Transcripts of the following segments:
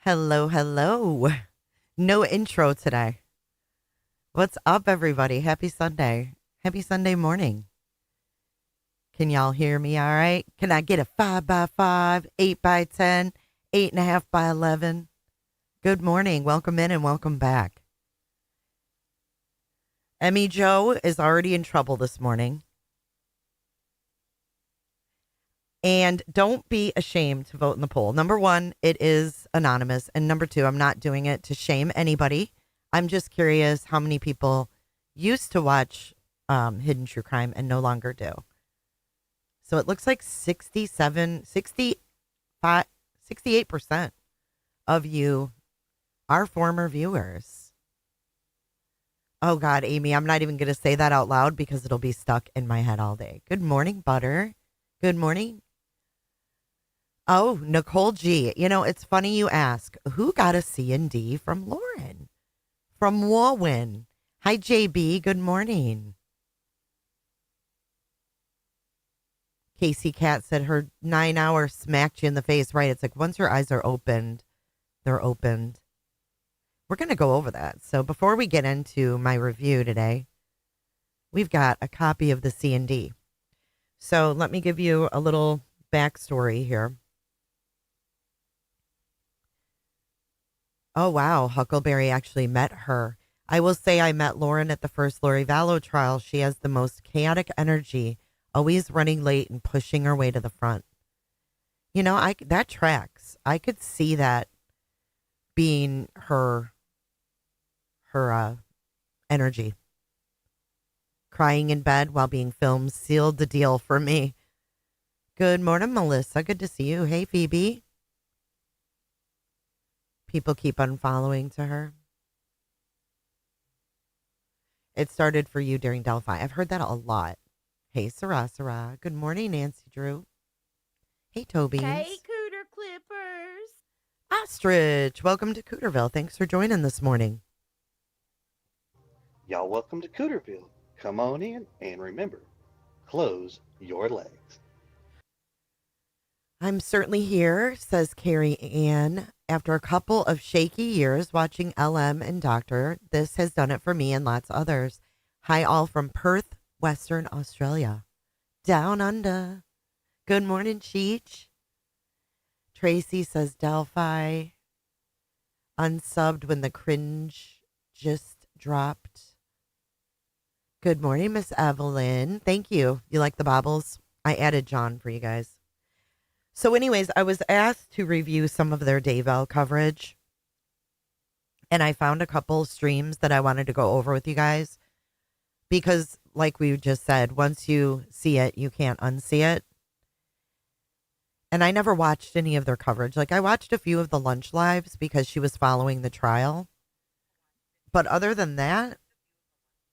Hello, hello. No intro today. What's up, everybody? Happy Sunday. Happy Sunday morning. Can y'all hear me all right? Can I get a 5 by 5, 8 by 10, 8.5 by 11? Good morning. Welcome in and welcome back. Emmy Joe is already in trouble this morning. And don't be ashamed to vote in the poll. Number one, it is anonymous. And number two, I'm not doing it to shame anybody. I'm just curious how many people used to watch Hidden True Crime and no longer do. So it looks like 68% of you are former viewers. Oh, God, Amy, I'm not even going to say that out loud because it'll be stuck in my head all day. Good morning, Butter. Good morning. Oh, Nicole G. You know, it's funny you ask. Who got a C and D from Lauren? From Warwin. Hi, JB. Good morning. Casey Cat said her 9-hour smacked you in the face. Right. It's like once your eyes are opened, they're opened. We're going to go over that. So before we get into my review today, we've got a copy of the C and D. So let me give you a little backstory here. Oh, wow. Huckleberry actually met her. I will say I met Lauren at the first Lori Vallow trial. She has the most chaotic energy, always running late and pushing her way to the front. You know, that tracks. I could see that being her energy. Crying in bed while being filmed sealed the deal for me. Good morning, Melissa. Good to see you. Hey, Phoebe. People keep unfollowing to her. It started for you during Delphi. I've heard that a lot. Hey, Sarah. Good morning, Nancy Drew. Hey, Toby. Hey, Cooter Clippers. Ostrich. Welcome to Cooterville. Thanks for joining this morning. Y'all welcome to Cooterville. Come on in and remember, close your legs. I'm certainly here, says Carrie Ann. After a couple of shaky years watching LM and Doctor, this has done it for me and lots of others. Hi, all from Perth, Western Australia. Down under. Good morning, Cheech. Tracy says Delphi. Unsubbed when the cringe just dropped. Good morning, Miss Evelyn. Thank you. You like the baubles? I added John for you guys. So anyways, I was asked to review some of their Daybell coverage. And I found a couple streams that I wanted to go over with you guys. Because like we just said, once you see it, you can't unsee it. And I never watched any of their coverage. Like I watched a few of the lunch lives because she was following the trial. But other than that,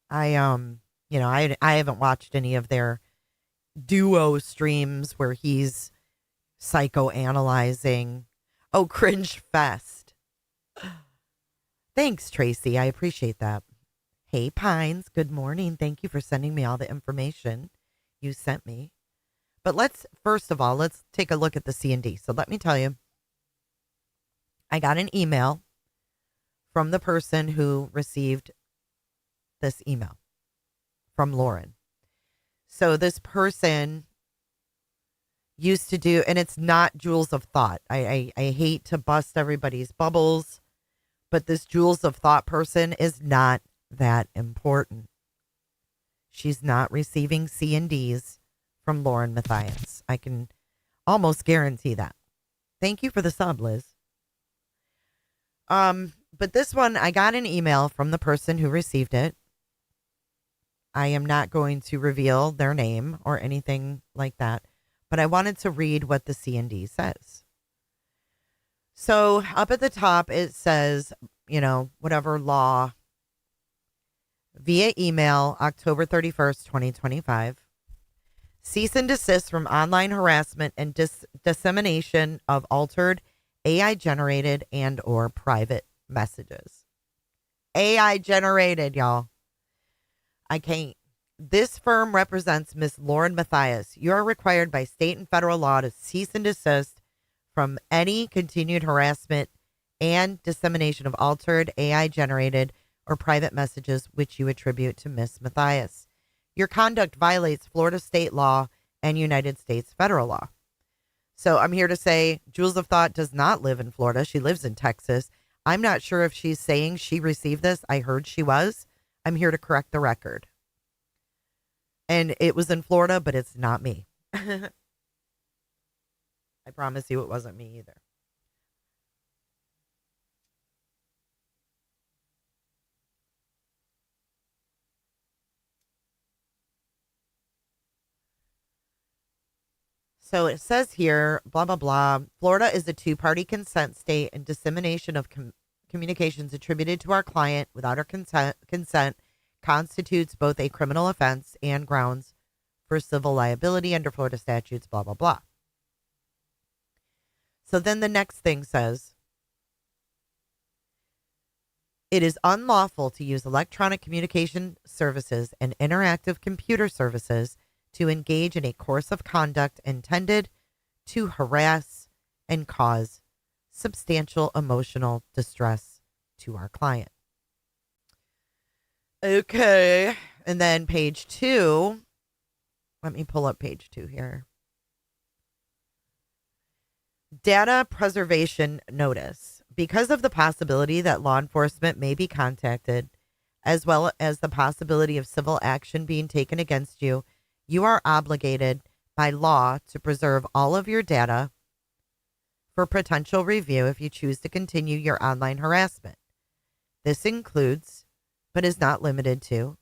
I haven't watched any of their duo streams where he's psychoanalyzing. Oh, cringe fest. Thanks, Tracy. I appreciate that. Hey, Pines. Good morning. Thank you for sending me all the information you sent me. But first of all, let's take a look at the C&D. So let me tell you, I got an email from the person who received this email from Lauren. So this person used to do, and it's not Jewels of Thought. I hate to bust everybody's bubbles, but this Jewels of Thought person is not that important. She's not receiving C&Ds from Lauren Matthias. I can almost guarantee that. Thank you for the sub, Liz. But this one, I got an email from the person who received it. I am not going to reveal their name or anything like that, but I wanted to read what the C&D says. So up at the top, it says, whatever law, via email, October 31st, 2025. Cease and desist from online harassment and dissemination of altered AI-generated and or private messages. AI-generated, y'all. I can't. This firm represents Miss Lauren Matthias. You are required by state and federal law to cease and desist from any continued harassment and dissemination of altered, AI generated, or private messages which you attribute to Miss Matthias. Your conduct violates Florida state law and United States federal law. So I'm here to say Jules of Thought does not live in Florida. She lives in Texas. I'm not sure if she's saying she received this. I heard she was. I'm here to correct the record. And it was in Florida, but it's not me. I promise you it wasn't me either. So it says here, blah, blah, blah. Florida is a two-party consent state, and dissemination of communications attributed to our client without our consent constitutes both a criminal offense and grounds for civil liability under Florida statutes, blah, blah, blah. So then the next thing says, it is unlawful to use electronic communication services and interactive computer services to engage in a course of conduct intended to harass and cause substantial emotional distress to our client. Okay. And then page 2. Let me pull up page 2 here. Data preservation notice. Because of the possibility that law enforcement may be contacted, as well as the possibility of civil action being taken against you, you are obligated by law to preserve all of your data for potential review if you choose to continue your online harassment. This includes, but is not limited to,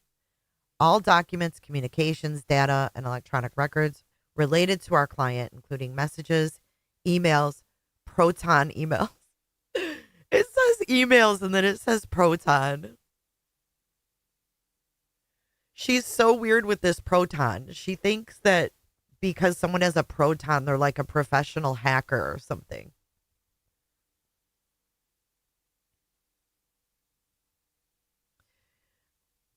all documents, communications, data, and electronic records related to our client, including messages, emails, Proton emails. It says emails and then it says Proton. She's so weird with this Proton. She thinks that because someone has a Proton, they're like a professional hacker or something.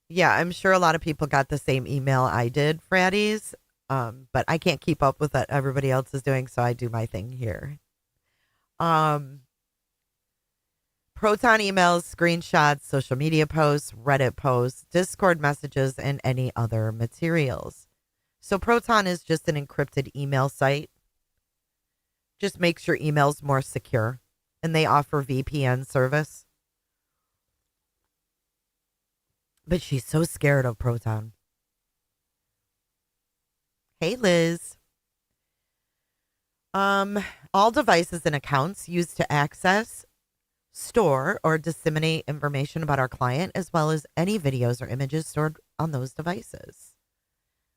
Yeah, I'm sure a lot of people got the same email I did, Fratties. But I can't keep up with what everybody else is doing, so I do my thing here. Proton emails, screenshots, social media posts, Reddit posts, Discord messages, and any other materials. So Proton is just an encrypted email site. Just makes your emails more secure. And they offer VPN service. But she's so scared of Proton. Hey, Liz. All devices and accounts used to access, store, or disseminate information about our client, as well as any videos or images stored on those devices.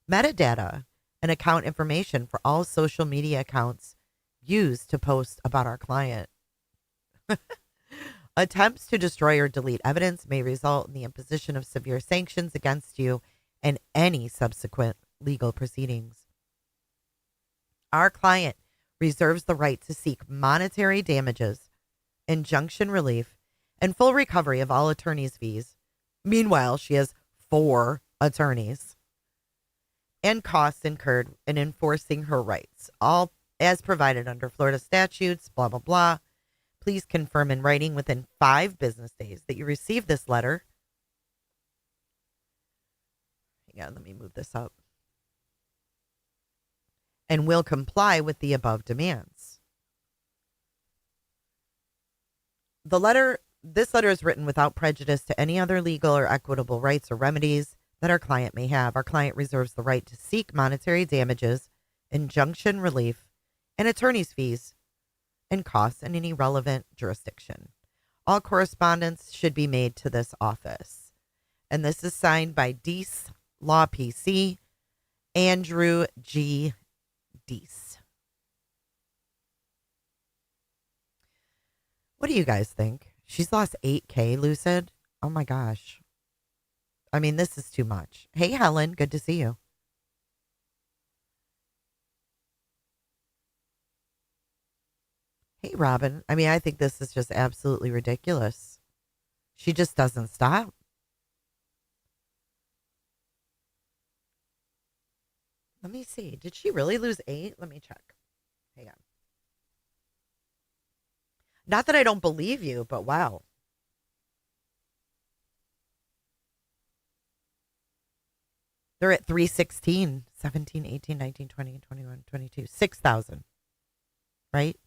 Metadata and account information for all social media accounts used to post about our client. Attempts to destroy or delete evidence may result in the imposition of severe sanctions against you and any subsequent legal proceedings. Our client reserves the right to seek monetary damages, injunction relief, and full recovery of all attorney's fees. Meanwhile, she has 4 attorneys and costs incurred in enforcing her rights, all as provided under Florida statutes, blah, blah, blah. Please confirm in writing within 5 business days that you received this letter. Hang on, let me move this up. And will comply with the above demands. This letter is written without prejudice to any other legal or equitable rights or remedies that our client may have. Our client reserves the right to seek monetary damages, injunction relief, and attorney's fees and costs in any relevant jurisdiction. All correspondence should be made to this office. And this is signed by Deese Law PC, Andrew G. Deese. What do you guys think? She's lost 8K, Lucid. Oh my gosh. I mean, this is too much. Hey, Helen. Good to see you. Hey, Robin. I mean, I think this is just absolutely ridiculous. She just doesn't stop. Let me see. Did she really lose 8? Let me check. Hang on. Not that I don't believe you, but wow. They're at 316, 17, 18, 19, 20, 21, 22, 6,000, right?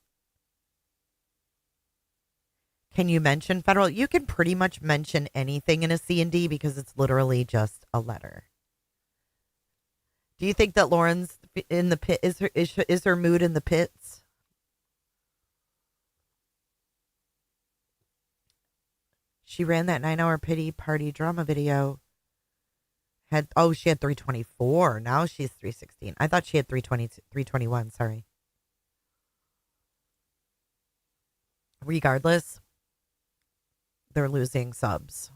Can you mention federal? You can pretty much mention anything in a C&D because it's literally just a letter. Do you think that Lauren's in the pit? Is her mood in the pits? She ran that 9-hour pity party drama video. She had 324. Now she's 316. I thought she had 320, 321. Sorry. Regardless, they're losing subs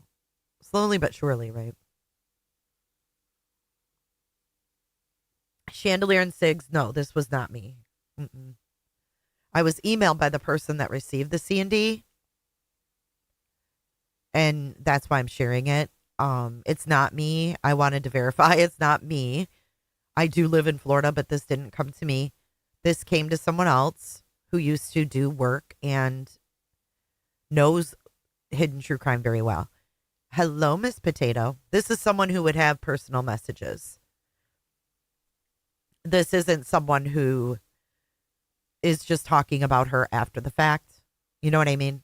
slowly but surely, right? Chandelier and Sigs. No, this was not me. Mm-mm. I was emailed by the person that received the C&D, and that's why I'm sharing it. It's not me. I wanted to verify it's not me. I do live in Florida, but this didn't come to me. This came to someone else who used to do work and knows hidden true crime very well. Hello, Miss Potato. This is someone who would have personal messages. This isn't someone who is just talking about her after the fact. You know what I mean?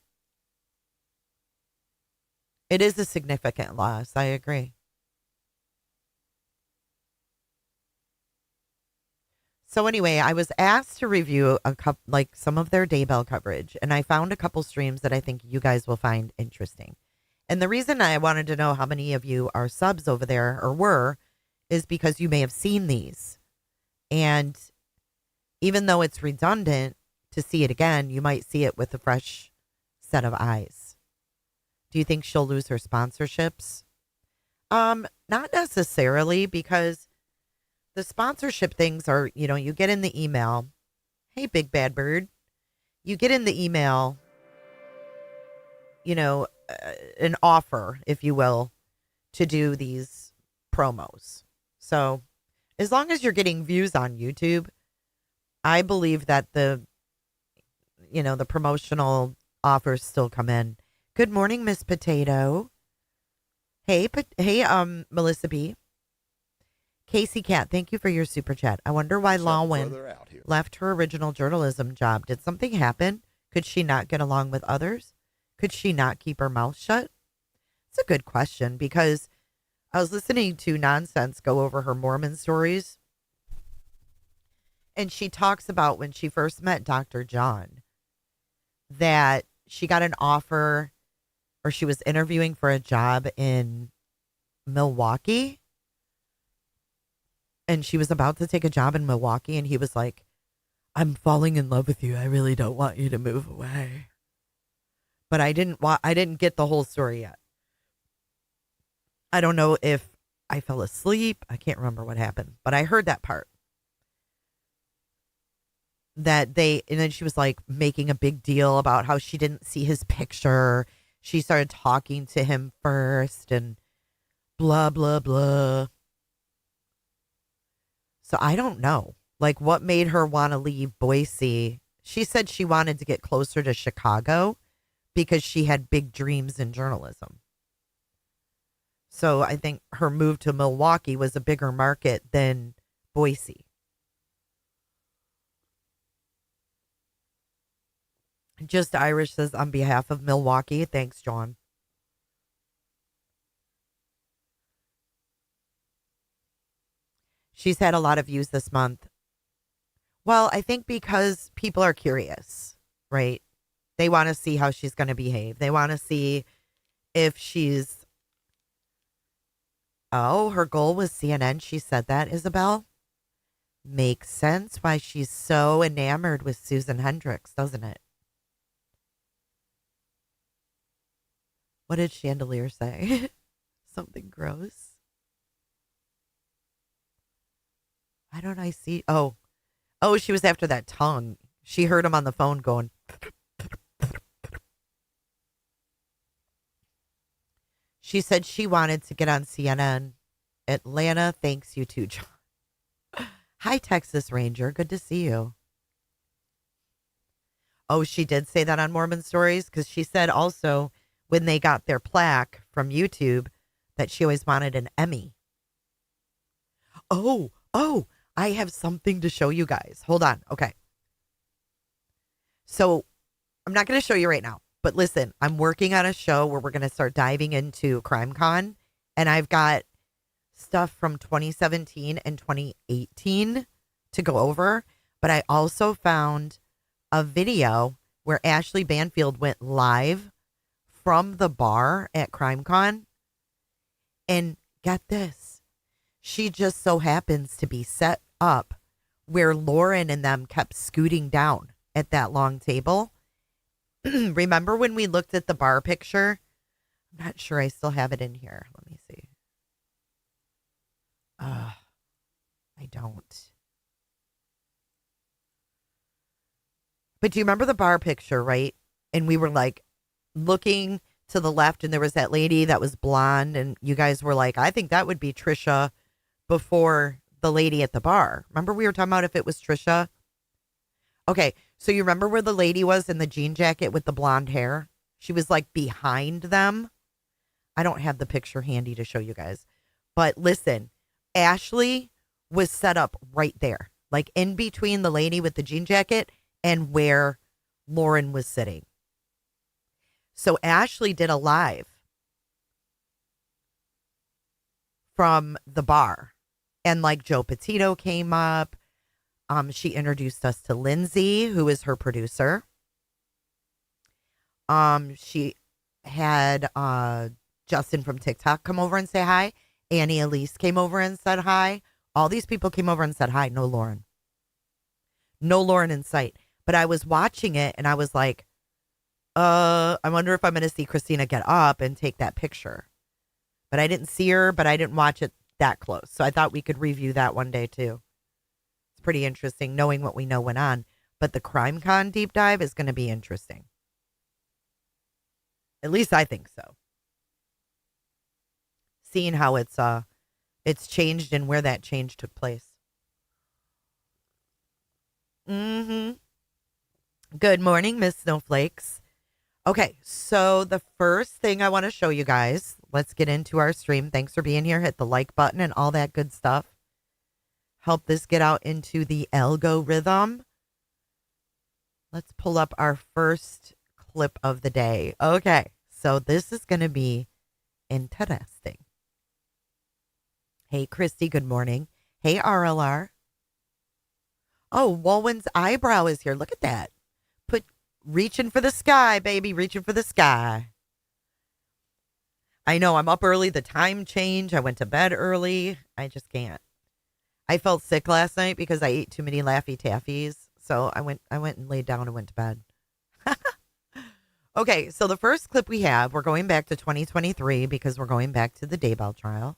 It is a significant loss. I agree. So anyway, I was asked to review some of their Daybell coverage, and I found a couple streams that I think you guys will find interesting. And the reason I wanted to know how many of you are subs over there or were is because you may have seen these. And even though it's redundant to see it again, you might see it with a fresh set of eyes. Do you think she'll lose her sponsorships? Not necessarily, because the sponsorship things are, you get in the email. Hey, Big Bad Bird. You get in the email, an offer, if you will, to do these promos. So as long as you're getting views on YouTube, I believe that the promotional offers still come in. Good morning, Miss Potato. Hey, Melissa B. Casey Cat, thank you for your super chat. I wonder why Lawin left her original journalism job. Did something happen? Could she not get along with others? Could she not keep her mouth shut? It's a good question, because I was listening to Nonsense go over her Mormon stories, and she talks about when she first met Dr. John, that she got an offer, or she was interviewing for a job in Milwaukee. And she was about to take a job in Milwaukee, and he was like, I'm falling in love with you. I really don't want you to move away. But I didn't get the whole story yet. I don't know if I fell asleep. I can't remember what happened, but I heard that part. And then she was like making a big deal about how she didn't see his picture. She started talking to him first and blah, blah, blah. So I don't know, like, what made her want to leave Boise. She said she wanted to get closer to Chicago because she had big dreams in journalism. So I think her move to Milwaukee was a bigger market than Boise. Just Irish says, on behalf of Milwaukee. Thanks, John. She's had a lot of views this month. Well, I think because people are curious, right? They want to see how she's going to behave. They want to see if she's... Oh, her goal was CNN. She said that, Isabel. Makes sense why she's so enamored with Susan Hendricks, doesn't it? What did Chandelier say? Something gross. Why don't I see? Oh, she was after that tongue. She heard him on the phone going. She said she wanted to get on CNN. Atlanta, thanks you too, John. Hi, Texas Ranger. Good to see you. Oh, she did say that on Mormon Stories because she said also when they got their plaque from YouTube that she always wanted an Emmy. Oh, I have something to show you guys. Hold on. Okay. So I'm not going to show you right now, but listen, I'm working on a show where we're going to start diving into CrimeCon, and I've got stuff from 2017 and 2018 to go over. But I also found a video where Ashley Banfield went live from the bar at CrimeCon. And get this, she just so happens to be set up where Lauren and them kept scooting down at that long table. Remember when we looked at the bar picture? I'm not sure I still have it in here. Let me see. I don't. But do you remember the bar picture, right? And we were like looking to the left, and there was that lady that was blonde, and you guys were like, I think that would be Trisha before the lady at the bar. Remember we were talking about if it was Trisha? Okay, so you remember where the lady was in the jean jacket with the blonde hair? She was like behind them. I don't have the picture handy to show you guys. But listen, Ashley was set up right there, like in between the lady with the jean jacket and where Lauren was sitting. So Ashley did a live from the bar, and like Joe Petito came up. She introduced us to Lindsay, who is her producer. She had Justin from TikTok come over and say hi. Annie Elise came over and said hi. All these people came over and said hi. No Lauren. No Lauren in sight. But I was watching it and I was like, I wonder if I'm going to see Christina get up and take that picture. But I didn't see her, but I didn't watch it that close. So I thought we could review that one day too. It's pretty interesting knowing what we know went on. But the CrimeCon deep dive is going to be interesting. At least I think so. Seeing how it's changed and where that change took place. Good morning, Miss Snowflakes. Okay, so the first thing I want to show you guys, let's get into our stream. Thanks for being here. Hit the like button and all that good stuff. Help this get out into the algorithm. Let's pull up our first clip of the day. Okay, so this is going to be interesting. Hey, Christy, good morning. Hey, RLR. Oh, Walwyn's eyebrow is here. Look at that. Reaching for the sky, baby. Reaching for the sky. I know I'm up early. The time change. I went to bed early. I just can't. I felt sick last night because I ate too many Laffy Taffies. So I went and laid down and went to bed. Okay, so the first clip we have, we're going back to 2023 because we're going back to the Daybell trial.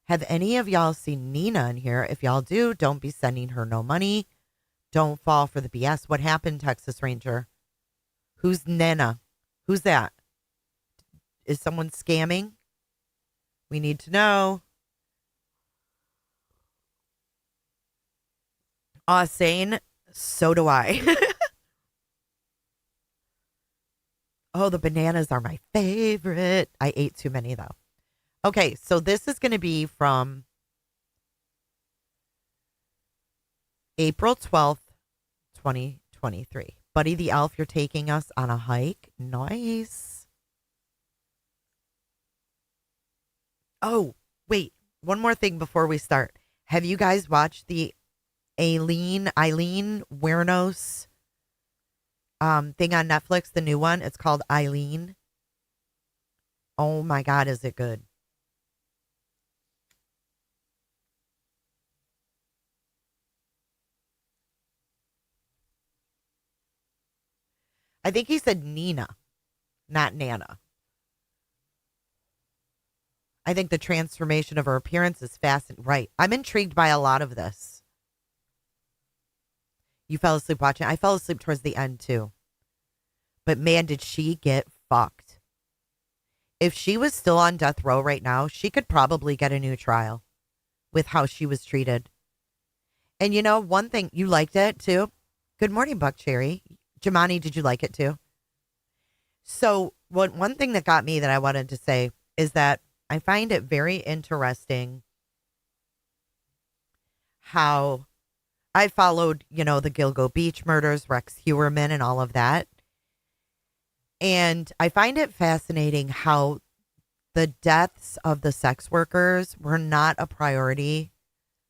Have any of y'all seen Nina in here? If y'all do, don't be sending her no money. Don't fall for the BS. What happened, Texas Ranger? Who's Nena? Who's that? Is someone scamming? We need to know. Sane, so do I. Oh, the bananas are my favorite. I ate too many, though. Okay, so this is going to be from April 12th, 2023. Buddy the Elf, you're taking us on a hike. Nice. Oh, wait. One more thing before we start. Have you guys watched the Eileen Wuornos thing on Netflix, the new one? It's called Eileen. Oh my God, is it good? I think he said Nina, not Nana. I think the transformation of her appearance is fascinating. Right. I'm intrigued by a lot of this. You fell asleep watching. I fell asleep towards the end too. But man, did she get fucked. If she was still on death row right now, she could probably get a new trial with how she was treated. And you know, one thing, you liked it too? Good morning, Buck Cherry. Jamani, did you like it too? So, one thing that got me that I wanted to say is that I find it very interesting how I followed, the Gilgo Beach murders, Rex Hewerman, and all of that. And I find it fascinating how the deaths of the sex workers were not a priority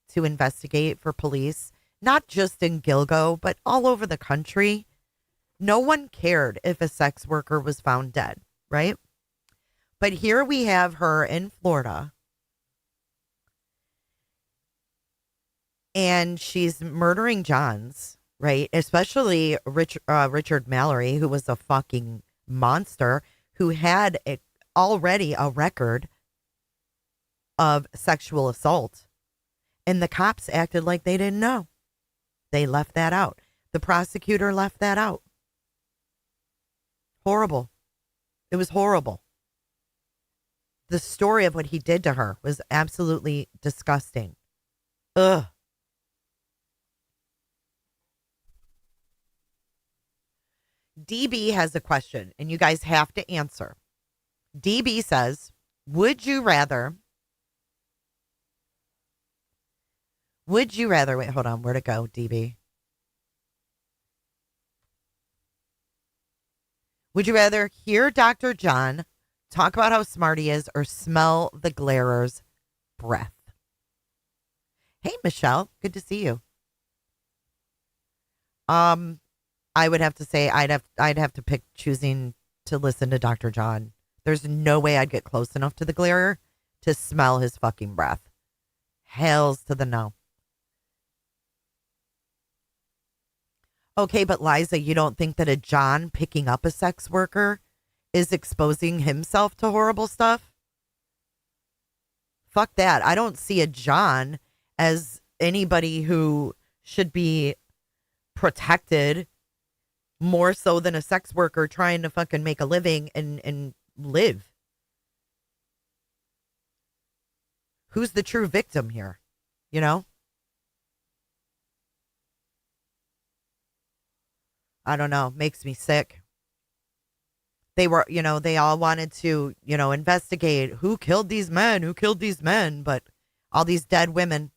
to investigate for police, not just in Gilgo, but all over the country. No one cared if a sex worker was found dead, right? But here we have her in Florida, and she's murdering Johns, right? Especially Richard Mallory, who was a fucking monster, who had already a record of sexual assault. And the cops acted like they didn't know. They left that out. The prosecutor left that out. Horrible. It was horrible. The story of what he did to her was absolutely disgusting. Ugh. DB has a question, and you guys have to answer. DB says, would you rather, wait, hold on, where'd it go, DB? Would you rather hear Dr. John talk about how smart he is or smell the Glarer's breath? Hey, Michelle, good to see you. I would have to say I'd have to pick choosing to listen to Dr. John. There's no way I'd get close enough to the Glarer to smell his fucking breath. Hells to the no. Okay, but Liza, you don't think that a John picking up a sex worker is exposing himself to horrible stuff? Fuck that. I don't see a John as anybody who should be protected more so than a sex worker trying to fucking make a living and live. Who's the true victim here? You know? I don't know. Makes me sick. They were, they all wanted to, investigate who killed these men, but all these dead women,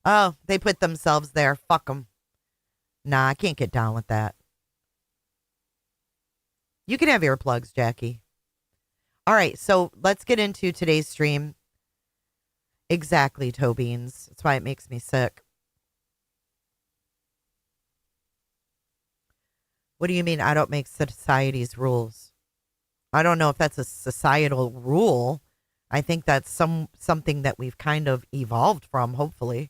oh, they put themselves there. Fuck them. Nah, I can't get down with that. You can have earplugs, Jackie. All right, so let's get into today's stream. Exactly, toe beans. That's why it makes me sick. What do you mean I don't make society's rules? I don't know if that's a societal rule. I think that's something that we've kind of evolved from, hopefully.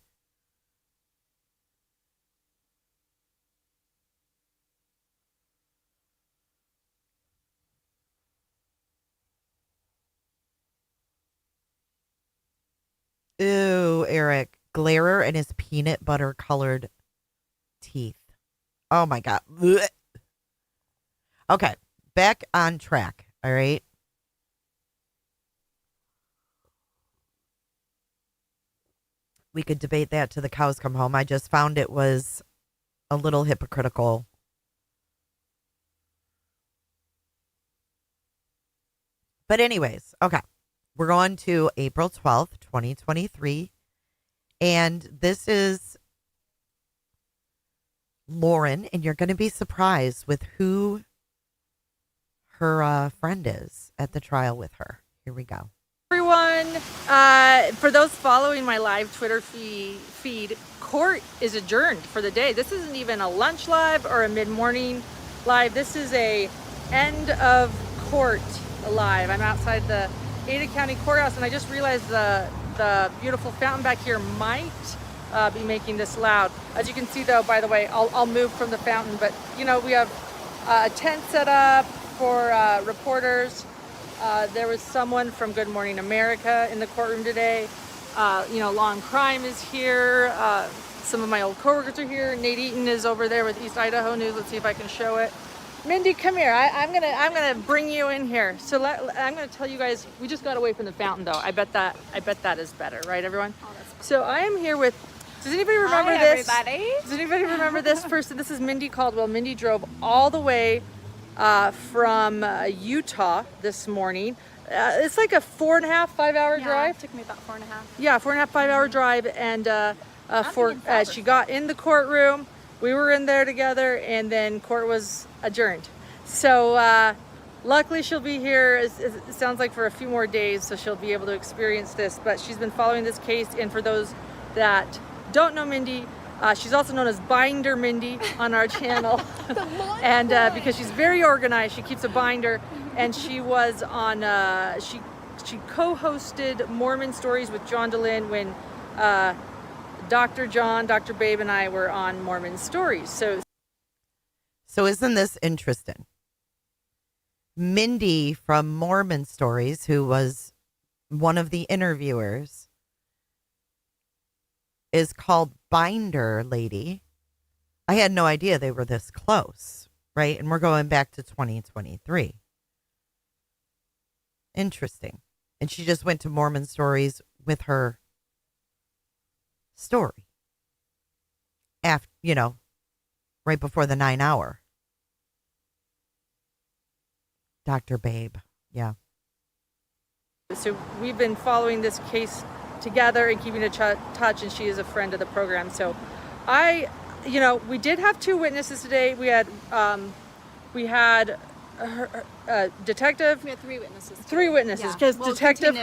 Ooh, Eric. Glarer and his peanut butter colored teeth. Oh my God. Blech. Okay, back on track. All right. We could debate that till the cows come home. I just found it was a little hypocritical. But anyways, okay. We're going to April 12th, 2023. And this is Lauren, and you're going to be surprised with who her friend is at the trial with her. Here we go. Everyone, for those following my live Twitter feed, court is adjourned for the day. This isn't even a lunch live or a mid-morning live. This is a end of court live. I'm outside the Ada County Courthouse, and I just realized the beautiful fountain back here might be making this loud. As you can see, though, by the way, I'll move from the fountain, but we have a tent set up for reporters. There was someone from Good Morning America in the courtroom today. Law and Crime is here. Some of my old coworkers are here. Nate Eaton is over there with East Idaho News. Let's see if I can show it. Mindy, come here. I'm gonna bring you in here. So I'm gonna tell you guys. We just got away from the fountain, though. I bet that is better, right, everyone? Oh, that's so I am here with Does anybody remember Hi, this? everybody. Does anybody remember this person? This is Mindy Caldwell. Mindy drove all the way from Utah this morning. It's like a 4.5, 5-hour drive. It took me about 4.5. Yeah, 4.5, 5-hour drive, and she got in the courtroom. We were in there together, and then court was adjourned. So luckily she'll be here. It sounds like for a few more days, so she'll be able to experience this. But she's been following this case, and for those that don't know Mindy, she's also known as Binder Mindy on our channel. And because she's very organized, she keeps a binder, and she was on she co-hosted Mormon Stories with John DeLynn when Dr. John, Dr. Babe, and I were on Mormon Stories. So isn't this interesting? Mindy from Mormon Stories, who was one of the interviewers, is called Binder Lady. I had no idea they were this close, right? And we're going back to 2023. Interesting. And she just went to Mormon Stories with her story. After, right before the 9-hour. Dr. Babe. Yeah. So we've been following this case together and keeping in touch, and she is a friend of the program. So we did have 2 witnesses today. We had her detective. We had 3 witnesses. 3 witnesses, because Detective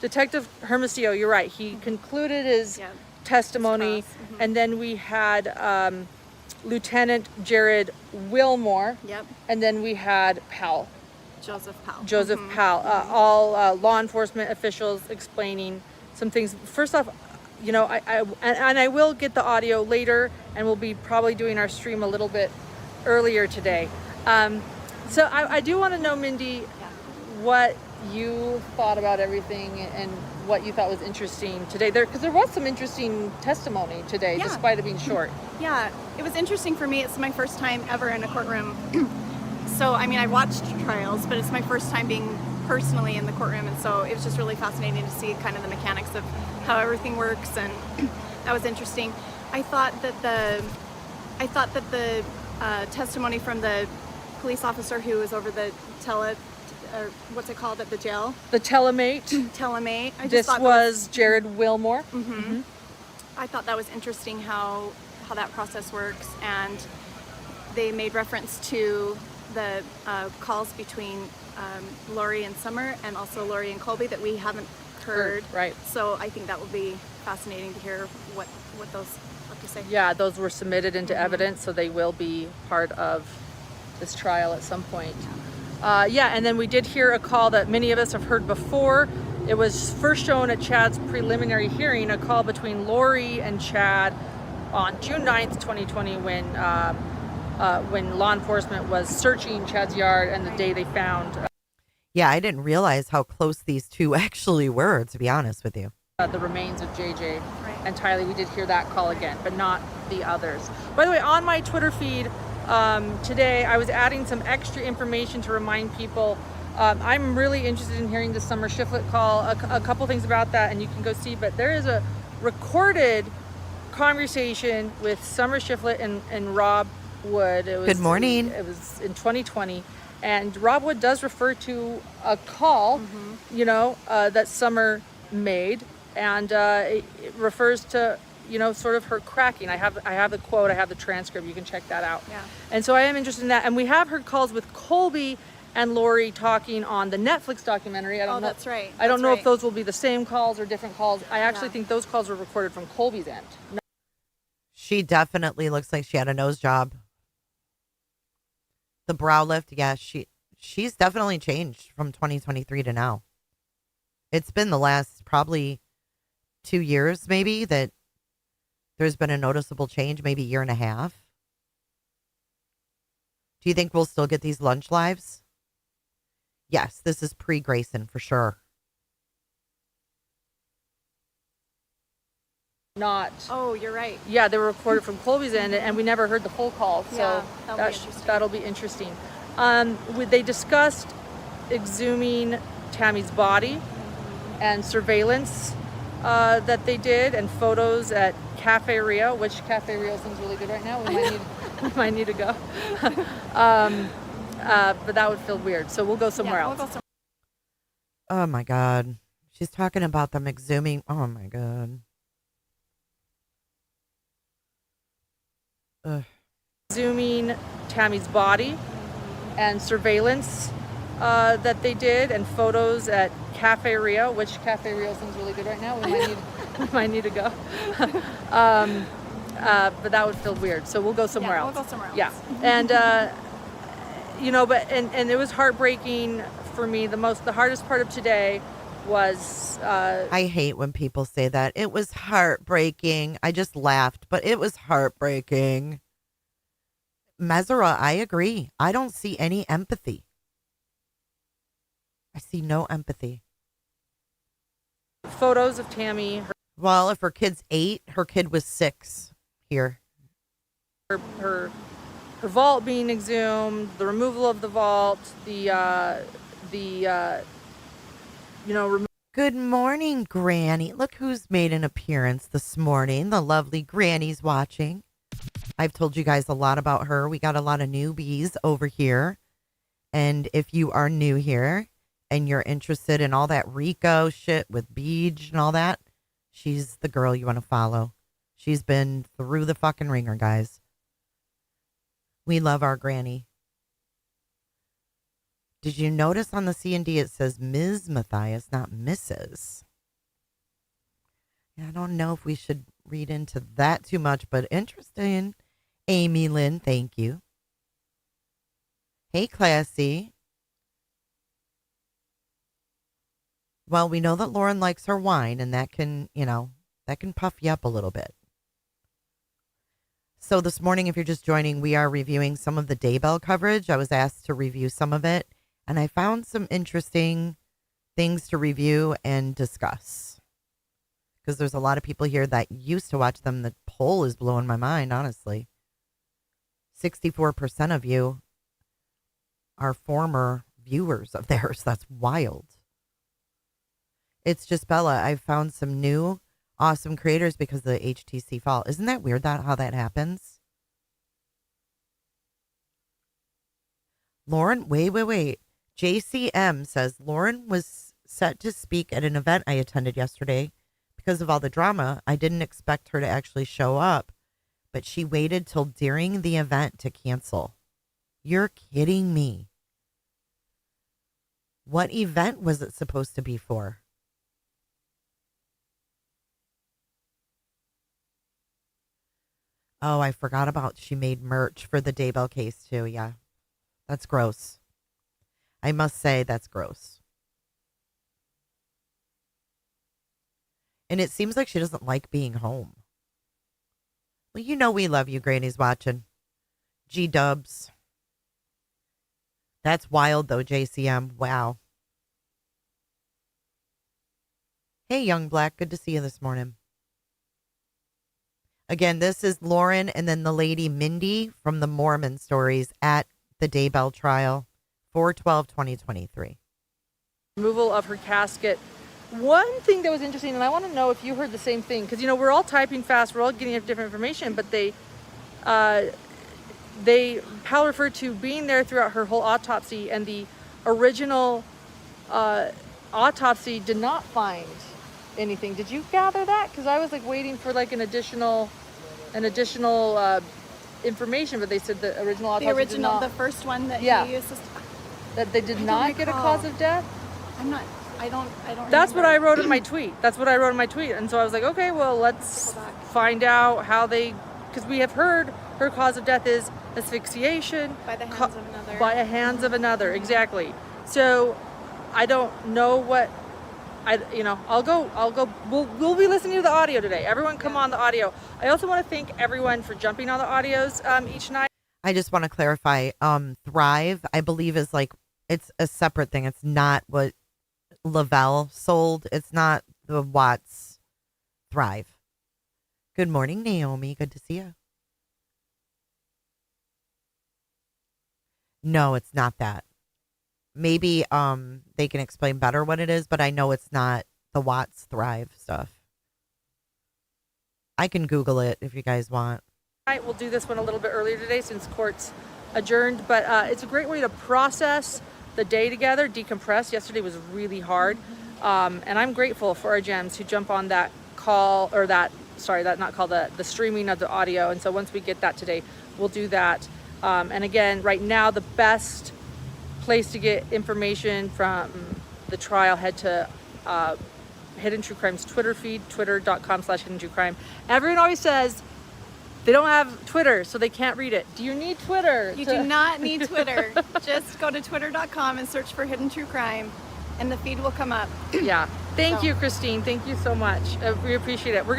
Detective Hermosillo, you're right. He concluded his testimony, and then we had Lieutenant Jared Wilmore. Yep. And then we had Powell. Joseph Powell. All law enforcement officials explaining some things. First off, I will get the audio later, and we'll be probably doing our stream a little bit earlier today. So I do want to know, Mindy, what you thought about everything and what you thought was interesting today. Because there was some interesting testimony today, despite it being short. Yeah, it was interesting for me. It's my first time ever in a courtroom. So, I watched trials, but it's my first time being personally in the courtroom, and so it was just really fascinating to see kind of the mechanics of how everything works, and that was interesting. I thought that the testimony from the police officer who was over the what's it called at the jail? The telemate. This was Jared Wilmore. Mm-hmm. I thought that was interesting how that process works, and they made reference to the calls between Lori and Summer, and also Lori and Colby, that we haven't heard. Right. So I think that will be fascinating to hear what those have to say. Yeah, those were submitted into evidence, so they will be part of this trial at some point. And then we did hear a call that many of us have heard before. It was first shown at Chad's preliminary hearing, a call between Lori and Chad on June 9th, 2020, when law enforcement was searching Chad's yard, and the day they found Yeah, I didn't realize how close these 2 actually were, to be honest with you. the remains of JJ and Tylee. We did hear that call again, but not the others. By the way, on my Twitter feed today, I was adding some extra information to remind people. I'm really interested in hearing the Summer Shiflett call. A couple things about that, and you can go see, but there is a recorded conversation with Summer Shiflett and Rob Wood. Good morning. It was in 2020, and Rob Wood does refer to a call, that Summer made, and it refers to sort of her cracking. I have the quote, I have the transcript. You can check that out. Yeah. And so I am interested in that. And we have heard calls with Colby and Lori talking on the Netflix documentary. I don't know. That's right. I don't know if those will be the same calls or different calls. I actually think those calls were recorded from Colby's end. She definitely looks like she had a nose job. The brow lift, yeah, she's definitely changed from 2023 to now. It's been the last probably 2 years, maybe, that there's been a noticeable change, maybe 1.5 years. Do you think we'll still get these lunch lives? Yes, this is pre-Grayson for sure. Not. Oh, you're right. Yeah, they were recorded from Colby's end, and we never heard the full call. So that'll be interesting. They discussed exhuming Tammy's body and surveillance that they did, and photos at Cafe Rio, which Cafe Rio seems really good right now. We might need to go. But that would feel weird. So we'll go somewhere else. We'll go Oh my God. She's talking about them exhuming. Oh my God. Ugh. Exhuming Tammy's body and surveillance that they did, and photos at Cafe Rio, which Cafe Rio seems really good right now. We might need to go. But that would feel weird. So we'll go somewhere else. We'll go somewhere else. Yeah. And and it was heartbreaking for me. The hardest part of today was I hate when people say that. It was heartbreaking. I just laughed, but it was heartbreaking. Mesera, I agree. I don't see any empathy. I see no empathy. photos of Tammy, Well, if her kid's 8, her kid was 6 here. her vault being exhumed, the removal of the vault, Good morning, Granny. Look who's made an appearance this morning. The lovely Granny's watching. I've told you guys a lot about her. We got a lot of newbies over here. And if you are new here and you're interested in all that Rico shit with Beej and all that, she's the girl you want to follow. She's been through the fucking ringer, guys. We love our Granny. Did you notice on the C&D it says Ms. Matthias, not Mrs.? Yeah, I don't know if we should read into that too much, but interesting. Amy Lynn, thank you. Hey, Classy. Well, we know that Lauren likes her wine, and that can, that can puff you up a little bit. So this morning, if you're just joining, we are reviewing some of the Daybell coverage. I was asked to review some of it, and I found some interesting things to review and discuss. Because there's a lot of people here that used to watch them. The poll is blowing my mind, honestly. 64% of you are former viewers of theirs. That's wild. It's just Bella. I've found some new awesome creators because of the HTC fall. Isn't that weird how that happens? Lauren, wait. JCM says Lauren was set to speak at an event I attended yesterday. Because of all the drama, I didn't expect her to actually show up, but she waited till during the event to cancel. You're kidding me. What event was it supposed to be for? Oh, I forgot about she made merch for the Daybell case too. Yeah, that's gross. I must say that's gross. And it seems like she doesn't like being home. Well, you know we love you, Granny's watching. G-dubs. That's wild, though, JCM. Wow. Hey, Young Black. Good to see you this morning. Again, this is Lauren and then the lady Mindy from the Mormon stories at the Daybell trial, 4/12/2023. removal of her casket. One thing that was interesting, and I want to know if you heard the same thing, because we're all typing fast, we're all getting different information, but Pal referred to being there throughout her whole autopsy, and the original autopsy did not find anything. Did you gather that? Because I was waiting for an additional information, but they said the original autopsy did not. The first one that Yeah. he used. That they did not get a cause of death. I don't. That's what remember. I wrote in my tweet. And so I was like, okay, well, let's find out how because we have heard her cause of death is asphyxiation By the hands of another. By the hands of another, exactly. So I don't know what I'll go. We'll be listening to the audio today. Everyone come on the audio. I also want to thank everyone for jumping on the audios each night. I just want to clarify. Thrive, I believe, is it's a separate thing. It's not what Lavelle sold. It's not the Watts Thrive. Good morning, Naomi. Good to see you. No, it's not that. Maybe they can explain better what it is, but I know it's not the Watts Thrive stuff. I can Google it if you guys want. We'll do this one a little bit earlier today since court's adjourned, but it's a great way to process the day together, decompress. Yesterday was really hard, and I'm grateful for our gems who jump on that call, or that not call, the streaming of the audio. And so once we get that today, we'll do that. And again, right now, the best place to get information from the trial, head to Hidden True Crime's Twitter feed, twitter.com/Hidden True Crime. Everyone always says they don't have Twitter, so they can't read it. Do you need Twitter? You do not need Twitter. Just go to twitter.com and search for Hidden True Crime, and the feed will come up. Yeah. Thank you, Christine. Thank you so much. We appreciate it. We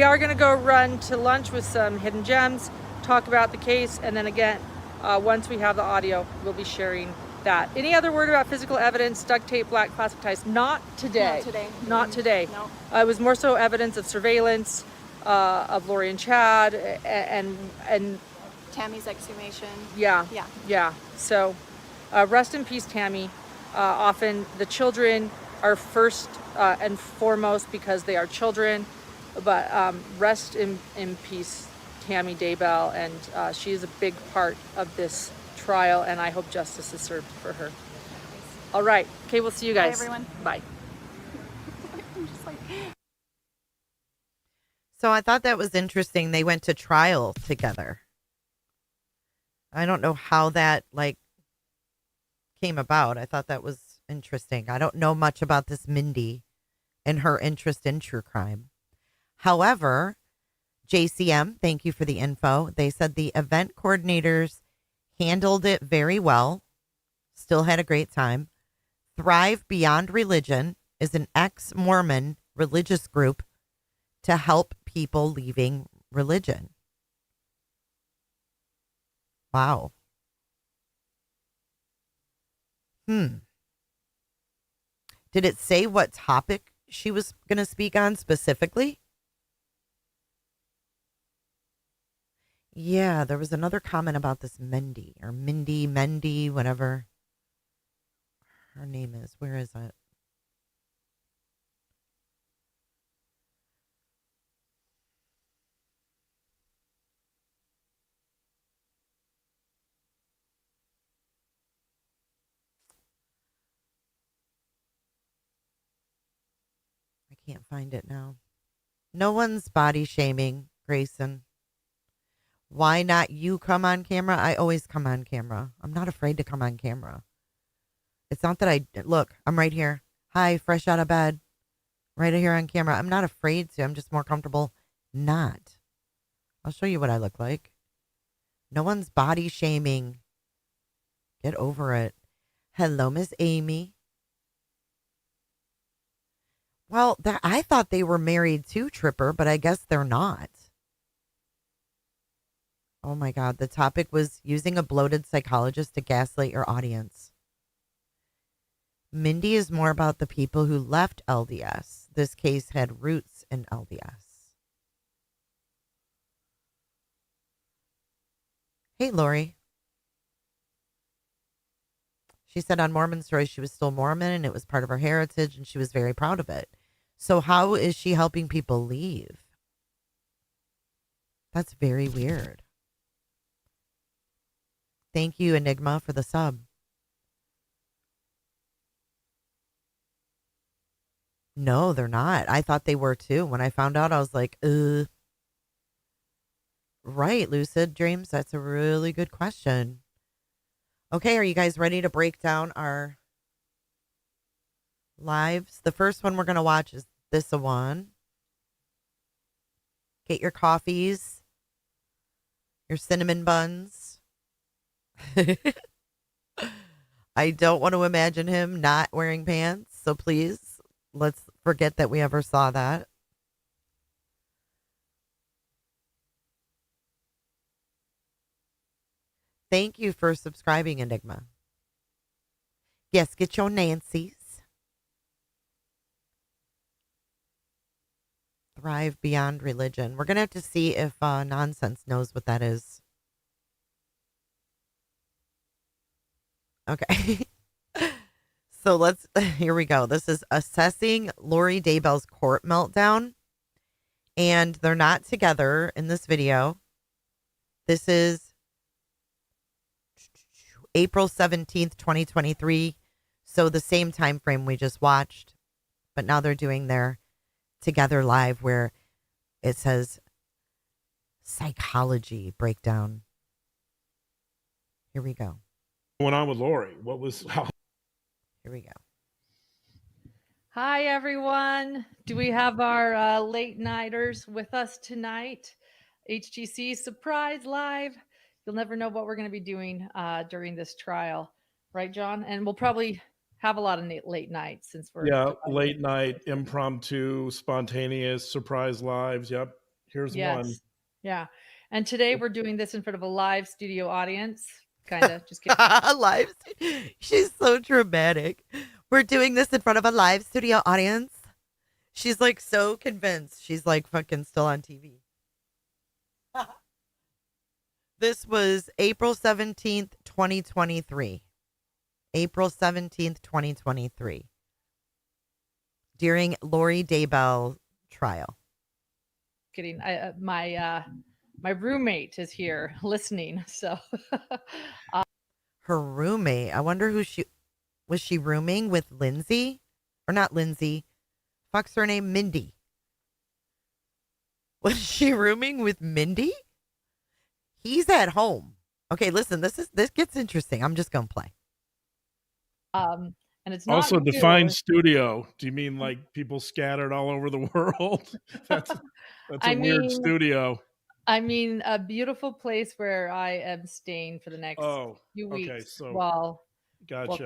are gonna go run to lunch with some hidden gems, talk about the case, and then again, once we have the audio, we'll be sharing that. Any other word about physical evidence, duct tape, black plastic ties? Not today. Not today. Not today. No. It was more so evidence of surveillance of Lori and Chad, and Tammy's exhumation. yeah. Yeah. Yeah. So, rest in peace, Tammy. Often the children are first and foremost because they are children, but rest in peace, Tammy Daybell, and she is a big part of this trial, and I hope justice is served for her. All right. Okay, we'll see you guys. Bye, everyone. Bye. I'm just like... So I thought that was interesting. They went to trial together. I don't know how that came about. I thought that was interesting. I don't know much about this Mindy and her interest in true crime. However, JCM, thank you for the info. They said the event coordinators handled it very well. Still had a great time. Thrive Beyond Religion is an ex-Mormon religious group to help people leaving religion. Wow. Did it say what topic she was going to speak on specifically? Yeah, there was another comment about this Mindy, whatever her name is. Where is it? I can't find it now. No one's body shaming, Grayson. Why not you come on camera? I always come on camera. I'm not afraid to come on camera. It's not that look, I'm right here. Hi, fresh out of bed. Right here on camera. I'm not afraid to. I'm just more comfortable not. I'll show you what I look like. No one's body shaming. Get over it. Hello, Miss Amy. Well, I thought they were married too, Tripper, but I guess they're not. Oh my God. The topic was using a bloated psychologist to gaslight your audience. Mindy is more about the people who left LDS. This case had roots in LDS. Hey, Lori. She said on Mormon Stories she was still Mormon and it was part of her heritage and she was very proud of it. So how is she helping people leave? That's very weird. Thank you, Enigma, for the sub. No, they're not. I thought they were too. When I found out, I was like, Right, Lucid Dreams. That's a really good question. Okay, are you guys ready to break down our lives? The first one we're going to watch is this one. Get your coffees, your cinnamon buns. I don't want to imagine him not wearing pants, so please, let's forget that we ever saw that. Thank you for subscribing, Enigma. Yes, get your Nancy's. Thrive Beyond Religion. We're going to have to see if Nonsense knows what that is. Okay. So here we go. This is assessing Lori Daybell's court meltdown. And they're not together in this video. This is April 17th, 2023. So the same time frame we just watched. But now they're doing their together live where it says psychology breakdown. Here we go. Going on with Lori? What was how? Here we go. Hi, everyone. Do we have our late nighters with us tonight? HGC Surprise Live. You'll never know what we're going to be doing during this trial. Right, John? And we'll probably have a lot of late nights since we're late night, impromptu, spontaneous, surprise lives. Yep. Here's one. Yeah. And today we're doing this in front of a live studio audience. Kind of. Just kidding. Live. She's so dramatic. We're doing this in front of a live studio audience. She's like so convinced. She's like fucking still on TV. This was April 17th, 2023. April 17th, 2023. During Lori Daybell trial. Kidding. My roommate is here listening. So her roommate. I wonder who she was. She rooming with Lindsay or not Lindsay? Fuck's her name, Mindy. Was she rooming with Mindy? He's at home. Okay, listen. This gets interesting. I'm just gonna play. And it's not also new. Define studio. Do you mean like people scattered all over the world? That's a weird studio. I mean, a beautiful place where I am staying for the next few weeks while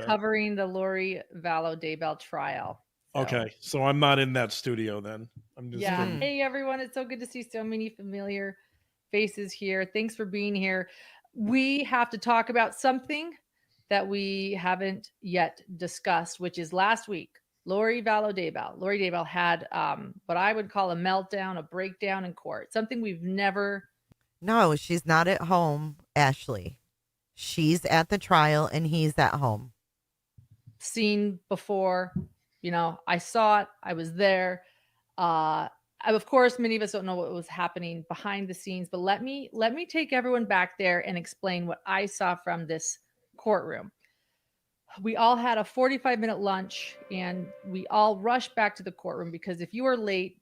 covering the Lori Vallow Daybell trial. So. Okay, so I'm not in that studio then. I'm just Hey everyone, it's so good to see so many familiar faces here. Thanks for being here. We have to talk about something that we haven't yet discussed, which is last week. Lori Vallow Daybell. Lori Daybell had what I would call a meltdown, a breakdown in court. Something we've never. No, she's not at home, Ashley. She's at the trial and he's at home. Seen before. You know, I saw it. I was there. Of course, many of us don't know what was happening behind the scenes, but let me take everyone back there and explain what I saw from this courtroom. We all had a 45-minute lunch and we all rushed back to the courtroom because if you are late.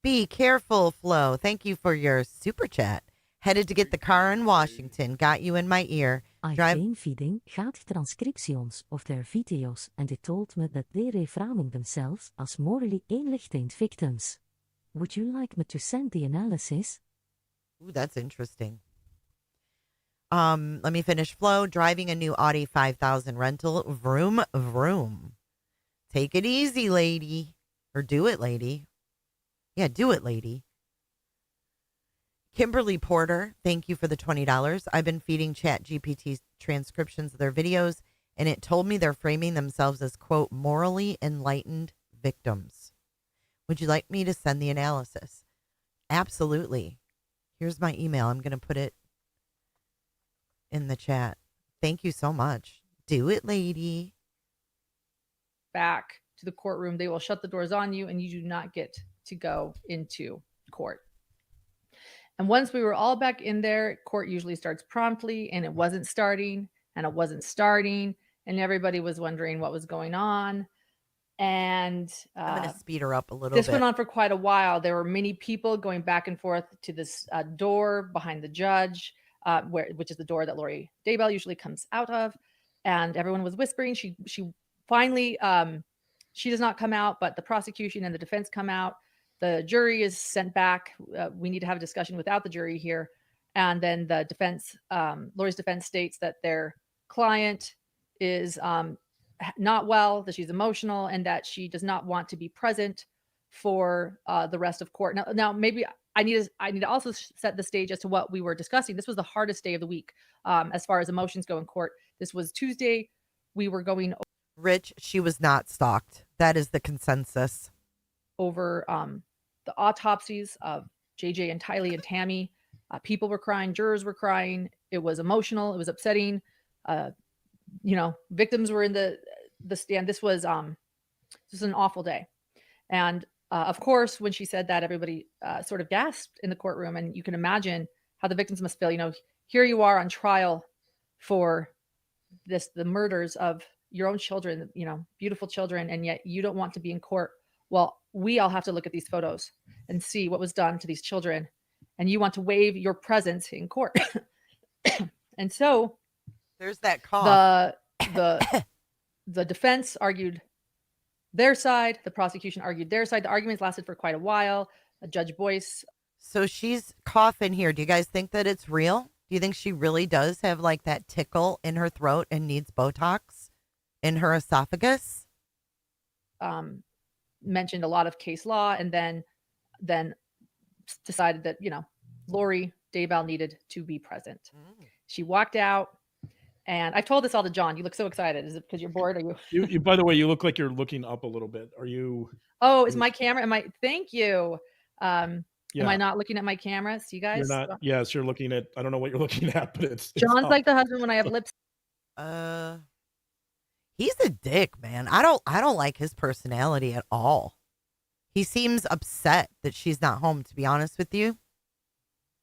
Be careful, Flo. Thank you for your super chat. Headed to get the car in Washington. Got you in my ear. Iphone feeding gaat transcriptions of their videos, and it told me that they are framing themselves as morally enlightened victims. Would you like me to send the analysis? Ooh, that's interesting. Let me finish. Flo, driving a new Audi 5000 rental. Vroom, vroom. Take it easy, lady. Or do it, lady. Yeah, do it, lady. Kimberly Porter, thank you for the $20. I've been feeding ChatGPT transcriptions of their videos, and it told me they're framing themselves as, quote, morally enlightened victims. Would you like me to send the analysis? Absolutely. Here's my email. I'm going to put it in the chat. Thank you so much. Do it, lady. Back to the courtroom. They will shut the doors on you, and you do not get to go into court. And once we were all back in there, court usually starts promptly, and it wasn't starting, and everybody was wondering what was going on. And I'm going to speed her up a little bit. This went on for quite a while. There were many people going back and forth to this door behind the judge, which is the door that Lori Daybell usually comes out of. And everyone was whispering. She finally, she does not come out, but the prosecution and the defense come out. The jury is sent back. We need to have a discussion without the jury here. And then the defense, Lori's defense states that their client is not well, that she's emotional, and that she does not want to be present for the rest of court. Now maybe I need to also set the stage as to what we were discussing. This was the hardest day of the week as far as emotions go in court. This was Tuesday. We were going. Rich, she was not stalked. That is the consensus. Over the autopsies of JJ and Tylee and Tammy. People were crying. Jurors were crying. It was emotional. It was upsetting. Victims were in the stand. This was an awful day. And Of course, when she said that, everybody sort of gasped in the courtroom, and you can imagine how the victims must feel. Here you are on trial for the murders of your own children, beautiful children, and yet you don't want to be in court. Well, we all have to look at these photos and see what was done to these children, and you want to waive your presence in court. And so there's that cough. The defense argued their side, the prosecution argued their side. The arguments lasted for quite a while. Judge Boyce. So she's coughing here. Do you guys think that it's real? Do you think she really does have like that tickle in her throat and needs Botox in her esophagus? Mentioned a lot of case law, and then decided that, Lori Daybell needed to be present. She walked out, and I've told this all to John. You look so excited. Is it because you're bored? Are you? You by the way, you look like you're looking up a little bit. Are you? Oh, is my camera? Thank you. Am I not looking at my camera? See, guys? You're not. Yes, you're looking at. I don't know what you're looking at, but it's John's like the husband when I have lips. He's a dick, man. I don't like his personality at all. He seems upset that she's not home, to be honest with you.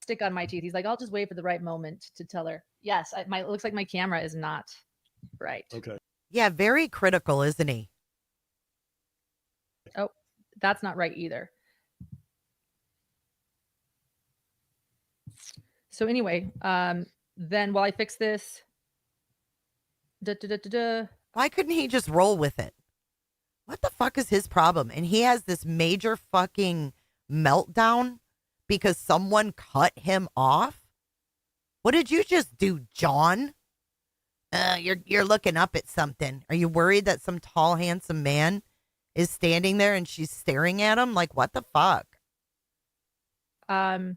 Stick on my teeth. He's like, I'll just wait for the right moment to tell her. Yes, it looks like my camera is not right. Okay. Yeah, very critical, isn't he? Oh, that's not right either. So anyway, then while I fix this, why couldn't he just roll with it? What the fuck is his problem? And he has this major fucking meltdown because someone cut him off. What did you just do, John? You're looking up at something. Are you worried that some tall, handsome man is standing there and she's staring at him? Like, what the fuck? Oh,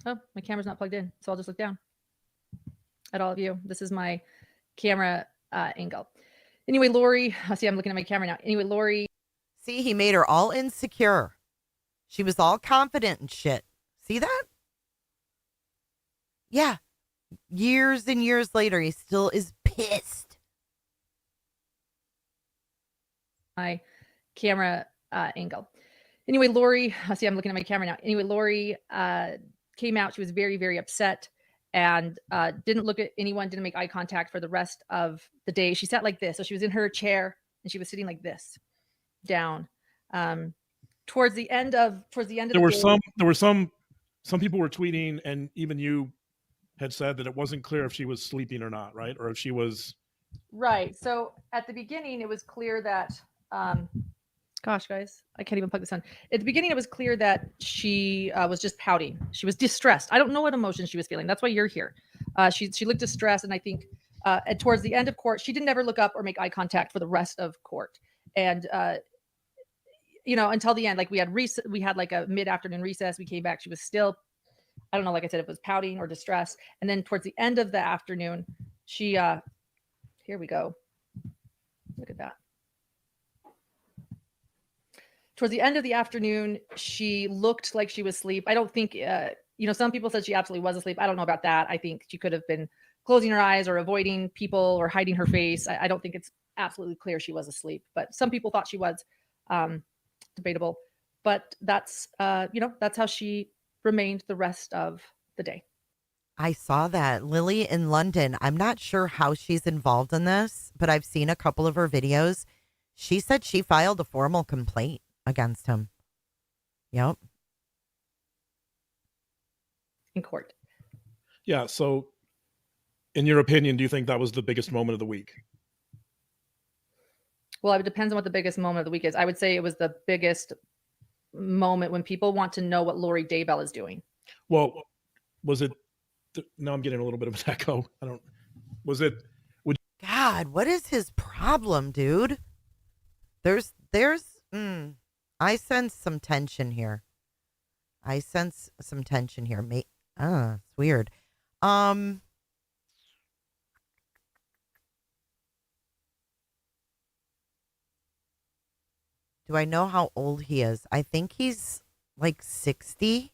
my camera's not plugged in, so I'll just look down at all of you. This is my camera angle. Anyway, Lori, see, I'm looking at my camera now. Anyway, Lori. See, he made her all insecure. She was all confident and shit. See that? Yeah. Years and years later, he still is pissed. My camera angle. Anyway, Lori, see, I'm looking at my camera now. Anyway, Lori came out. She was very, very upset and didn't look at anyone, didn't make eye contact for the rest of the day. She sat like this. So she was in her chair and she was sitting like this, down. Towards the end of there were some people were tweeting, and even you had said that it wasn't clear if she was sleeping or not, right? Or if she was. Right. So at the beginning, it was clear that, gosh, guys, I can't even plug this on. At the beginning, it was clear that she was just pouting. She was distressed. I don't know what emotion she was feeling. That's why you're here. She looked distressed. And I think towards the end of court, she didn't ever look up or make eye contact for the rest of court. And, until the end, like we had like a mid-afternoon recess. We came back. She was still, I don't know, like I said, it was pouting or distressed. And then towards the end of the afternoon, she, here we go. Look at that. Towards the end of the afternoon, she looked like she was asleep. I don't think, some people said she absolutely was asleep. I don't know about that. I think she could have been closing her eyes or avoiding people or hiding her face. I don't think it's absolutely clear she was asleep, but some people thought she was. Debatable. But that's, that's how she remained the rest of the day. I saw that. Lily in London, I'm not sure how she's involved in this, but I've seen a couple of her videos. She said she filed a formal complaint against him. Yep. In court. Yeah. So in your opinion, do you think that was the biggest moment of the week? Well, it depends on what the biggest moment of the week is. I would say it was the biggest moment when people want to know what Lori Daybell is doing. Well, was it? Now I'm getting a little bit of an echo. God, what is his problem, dude? I sense some tension here. It's weird. Do I know how old he is? I think he's like 60.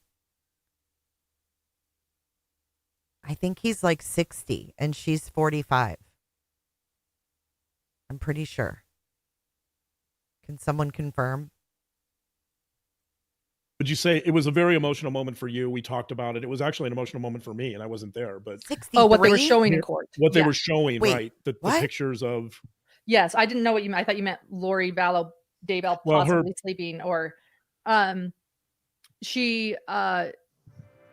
I think he's like 60 and she's 45. I'm pretty sure. Can someone confirm? Would you say it was a very emotional moment for you? We talked about it. It was actually an emotional moment for me, and I wasn't there. But 63? Oh, what they were showing in court. what they Yeah. were showing, Wait, right? The what? pictures of. Yes, I didn't know what you meant. I thought you meant Lori Vallow Daybell Well, possibly sleeping, or she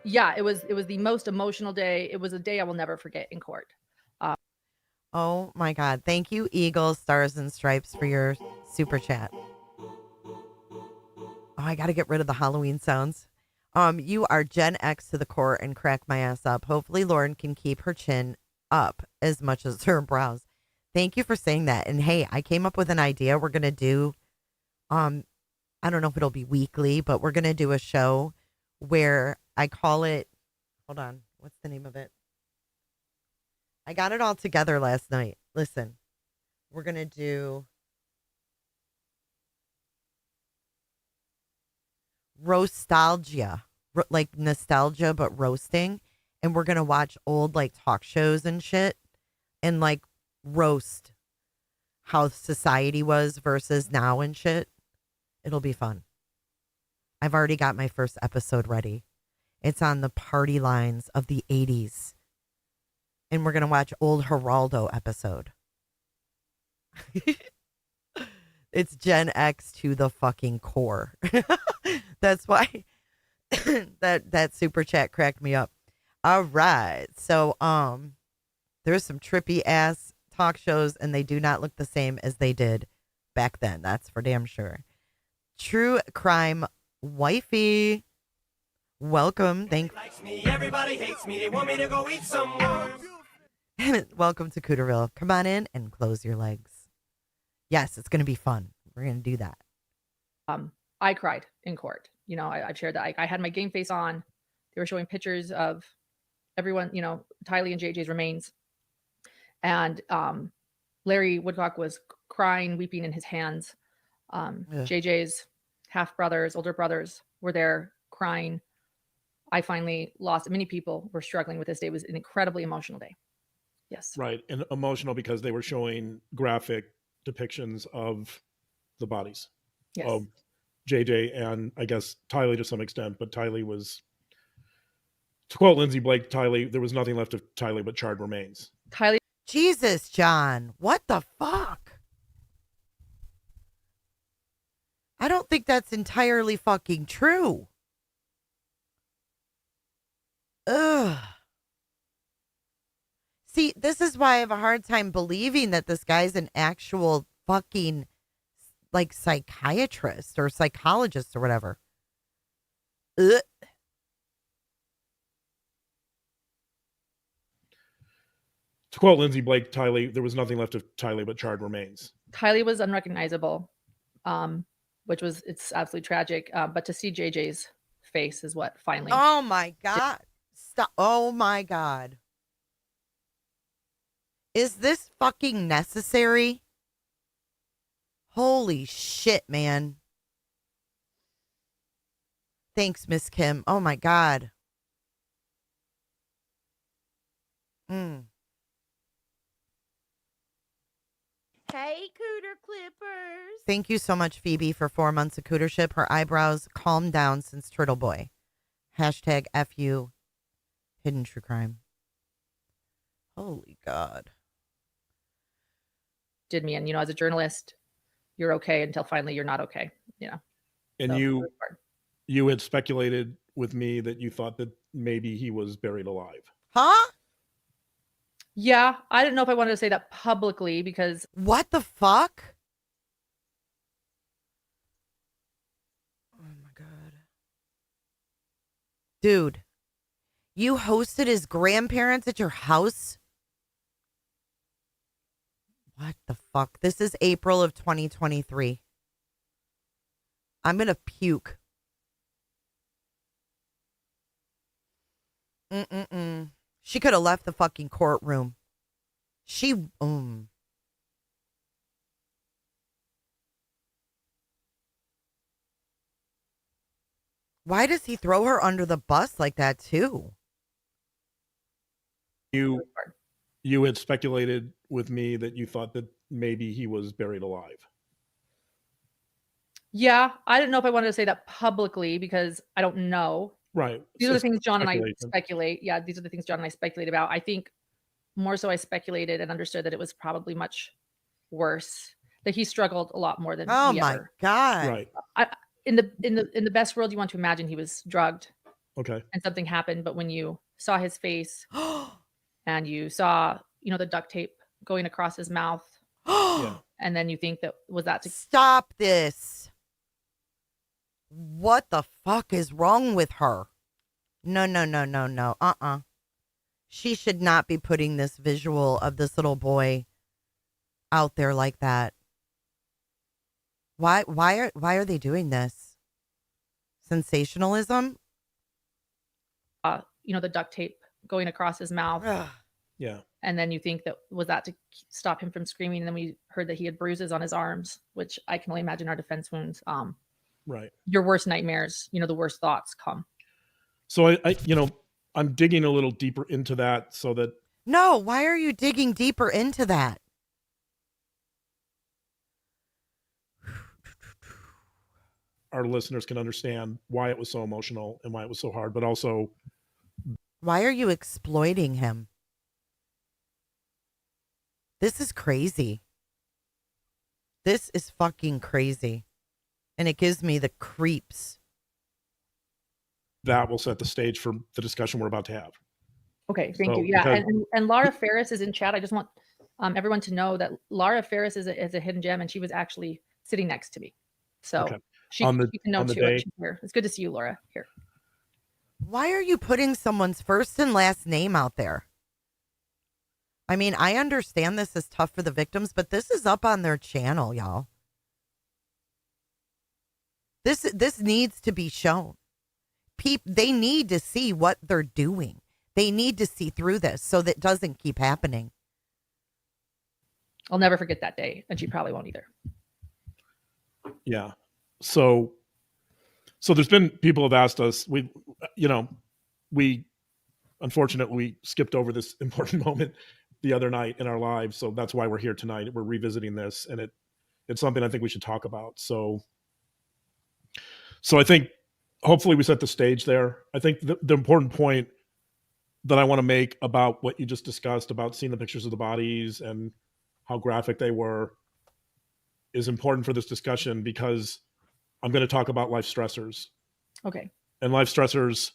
yeah, it was the most emotional day. It was a day I will never forget in court. Oh my God. Thank you, Eagles, Stars, and Stripes, for your super chat. Oh, I got to get rid of the Halloween sounds. You are Gen X to the core and crack my ass up. Hopefully, Lauren can keep her chin up as much as her brows. Thank you for saying that. And hey, I came up with an idea. We're gonna do, I don't know if it'll be weekly, but we're gonna do a show where I call it. Hold on, what's the name of it? I got it all together last night. Listen, we're gonna do roastalgia, like nostalgia, but roasting. And we're gonna watch old like talk shows and shit, and like roast how society was versus now and shit. It'll be fun. I've already got my first episode ready. It's on the party lines of the 80s. And we're gonna watch old Geraldo episode. It's Gen X to the fucking core. That's why that super chat cracked me up. All right. So there's some trippy ass talk shows and they do not look the same as they did back then. That's for damn sure. True crime wifey. Welcome. Thank Me, everybody hates me. They want me to go eat some worms. Welcome to Cooterville. Come on in and close your legs. Yes, it's gonna be fun. We're gonna do that. I cried in court. You know, I've shared that. I had my game face on. They were showing pictures of everyone, you know, Tylee and JJ's remains. And Larry Woodcock was crying, weeping in his hands. JJ's half brothers, older brothers were there crying. I finally lost. Many people were struggling with this day. It was an incredibly emotional day. Yes. Right. And emotional because they were showing graphic depictions of the bodies Yes. of JJ and I guess Tylee to some extent, but Tylee was, to quote Lindsay Blake, Tylee, there was nothing left of Tylee but charred remains. Tylee. Jesus, John. What the fuck? I don't think that's entirely fucking true. Ugh. See, this is why I have a hard time believing that this guy's an actual fucking like psychiatrist or psychologist or whatever. Ugh. To quote Lindsay Blake, Tylee, there was nothing left of Tylee but charred remains. Tylee was unrecognizable, which was, it's absolutely tragic. But to see JJ's face is what finally. Oh my God. Stop. Oh my God. Is this fucking necessary? Holy shit, man. Thanks, Miss Kim. Oh my God. Hey, Cooter Clippers. Thank you so much, Phoebe, for 4 months of cootership. Her eyebrows calmed down since Turtle Boy. Hashtag FU Hidden True Crime. Holy God. Did me. And, you know, as a journalist, you're okay until finally you're not okay. You know. And So, you had speculated with me that you thought that maybe he was buried alive. Huh? yeah, I didn't know if I wanted to say that publicly because What the fuck? Oh my God. Dude, you hosted his grandparents at your house? What the fuck? This is April of 2023. I'm gonna puke. She could have left the fucking courtroom. Why does he throw her under the bus like that too? You had speculated with me that you thought that maybe he was buried alive. Yeah, I don't know if I wanted to say that publicly because I don't know. Right. These are the It's things John and I speculation. speculate. Yeah, these are the things John and I speculate about. I think more so I speculated and understood that it was probably much worse, that he struggled a lot more than Oh we my ever. God. Right. I, in the best world you want to imagine, he was drugged Okay. and something happened, but when you saw his face and you saw, the duct tape going across his mouth, Yeah. and then you think that was that to Stop this. What the fuck is wrong with her? No, no, no, no, no. She should not be putting this visual of this little boy out there like that. Why are they doing this? Sensationalism? the duct tape going across his mouth, Ugh. Yeah. and then you think that was that to stop him from screaming, and then we heard that he had bruises on his arms, which I can only imagine are defense wounds. Right. Your worst nightmares, the worst thoughts come. So I'm digging a little deeper into that so that No, why are you digging deeper into that? our listeners can understand why it was so emotional and why it was so hard, but also Why are you exploiting him? This is crazy. This is fucking crazy. And it gives me the creeps. that will set the stage for the discussion we're about to have. Okay, thank So, you. Yeah, because- and Laura Ferris is in chat. I just want everyone to know that Laura Ferris is a hidden gem, and she was actually sitting next to me. So Okay. she On the- can know on the too. day- She's here. It's good to see you, Laura. Here. Why are you putting someone's first and last name out there? I mean, I understand this is tough for the victims, but this is up on their channel, y'all. This needs to be shown. They need to see what they're doing. They need to see through this so that it doesn't keep happening. I'll never forget that day, and she probably won't either. Yeah. So there's been people have asked us, we unfortunately skipped over this important moment the other night in our lives. So that's why we're here tonight. We're revisiting this, and it's something I think we should talk about. So I think hopefully we set the stage there. I think the important point that I want to make about what you just discussed about seeing the pictures of the bodies and how graphic they were is important for this discussion, because I'm going to talk about life stressors. Okay. And life stressors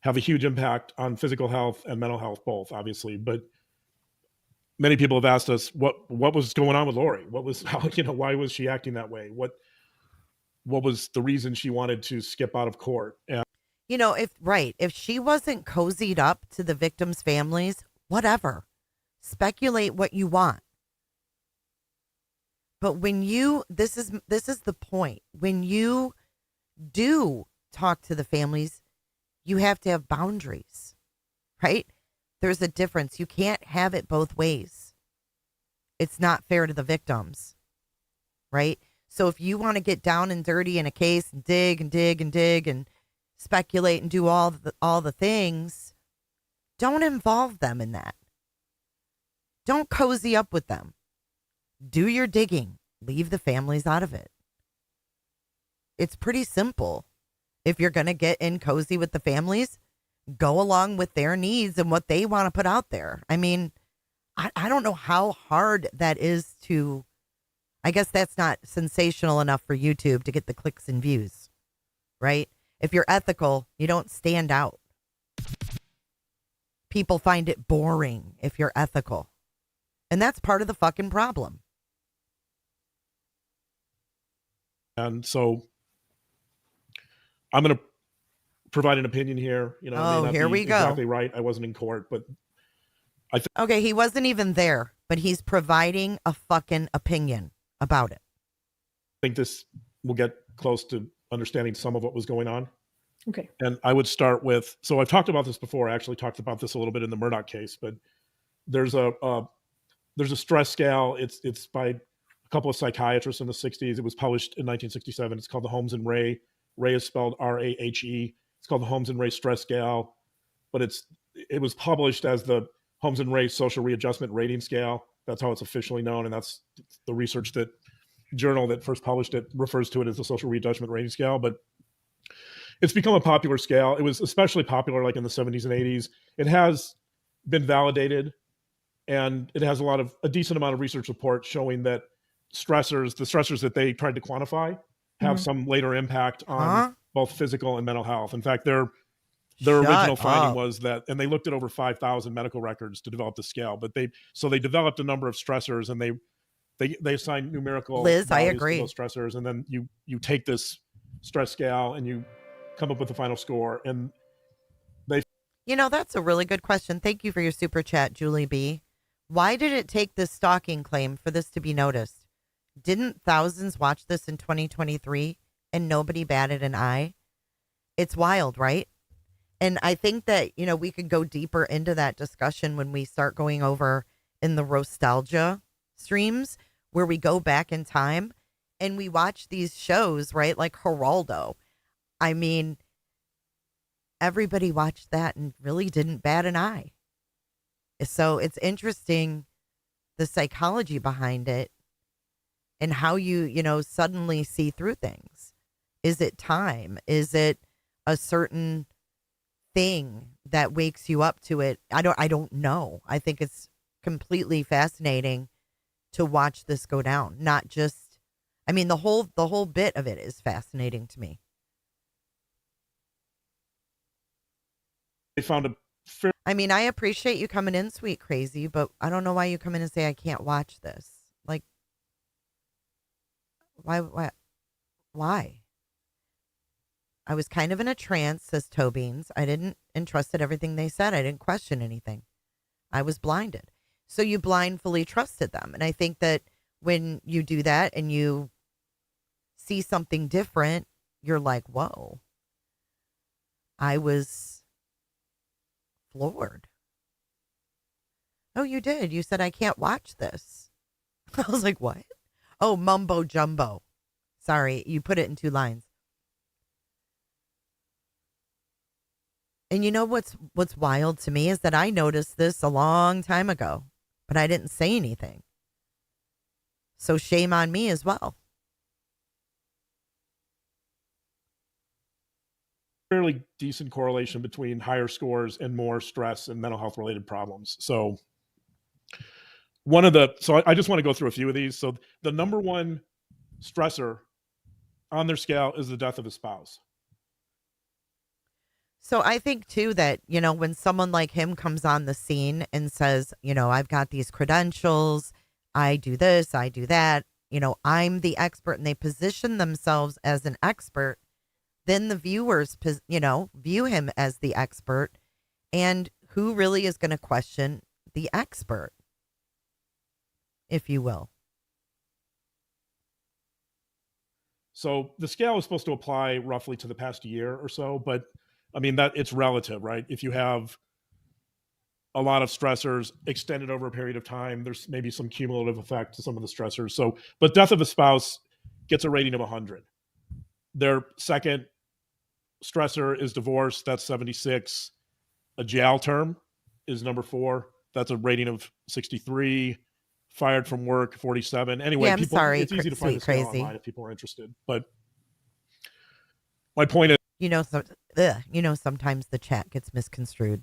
have a huge impact on physical health and mental health, both, obviously. But many people have asked us what was going on with Lori. What was why was she acting that way? What was the reason she wanted to skip out of court? And if she wasn't cozied up to the victims' families, whatever. Speculate what you want. But when this is the point. When you do talk to the families, you have to have boundaries, right? There's a difference. You can't have it both ways. It's not fair to the victims, right? So if you want to get down and dirty in a case and dig and dig and dig and speculate and do all the things, don't involve them in that. Don't cozy up with them. Do your digging. Leave the families out of it. It's pretty simple. If you're going to get in cozy with the families, go along with their needs and what they want to put out there. I mean, I don't know how hard that is to, I guess that's not sensational enough for YouTube to get the clicks and views, right? If you're ethical, you don't stand out. People find it boring if you're ethical. And that's part of the fucking problem. And so I'm going to provide an opinion here. It may not here be we go. exactly right. I wasn't in court, but Okay, he wasn't even there, but he's providing a fucking opinion about it. I think this will get close to understanding some of what was going on. Okay. And I would start with, so I've talked about this before. I actually talked about this a little bit in the Murdoch case, but there's a stress scale. It's by a couple of psychiatrists in the 60s. It was published in 1967. It's called the Holmes and Ray. Ray is spelled R-A-H-E. It's called the Holmes and Ray Stress Scale, but it was published as the Holmes and Ray Social Readjustment Rating Scale. That's how it's officially known, and that's the research that journal that first published it refers to it as the social readjustment rating scale, but it's become a popular scale. It was especially popular like in the 70s and 80s. It has been validated, and it has a decent amount of research reports showing that the stressors that they tried to quantify have some later impact on both physical and mental health. In fact, their original finding was that, and they looked at over 5,000 medical records to develop the scale, but they developed a number of stressors, and they assigned numerical Liz, I values agree. to those stressors, and then you take this stress scale and you come up with a final score. And that's a really good question. Thank you for your super chat, Julie B. Why did it take this stalking claim for this to be noticed? Didn't thousands watch this in 2023 and nobody batted an eye? It's wild, right? And I think that, we could go deeper into that discussion when we start going over in the Nostalgia streams, where we go back in time and we watch these shows, right? Like Geraldo. I mean, everybody watched that and really didn't bat an eye. So it's interesting, the psychology behind it and how you suddenly see through things. Is it time? Is it a certain thing that wakes you up to it? I don't know. I think it's completely fascinating to watch this go down. Not just, the whole bit of it is fascinating to me. they found a I appreciate you coming in, Sweet Crazy, but I don't know why you come in and say I can't watch this. Like, why? I was kind of in a trance, says Tobeans. I didn't entrusted everything they said. I didn't question anything. I was blinded. So you blindly trusted them. And I think that when you do that and you see something different, you're like, whoa. I was floored. Oh, you did. You said I can't watch this. I was like, what? Oh, mumbo jumbo. Sorry, you put it in 2 lines. And you know what's wild to me is that I noticed this a long time ago, but I didn't say anything. So shame on me as well. fairly decent correlation between higher scores and more stress and mental health related problems. So I just want to go through a few of these. So the number one stressor on their scale is the death of a spouse. So I think too that, when someone like him comes on the scene and says, I've got these credentials, I do this, I do that, I'm the expert, and they position themselves as an expert, then the viewers, view him as the expert. And who really is going to question the expert, if you will? So the scale is supposed to apply roughly to the past year or so, but that it's relative, right? If you have a lot of stressors extended over a period of time, there's maybe some cumulative effect to some of the stressors. So, but death of a spouse gets a rating of 100. Their second stressor is divorce. That's 76. A jail term is number 4. That's a rating of 63. Fired from work, 47. Anyway, I'm sorry, it's easy to find Sweet the scale Crazy online if people are interested. But my point is, sometimes the chat gets misconstrued.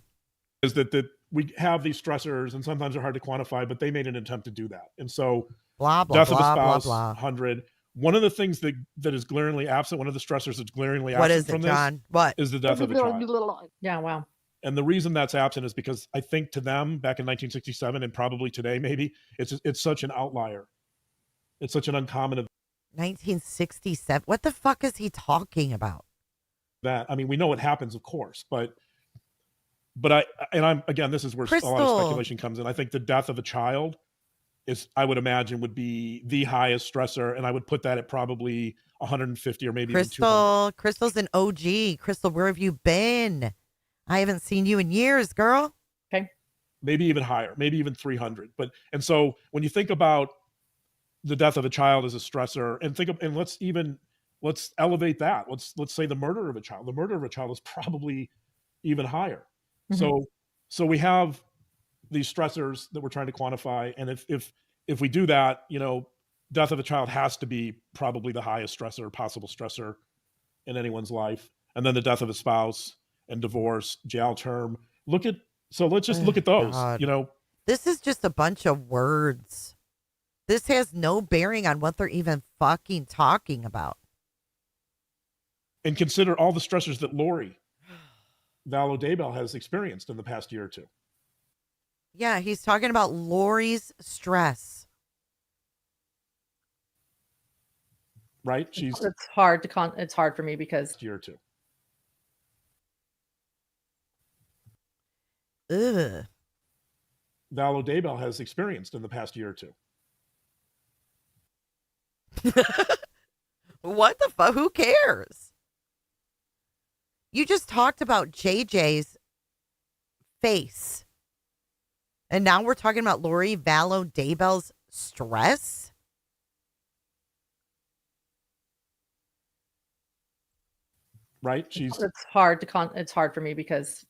Is that we have these stressors, and sometimes they're hard to quantify, but they made an attempt to do that. And so, blah blah death blah of a spouse, blah blah. 100. One of the things that is glaringly absent, one of the stressors that's glaringly What absent is it, from John? this, What is the death of a child. Yeah, wow. And the reason that's absent is because I think to them back in 1967 and probably today, maybe it's such an outlier. It's such an uncommon event. 1967. What the fuck is he talking about? That we know it happens, of course, but I'm again, this is where Crystal. a lot of speculation comes in. I think the death of a child I would imagine would be the highest stressor, and I would put that at probably 150 or maybe even 200. Crystal's an OG. Crystal, where have you been? I haven't seen you in years, girl. Okay. Maybe even higher, maybe even 300. And so when you think about the death of a child as a stressor, and let's elevate that. Let's say the murder of a child. The murder of a child is probably even higher. Mm-hmm. So we have these stressors that we're trying to quantify, and if we do that, death of a child has to be probably the highest stressor, possible stressor in anyone's life. And then the death of a spouse and divorce, jail term. Let's just look at those, God. This is just a bunch of words. This has no bearing on what they're even fucking talking about. and consider all the stressors that Lori Vallow Daybell has experienced in the past year or two. Yeah, he's talking about Lori's stress. Right? She's It's hard it's hard for me because year or two. Ugh. Vallow Daybell has experienced in the past year or two. What the fuck? Who cares? You just talked about JJ's face. And now we're talking about Lori Vallow Daybell's stress? Right? She's it's hard for me because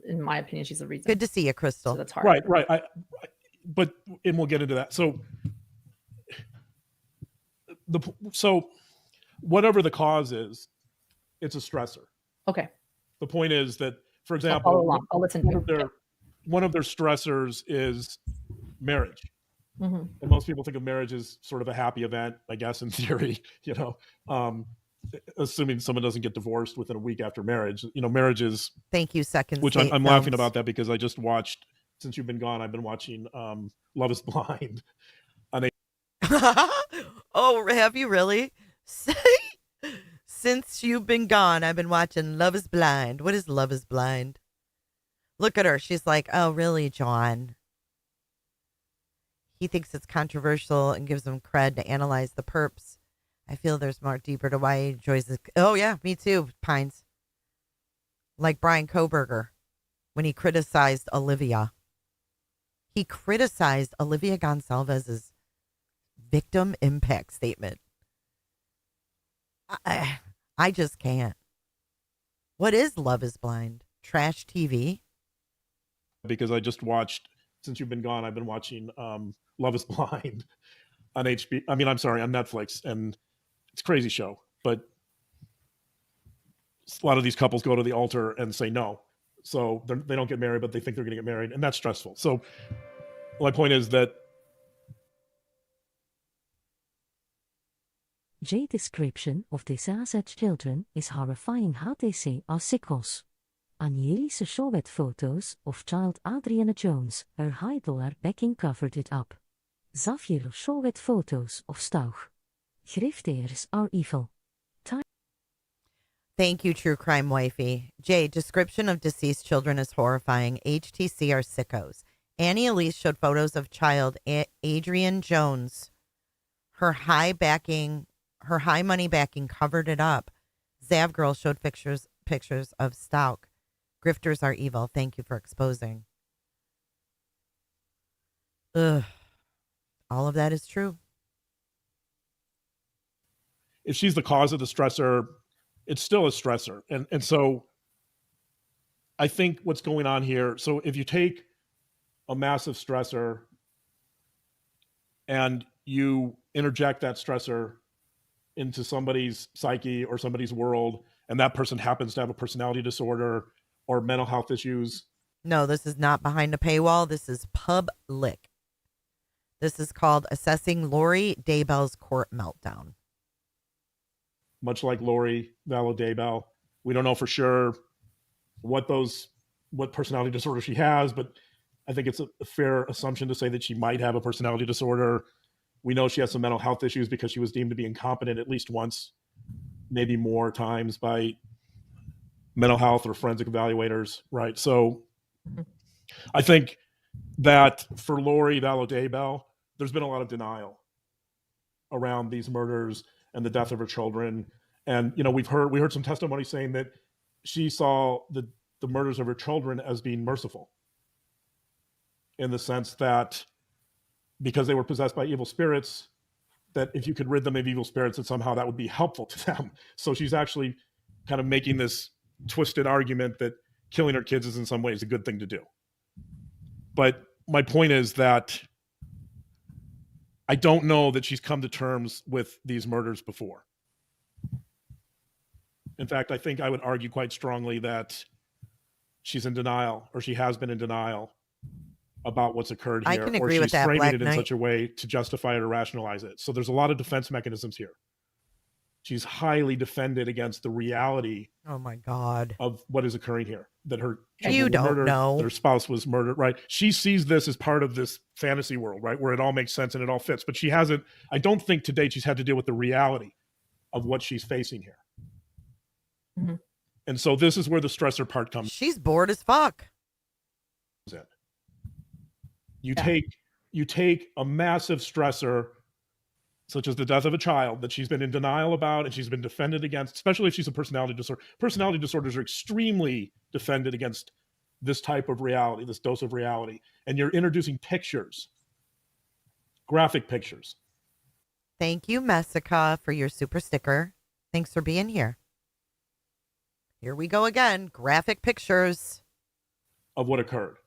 in my opinion, she's the reason. Good to see you, Crystal. So that's hard. right. And we'll get into that. So whatever the cause is, it's a stressor. Okay. The point is that, for I'll example, follow along. I'll listen. one of their stressors is marriage. Mm-hmm. And most people think of marriage as sort of a happy event, I guess, in theory, assuming someone doesn't get divorced within a week after marriage. Marriage is, Thank you, Second which State I'm Films. laughing about that because I just watched, since you've been gone, I've been watching Love is Blind. Oh, have you really? Since you've been gone, I've been watching Love is Blind. What is Love is Blind? Look at her. She's like, oh, really, John? He thinks it's controversial and gives him cred to analyze the perps. I feel there's more deeper to why he enjoys this. Oh, yeah, me too, Pines. Like Brian Koberger when he criticized Olivia. He criticized Olivia Gonsalvez's victim impact statement. I just can't. What is Love is Blind? Trash TV? Because I just watched, since you've been gone, I've been watching Love is Blind on on Netflix, and it's a crazy show, but a lot of these couples go to the altar and say no. So they don't get married, but they think they're going to get married, and that's stressful. So my point is that J description of disaster children is horrifying how they say are sickos. Angelische showed photos of child Adriana Jones, her high dollar backing covered it up. Xavier showed photos of Stauch. Grifteers are evil. Thank you, True Crime Wifey. Jay, description of deceased children is horrifying. HTC are sickos. Annie Elise showed photos of child Adrian Jones. Her high money backing covered it up. Zav Girl showed pictures of Stauch. Grifters are evil. Thank you for exposing. Ugh. All of that is true. if she's the cause of the stressor, it's still a stressor. And so I think what's going on here, so if you take a massive stressor and you interject that stressor into somebody's psyche or somebody's world, and that person happens to have a personality disorder or mental health issues. No, this is not behind a paywall. This is public. This is called Assessing Lori Daybell's Court Meltdown. Much like Lori Vallow Daybell, we don't know for sure what personality disorder she has, but I think it's a fair assumption to say that she might have a personality disorder. We know she has some mental health issues because she was deemed to be incompetent at least once, maybe more times, by mental health or forensic evaluators, right? So I think that for Lori Vallow Daybell, there's been a lot of denial around these murders and the death of her children. And, you know, we heard some testimony saying that she saw the murders of her children as being merciful, in the sense that because they were possessed by evil spirits, that if you could rid them of evil spirits, that somehow that would be helpful to them. So she's actually kind of making this twisted argument that killing her kids is in some ways a good thing to do. But my point is that I don't know that she's come to terms with these murders before. In fact, I think I would argue quite strongly that she's in denial, or she has been in denial about what's occurred I here, can or agree with she's that, framing Black it in Knight. such a way to justify it or rationalize it. So there's a lot of defense mechanisms here. She's highly defended against the reality Oh my God. of what is occurring here, that her You children were don't murdered, know. that her spouse was murdered, right? She sees this as part of this fantasy world, right, where it all makes sense and it all fits. But she hasn't, I don't think to date she's had to deal with the reality of what she's facing here. Mhm. And so this is where the stressor part comes She's bored as fuck. in. You take a massive stressor, such as the death of a child that she's been in denial about and she's been defended against, especially if she's a personality disorder. Personality disorders are extremely defended against this type of reality, this dose of reality. And you're introducing pictures, graphic pictures. Thank you, Messica, for your super sticker. Thanks for being here. Here we go again. Graphic pictures of what occurred.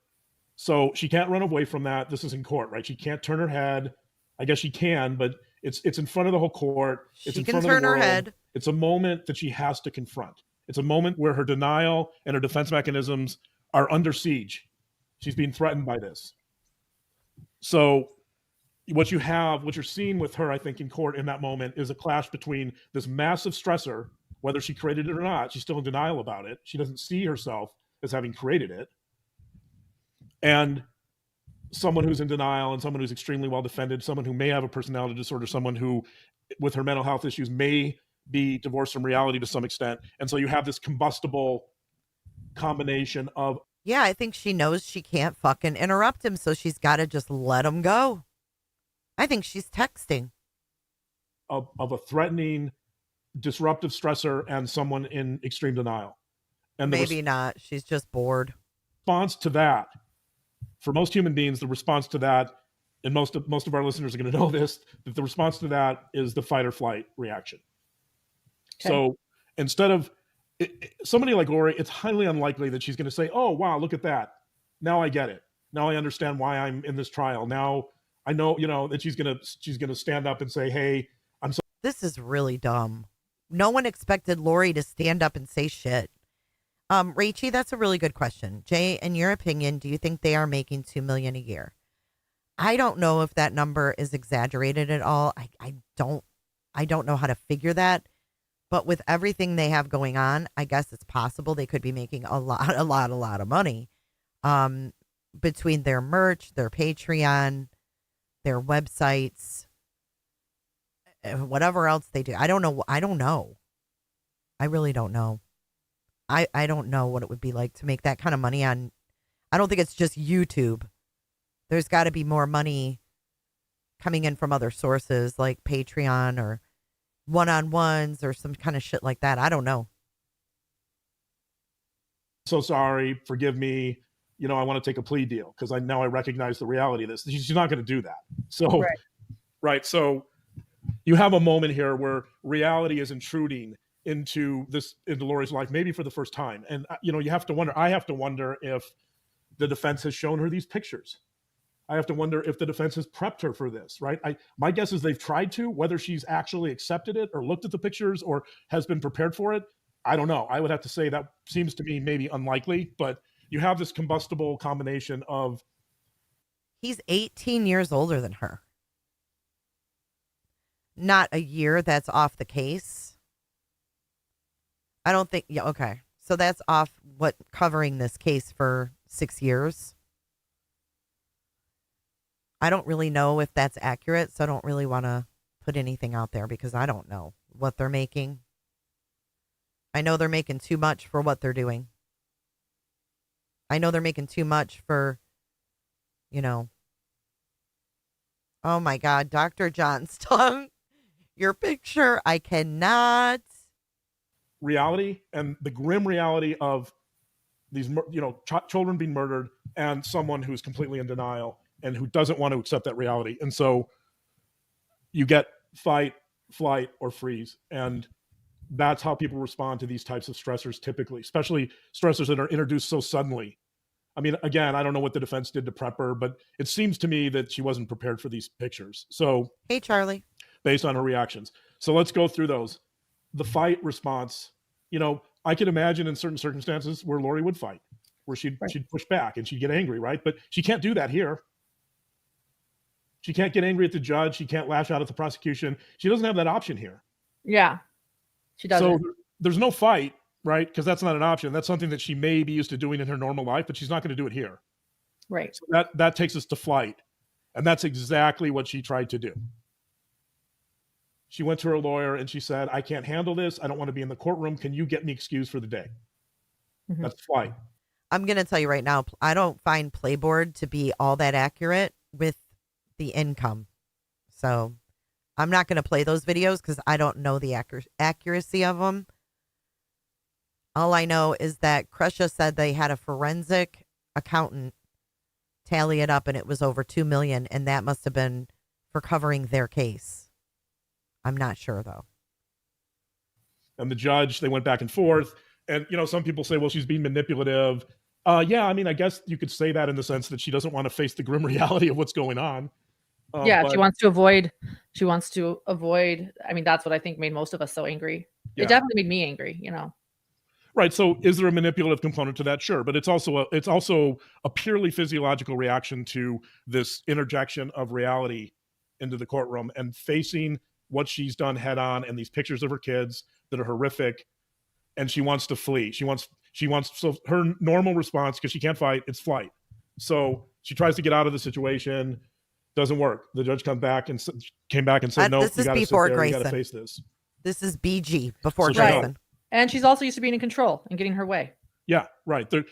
So she can't run away from that. This is in court, right? She can't turn her head. I guess she can, but it's in front of the whole court. It's She in can front turn of the her world. head. It's a moment that she has to confront. It's a moment where her denial and her defense mechanisms are under siege. She's being threatened by this. So what you're seeing with her, I think, in court in that moment is a clash between this massive stressor, whether she created it or not. She's still in denial about it. She doesn't see herself as having created it. And someone who's in denial and someone who's extremely well defended, someone who may have a personality disorder, someone who with her mental health issues may be divorced from reality to some extent. And so you have this combustible combination of Yeah, I think she knows she can't fucking interrupt him, so she's got to just let him go. I think she's texting. of a threatening, disruptive stressor and someone in extreme denial. And the Maybe not. She's just bored. response to that, for most human beings, the response to that, and most of our listeners are going to know this, that the response to that is the fight or flight reaction. Okay. So instead of somebody like Lori, it's highly unlikely that she's going to say, "Oh, wow, look at that. Now I get it. Now I understand why I'm in this trial. Now I know, that she's going to stand up and say, "Hey, I'm so." This is really dumb. No one expected Lori to stand up and say shit. Rachie, that's a really good question. Jay, in your opinion, do you think they are making $2 million a year? I don't know if that number is exaggerated at all. I don't know how to figure that. But with everything they have going on, I guess it's possible they could be making a lot of money. Between their merch, their Patreon, their websites, whatever else they do. I don't know. I really don't know. I don't know what it would be like to make that kind of money on. I don't think it's just YouTube. There's got to be more money coming in from other sources like Patreon or one-on-ones or some kind of shit like that. I don't know. So sorry, forgive me. I want to take a plea deal because I recognize the reality of this. She's not going to do that. So, right. So you have a moment here where reality is intruding into Lori's life, maybe for the first time. And, you have to wonder, I have to wonder if the defense has shown her these pictures. I have to wonder if the defense has prepped her for this, right? My guess is they've tried to, whether she's actually accepted it or looked at the pictures or has been prepared for it. I don't know. I would have to say that seems to me maybe unlikely, but you have this combustible combination of. He's 18 years older than her. Not a year, that's off the case. I don't think, yeah, okay. So that's off covering this case for 6 years. I don't really know if that's accurate, so I don't really want to put anything out there because I don't know what they're making. I know they're making too much for what they're doing. I know they're making too much for, oh my God, Dr. Johnstone, your picture, I cannot. Reality and the grim reality of these, children being murdered and someone who's completely in denial and who doesn't want to accept that reality. And so you get fight, flight, or freeze. And that's how people respond to these types of stressors typically, especially stressors that are introduced so suddenly. I mean, again, I don't know what the defense did to prep her, but it seems to me that she wasn't prepared for these pictures. So, Hey, Charlie. based on her reactions. So let's go through those. The fight response, I can imagine in certain circumstances where Lori would fight, where she'd push back and she'd get angry, right? But she can't do that here. She can't get angry at the judge. She can't lash out at the prosecution. She doesn't have that option here. Yeah, she doesn't. So there's no fight, right? Because that's not an option. That's something that she may be used to doing in her normal life, but she's not going to do it here. Right. So that takes us to flight. And that's exactly what she tried to do. She went to her lawyer and she said, I can't handle this. I don't want to be in the courtroom. Can you get me excused for the day? Mhm. That's flight. I'm going to tell you right now, I don't find Playboard to be all that accurate with the income. So I'm not going to play those videos because I don't know the accuracy of them. All I know is that Krusha said they had a forensic accountant tally it up and it was over $2 million, and that must have been for covering their case. I'm not sure though. And the judge, they went back and forth. And, some people say, well, she's being manipulative. Yeah, I mean, I guess you could say that in the sense that she doesn't want to face the grim reality of what's going on. Yeah, but- she wants to avoid. I mean, that's what I think made most of us so angry. Yeah. It definitely made me angry, Right. So is there a manipulative component to that? Sure. But it's also a purely physiological reaction to this interjection of reality into the courtroom and facing what she's done head on and these pictures of her kids that are horrific. And she wants to flee. So her normal response, because she can't fight, it's flight. So she tries to get out of the situation. Doesn't work. The judge came back and said, no, this you is got to sit before there. You got to Grayson. face this. This is BG before So she Grayson. And she's also used to being in control and getting her way. Yeah, right. There,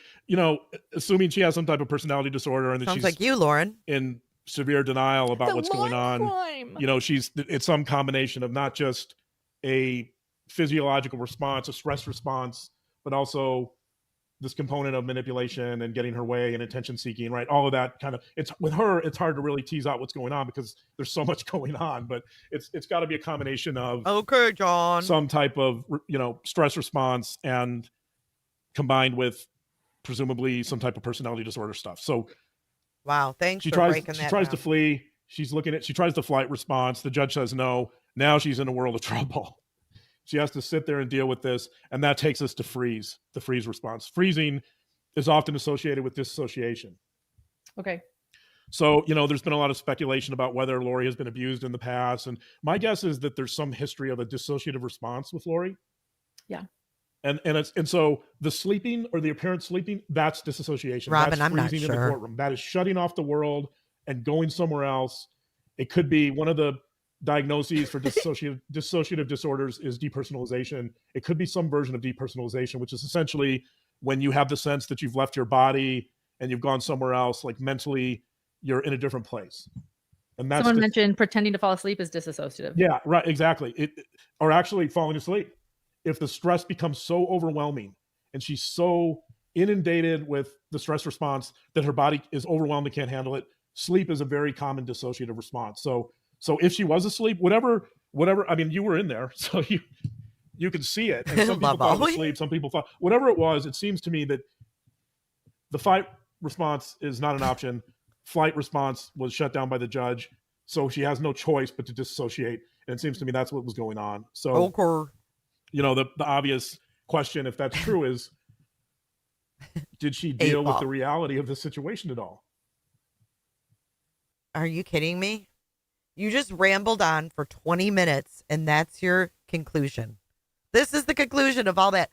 assuming she has some type of personality disorder and that Sounds she's like you, Lauren. in severe denial about what's going on. It's some combination of not just a physiological response, a stress response, but also this component of manipulation and getting her way and attention seeking, right? All of that kind of, with her, it's hard to really tease out what's going on because there's so much going on, but it's got to be a combination of Okay, John. some type of, stress response and combined with presumably some type of personality disorder stuff. So wow, thanks she for tries breaking that she tries down. to flee. She tries the flight response. The judge says no. Now she's in a world of trouble. She has to sit there and deal with this. And that takes us to freeze, the freeze response. Freezing is often associated with dissociation. Okay. So, there's been a lot of speculation about whether Lori has been abused in the past. And my guess is that there's some history of a dissociative response with Lori. Yeah. And so the sleeping or the apparent sleeping, that's disassociation. Robin, that's I'm not freezing in the sure. courtroom. That is shutting off the world and going somewhere else. It could be one of the diagnoses for dissociative disorders is depersonalization. It could be some version of depersonalization, which is essentially when you have the sense that you've left your body and you've gone somewhere else, like mentally you're in a different place. And that's Someone mentioned pretending to fall asleep is disassociative. Yeah, right, exactly. Or actually falling asleep. If the stress becomes so overwhelming and she's so inundated with the stress response that her body is overwhelmed and can't handle it, sleep is a very common dissociative response. So if she was asleep, whatever, I mean, you were in there, so you can see it. And some people thought asleep, some people thought, whatever it was, it seems to me that the fight response is not an option. Flight response was shut down by the judge. So she has no choice but to dissociate. And it seems to me that's what was going on. So, okay. The obvious question, if that's true, is did she deal with the reality of the situation at all? Are you kidding me? You just rambled on for 20 minutes and that's your conclusion. This is the conclusion of all that.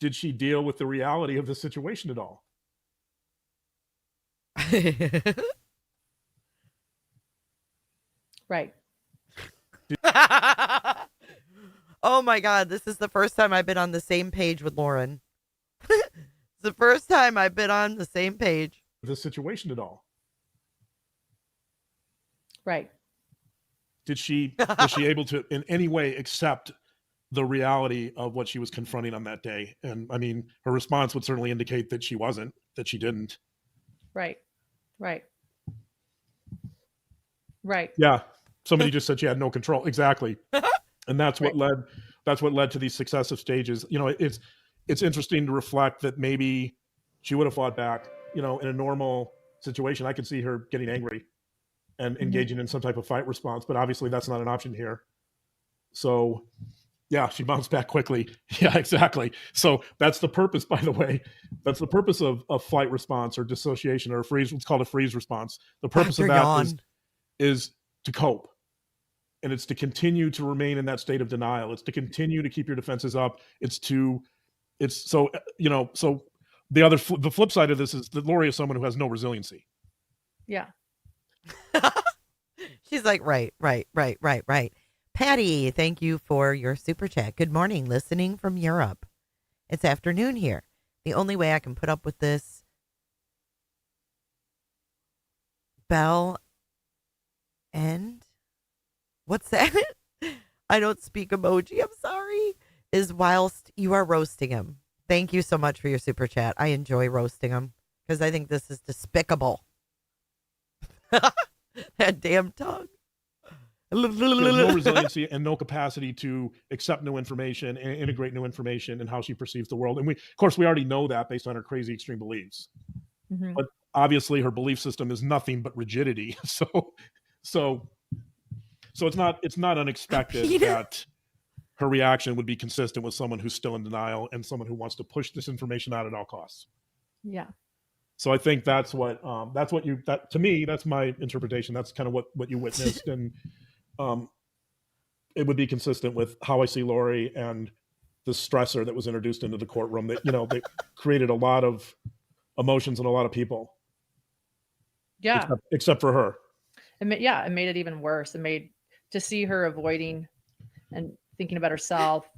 Did she deal with the reality of the situation at all? Right. Oh my God. This is the first time I've been on the same page with Lauren. It's the first time I've been on the same page. The situation at all? Right. Was she able to in any way accept the reality of what she was confronting on that day? And I mean, her response would certainly indicate that she wasn't, that she didn't. Right. Yeah. Somebody just said she had no control. Exactly. And that's what led to these successive stages. it's interesting to reflect that maybe she would have fought back. In a normal situation, I could see her getting angry and engaging in some type of fight response, but obviously that's not an option here. So yeah, she bounced back quickly. Yeah, exactly. So that's the purpose, by the way. That's the purpose of flight response or dissociation or a freeze. It's called a freeze response. The purpose Dr. of that Yawn. is to cope. And it's to continue to remain in that state of denial. It's to continue to keep your defenses up. So the flip side of this is that Lori is someone who has no resiliency. Yeah. She's like, right. Patty, thank you for your super chat. Good morning, listening from Europe. It's afternoon here. The only way I can put up with this, Bell and what's that? I don't speak emoji. I'm sorry. Is whilst you are roasting him. Thank you so much for your super chat. I enjoy roasting him because I think this is despicable. That damn tongue. No resiliency and no capacity to accept new information and integrate new information and how she perceives the world. And of course, we already know that based on her crazy extreme beliefs. Mm-hmm. But obviously, her belief system is nothing but rigidity. So it's not unexpected that her reaction would be consistent with someone who's still in denial and someone who wants to push this information out at all costs. Yeah. So I think that's to me, that's my interpretation. That's kind of what you witnessed. And it would be consistent with how I see Lori and the stressor that was introduced into the courtroom that, they created a lot of emotions in a lot of people. Yeah. Except for her. It made it even worse. It made to see her avoiding and thinking about herself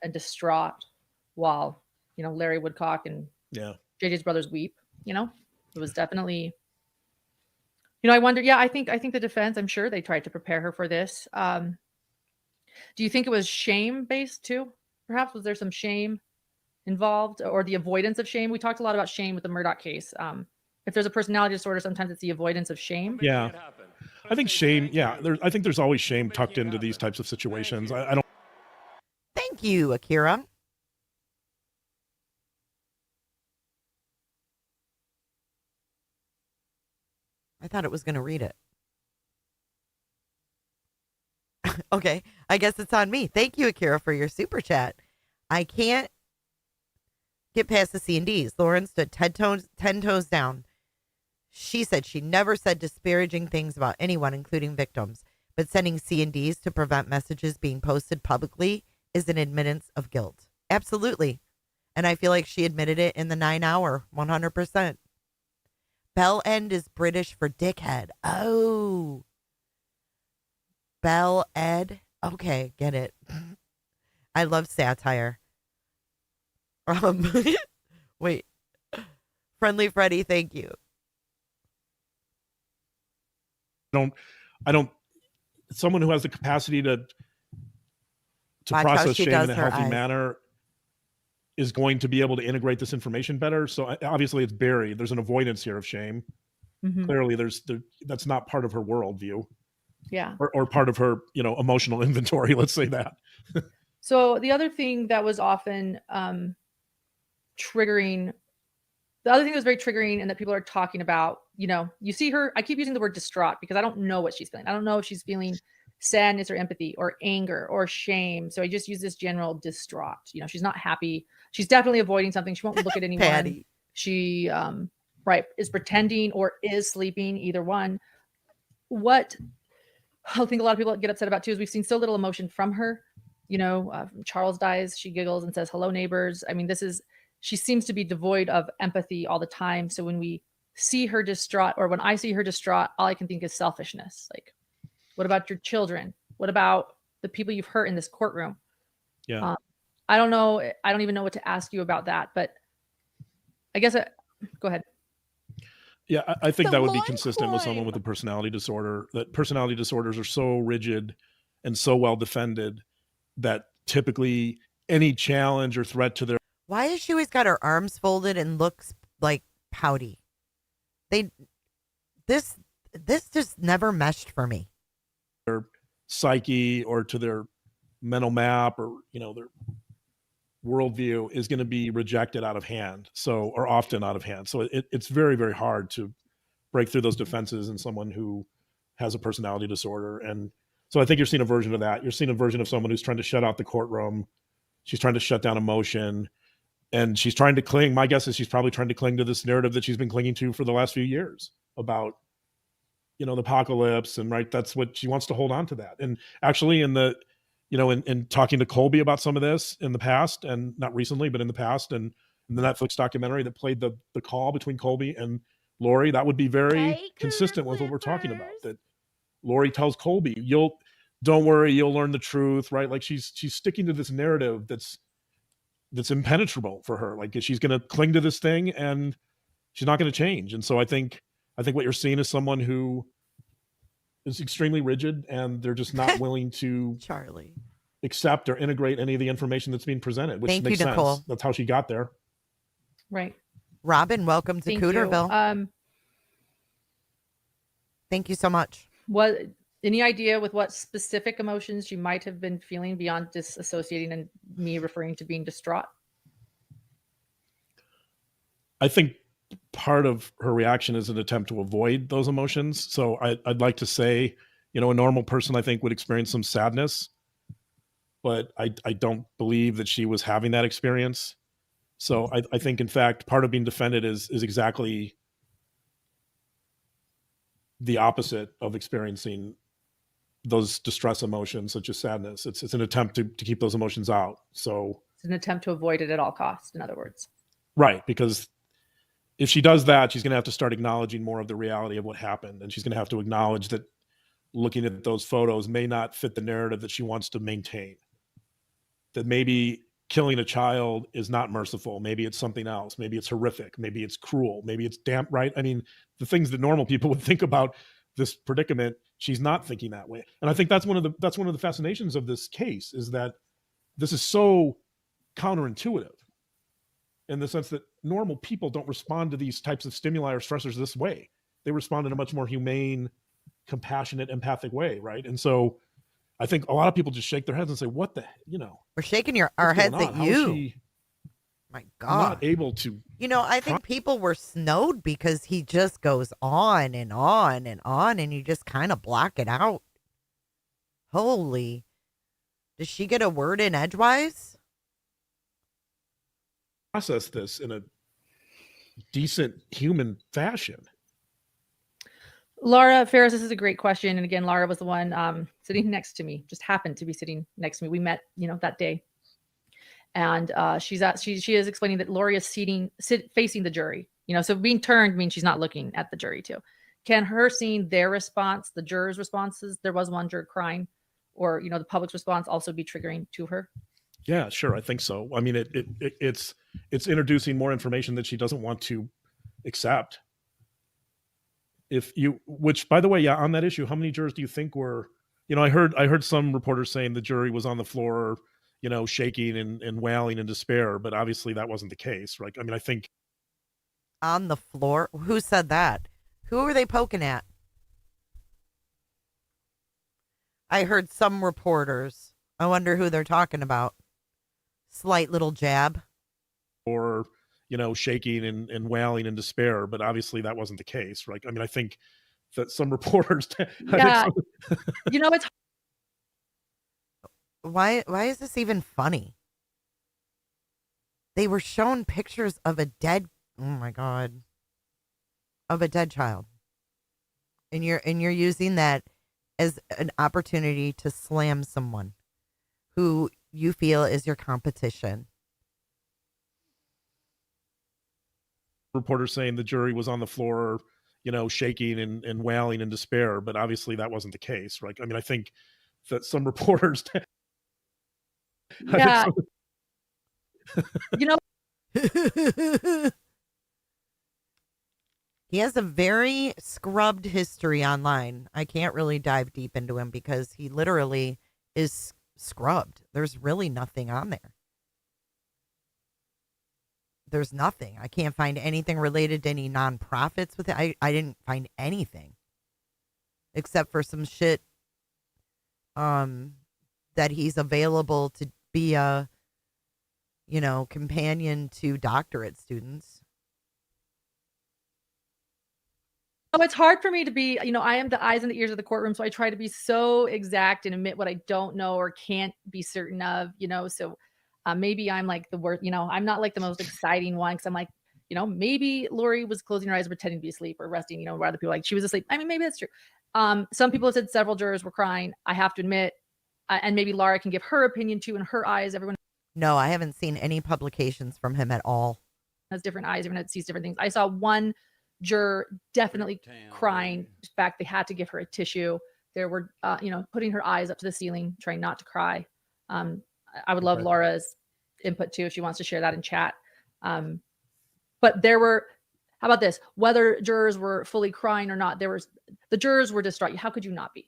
and distraught while, Larry Woodcock and JJ's brothers weep, it was definitely, I wonder, I think the defense, I'm sure they tried to prepare her for this. Do you think it was shame based too? Perhaps was there some shame involved or the avoidance of shame? We talked a lot about shame with the Murdoch case. If there's a personality disorder, sometimes it's the avoidance of shame. Yeah. I think shame. Yeah. I think there's always shame tucked into these types of situations. I don't. Thank you, Akira. I thought it was going to read it. Okay. I guess it's on me. Thank you, Akira, for your super chat. I can't get past the C&Ds. Lauren stood 10 toes down. She said she never said disparaging things about anyone, including victims, but sending C&Ds to prevent messages being posted publicly is an admittance of guilt. Absolutely. And I feel like she admitted it in the 9 hour, 100%. Bell End is British for dickhead. Oh. Bell Ed. Okay, get it. I love satire. Wait. Friendly Freddy, thank you. I don't. Someone who has the capacity to process shame in a healthy manner is going to be able to integrate this information better. So obviously, it's buried. There's an avoidance here of shame. Mm-hmm. Clearly, that's not part of her worldview. Yeah. Or part of her, emotional inventory. Let's say that. So the other thing that was often triggering. The other thing that was very triggering and that people are talking about, you see her, I keep using the word distraught because I don't know what she's feeling. I don't know if she's feeling sadness or empathy or anger or shame. So I just use this general distraught. She's not happy. She's definitely avoiding something. She won't look at anyone. Patty. She, is pretending or is sleeping, either one. What I think a lot of people get upset about too is we've seen so little emotion from her. Charles dies, she giggles and says, hello, neighbors. I mean, she seems to be devoid of empathy all the time. So when we see her distraught, or when I see her distraught, all I can think is selfishness. Like, what about your children? What about the people you've hurt in this courtroom? Yeah. I don't know. I don't even know what to ask you about that, but I guess, go ahead. Yeah, I think that would be consistent with someone with a personality disorder. That personality disorders are so rigid and so well defended that typically any challenge or threat to their. Why has she always got her arms folded and looks like pouty? This just never meshed for me. Their psyche or to their mental map or, their worldview is going to be rejected out of hand. So, or often out of hand. So it's very, very hard to break through those defenses in someone who has a personality disorder. And so I think you're seeing a version of that. You're seeing a version of someone who's trying to shut out the courtroom. She's trying to shut down emotion, and she's trying to cling. My guess is she's probably trying to cling to this narrative that she's been clinging to for the last few years about, the apocalypse. And right, that's what she wants to hold on to that. And actually in talking to Colby about some of this in the past, and not recently, but in the past, and in the Netflix documentary that played the call between Colby and Lori, that would be very Hey, consistent Cooter with what we're talking about. Clippers. That Lori tells Colby, don't worry, you'll learn the truth, right? Like she's sticking to this narrative that's impenetrable for her. Like she's going to cling to this thing and she's not going to change. And so I think what you're seeing is someone who is extremely rigid, and they're just not willing to Charlie. accept or integrate any of the information that's being presented, which Thank you, makes Nicole. sense. That's how she got there. Right. Robin, welcome to Thank Cooterville. you. Thank you so much. Any idea with what specific emotions you might have been feeling beyond disassociating and me referring to being distraught? I think part of her reaction is an attempt to avoid those emotions. So I'd like to say, a normal person I think would experience some sadness, but I don't believe that she was having that experience. So I think, in fact, part of being defended is exactly the opposite of experiencing those distress emotions, such as sadness. It's an attempt to keep those emotions out. So It's an attempt to avoid it at all costs, in other words. Right, because if she does that, she's going to have to start acknowledging more of the reality of what happened. And she's going to have to acknowledge that looking at those photos may not fit the narrative that she wants to maintain. That maybe killing a child is not merciful. Maybe it's something else. Maybe it's horrific. Maybe it's cruel. Maybe it's damp, right? I mean, the things that normal people would think about this predicament, she's not thinking that way. And I think that's one of the fascinations of this case, is that this is so counterintuitive, in the sense that normal people don't respond to these types of stimuli or stressors this way. They respond in a much more humane, compassionate, empathic way, right? And so I think a lot of people just shake their heads and say, what the, We're shaking our what's heads going at on? How is you. she My not God. able to? I think people were snowed because he just goes on and on and on, and you just kind of block it out. Holy. Does she get a word in edgewise? Process this in a decent human fashion? Laura Ferris, this is a great question. And again, Laura was the one sitting next to me, just happened to be sitting next to me. We met, that day. And she is explaining that Lori is facing the jury. So being turned means she's not looking at the jury too. Can her seeing their response, the jurors' responses, there was one juror crying, or the public's response, also be triggering to her? Yeah, sure. I think so. I mean, it's introducing more information that she doesn't want to accept. Which, by the way, yeah, on that issue, how many jurors do you think were? I heard some reporters saying the jury was on the floor, shaking and wailing in despair, but obviously that wasn't the case, right? I mean, I think On the floor? Who said that? Who were they poking at? I heard some reporters. I wonder who they're talking about. Slight little jab. or shaking and wailing in despair, but obviously that wasn't the case, right? I mean, I think that some reporters Yeah. It's Why is this even funny? They were shown pictures of a dead, oh my God, of a dead child. And you're using that as an opportunity to slam someone who you feel is your competition. reporters saying the jury was on the floor, shaking and wailing in despair, but obviously that wasn't the case, right? I mean, I think that some reporters yeah. He has a very scrubbed history online. I can't really dive deep into him because he literally is scrubbed. There's really nothing on there. There's nothing. I can't find anything related to any nonprofits with it. I didn't find anything except for some shit that he's available to be a companion to doctorate students. Oh, it's hard for me to be, I am the eyes and the ears of the courtroom. So I try to be so exact and admit what I don't know or can't be certain of, so maybe I'm like the worst, I'm not like the most exciting one. Cause I'm like, maybe Lori was closing her eyes, pretending to be asleep or resting, where other people like she was asleep. I mean, maybe that's true. Some people have said several jurors were crying. I have to admit, and maybe Laura can give her opinion too. In her eyes, everyone No, I haven't seen any publications from him at all. has different eyes. Everyone sees different things. I saw one juror definitely crying. In fact, they had to give her a tissue. There were, putting her eyes up to the ceiling, trying not to cry. I would love Laura's input too if she wants to share that in chat. But there were, how about this? Whether jurors were fully crying or not, the jurors were distraught. How could you not be?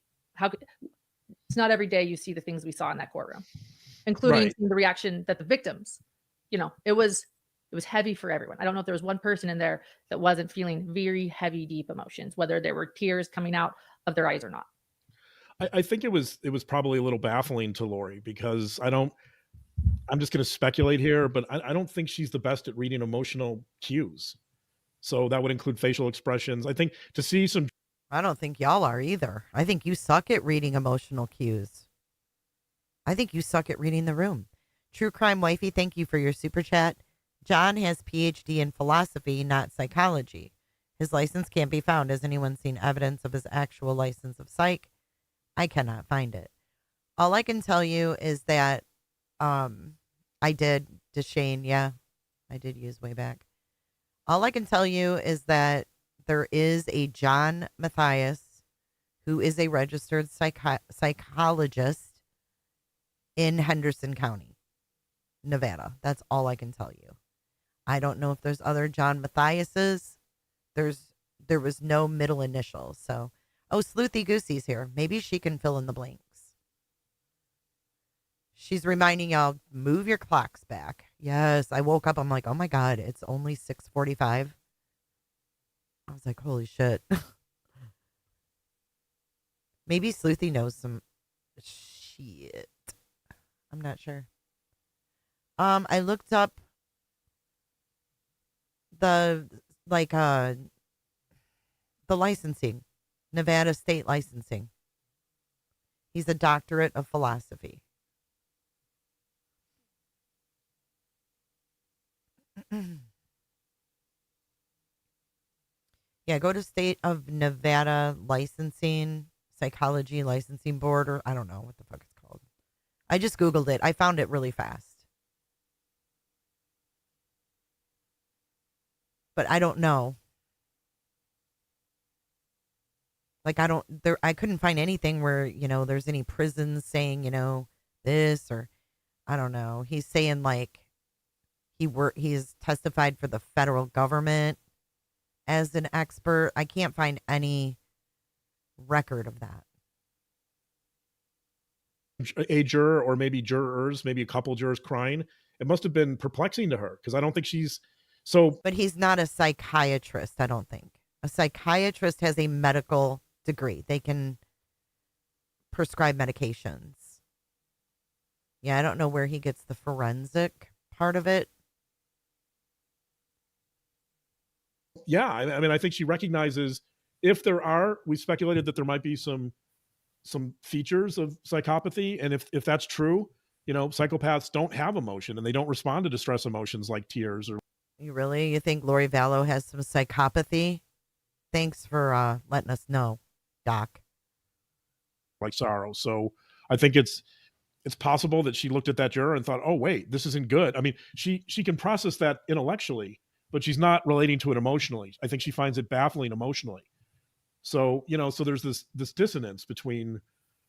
It's not every day you see the things we saw in that courtroom, including the reaction that the victims, it was heavy for everyone. I don't know if there was one person in there that wasn't feeling very heavy, deep emotions, whether there were tears coming out of their eyes or not. I think it was probably a little baffling to Lori because I'm just going to speculate here, but I don't think she's the best at reading emotional cues. So that would include facial expressions. I think to see some. I don't think y'all are either. I think you suck at reading emotional cues. I think you suck at reading the room. True Crime Wifey, thank you for your super chat. John has PhD in philosophy, not psychology. His license can't be found. Has anyone seen evidence of his actual license of psych? I cannot find it. All I can tell you is that I did, Deshane, yeah, I did use way back. All I can tell you is that there is a John Matthias who is a registered psychologist in Henderson County, Nevada. That's all I can tell you. I don't know if there's other John Matthiases. There was no middle initial. So, Sleuthy Goosey's here. Maybe she can fill in the blanks. She's reminding y'all, move your clocks back. Yes, I woke up. I'm like, oh my God, it's only 6:45. I was like, holy shit. Maybe Sleuthy knows some shit. I'm not sure. I looked up the licensing, Nevada state licensing. He's a doctorate of philosophy. Yeah, go to State of Nevada Licensing, Psychology Licensing Board, or I don't know what the fuck it's called. I just Googled it. I found it really fast. But I don't know. Like, I couldn't find anything where, there's any prisons saying, this or, I don't know. He's saying like he's testified for the federal government as an expert. I can't find any record of that. A juror or maybe jurors, maybe a couple jurors crying. It must have been perplexing to her because I don't think she's so. But he's not a psychiatrist, I don't think. A psychiatrist has a medical degree. They can prescribe medications. Yeah, I don't know where he gets the forensic part of it. Yeah, I mean, I think she recognizes if we speculated that there might be some features of psychopathy, and if that's true, psychopaths don't have emotion and they don't respond to distress emotions like tears or. You think Lori Vallow has some psychopathy? Thanks for letting us know, Doc. Like sorrow. So I think it's possible that she looked at that juror and thought, oh wait, this isn't good. I mean, she can process that intellectually, but she's not relating to it emotionally. I think she finds it baffling emotionally. So, so there's this dissonance between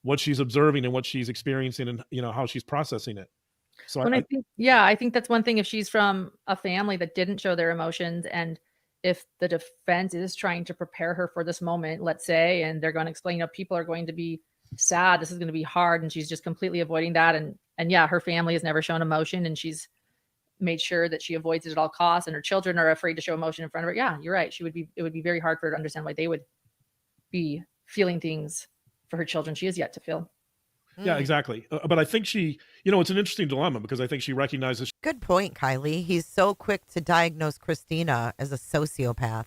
what she's observing and what she's experiencing and, how she's processing it. So I think that's one thing. If she's from a family that didn't show their emotions, and if the defense is trying to prepare her for this moment, let's say, and they're going to explain, people are going to be sad, this is going to be hard, and she's just completely avoiding that. And yeah, her family has never shown emotion, and she's made sure that she avoids it at all costs, and her children are afraid to show emotion in front of her. Yeah, you're right. It would be very hard for her to understand why they would be feeling things for her children she has yet to feel. Yeah, exactly. But I think it's an interesting dilemma because I think she recognizes Good point, Kylie. He's so quick to diagnose Christina as a sociopath,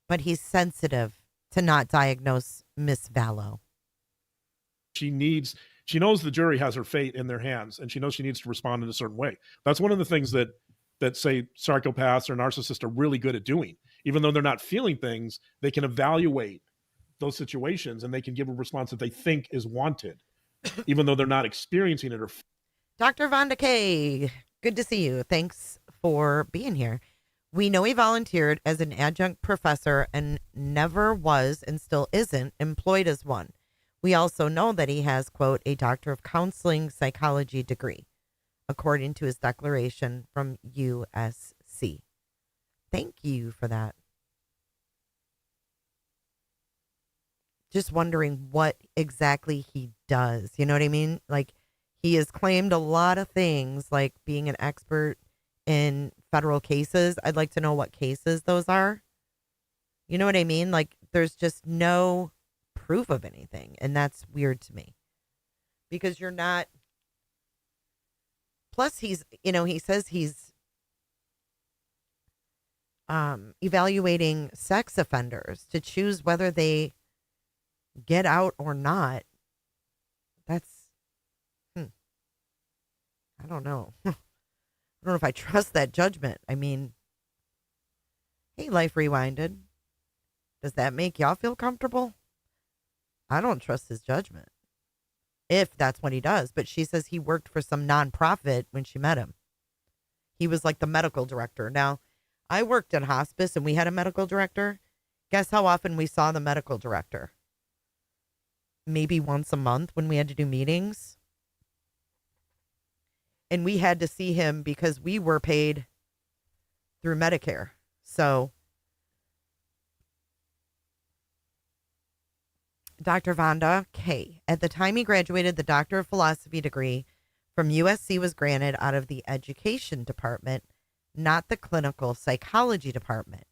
but he's sensitive to not diagnose Miss Vallow. she knows the jury has her fate in their hands, and she knows she needs to respond in a certain way. That's one of the things that say psychopaths or narcissists are really good at doing. Even though they're not feeling things, they can evaluate those situations and they can give a response that they think is wanted, even though they're not experiencing it or Dr. Vonda K, good to see you. Thanks for being here. We know he volunteered as an adjunct professor and never was and still isn't employed as one. We also know that he has, quote, a doctor of counseling psychology degree, according to his declaration from USC. Thank you for that. Just wondering what exactly he does. You know what I mean? Like, he has claimed a lot of things, like being an expert in federal cases. I'd like to know what cases those are. You know what I mean? Like, there's just no proof of anything. And that's weird to me because you're not. Plus, he says he's evaluating sex offenders to choose whether they get out or not. That's, I don't know. I don't know if I trust that judgment. I mean, hey, Life Rewinded. Does that make y'all feel comfortable? I don't trust his judgment. If that's what he does. But she says he worked for some nonprofit when she met him. He was like the medical director. Now, I worked in hospice and we had a medical director. Guess how often we saw the medical director? Maybe once a month when we had to do meetings. And we had to see him because we were paid through Medicare. So, Dr. Vonda K. At the time he graduated, the Doctor of Philosophy degree from USC was granted out of the Education Department, not the Clinical Psychology Department.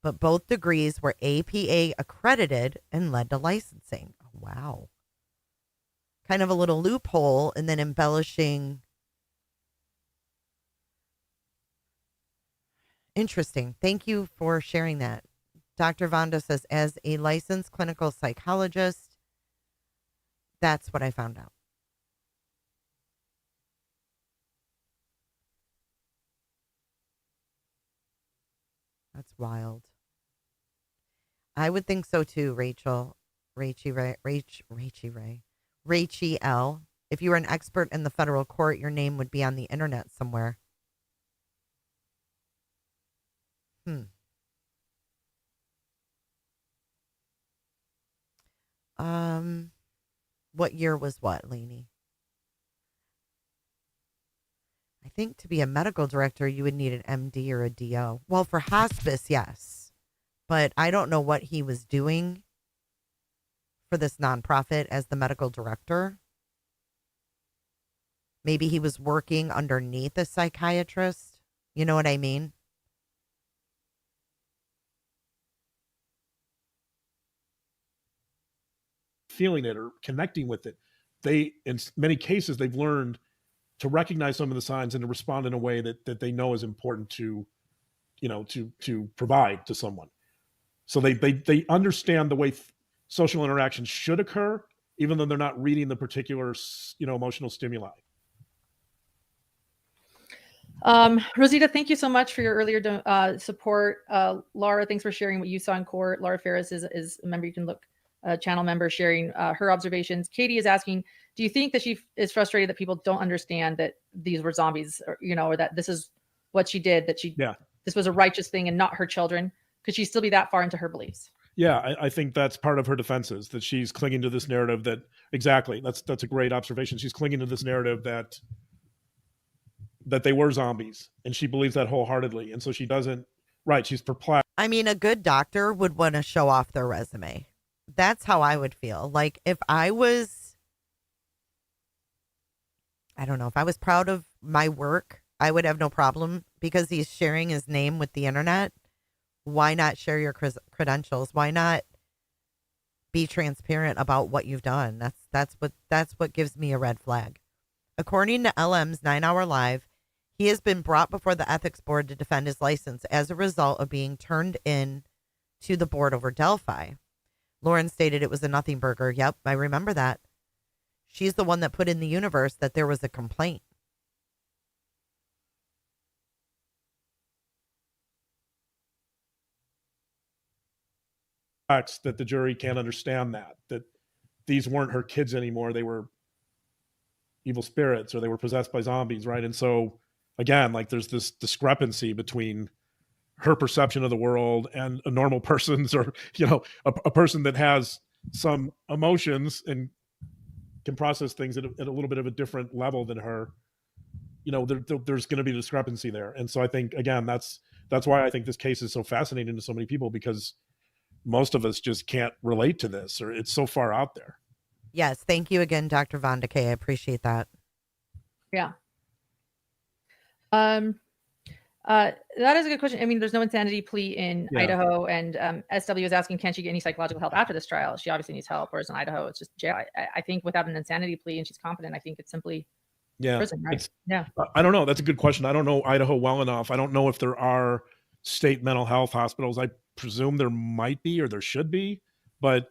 But both degrees were APA accredited and led to licensing. Wow. Kind of a little loophole and then embellishing. Interesting. Thank you for sharing that. Dr. Vonda says, as a licensed clinical psychologist, that's what I found out. That's wild. I would think so too, Rachel. Rachie L. If you were an expert in the federal court, your name would be on the internet somewhere. What year was what, Lainey? I think to be a medical director, you would need an MD or a DO. Well, for hospice, yes. But I don't know what he was doing for this nonprofit as the medical director. Maybe he was working underneath a psychiatrist. You know what I mean? feeling it or connecting with it. In many cases, they've learned to recognize some of the signs and to respond in a way that they know is important to provide to someone. So they understand the way social interactions should occur, even though they're not reading the particular emotional stimuli. Rosita, thank you so much for your earlier support. Laura, thanks for sharing what you saw in court. Laura Ferris is a member. You can look, channel member, sharing her observations. Katie is asking, do you think that she is frustrated that people don't understand that these were zombies, or that this is what she did, that this was a righteous thing and not her children? Could she still be that far into her beliefs? Yeah, I think that's part of her defenses, that she's clinging to this narrative that, exactly, that's a great observation. She's clinging to this narrative that they were zombies, and she believes that wholeheartedly. And so she doesn't, she's perplexed. I mean, a good doctor would want to show off their resume. That's how I would feel. Like if I was, I don't know, if I was proud of my work, I would have no problem because he's sharing his name with the internet. Why not share your credentials? Why not be transparent about what you've done. That's what gives me a red flag. According to LM's 9-hour live, he has been brought before the ethics board to defend his license as a result of being turned in to the board over Delphi. Lauren stated it was a nothing burger. Yep, I remember that. She's the one that put in the universe that there was a complaint. That the jury can't understand that these weren't her kids anymore. They were evil spirits, or they were possessed by zombies, right? And so again, like, there's this discrepancy between her perception of the world and a normal person's, or a person that has some emotions and can process things at a little bit of a different level than her. There's going to be a discrepancy there. And so I think, again, that's why I think this case is so fascinating to so many people, because most of us just can't relate to this, or it's so far out there. Yes. Thank you again, Dr. Von de Kay. I appreciate that. Yeah. That is a good question. I mean, there's no insanity plea in Idaho, and SW is asking, can she get any psychological help after this trial? She obviously needs help, whereas in Idaho, it's just jail. I think without an insanity plea and she's competent, I think it's simply prison, right? I don't know. That's a good question. I don't know Idaho well enough. I don't know if there are state mental health hospitals. I presume there might be, or there should be, but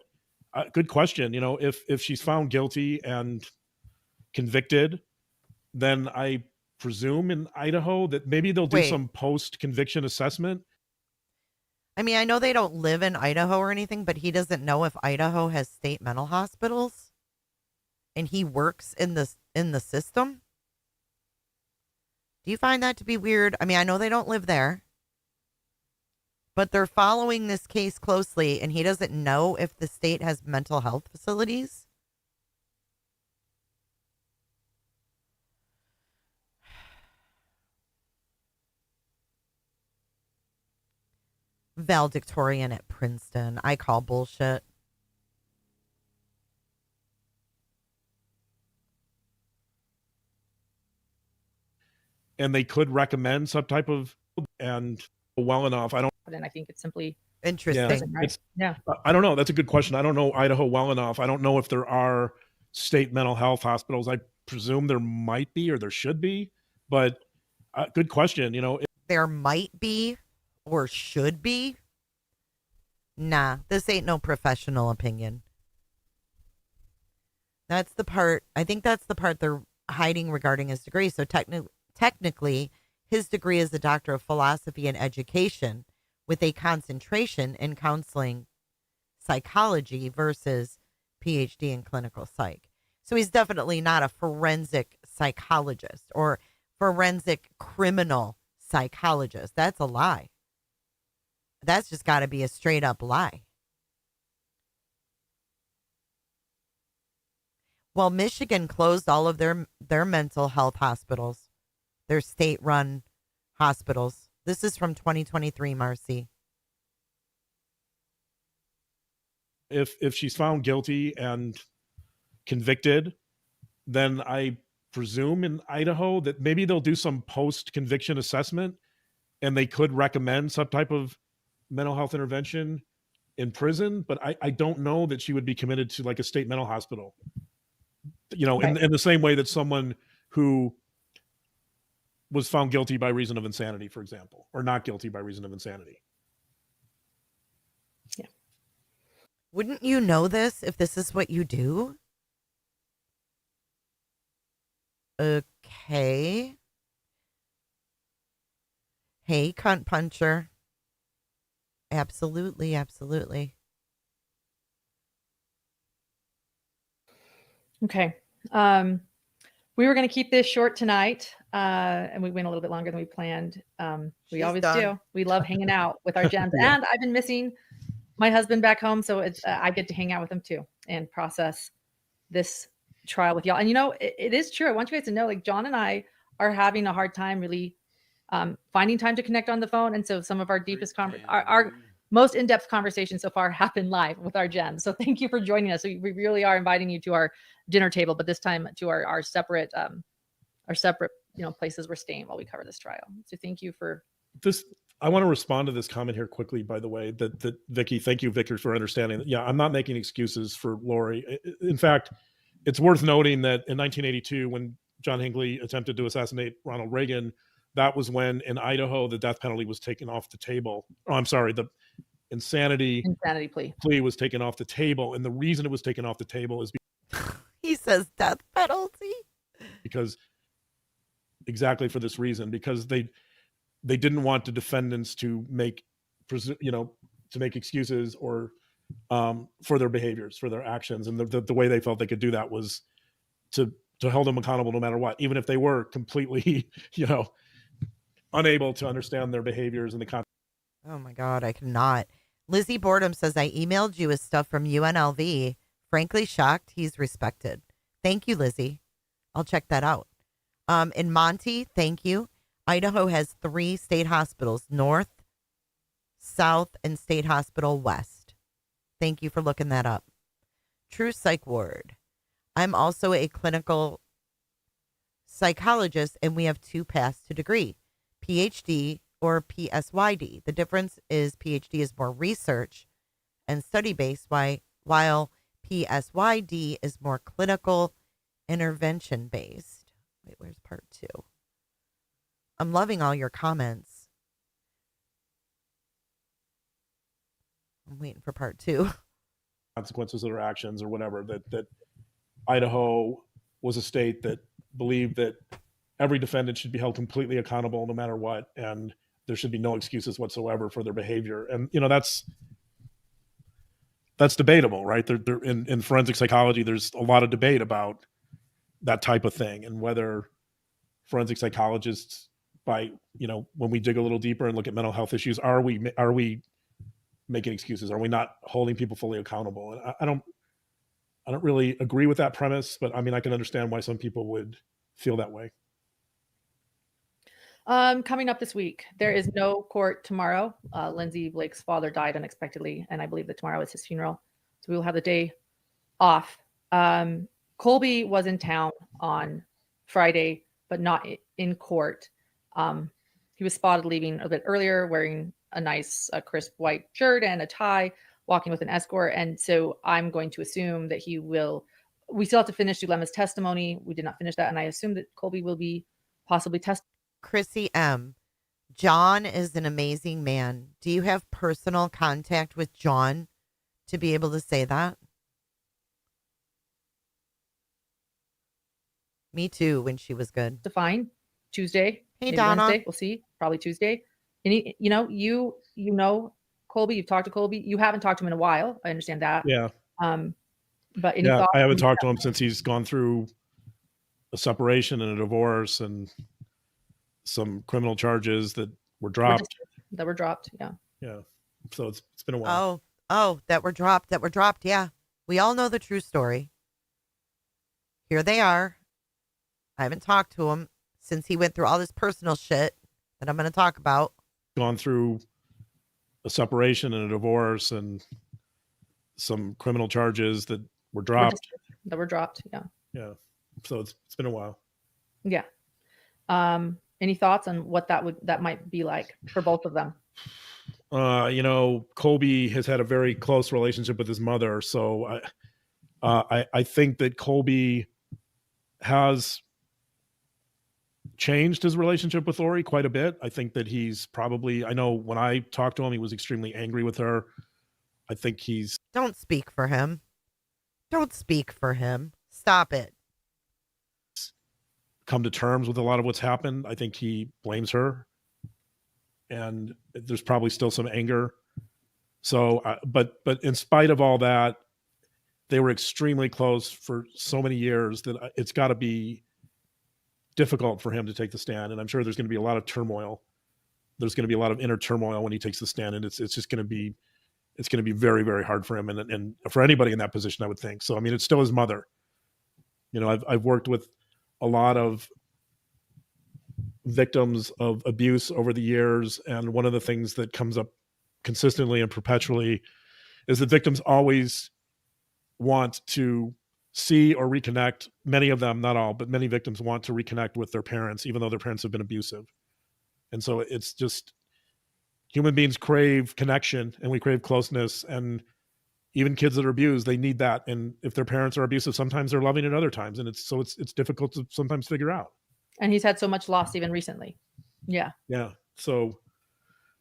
good question. If she's found guilty and convicted, then I presume in Idaho that maybe they'll do some post-conviction assessment. I mean, I know they don't live in Idaho or anything, but he doesn't know if Idaho has state mental hospitals, and he works in the system. Do you find that to be weird? I mean, I know they don't live there, but they're following this case closely, and he doesn't know if the state has mental health facilities. Valedictorian at Princeton. I call bullshit. And they could recommend some type of, and well enough. I think it's simply interesting. I don't know. That's a good question. I don't know Idaho well enough. I don't know if there are state mental health hospitals. I presume there might be, or there should be, but good question. There might be or should be. Nah, this ain't no professional opinion. That's the part. I think that's the part they're hiding regarding his degree. So technically, his degree is a Doctor of Philosophy and Education with a concentration in counseling psychology versus PhD in clinical psych. So he's definitely not a forensic psychologist or forensic criminal psychologist. That's a lie. That's just got to be a straight up lie. Well, Michigan closed all of their mental health hospitals, their state-run hospitals. This is from 2023, Marcy. If she's found guilty and convicted, then I presume in Idaho that maybe they'll do some post-conviction assessment, and they could recommend some type of mental health intervention in prison. But I don't know that she would be committed to like a state mental hospital. In the same way that someone who was found guilty by reason of insanity, for example, or not guilty by reason of insanity. Yeah. Wouldn't you know this if this is what you do? Okay. Hey, cunt puncher. Absolutely, absolutely. Okay. We were going to keep this short tonight, and we went a little bit longer than we planned. We always do. We love hanging out with our gems. And I've been missing my husband back home, so I get to hang out with him too and process this trial with y'all. And it is true. I want you guys to know, like, John and I are having a hard time really finding time to connect on the phone. And so some of our deepest, our most in-depth conversations so far happen live with our gems. So thank you for joining us. We really are inviting you to our dinner table, but this time to our separate places we're staying while we cover this trial. So thank you for I want to respond to this comment here quickly, by the way, that Vicky, thank you, Vicky, for understanding that. Yeah, I'm not making excuses for Lori. In fact, it's worth noting that in 1982, when John Hinckley attempted to assassinate Ronald Reagan, that was when in Idaho, the death penalty was taken off the table. Oh, I'm sorry, the insanity plea was taken off the table. And the reason it was taken off the table is He says death penalty. because exactly for this reason, because they didn't want the defendants to make excuses or for their behaviors, for their actions, and the way they felt they could do that was to hold them accountable no matter what, even if they were completely unable to understand their behaviors and the consequences. Oh my God, I cannot. Lizzie Boredom says, I emailed you with stuff from UNLV. Frankly shocked he's respected. Thank you, Lizzie. I'll check that out. In Monty, thank you. Idaho has 3 state hospitals, North, South, and State Hospital West. Thank you for looking that up. True Psych Ward. I'm also a clinical psychologist, and we have 2 paths to degree, PhD or PSYD. The difference is PhD is more research and study-based, while PSYD is more clinical intervention-based. Wait, where's part 2? I'm loving all your comments. I'm waiting for part 2. Consequences of their actions or whatever, that Idaho was a state that believed that every defendant should be held completely accountable no matter what, and there should be no excuses whatsoever for their behavior. And that's debatable, right? There in forensic psychology, there's a lot of debate about that type of thing and whether forensic psychologists, by when we dig a little deeper and look at mental health issues, are we making excuses? Are we not holding people fully accountable? And I don't really agree with that premise, but I mean, I can understand why some people would feel that way. Coming up this week, there is no court tomorrow. Lindsay Blake's father died unexpectedly, and I believe that tomorrow is his funeral. So we will have the day off. Colby was in town on Friday, but not in court. He was spotted leaving a bit earlier, wearing a nice crisp white shirt and a tie, walking with an escort. And so I'm going to assume that we still have to finish Dilemma's testimony. We did not finish that. And I assume that Colby will be possibly tested. Chrissy M. John is an amazing man. Do you have personal contact with John to be able to say that? Me too, when she was good. Define Tuesday. Hey, Donna. Wednesday. We'll see. Probably Tuesday. And you know Colby. You've talked to Colby. You haven't talked to him in a while. I understand that. Yeah. But I haven't talked to him since he's gone through a separation and a divorce and some criminal charges that were dropped. Yeah. Yeah. So it's been a while. Oh, that were dropped. Yeah. We all know the true story. Here they are. I haven't talked to him since he went through all this personal shit that I'm going to talk about. Gone through a separation and a divorce and some criminal charges that were dropped. Yeah. Yeah. So it's been a while. Yeah. Any thoughts on what that might be like for both of them? Colby has had a very close relationship with his mother. So I think that Colby has changed his relationship with Lori quite a bit. I think that I know when I talked to him, he was extremely angry with her. I think Don't speak for him. Stop it. Come to terms with a lot of what's happened. I think he blames her, and there's probably still some anger. So, but in spite of all that, they were extremely close for so many years that it's got to be difficult for him to take the stand. And I'm sure there's going to be a lot of turmoil. There's going to be a lot of inner turmoil when he takes the stand, and it's just going to be very, very hard for him and for anybody in that position, I would think. So, I mean, it's still his mother. I've worked with a lot of victims of abuse over the years. And one of the things that comes up consistently and perpetually is that victims always want to see or reconnect. Many of them, not all, but many victims want to reconnect with their parents, even though their parents have been abusive. And so it's just, human beings crave connection and we crave closeness, and even kids that are abused, they need that. And if their parents are abusive, sometimes they're loving at other times, and it's difficult to sometimes figure out. And he's had so much loss even recently. Yeah. So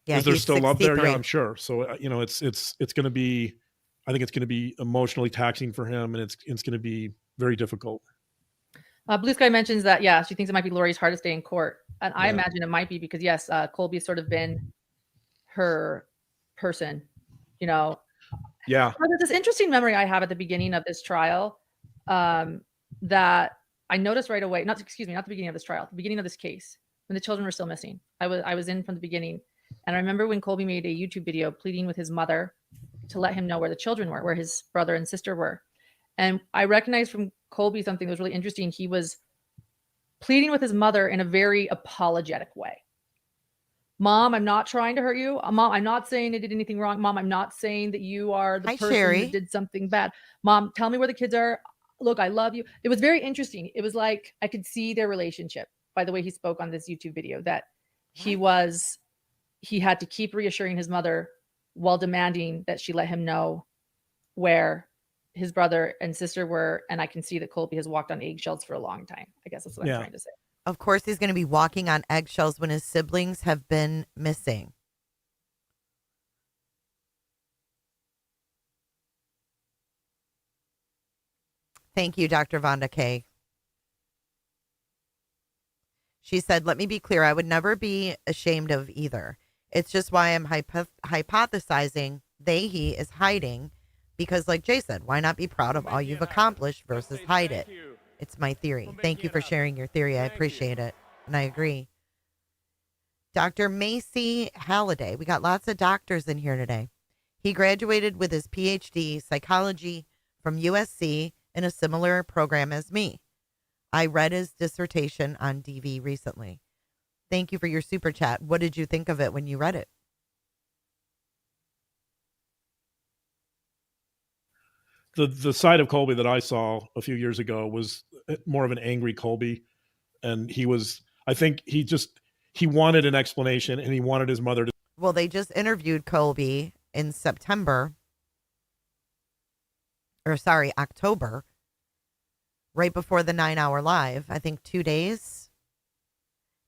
Yeah, is there he's still love there? 63. Yeah, I'm sure. So it's going to be, I think it's going to be emotionally taxing for him, and it's going to be very difficult. Blue Sky mentions that, yeah, she thinks it might be Lori's hardest day in court. And I Yeah. imagine it might be because, yes, Colby's sort of been her person, you know. Yeah. There's this interesting memory I have at the beginning of this trial that I noticed right away. Not the beginning of this trial, the beginning of this case, when the children were still missing. I was in from the beginning. And I remember when Colby made a YouTube video pleading with his mother to let him know where the children were, where his brother and sister were. And I recognized from Colby something that was really interesting. He was pleading with his mother in a very apologetic way. Mom, I'm not trying to hurt you. Mom, I'm not saying I did anything wrong. Mom, I'm not saying that you are the person Sherry. that did something bad. Mom, tell me where the kids are. Look, I love you. It was very interesting. It was like I could see their relationship by the way he spoke on this YouTube video, that he had to keep reassuring his mother while demanding that she let him know where his brother and sister were. And I can see that Colby has walked on eggshells for a long time. I guess that's what I'm trying to say. Of course, he's going to be walking on eggshells when his siblings have been missing. Thank you, Dr. Vonda K. She said, let me be clear. I would never be ashamed of either. It's just why I'm hypothesizing he is hiding, because like Jay said, why not be proud of all you've accomplished versus hide it? It's my theory. Thank you for sharing your theory. I appreciate it. And I agree. Dr. Macy Halliday. We got lots of doctors in here today. He graduated with his PhD psychology from USC in a similar program as me. I read his dissertation on DV recently. Thank you for your super chat. What did you think of it when you read it? The side of Colby that I saw a few years ago was more of an angry Colby. And I think he wanted an explanation, and he wanted his mother to. Well, they just interviewed Colby in October, right before the 9-hour live, I think 2 days.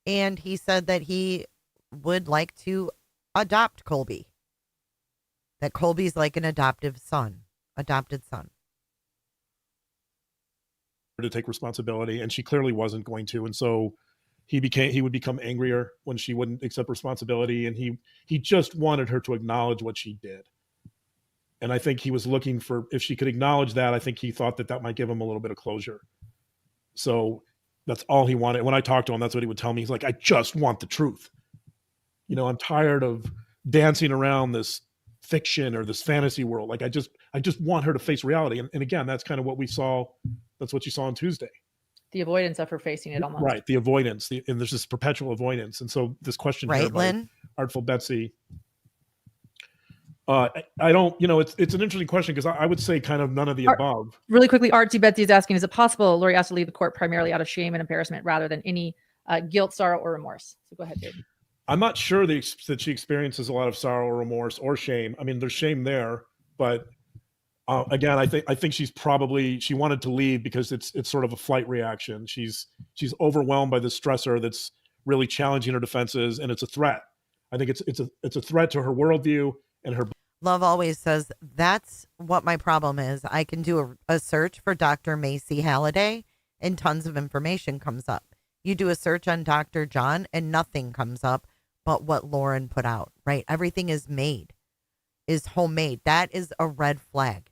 And he said that he would like to adopt Colby. That Colby's like an adopted son. To take responsibility, and she clearly wasn't going to. And so he would become angrier when she wouldn't accept responsibility. And he just wanted her to acknowledge what she did. And I think he was looking for, if she could acknowledge that, I think he thought that might give him a little bit of closure. So that's all he wanted. When I talked to him, that's what he would tell me. He's like, I just want the truth. I'm tired of dancing around this fiction or this fantasy world. Like I just want her to face reality. And again, that's kind of what we saw. That's what you saw on Tuesday. The avoidance of her facing it almost. Right. The avoidance. And there's this perpetual avoidance. And so this question right, here by Lynn? Artful Betsy, I don't, it's an interesting question, because I would say kind of none of the above. Really quickly, Artsy Betsy is asking, is it possible Lori asked to leave the court primarily out of shame and embarrassment rather than any guilt, sorrow, or remorse? So go ahead, Dave. I'm not sure that she experiences a lot of sorrow or remorse or shame. I mean, there's shame there, but again, I think she wanted to leave because it's sort of a flight reaction. She's overwhelmed by this stressor that's really challenging her defenses, and it's a threat. I think it's a threat to her worldview and her. Love always says, that's what my problem is. I can do a search for Dr. Macy Halliday and tons of information comes up. You do a search on Dr. John and nothing comes up but what Lauren put out, right? Everything is homemade. That is a red flag.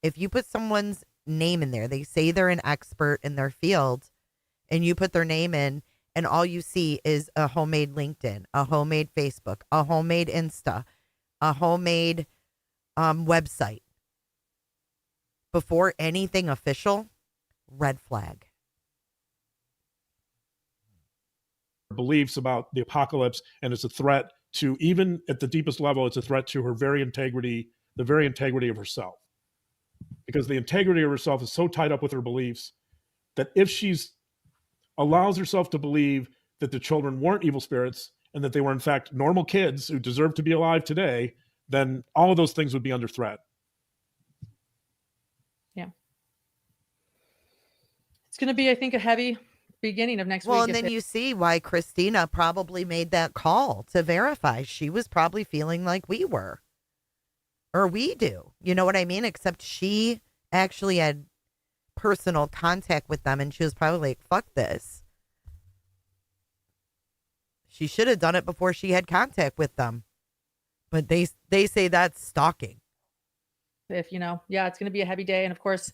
If you put someone's name in there, they say they're an expert in their field, and you put their name in, and all you see is a homemade LinkedIn, a homemade Facebook, a homemade Insta, a homemade website. Before anything official, red flag. Beliefs about the apocalypse, and it's a threat to, even at the deepest level, it's a threat to her very integrity, the very integrity of herself. Because the integrity of herself is so tied up with her beliefs that if she's allows herself to believe that the children weren't evil spirits and that they were in fact normal kids who deserve to be alive today, then all of those things would be under threat. Yeah. It's going to be, I think, a heavy beginning of next week. Well, and then you see why Christina probably made that call to verify. She was probably feeling like we were. Or we do. You know what I mean? Except she actually had personal contact with them, and she was probably like, fuck this. She should have done it before she had contact with them. But they say that's stalking. If, you know, yeah, it's going to be a heavy day. And of course,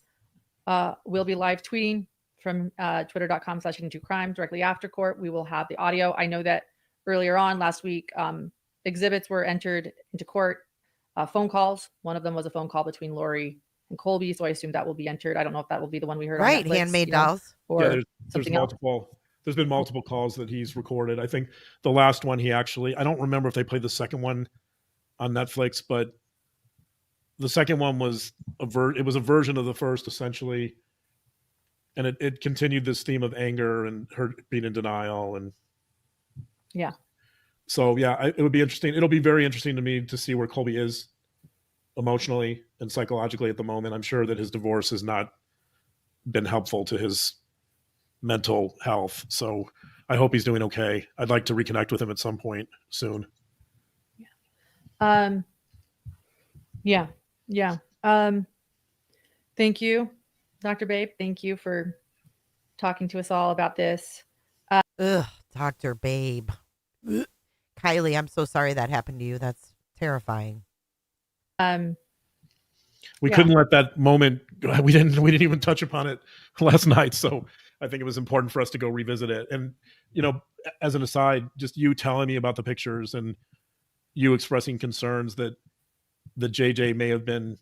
we'll be live tweeting from twitter.com/hidden2crime directly after court. We will have the audio. I know that earlier on last week, exhibits were entered into court, phone calls. One of them was a phone call between Lori and Colby. So I assume that will be entered. I don't know if that will be the one we heard on Netflix, Handmaid dolls. Or yeah, there's else. multiple. There's been multiple calls that he's recorded. I think the last one he actually, I don't remember if they played the second one on Netflix, but the second one was it was a version of the first, essentially. And it continued this theme of anger and her being in denial. And yeah. So, yeah, it would be interesting. It'll be very interesting to me to see where Colby is emotionally and psychologically at the moment. I'm sure that his divorce has not been helpful to his mental health. So I hope he's doing okay. I'd like to reconnect with him at some point soon. Yeah. Thank you, Dr. Babe. Thank you for talking to us all about this. Dr. Babe. Kylie, I'm so sorry that happened to you. That's terrifying. We couldn't let that moment. We didn't even touch upon it last night. So I think it was important for us to go revisit it. And, you know, as an aside, just you telling me about the pictures and you expressing concerns that JJ may have been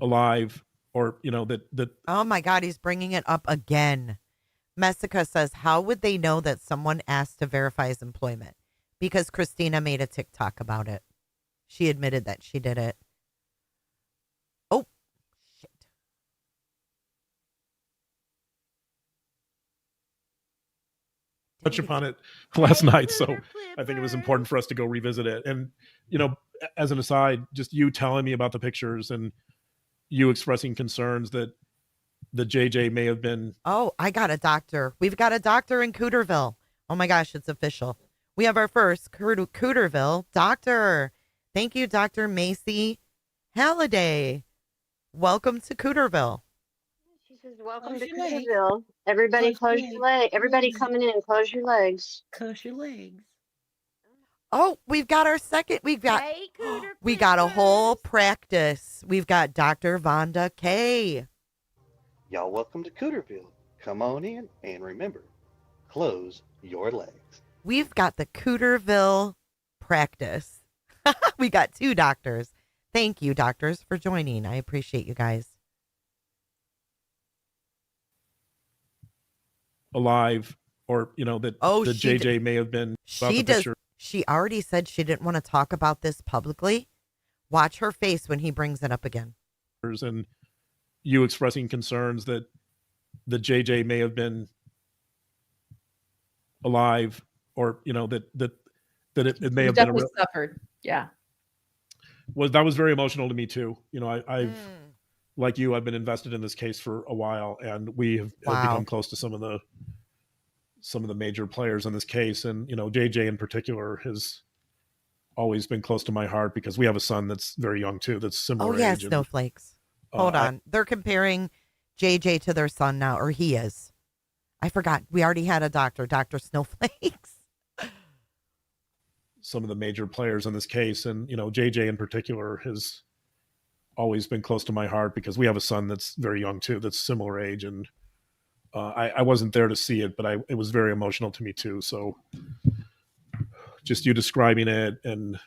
alive, or, you know, that. Oh my God, he's bringing it up again. Messica says, how would they know that someone asked to verify his employment? Because Christina made a TikTok about it. She admitted that she did it. Oh, shit. Touch upon it last night. So I think it was important for us to go revisit it. And, you know, as an aside, just you telling me about the pictures and you expressing concerns that JJ may have been. Oh, I got a doctor. We've got a doctor in Cooterville. Oh my gosh, it's official. We have our first Cooterville doctor. Thank you, Dr. Macy Halliday. Welcome to Cooterville. She says, welcome to Cooterville. Everybody close your legs. Everybody coming in, close your legs. Close your legs. Oh, we've got our second. We got a whole practice. We've got Dr. Vonda K. Y'all welcome to Cooterville. Come on in, and remember, close your legs. We've got the Cooterville practice. We got two doctors. Thank you, doctors, for joining. I appreciate you guys. Alive, or, you know, that JJ may have been. She already said she didn't want to talk about this publicly. Watch her face when he brings it up again. And you expressing concerns that JJ may have been alive, or, you know, that it may have definitely suffered. Yeah. That was very emotional to me too. You know, I've like you, I've been invested in this case for a while, and we have become close to some of the major players in this case. And, you know, JJ in particular has always been close to my heart because we have a son that's very young too, that's similar age. Snowflakes. Hold on. They're comparing JJ to their son now, or he is. I forgot. We already had a doctor, Dr. Snowflakes. Some of the major players in this case. And, you know, JJ in particular has always been close to my heart because we have a son that's very young too, that's similar age. And I wasn't there to see it, but it was very emotional to me too. So just you describing it and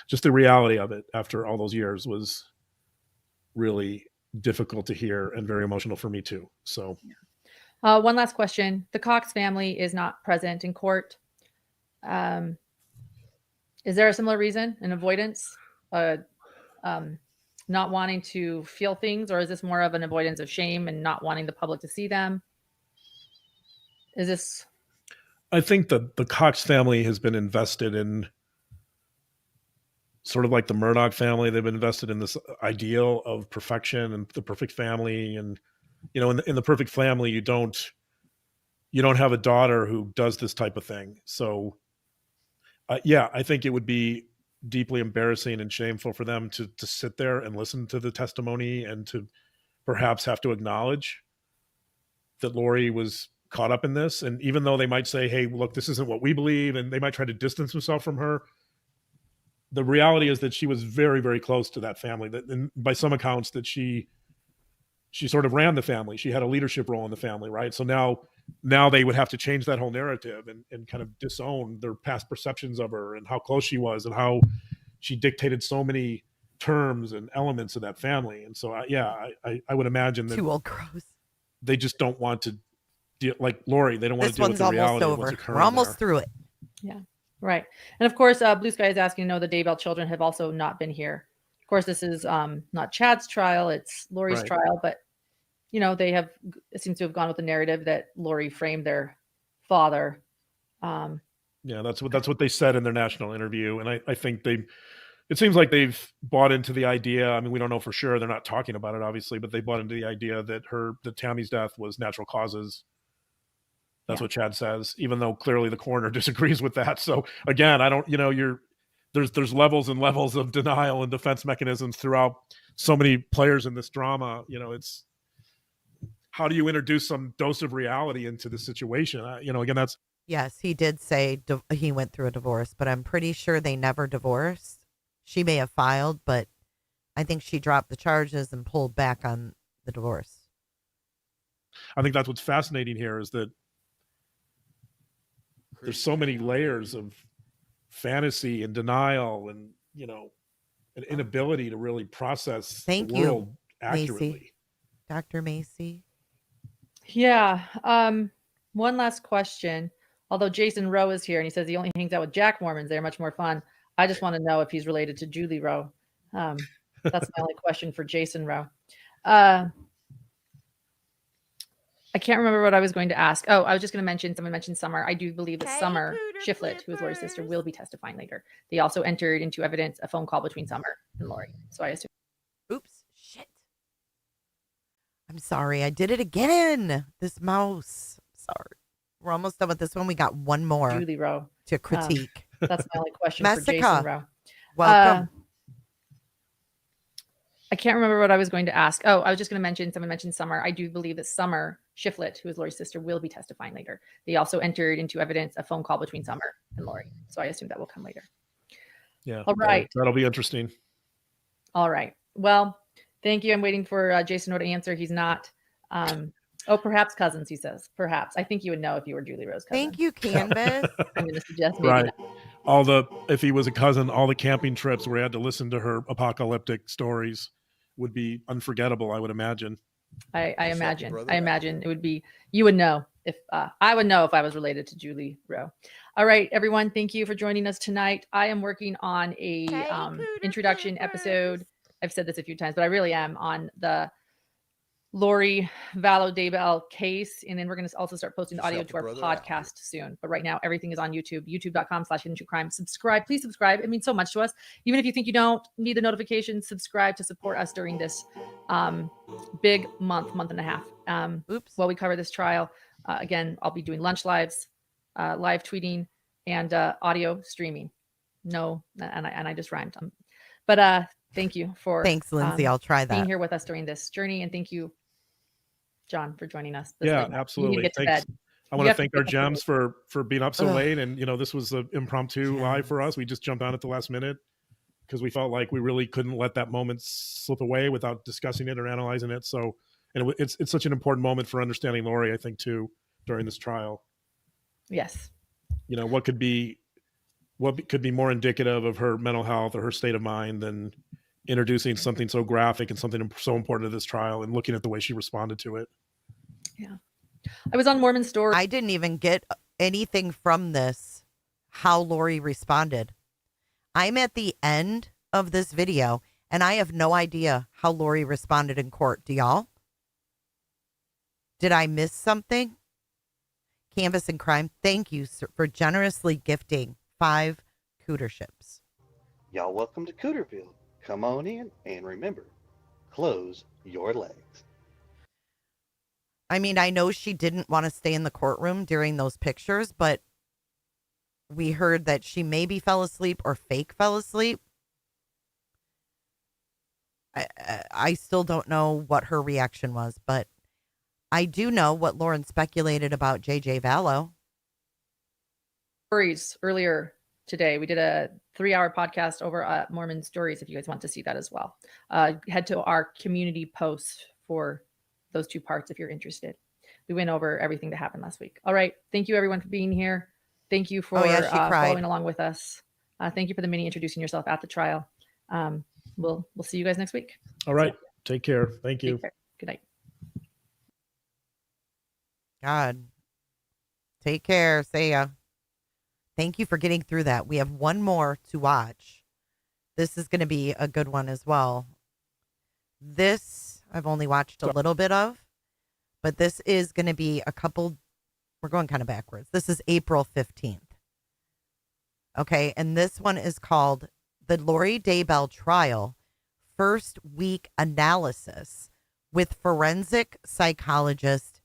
just the reality of it after all those years was really difficult to hear and very emotional for me too. So one last question. The Cox family is not present in court. Is there a similar reason, an avoidance, not wanting to feel things, or is this more of an avoidance of shame and not wanting the public to see them? Is this? I think that the Cox family has been invested in sort of like the Murdoch family. They've been invested in this ideal of perfection and the perfect family. And, in the perfect family, you don't have a daughter who does this type of thing. So, yeah, I think it would be deeply embarrassing and shameful for them to sit there and listen to the testimony and to perhaps have to acknowledge that Lori was caught up in this. And even though they might say, hey, look, this isn't what we believe, and they might try to distance themselves from her, the reality is that she was very, very close to that family. That, and by some accounts, that she sort of ran the family. She had a leadership role in the family, right? So now they would have to change that whole narrative and kind of disown their past perceptions of her and how close she was and how she dictated so many terms and elements of that family. And so, I would imagine that Two old crows. they just don't want to deal, like Lori, they don't want to This deal with one's the almost reality of what's over. occurring We're almost there. through it. Yeah, right. And of course, Blue Sky is asking, no, the Daybell children have also not been here. Of course, this is not Chad's trial, it's Lori's Right. trial, but it seems to have gone with the narrative that Lori framed their father. Yeah, that's what they said in their national interview. And I think it seems like they've bought into the idea. I mean, we don't know for sure. They're not talking about it, obviously, but they bought into the idea that Tammy's death was natural causes. That's what Chad says, even though clearly the coroner disagrees with that. So again, I don't, there's levels and levels of denial and defense mechanisms throughout so many players in this drama. It's, how do you introduce some dose of reality into the situation? Again, that's. Yes, he did say he went through a divorce, but I'm pretty sure they never divorced. She may have filed, but I think she dropped the charges and pulled back on the divorce. I think that's what's fascinating here is that there's so many layers of fantasy and denial and, an inability to really process the world accurately. Macy. Dr. Macy. Yeah. One last question. Although Jason Rowe is here and he says he only hangs out with Jack Mormons, they're much more fun. I just want to know if he's related to Julie Rowe. That's my only question for Jason Rowe. I can't remember what I was going to ask. Oh, I was just going to mention, someone mentioned Summer. I do believe that Summer Shiflett, who is Lori's sister, will be testifying later. They also entered into evidence a phone call between Summer and Lori. So I assume. Oops, shit. I'm sorry. I did it again. This mouse. Sorry. We're almost done with this one. We got one more Julie Rowe to critique. That's my only question for Messica. Jason Rowe. Welcome. I can't remember what I was going to ask. Oh, I was just going to mention, someone mentioned Summer. I do believe that Summer Shiflett, who is Lori's sister, will be testifying later. They also entered into evidence a phone call between Summer and Lori. So I assume that will come later. Yeah. All right. That'll be interesting. All right. Well, thank you. I'm waiting for Jason Rowe to answer. He's not. Perhaps cousins, he says. Perhaps. I think you would know if you were Julie Rowe's cousin. Thank you, Canvas. I'm going to suggest maybe Right. not. If he was a cousin, all the camping trips where he had to listen to her apocalyptic stories would be unforgettable, I would imagine. I imagine it would be, you would know if I would know if I was related to Julie Rowe. All right, everyone. Thank you for joining us tonight. I am working on a introduction episode. I've said this a few times, but I really am on the Lori Vallow Daybell case. And then we're going to also start posting the audio to our podcast soon. But right now, everything is on YouTube, youtube.com/hidden-true-crime. Subscribe. Please subscribe. It means so much to us. Even if you think you don't need the notifications, subscribe to support us during this big month and a half. While we cover this trial. Again, I'll be doing lunch lives, live tweeting, and audio streaming. No, and I just rhymed. But thank you for thanks, Lindsay. I'll try that. Being here with us during this journey, and thank you, John, for joining us. Yeah, absolutely. Thanks. I want to thank our gems for being up so late. And this was an impromptu live for us. We just jumped on at the last minute because we felt like we really couldn't let that moment slip away without discussing it or analyzing it. So, and it's such an important moment for understanding Lori, I think, too, during this trial. Yes. What could be more indicative of her mental health or her state of mind than introducing something so graphic and something so important to this trial and looking at the way she responded to it. Yeah. I was on Mormon Story. I didn't even get anything from this, how Lori responded. I'm at the end of this video and I have no idea how Lori responded in court. Do y'all? Did I miss something? Canvas and Crime, thank you for generously gifting 5 cooterships. Y'all welcome to Cooterville. Come on in and remember, close your legs. I mean, I know she didn't want to stay in the courtroom during those pictures, but we heard that she maybe fell asleep or fake fell asleep. I still don't know what her reaction was, but I do know what Lauren speculated about JJ Vallow. Stories earlier today. We did a 3-hour podcast over at Mormon Stories if you guys want to see that as well. Head to our community post for those 2 parts if you're interested. We went over everything that happened last week. All right. Thank you, everyone, for being here. Thank you for following along with us. Thank you for the mini introducing yourself at the trial. We'll see you guys next week. All right. Take care. Thank you. Take care. Good night. God. Take care. See ya. Thank you for getting through that. We have one more to watch. This is going to be a good one as well. This I've only watched a little bit of, but this is going to be a couple. We're going kind of backwards. This is April 15th. Okay. And this one is called The Lori Daybell Trial First Week Analysis with forensic psychologist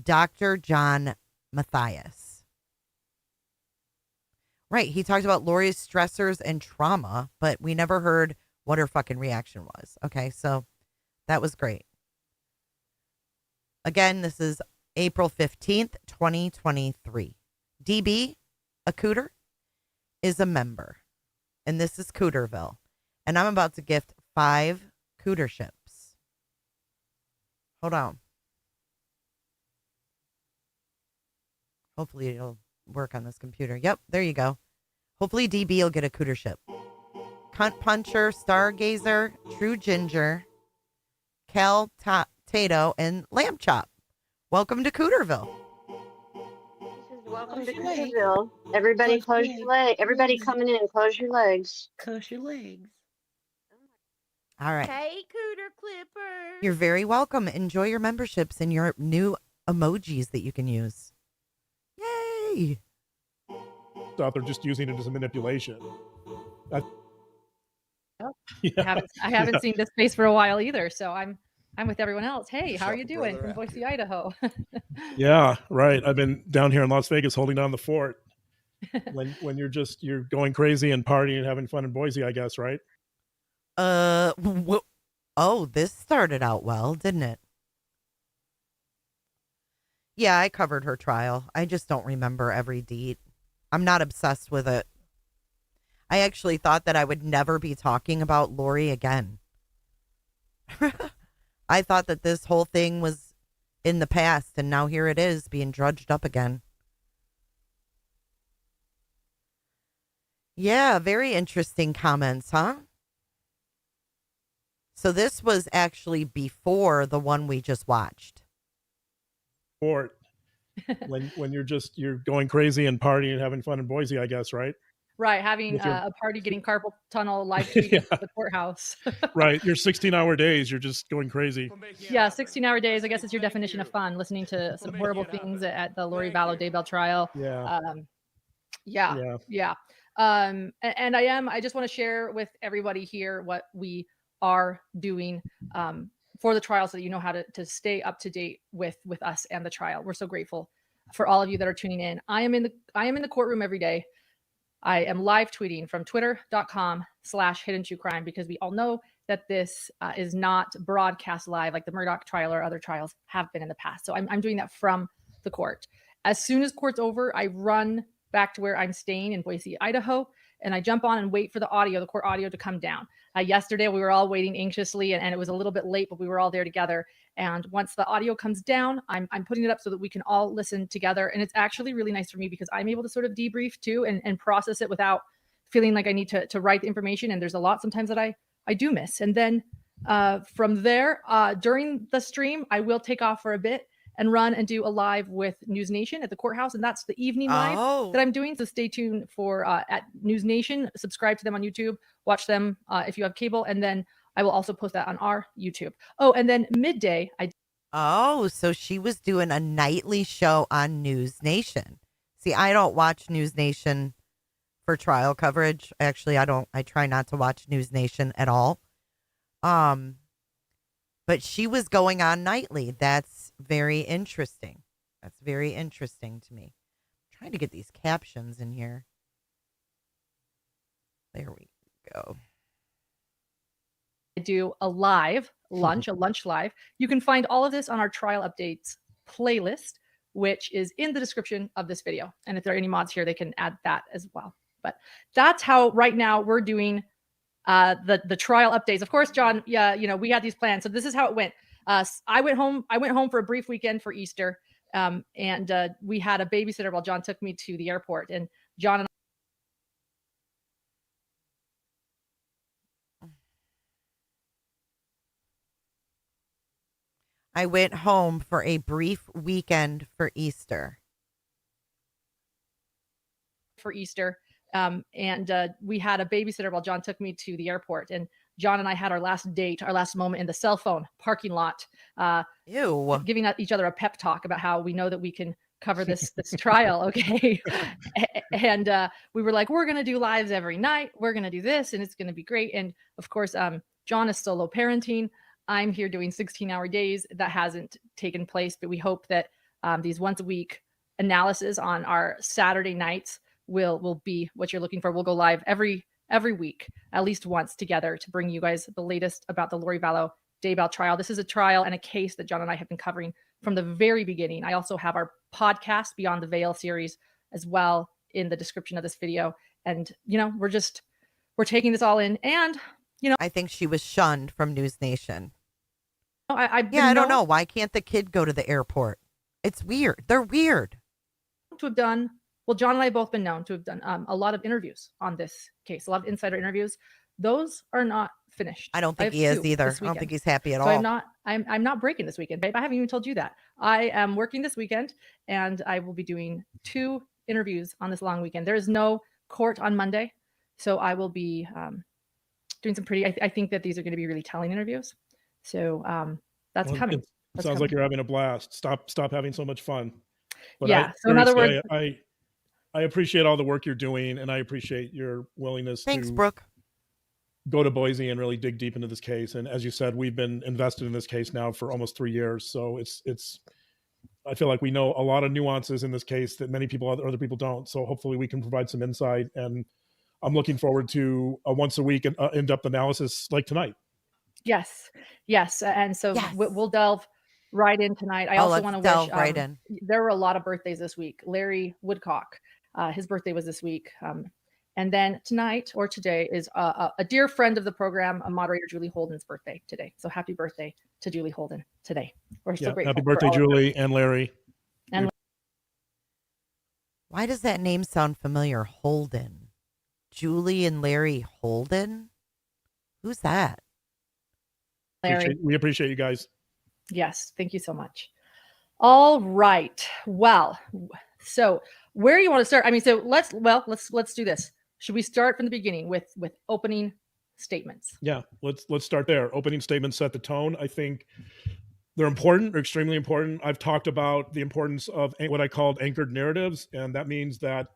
Dr. John Mathias. Right. He talked about Lori's stressors and trauma, but we never heard what her fucking reaction was. Okay. So that was great. Again, this is April 15th, 2023. DB, a cooter, is a member. And this is Cooterville. And I'm about to gift 5 cooterships. Hold on. Hopefully it'll work on this computer. Yep, there you go. Hopefully DB will get a cootership. Cunt Puncher, Stargazer, True Ginger, Cal Tato, and Lamb Chop. Welcome to Cooterville. Welcome to Cooterville. Everybody close your legs. Everybody coming in, close your legs. Close your legs. All right. Hey, Cooter Clippers. You're very welcome. Enjoy your memberships and your new emojis that you can use. Yay! Out there just using it as a manipulation. I haven't seen this space for a while either, so I'm with everyone else. Hey, how are you doing from Boise, Idaho? Yeah, right. I've been down here in Las Vegas holding down the fort. When you're going crazy and partying and having fun in Boise, I guess, right? This started out well, didn't it? Yeah, I covered her trial. I just don't remember every deed. I'm not obsessed with it. I actually thought that I would never be talking about Lori again. I thought that this whole thing was in the past, and now here it is being drudged up again. Yeah, very interesting comments, huh? So this was actually before the one we just watched. Fort. when you're going crazy and partying and having fun in Boise, I guess, right? Right, having a party, getting carpal tunnel live tweeted at the courthouse. Right, your 16-hour days, you're just going crazy. Yeah, 16-hour days. I guess it's your definition of fun, listening to some horrible things at the Lori Vallow Daybell trial. Yeah. And I just want to share with everybody here what we are doing for the trial so that you know how to stay up to date with us and the trial. We're so grateful for all of you that are tuning in. I am in the courtroom every day. I am live tweeting from twitter.com/hidden true crime because we all know that this is not broadcast live like the Murdoch trial or other trials have been in the past. So I'm doing that from the court. As soon as court's over, I run back to where I'm staying in Boise, Idaho, and I jump on and wait for the court audio to come down. Yesterday, we were all waiting anxiously, and it was a little bit late, but we were all there together. And once the audio comes down, I'm putting it up so that we can all listen together. And it's actually really nice for me because I'm able to sort of debrief too and process it without feeling like I need to write the information. And there's a lot sometimes that I do miss. And then from there, during the stream, I will take off for a bit and run and do a live with News Nation at the courthouse. And that's the evening live that I'm doing. So stay tuned for at News Nation. Subscribe to them on YouTube. Watch them if you have cable. And then I will also post that on our YouTube. Oh, and then midday, Oh, so she was doing a nightly show on News Nation. See, I don't watch News Nation for trial coverage. Actually, I try not to watch News Nation at all. But she was going on nightly. That's very interesting. That's very interesting to me. I'm trying to get these captions in here. There we go. Do a live lunch, a lunch live. You can find all of this on our trial updates playlist, which is in the description of this video. And if there are any mods here, they can add that as well. But that's how right now we're doing the trial updates. Of course, John, yeah, we had these plans. So this is how it went. I went home for a brief weekend for Easter. And we had a babysitter while John took me to the airport. And John and I went home for a brief weekend for Easter. And we had a babysitter while John took me to the airport. And John and I had our last date, our last moment in the cell phone parking lot, Ew. giving each other a pep talk about how we know that we can cover this trial, okay? And we were like, we're going to do lives every night. We're going to do this, and it's going to be great. And of course, John is solo parenting. I'm here doing 16-hour days. That hasn't taken place, but we hope that these once a week analysis on our Saturday nights will be what you're looking for. We'll go live every week, at least once together, to bring you guys the latest about the Lori Vallow Daybell trial. This is a trial and a case that John and I have been covering from the very beginning. I also have our podcast, Beyond the Veil series, as well in the description of this video. And, we're taking this all in. And, I think she was shunned from News Nation. I don't know. Why can't the kid go to the airport? It's weird. They're weird. To have done, well, John and I have both been known to have done a lot of interviews on this case, a lot of insider interviews. Those are not finished. I don't think he is either. I don't think he's happy at all. I'm not breaking this weekend, babe. I haven't even told you that. I am working this weekend, and I will be doing 2 interviews on this long weekend. There is no court on Monday, so I will be doing some pretty. I think that these are going to be really telling interviews. So that's coming. It sounds like you're having a blast. Stop having so much fun. But yeah. So in other words, I appreciate all the work you're doing, and I appreciate your willingness to Brooke. Go to Boise and really dig deep into this case. And as you said, we've been invested in this case now for almost 3 years. So it's I feel like we know a lot of nuances in this case that many people, other people don't. So hopefully we can provide some insight. And I'm looking forward to a once a week in-depth analysis like tonight. Yes. And so we'll delve right in tonight. I also want to wish right in. There were a lot of birthdays this week. Larry Woodcock, his birthday was this week. And then tonight or today is a dear friend of the program, a moderator, Julie Holden's birthday today. So happy birthday to Julie Holden today. We're so grateful. Happy birthday, Julie and Larry. And why does that name sound familiar? Holden. Julie and Larry Holden? Who's that? Larry. We appreciate you guys. Yes, thank you so much. All right. Well, so where do you want to start? I mean, so let's do this. Should we start from the beginning with opening statements? Yeah, let's start there. Opening statements set the tone. I think they're important, they're extremely important. I've talked about the importance of what I called anchored narratives, and that means that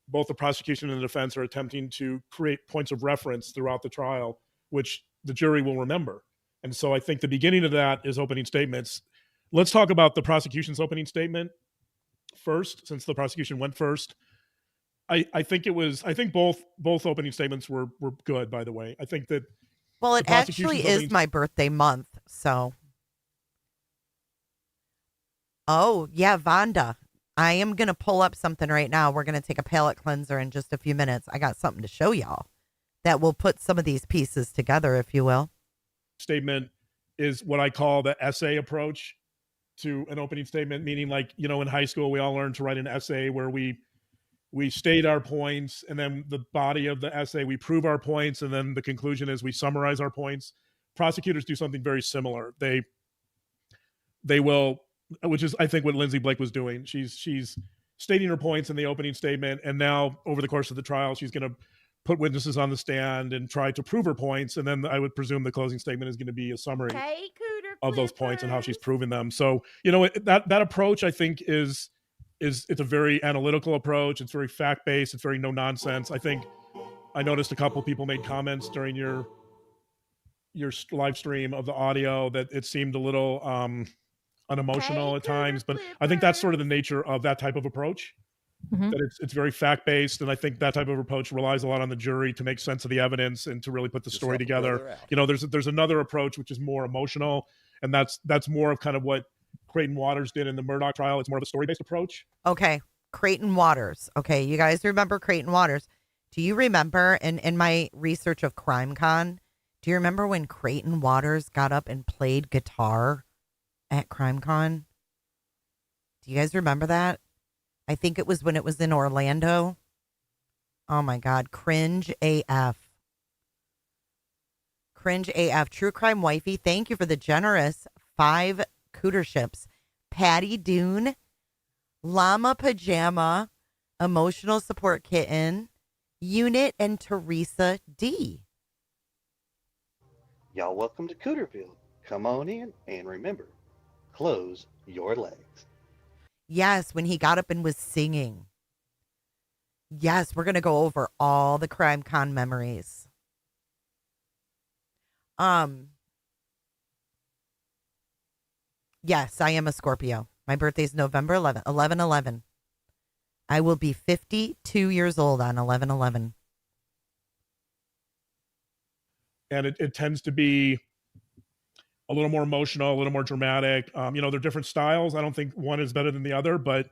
both the prosecution and the defense are attempting to create points of reference throughout the trial, which the jury will remember. And so I think the beginning of that is opening statements. Let's talk about the prosecution's opening statement first, since the prosecution went first. I think both opening statements were good, by the way. I think that it actually is my birthday month, so. Oh, yeah, Vonda. I am going to pull up something right now. We're going to take a palate cleanser in just a few minutes. I got something to show y'all that will put some of these pieces together, if you will. Statement is what I call the essay approach to an opening statement, meaning like, in high school, we all learned to write an essay where we state our points, and then the body of the essay, we prove our points, and then the conclusion is we summarize our points. Prosecutors do something very similar. They will, which is, I think, what Lindsay Blake was doing. She's stating her points in the opening statement, and now over the course of the trial, she's going to put witnesses on the stand and try to prove her points, and then I would presume the closing statement is going to be a summary. Hey, Cooter of those points and how she's proven them. So, that approach, I think, is it's a very analytical approach. It's very fact based. It's very no nonsense. I think I noticed a couple people made comments during your live stream of the audio that it seemed a little unemotional at times, but I think that's sort of the nature of that type of approach. Mhm. That it's very fact based, and I think that type of approach relies a lot on the jury to make sense of the evidence and to really put the story together. There's another approach which is more emotional, and that's more of kind of what Creighton Waters did in the Murdoch trial. It's more of a story based approach. Okay. Creighton Waters. Okay. You guys remember Creighton Waters? Do you remember in my research of CrimeCon, do you remember when Creighton Waters got up and played guitar at CrimeCon? Do you guys remember that? I think it was when it was in Orlando. Oh my God. Cringe AF. Cringe AF. True Crime Wifey. Thank you for the generous 5 cooterships. Patty Dune, Llama Pajama, Emotional Support Kitten, Unit, and Teresa D. Y'all welcome to Cooterville. Come on in and remember, close your legs. Yes, when he got up and was singing. Yes, we're going to go over all the CrimeCon memories. Yes, I am a Scorpio. My birthday's November 11th, 11/11. I will be 52 years old on 11/11. And it tends to be a little more emotional, a little more dramatic. They're different styles. I don't think one is better than the other, but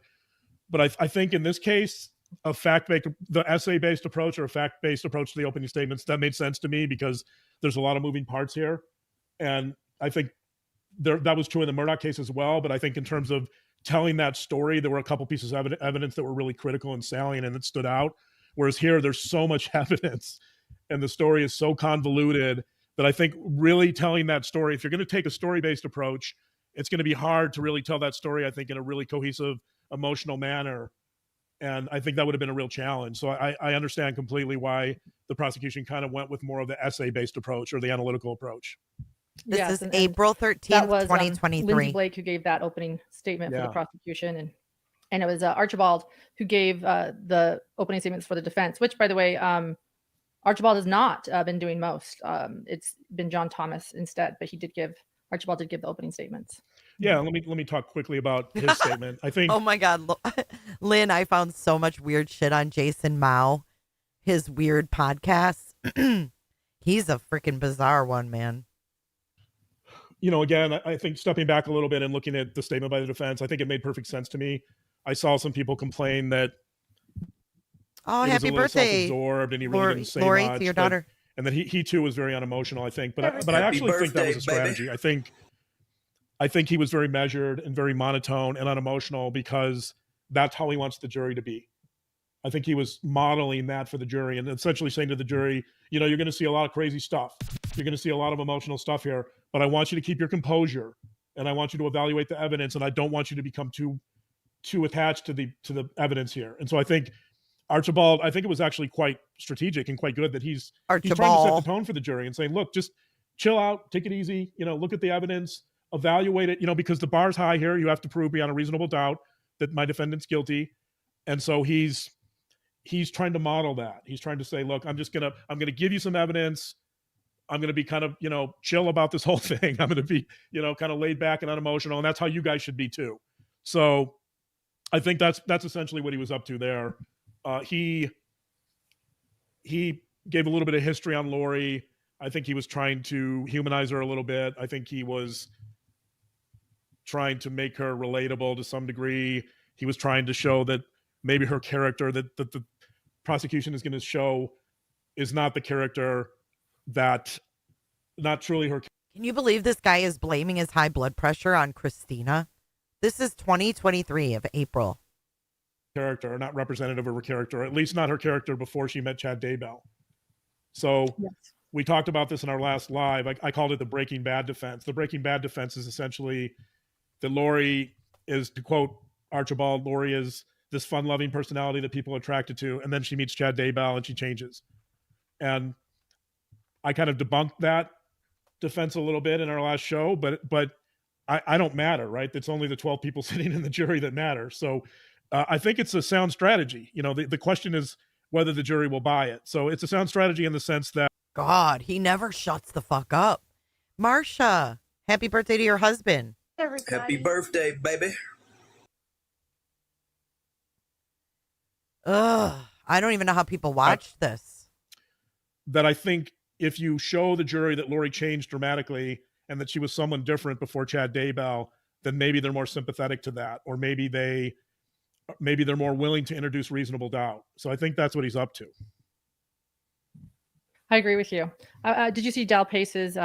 I think in this case, the essay-based approach or a fact-based approach to the opening statements, that made sense to me because there's a lot of moving parts here. And I think that was true in the Murdoch case as well. But I think in terms of telling that story, there were a couple pieces of evidence that were really critical and salient and that stood out. Whereas here, there's so much evidence and the story is so convoluted that I think really telling that story, if you're going to take a story-based approach, it's going to be hard to really tell that story, I think, in a really cohesive, emotional manner. And I think that would have been a real challenge. So I understand completely why the prosecution kind of went with more of the essay-based approach or the analytical approach. This is April 13th, 2023. Lindsay Blake who gave that opening statement for the prosecution, and it was Archibald who gave the opening statements for the defense, which, by the way, Archibald has not been doing most. It's been John Thomas instead, but Archibald did give the opening statements. Yeah, let me talk quickly about his statement. I think. Oh my God, Lynn, I found so much weird shit on Jason Mao, his weird podcast. He's a freaking bizarre one, man. Again, I think stepping back a little bit and looking at the statement by the defense, I think it made perfect sense to me. I saw some people complain that. Oh, happy birthday! Self-absorbed, and he really didn't say Lori, much. To your daughter. And that he too was very unemotional, I think. But I actually think that was a strategy. Baby. I think he was very measured and very monotone and unemotional because that's how he wants the jury to be. I think he was modeling that for the jury and essentially saying to the jury, you're going to see a lot of crazy stuff. You're going to see a lot of emotional stuff here, but I want you to keep your composure and I want you to evaluate the evidence, and I don't want you to become too attached to the evidence here. And so I think Archibald, I think it was actually quite strategic and quite good that he's trying to set the tone for the jury and saying, look, just chill out, take it easy, look at the evidence, evaluate it, because the bar's high here. You have to prove beyond a reasonable doubt that my defendant's guilty. And so he's trying to model that. He's trying to say, look, I'm going to give you some evidence. I'm going to be kind of, chill about this whole thing. I'm going to be, kind of laid back and unemotional. And that's how you guys should be too. So I think that's essentially what he was up to there. He gave a little bit of history on Lori. I think he was trying to humanize her a little bit. I think he was trying to make her relatable to some degree. He was trying to show that maybe her character that the prosecution is going to show is not the character not truly her. Can you believe this guy is blaming his high blood pressure on Christina? This is 2023 of April. Character, not representative of her character, or at least not her character before she met Chad Daybell. So yes. We talked about this in our last live. I called it the Breaking Bad defense. The Breaking Bad defense is essentially that Lori is, to quote Archibald, Lori is this fun-loving personality that people are attracted to, and then she meets Chad Daybell and she changes. And I kind of debunked that defense a little bit in our last show, but I don't matter, right? It's only the 12 people sitting in the jury that matter. So I think it's a sound strategy. You know, the question is whether the jury will buy it. So it's a sound strategy in the sense that God, he never shuts the fuck up. Marsha, happy birthday to your husband. Happy birthday, baby. Ugh, I don't even know how people watched this. That I think if you show the jury that Lori changed dramatically and that she was someone different before Chad Daybell, then maybe they're more sympathetic to that, or maybe they're more willing to introduce reasonable doubt. So I think that's what he's up to. I agree with you. Did you see Dal Pace's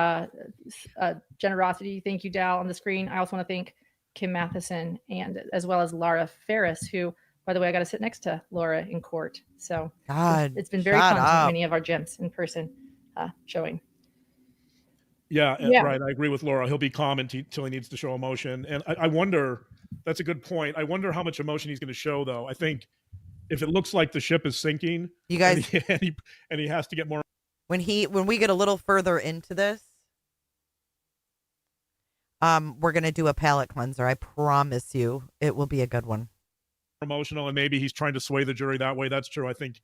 generosity? Thank you, Dal, on the screen. I also want to thank Kim Matheson and as well as Laura Ferris, who, by the way, I got to sit next to Laura in court. So God, it's been very fun to meet many of our gems in person showing. Yeah, right. I agree with Laura. He'll be calm until he needs to show emotion. And I wonder, that's a good point. I wonder how much emotion he's going to show, though. I think if it looks like the ship is sinking, you guys, and he has to get more. When we get a little further into this, we're going to do a palate cleanser. I promise you it will be a good one. Emotional, and maybe he's trying to sway the jury that way. That's true. I think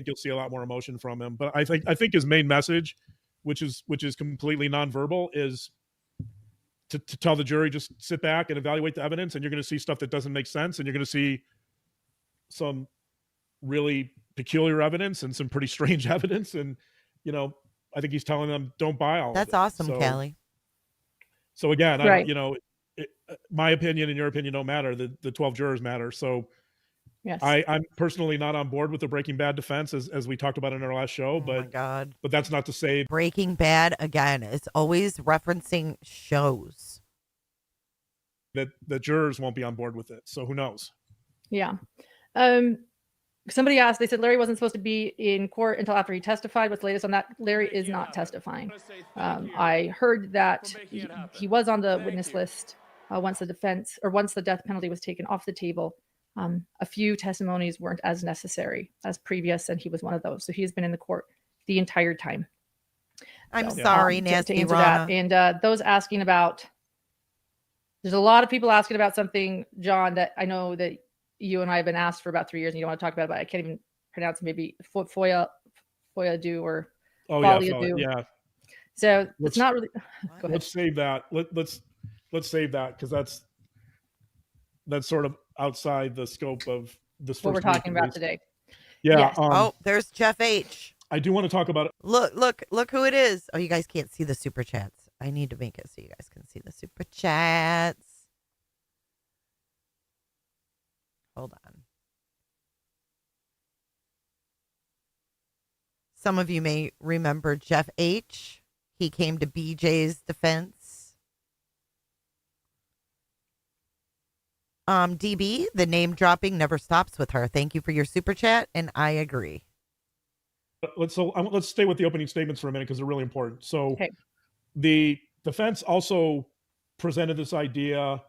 you'll see a lot more emotion from him. But I think his main message, which is completely nonverbal, is to tell the jury, just sit back and evaluate the evidence, and you're going to see stuff that doesn't make sense, and you're going to see some really peculiar evidence and some pretty strange evidence. And you know, I think he's telling them, don't buy all That's of it. awesome, So, Callie. So again, right. My opinion and your opinion don't matter. The 12 jurors matter. So yes. I'm personally not on board with the Breaking Bad defense, as we talked about in our last show. Oh my God. But that's not to say Breaking Bad, again, it's always referencing shows. that the jurors won't be on board with it. So who knows? Yeah. Somebody asked, they said Larry wasn't supposed to be in court until after he testified. What's the latest on that? Larry is not testifying. I heard that he was on the witness list once the death penalty was taken off the table. A few testimonies weren't as necessary as previous, and he was one of those. So he has been in the court the entire time. I'm sorry, Nasty to answer Rana. that. And those asking about, there's a lot of people asking about something, John, that I know that you and I have been asked for about 3 years, and you don't want to talk about it, but I can't even pronounce it. Maybe Foya do or Folia do. Yeah. So it's not really. Go ahead. Let's save that. Let's save that, because that's sort of outside the scope of this. What we're talking about today. Yeah. Yes. There's Jeff H. I do want to talk about it. Look who it is. Oh, you guys can't see the super chats. I need to make it so you guys can see the super chats. Hold on. Some of you may remember Jeff H. He came to BJ's defense. DB, the name dropping never stops with her. Thank you for your super chat, and I agree. Let's stay with the opening statements for a minute, because they're really important. So Okay. The defense also presented this idea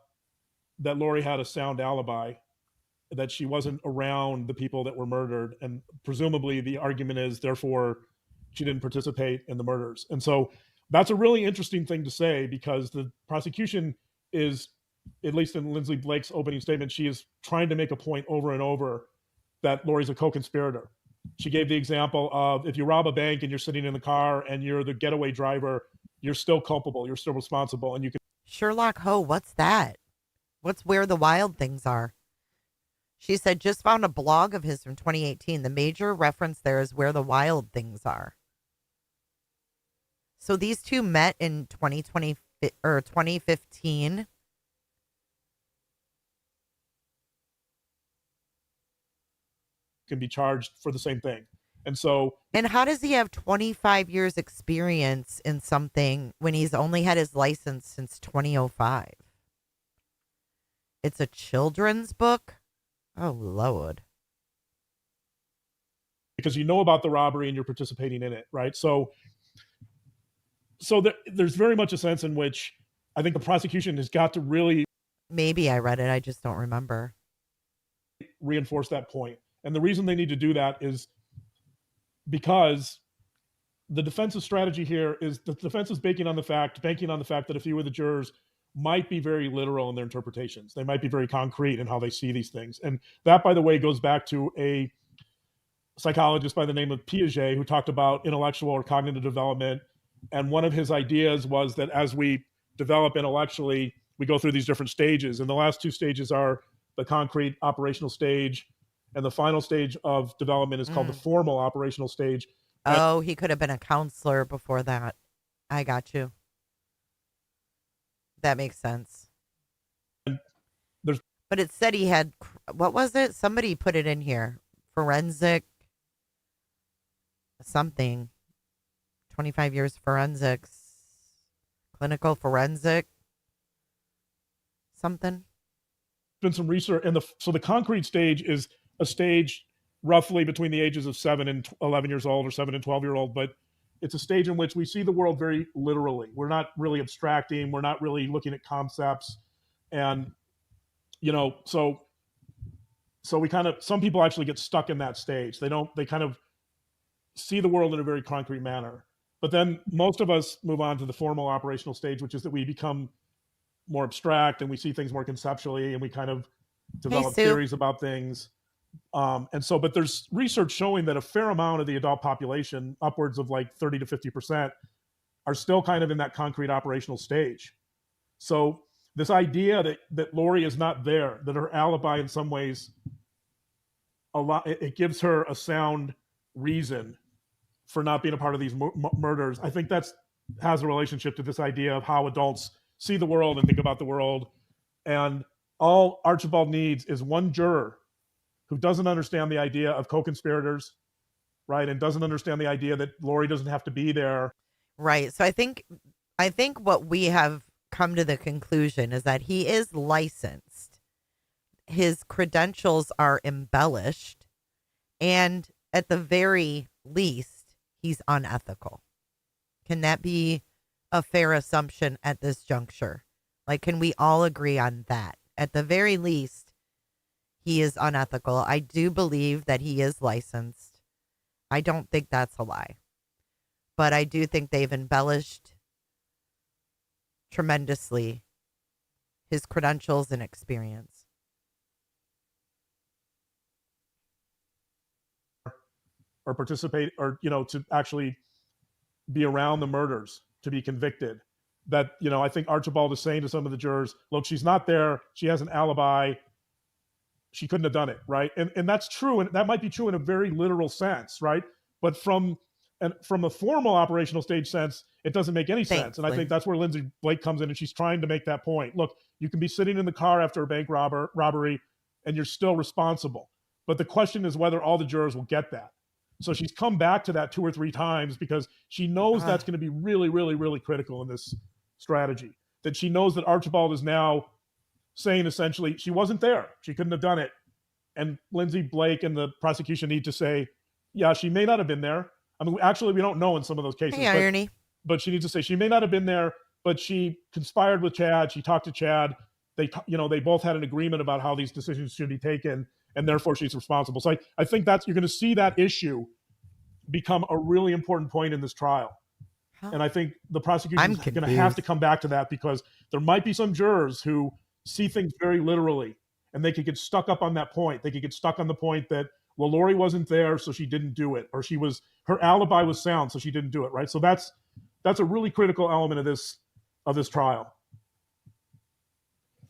that Lori had a sound alibi, that she wasn't around the people that were murdered, and presumably the argument is therefore she didn't participate in the murders. And so that's a really interesting thing to say, because the prosecution is, at least in Lindsay Blake's opening statement, she is trying to make a point over and over that Lori's a co-conspirator. She gave the example of, if you rob a bank and you're sitting in the car and you're the getaway driver, you're still culpable, you're still responsible, and you can. Sherlock Ho, what's that? What's Where the Wild Things Are? She said, just found a blog of his from 2018. The major reference there is Where the Wild Things Are. So these two met in 2020 or 2015. Can be charged for the same thing. And so. And how does he have 25 years experience in something when he's only had his license since 2005? It's a children's book? Oh, Lord. Because you know about the robbery and you're participating in it, right? So there's very much a sense in which I think the prosecution has got to really. Maybe I read it, I just don't remember. Reinforce that point. And the reason they need to do that is because the defense's strategy here is the defense is banking on the fact that a few of the jurors might be very literal in their interpretations. They might be very concrete in how they see these things. And that, by the way, goes back to a psychologist by the name of Piaget, who talked about intellectual or cognitive development. And one of his ideas was that as we develop intellectually, we go through these different stages. And the last two stages are the concrete operational stage, and the final stage of development is called the formal operational stage. Oh, he could have been a counselor before that. I got you. That makes sense. But it said he had, what was it? Somebody put it in here. Forensic something. 25 years forensics. Clinical forensic something. Been some research, and so the concrete stage is a stage roughly between the ages of 7 and 11 years old, or 7 and 12-year-old, but it's a stage in which we see the world very literally. We're not really abstracting. We're not really looking at concepts. And, so we kind of, some people actually get stuck in that stage. They kind of see the world in a very concrete manner. But then most of us move on to the formal operational stage, which is that we become more abstract and we see things more conceptually, and we kind of develop theories about things. But there's research showing that a fair amount of the adult population, upwards of like 30 to 50%, are still kind of in that concrete operational stage. So this idea that Lori is not there, that her alibi in some ways, it gives her a sound reason for not being a part of these murders. I think has a relationship to this idea of how adults see the world and think about the world. And all Archibald needs is one juror who doesn't understand the idea of co-conspirators, right? And doesn't understand the idea that Lori doesn't have to be there. Right. So I think what we have come to the conclusion is that he is licensed. His credentials are embellished, and at the very least, he's unethical. Can that be a fair assumption at this juncture? Like, can we all agree on that? At the very least, he is unethical. I do believe that he is licensed. I don't think that's a lie. But I do think they've embellished tremendously his credentials and experience. Or participate, or, to actually be around the murders, to be convicted. That, I think Archibald is saying to some of the jurors, look, she's not there. She has an alibi. She couldn't have done it, right? And that's true, and that might be true in a very literal sense, right? But from a formal operational stage sense, it doesn't make any sense. And I think that's where Lindsay Blake comes in, and she's trying to make that point. Look, you can be sitting in the car after a bank robbery, and you're still responsible. But the question is whether all the jurors will get that. So she's come back to that 2 or 3 times because she knows that's going to be really, really, really critical in this strategy. That she knows that Archibald is now saying essentially she wasn't there. She couldn't have done it. And Lindsay Blake and the prosecution need to say, yeah, she may not have been there. I mean, actually, we don't know in some of those cases. Hey, irony. But she needs to say she may not have been there, but she conspired with Chad. She talked to Chad. They both had an agreement about how these decisions should be taken, and therefore she's responsible. So I think you're going to see that issue become a really important point in this trial. And I think the prosecution is going to have to come back to that, because there might be some jurors who see things very literally, and they could get stuck up on that point. They could get stuck on the point that, well, Lori wasn't there, so she didn't do it, or her alibi was sound, so she didn't do it, right? So that's a really critical element of this trial.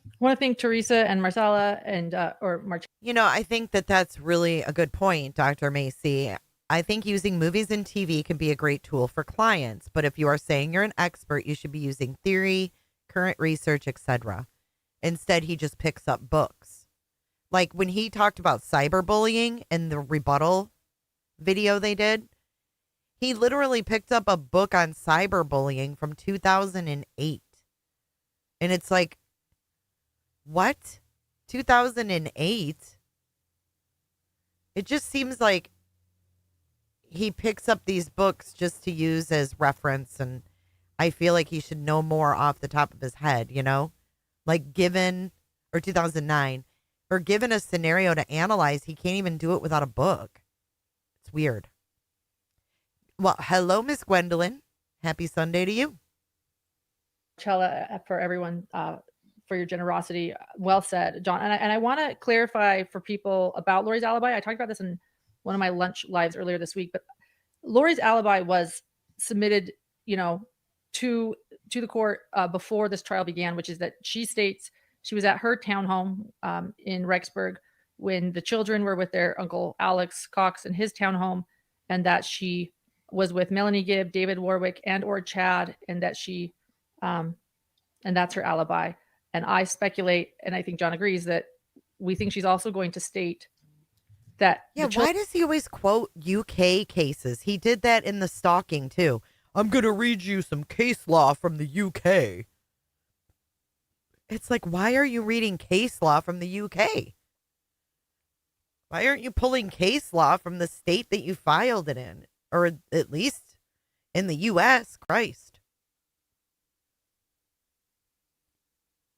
I want to thank Teresa and Marcella and I think that's really a good point, Dr. Macy. I think using movies and TV can be a great tool for clients, but if you are saying you're an expert, you should be using theory, current research, etc. Instead, he just picks up books. Like when he talked about cyberbullying in the rebuttal video they did, he literally picked up a book on cyberbullying from 2008. And it's like, what? 2008? It just seems like he picks up these books just to use as reference, and I feel like he should know more off the top of his head, Like or 2009, or given a scenario to analyze, he can't even do it without a book. It's weird. Well, hello, Miss Gwendolyn. Happy Sunday to you. Chella, for everyone, for your generosity. Well said, John. And I want to clarify for people about Lori's alibi. I talked about this in one of my lunch lives earlier this week, but Lori's alibi was submitted, to the court before this trial began, which is that she states she was at her townhome in Rexburg when the children were with their uncle Alex Cox in his townhome, and that she was with Melanie Gibb, David Warwick, and or Chad, and that she and that's her alibi. And I speculate, and I think John agrees, that we think she's also going to state that. Yeah, why does he always quote UK cases? He did that in the stalking too. I'm going to read you some case law from the UK. It's like, why are you reading case law from the UK? Why aren't you pulling case law from the state that you filed it in? Or at least in the US, Christ.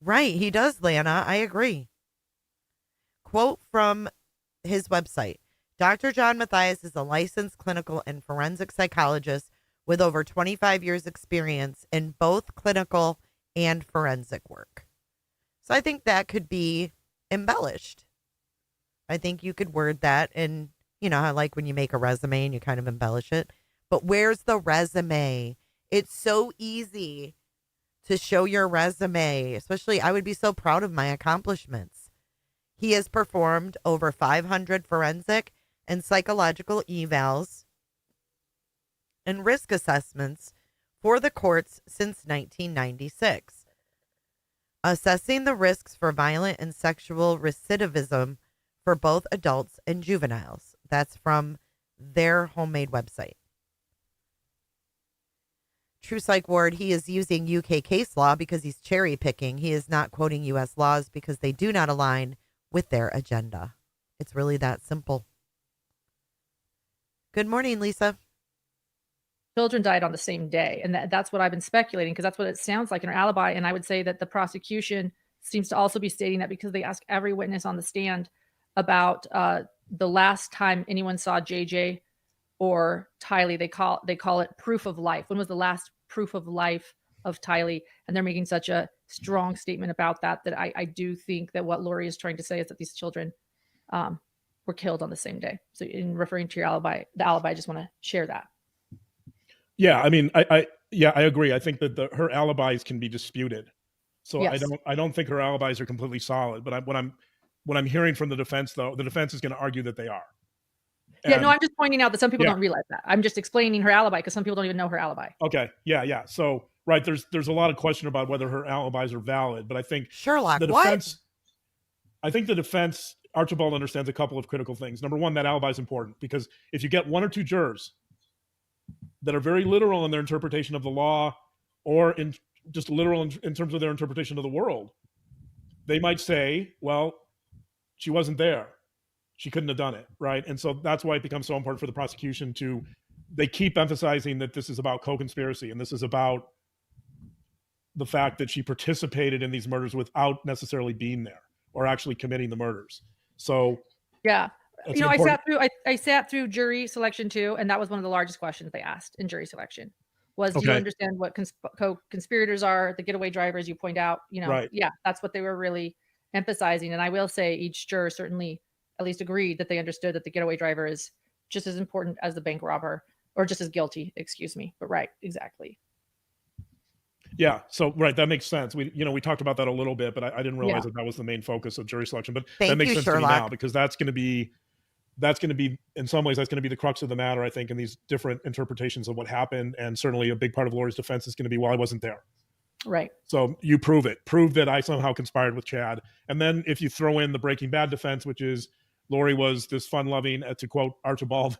Right, he does, Lana. I agree. Quote from his website. Dr. John Mathias is a licensed clinical and forensic psychologist with over 25 years experience in both clinical and forensic work. So I think that could be embellished. I think you could word that in, I like when you make a resume and you kind of embellish it. But where's the resume? It's so easy to show your resume, especially I would be so proud of my accomplishments. He has performed over 500 forensic and psychological evals and risk assessments for the courts since 1996, assessing the risks for violent and sexual recidivism for both adults and juveniles. That's from their homemade website. True Psych Ward, he is using UK case law because he's cherry picking. He is not quoting U.S. laws because they do not align with their agenda. It's really that simple. Good morning, Lisa. Children died on the same day. And that's what I've been speculating, because that's what it sounds like in her alibi. And I would say that the prosecution seems to also be stating that because they ask every witness on the stand about the last time anyone saw JJ or Tylee, they call it proof of life. When was the last proof of life of Tylee? And they're making such a strong statement about that I do think that what Lori is trying to say is that these children were killed on the same day. So in referring to your alibi, I just want to share that. Yeah, I mean, I agree. I think that her alibis can be disputed. So yes. I don't think her alibis are completely solid. But what I'm hearing from the defense, though, the defense is going to argue that they are. Yeah, no, I'm just pointing out that some people don't realize that. I'm just explaining her alibi because some people don't even know her alibi. Okay, yeah. So right, there's a lot of question about whether her alibis are valid, but I think Sherlock, the defense. What? I think the defense, Archibald understands a couple of critical things. Number one, that alibi is important because if you get one or two jurors that are very literal in their interpretation of the law, or in just literal in terms of their interpretation of the world, they might say, well, she wasn't there. She couldn't have done it, right? And so that's why it becomes so important for the prosecution they keep emphasizing that this is about co-conspiracy and this is about the fact that she participated in these murders without necessarily being there or actually committing the murders. So yeah. I sat through jury selection too, and that was one of the largest questions they asked in jury selection was, do you understand what co-conspirators are, the getaway drivers, you point out, right. Yeah, that's what they were really emphasizing. And I will say each juror certainly at least agreed that they understood that the getaway driver is just as important as the bank robber, or just as guilty, excuse me. But right, exactly. Yeah. So, right. That makes sense. We talked about that a little bit, but I didn't realize that was the main focus of jury selection, but that makes sense Sherlock. to me now because that's going to be, in some ways, that's going to be the crux of the matter, I think, in these different interpretations of what happened. And certainly a big part of Lori's defense is going to be, well, I wasn't there. Right. So you prove that I somehow conspired with Chad. And then if you throw in the Breaking Bad defense, which is Lori was this fun-loving, to quote Archibald,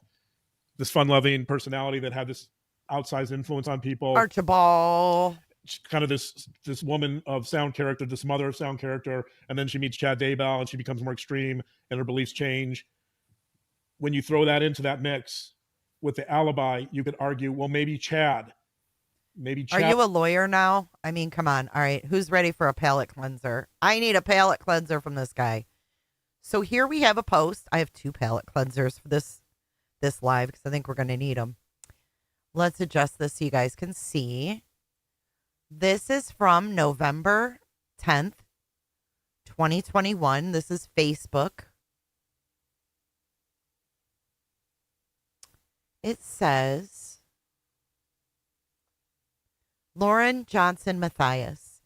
this fun-loving personality that had this outsized influence on people. Archibald. Kind of this woman of sound character, this mother of sound character, and then she meets Chad Daybell and she becomes more extreme and her beliefs change. When you throw that into that mix with the alibi, you could argue, well, maybe Chad. Are you a lawyer now? I mean, come on. All right. Who's ready for a palate cleanser? I need a palate cleanser from this guy. So here we have a post. I have 2 palate cleansers for this live because I think we're going to need them. Let's adjust this so you guys can see. This is from November 10th, 2021. This is Facebook. It says, Lauren Johnson Matthias,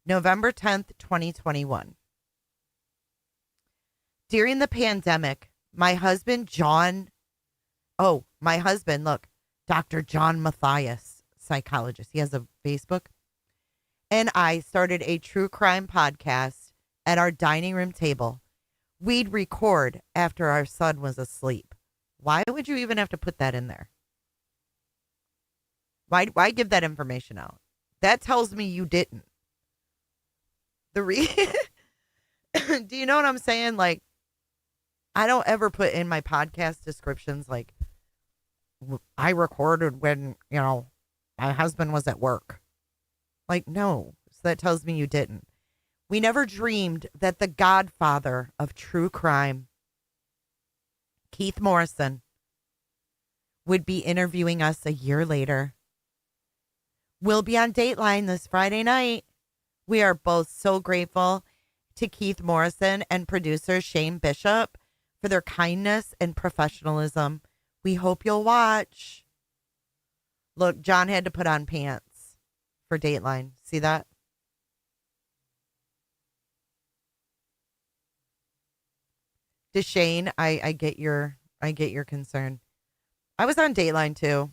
November 10th, 2021. During the pandemic, my husband, look, Dr. John Matthias, psychologist. He has a Facebook. And I started a true crime podcast at our dining room table. We'd record after our son was asleep. Why would you even have to put that in there? Why give that information out? That tells me you didn't. Do you know what I'm saying? Like, I don't ever put in my podcast descriptions like, I recorded when, my husband was at work. Like, no. So that tells me you didn't. We never dreamed that the godfather of true crime, Keith Morrison, would be interviewing us a year later. We'll be on Dateline this Friday night. We are both so grateful to Keith Morrison and producer Shane Bishop for their kindness and professionalism. We hope you'll watch. Look, John had to put on pants for Dateline. See that? To Shane, I get your concern. I was on Dateline too,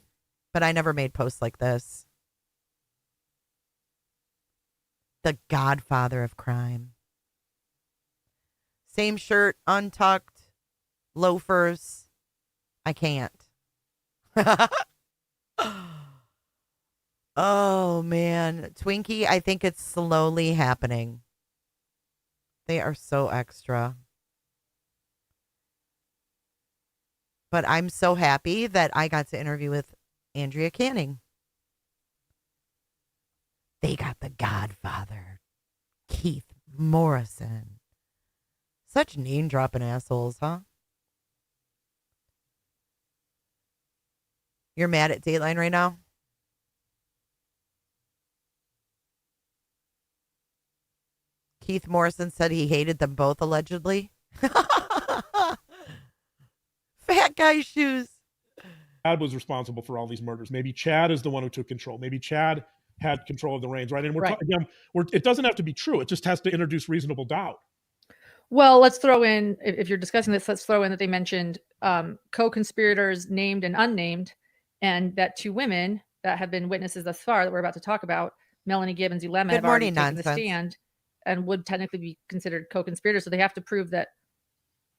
but I never made posts like this. The godfather of crime. Same shirt, untucked, loafers. I can't. Oh, man. Twinkie, I think it's slowly happening. They are so extra. But I'm so happy that I got to interview with Andrea Canning. They got the godfather, Keith Morrison. Such name-dropping assholes, huh? You're mad at Dateline right now? Keith Morrison said he hated them both, allegedly. Fat guy shoes. Chad was responsible for all these murders. Maybe Chad is the one who took control. Maybe Chad had control of the reins, right? And it doesn't have to be true. It just has to introduce reasonable doubt. Well, let's throw in, if you're discussing this, let's throw in that they mentioned co-conspirators named and unnamed, and that two women that have been witnesses thus far that we're about to talk about, Melanie Gibbons, Ulema, have already taken the stand and would technically be considered co-conspirators. So they have to prove that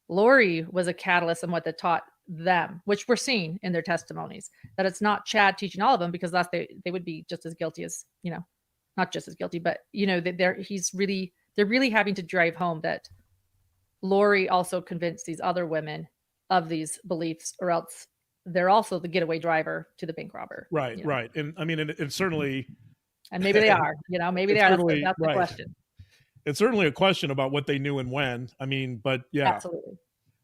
Lori was a catalyst in what that taught them, which we're seeing in their testimonies, that it's not Chad teaching all of them, because that's they would be just as guilty as, not just as guilty, but they're really having to drive home that Lori also convinced these other women of these beliefs, or else they're also the getaway driver to the bank robber. Right, right. And I mean, it's certainly, and maybe they are, maybe they are. That's the question. It's certainly a question about what they knew and when. I mean, but yeah. Absolutely.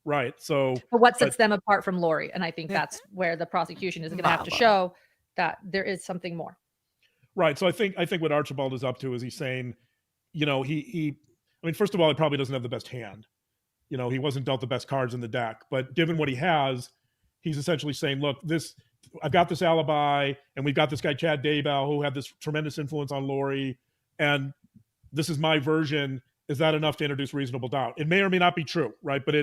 Right. So, but what sets them apart from Lori? And I think that's where the prosecution is going to have to show that there is something more. Right. So I think what Archibald is up to is he's saying, first of all, he probably doesn't have the best hand. He wasn't dealt the best cards in the deck, but given what he has, he's essentially saying, look, I've got this alibi, and we've got this guy, Chad Daybell, who had this tremendous influence on Lori, and this is my version. Is that enough to introduce reasonable doubt? It may or may not be true, right? But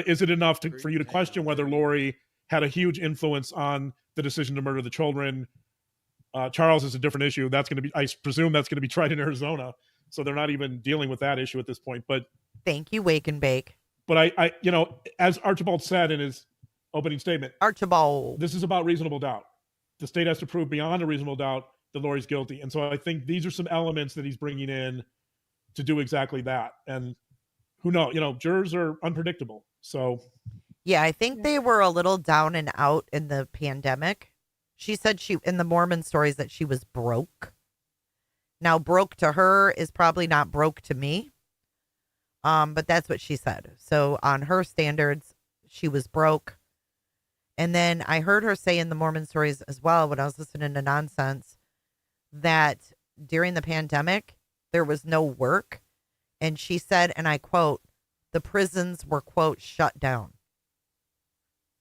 is it enough for you to question whether Lori had a huge influence on the decision to murder the children? Charles is a different issue. I presume that's going to be tried in Arizona. So they're not even dealing with that issue at this point. But thank you, Wake and Bake. But I as Archibald said in his opening statement, Archibald, this is about reasonable doubt. The state has to prove beyond a reasonable doubt that Lori's guilty. And so I think these are some elements that he's bringing in to do exactly that. And who knows, jurors are unpredictable. So, yeah, I think they were a little down and out in the pandemic. She said in the Mormon stories that she was broke. Now, broke to her is probably not broke to me. But that's what she said. So on her standards, she was broke. And then I heard her say in the Mormon stories as well when I was listening to Nonsense that during the pandemic, there was no work. And she said, and I quote, the prisons were, quote, shut down.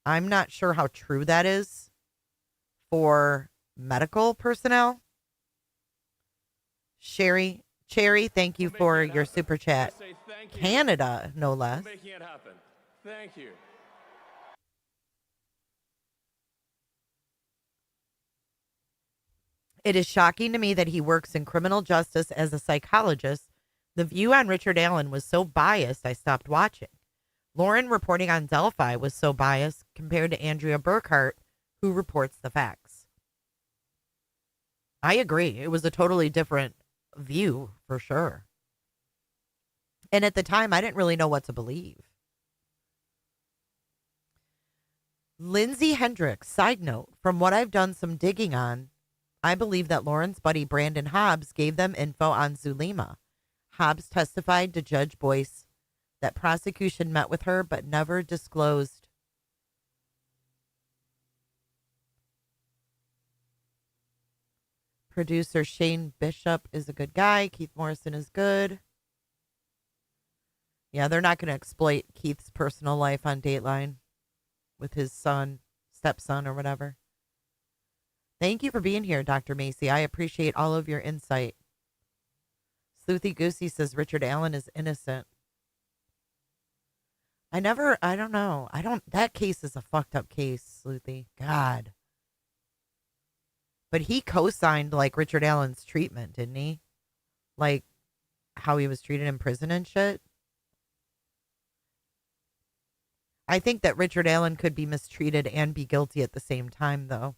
I'm not sure how true that is for medical personnel. Cherry, thank you for your super chat. Canada, no less. Making it happen. Thank you. It is shocking to me that he works in criminal justice as a psychologist. The view on Richard Allen was so biased, I stopped watching. Lauren reporting on Delphi was so biased compared to Andrea Burkhart, who reports the facts. I agree. It was a totally different view for sure. And at the time, I didn't really know what to believe. Lindsay Hendricks, side note, from what I've done some digging on, I believe that Lauren's buddy Brandon Hobbs gave them info on Zulema. Hobbs testified to Judge Boyce that prosecution met with her but never disclosed. Producer Shane Bishop is a good guy. Keith Morrison is good. Yeah, they're not going to exploit Keith's personal life on Dateline with his son, stepson, or whatever. Thank you for being here, Dr. Macy. I appreciate all of your insight. Sleuthy Goosey says Richard Allen is innocent. I don't know. That case is a fucked up case, Sleuthy. God. But he co-signed, like, Richard Allen's treatment, didn't he? Like, how he was treated in prison and shit. I think that Richard Allen could be mistreated and be guilty at the same time, though.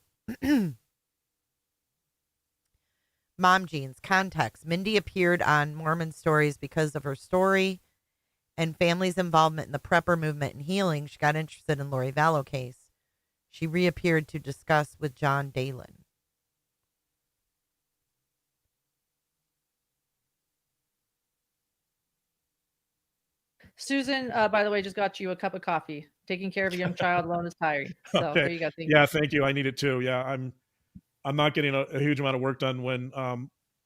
Mom Jeans, context. Mindy appeared on Mormon Stories because of her story and family's involvement in the prepper movement and healing. She got interested in Lori Vallow case. She reappeared to discuss with John Dalen. Susan, by the way, just got you a cup of coffee. Taking care of a young child alone is tiring. So Okay. there you go. Yeah, thank you. I need it too. Yeah, I'm not getting a huge amount of work done when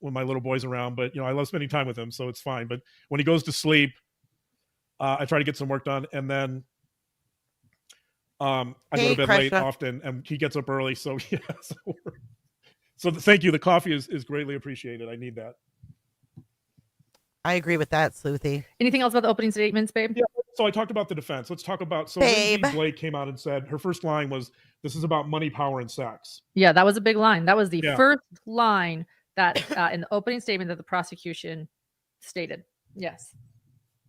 my little boy's around, but I love spending time with him, so it's fine. But when he goes to sleep, I try to get some work done, and then I go to bed late often, and he gets up early. So yeah, so thank you. The coffee is greatly appreciated. I need that. I agree with that, Sleuthy. Anything else about the opening statements, babe? Yeah. So I talked about the defense. Let's talk about. Lindsay Blake came out and said her first line was, "This is about money, power, and sex." Yeah, that was a big line. That was the first line that in the opening statement that the prosecution stated. Yes.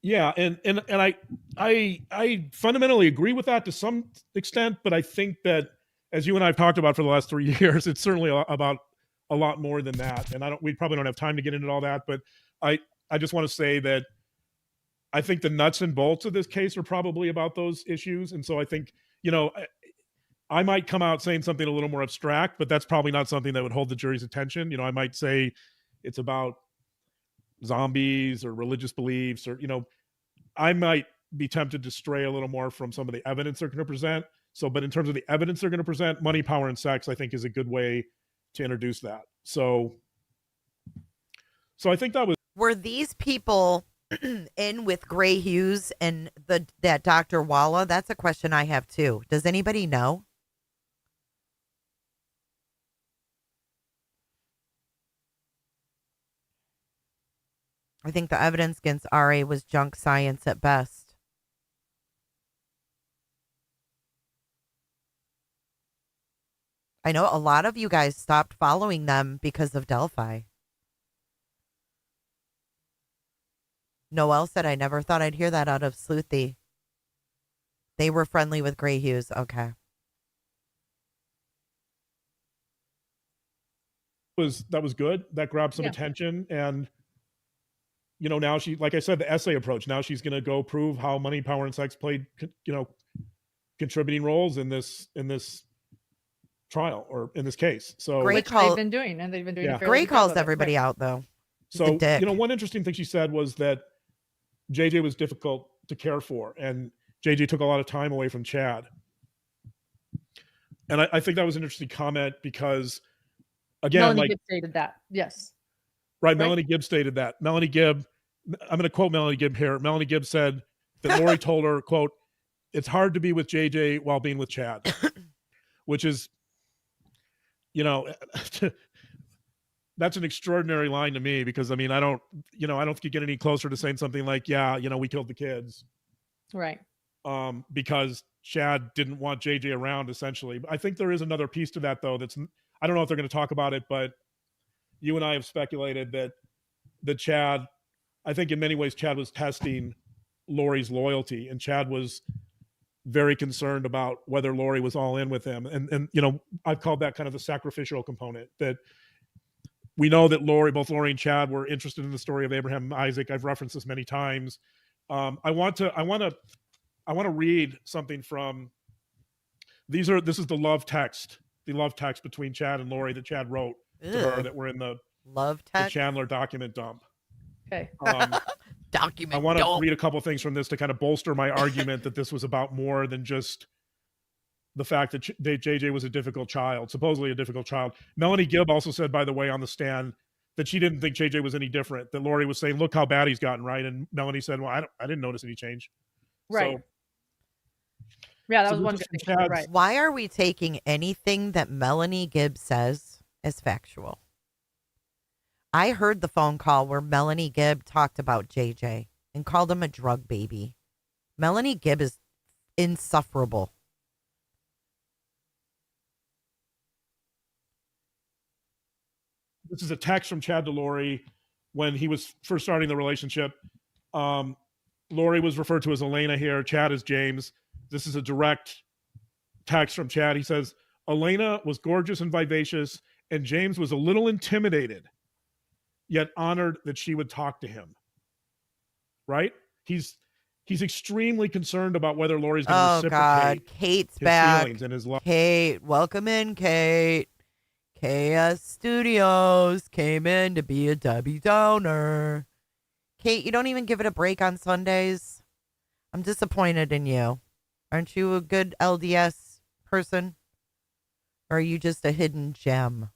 Yeah, and I fundamentally agree with that to some extent, but I think that, as you and I have talked about for the last 3 years, it's certainly about a lot more than that. And we probably don't have time to get into all that, but I just want to say that I think the nuts and bolts of this case are probably about those issues. And so I think, I might come out saying something a little more abstract, but that's probably not something that would hold the jury's attention. I might say it's about zombies or religious beliefs, or I might be tempted to stray a little more from some of the evidence they're going to present. But in terms of the evidence they're going to present, money, power, and sex, I think is a good way to introduce that. So I think that was. Were these people in with Gray Hughes and that Dr. Walla? That's a question I have too. Does anybody know? I think the evidence against RA was junk science at best. I know a lot of you guys stopped following them because of Delphi. Noelle said, I never thought I'd hear that out of Sleuthy. They were friendly with Gray Hughes. Okay. That was good. That grabbed some attention. And, now she, like I said, the essay approach, now she's going to go prove how money, power, and sex played, contributing roles in this trial or in this case. So which they've been doing, and they've been doing. Yeah. Gray calls everybody out, though. So, one interesting thing she said was that JJ was difficult to care for, and JJ took a lot of time away from Chad. And I think that was an interesting comment because, again, Melanie like, Gibb stated that. Yes. right, Melanie Gibb stated that. Melanie Gibb, I'm going to quote Melanie Gibb here. Melanie Gibb said that Lori told her, quote, "It's hard to be with JJ while being with Chad," which is, you know, that's an extraordinary line to me because, I mean, I don't think you get any closer to saying something like, yeah, we killed the kids. Right. Because Chad didn't want JJ around, essentially. I think there is another piece to that, though. I don't know if they're going to talk about it, but you and I have speculated that Chad, I think in many ways, Chad was testing Lori's loyalty, and Chad was very concerned about whether Lori was all in with him. And I've called that kind of the sacrificial component, that we know that both Lori and Chad were interested in the story of Abraham and Isaac. I've referenced this many times. I want to read something from this is the love text between Chad and Lori that Chad wrote to her that were in the love the text Chandler document dump. Okay. Document I want to dump. read a couple things from this to kind of bolster my argument that this was about more than just the fact that JJ was a difficult child, supposedly a difficult child. Melanie Gibb also said, by the way, on the stand, that she didn't think JJ was any different, that Lori was saying, look how bad he's gotten, right? And Melanie said, well, I didn't notice any change. Right. So, yeah, that was one good thing. Right. Why are we taking anything that Melanie Gibb says as factual? I heard the phone call where Melanie Gibb talked about JJ and called him a drug baby. Melanie Gibb is insufferable. This is a text from Chad to Lori when he was first starting the relationship. Lori was referred to as Elena here. Chad is James. This is a direct text from Chad. He says, Elena was gorgeous and vivacious, and James was a little intimidated, yet honored that she would talk to him. Right? He's extremely concerned about whether Lori's going to reciprocate. God, Kate's his back. Feelings and his love. Kate, welcome in, Kate. KS Studios came in to be a Debbie Downer. Kate, you don't even give it a break on Sundays. I'm disappointed in you. Aren't you a good LDS person? Or are you just a hidden gem?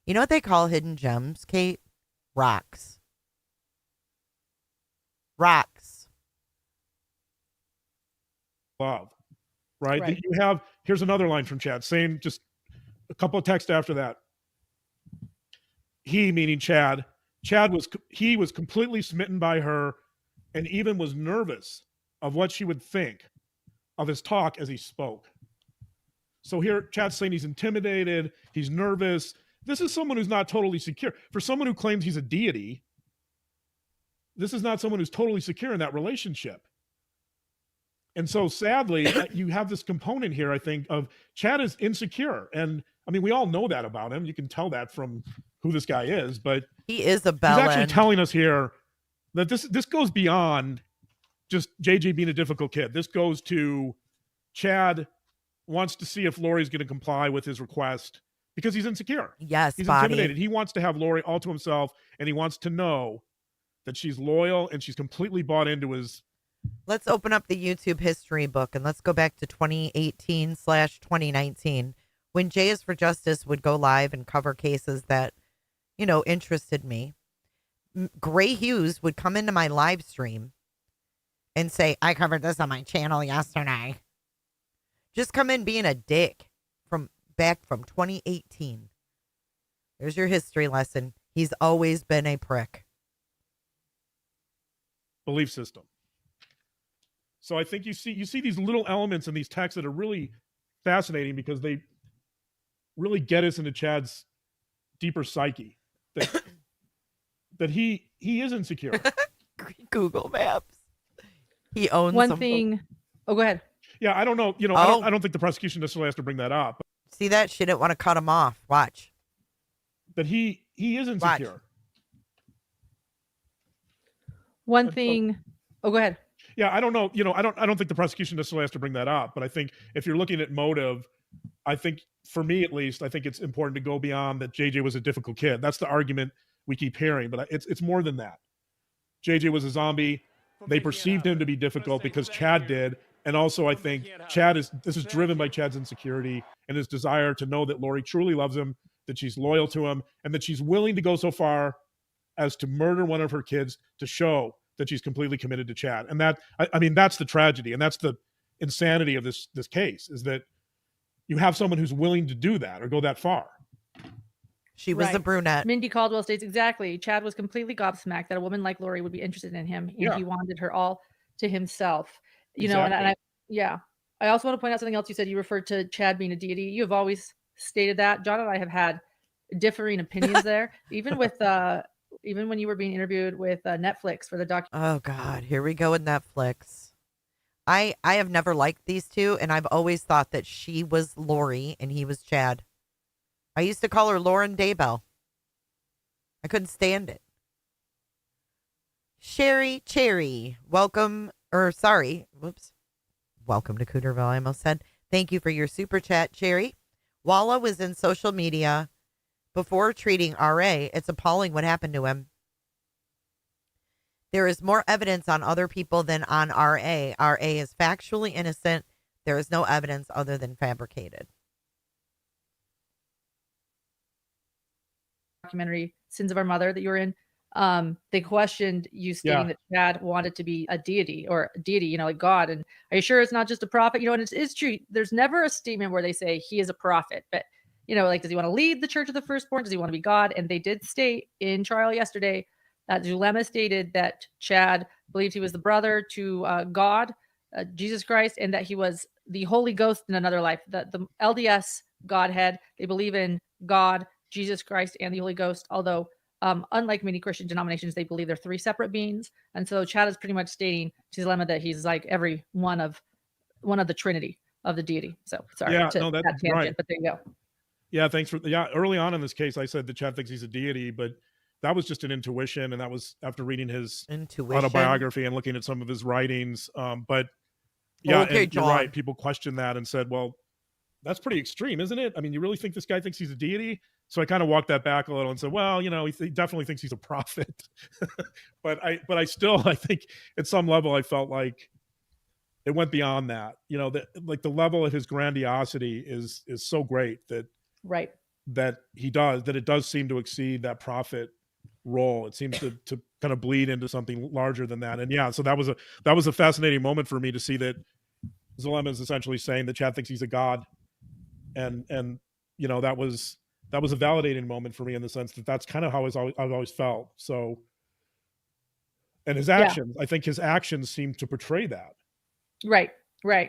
You know what they call hidden gems, Kate? Rocks. Rocks. Love. Right? Here's another line from Chad, same, just a couple of texts after that. He, meaning Chad, he was completely smitten by her and even was nervous of what she would think of his talk as he spoke. So here, Chad's saying he's intimidated, he's nervous. This is someone who's not totally secure. For someone who claims he's a deity, this is not someone who's totally secure in that relationship. And so sadly, you have this component here, I think, of Chad is insecure. And I mean, we all know that about him. You can tell that from who this guy is, but he is a bell he's actually end. telling us here that this goes beyond just JJ being a difficult kid. This goes to Chad wants to see if Lori's going to comply with his request because he's insecure. Yes, he's body. intimidated. He wants to have Lori all to himself, and he wants to know that she's loyal and she's completely bought into his. Let's open up the YouTube history book and let's go back to 2018/2019 when Jay is for Justice would go live and cover cases that, interested me. Gray Hughes would come into my live stream and say, I covered this on my channel yesterday. Just come in being a dick back from 2018. There's your history lesson. He's always been a prick. Belief system. So I think you see these little elements in these texts that are really fascinating because they really get us into Chad's deeper psyche. That he is insecure. Google Maps. He owns one thing. Oh, go ahead. Yeah, I don't know. I don't think the prosecution necessarily has to bring that up. See that? She didn't want to cut him off. Watch. But he is insecure. Watch. One thing. Oh, go ahead. Yeah, I don't know. I don't think the prosecution necessarily has to bring that up. But I think if you're looking at motive, I think for me at least, I think it's important to go beyond that JJ was a difficult kid. That's the argument we keep hearing, but it's more than that. JJ was a zombie. They perceived him to be difficult because Chad did, And also, I think this is driven by Chad's insecurity and his desire to know that Lori truly loves him, that she's loyal to him, and that she's willing to go so far as to murder one of her kids to show that she's completely committed to Chad. And that, I mean, that's the tragedy, and that's the insanity of this case, is that you have someone who's willing to do that or go that far. She was a brunette. Mindy Caldwell states exactly. Chad was completely gobsmacked that a woman like Lori would be interested in him, and he wanted her all to himself. You know, and I also want to point out something else you said. You referred to Chad being a deity. You have always stated that. John and I have had differing opinions there, even with even when you were being interviewed with Netflix for the documentary. Oh God, here we go with Netflix. I have never liked these two, and I've always thought that she was Lori and he was Chad. I used to call her Lauren Daybell. I couldn't stand it. Sherry Cherry, welcome to Cooterville, I almost said. Thank you for your super chat, Sherry. Walla was in social media before treating RA. It's appalling what happened to him. There is more evidence on other people than on RA. RA is factually innocent. There is no evidence other than fabricated. Documentary Sins of Our Mother that you were in, they questioned you stating that Chad wanted to be a deity, you know, like God. And are you sure it's not just a prophet? You know, and it is true. There's never a statement where they say he is a prophet, but you know, like, does he want to lead the Church of the Firstborn? Does he want to be God? And they did state in trial yesterday that Zulema stated that Chad believed he was the brother to God, Jesus Christ, and that he was the Holy Ghost in another life. The LDS Godhead, they believe in God, Jesus Christ, and the Holy Ghost, although unlike many Christian denominations, they believe they're three separate beings. And so Chad is pretty much stating to Zulema that he's like every one of the Trinity of the deity. So sorry that's that tangent, right. but there you go. Yeah, thanks for early on in this case I said that Chad thinks he's a deity, but that was just an intuition, and that was after reading his autobiography and looking at some of his writings. But yeah, okay, and you're right. People questioned that and said, well, that's pretty extreme, isn't it? I mean, you really think this guy thinks he's a deity? So I kind of walked that back a little and said, well, you know, he definitely thinks he's a prophet. but I think at some level I felt like it went beyond that. You know, like the level of his grandiosity is so great that it does seem to exceed that prophet role. It seems to kind of bleed into something larger than that. And yeah, so that was a fascinating moment for me to see that Zulema is essentially saying that Chad thinks he's a god, and you know, that was a validating moment for me in the sense that that's kind of how I've always felt. So, and his actions, I think his actions seem to portray that. Right.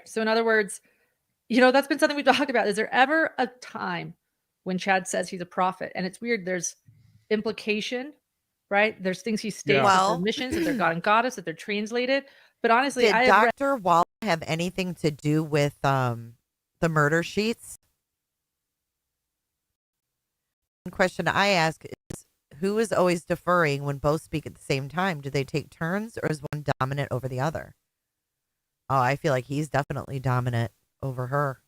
So in other words, you know, that's been something we've talked about. Is there ever a time when Chad says he's a prophet? And it's weird. There's implication, right? There's things he states that they're missions, that they're God and Goddess, that they're translated. But honestly, did Dr. Wall have anything to do with the murder sheets? One question I ask is, who is always deferring when both speak at the same time? Do they take turns, or is one dominant over the other? Oh, I feel like he's definitely dominant over her.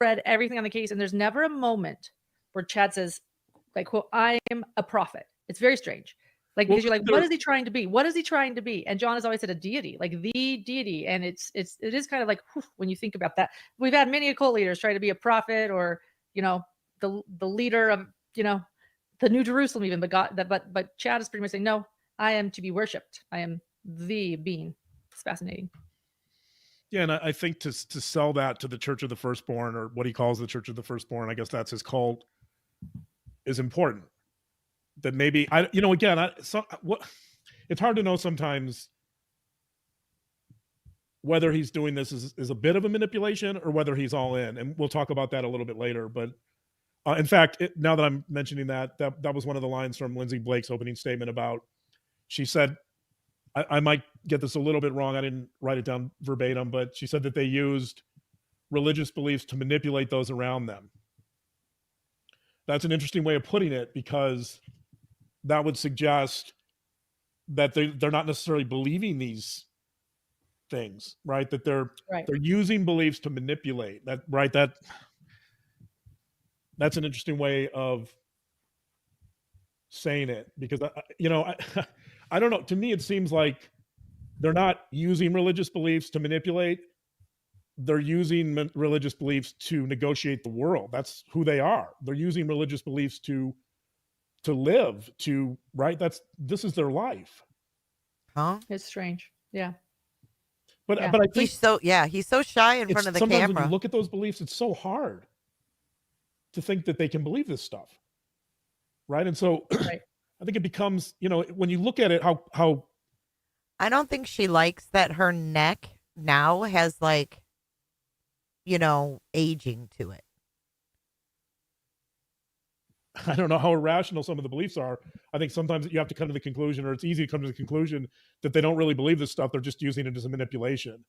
Read everything on the case, and there's never a moment where Chad says, like, quote, I am a prophet. It's very strange. Like, because you're like, what is he trying to be? What is he trying to be? And John has always said a deity, like the deity. And it is kind of like, whew, when you think about that. We've had many cult leaders try to be a prophet, or, you know, the leader of, you know, the New Jerusalem even, but Chad is pretty much saying, no, I am to be worshipped. I am the being. It's fascinating. Yeah, and I think to sell that to the Church of the Firstborn, or what he calls the Church of the Firstborn, I guess that's his cult, is important. That maybe it's hard to know sometimes whether he's doing this is a bit of a manipulation or whether he's all in, and we'll talk about that a little bit later. But in fact, now that I'm mentioning that was one of the lines from Lindsay Blake's opening statement about. She said, I might get this a little bit wrong. I didn't write it down verbatim, but she said that they used religious beliefs to manipulate those around them. That's an interesting way of putting it, because that would suggest that they're not necessarily believing these things, right? That they're using beliefs to manipulate that, right? That's an interesting way of saying it, because I don't know. To me, it seems like they're not using religious beliefs to manipulate. They're using religious beliefs to negotiate the world. That's who they are. They're using religious beliefs to live, to, right? This is their life. Huh? It's strange. Yeah. But Yeah. I think he's so shy in front of the sometimes camera. when you look at those beliefs, it's so hard to think that they can believe this stuff, right? And so Right. I think it becomes, when you look at it, how I don't think she likes that her neck now has like, aging to it. I don't know how irrational some of the beliefs are. I think sometimes you have to come to the conclusion, or it's easy to come to the conclusion that they don't really believe this stuff. They're just using it as a manipulation.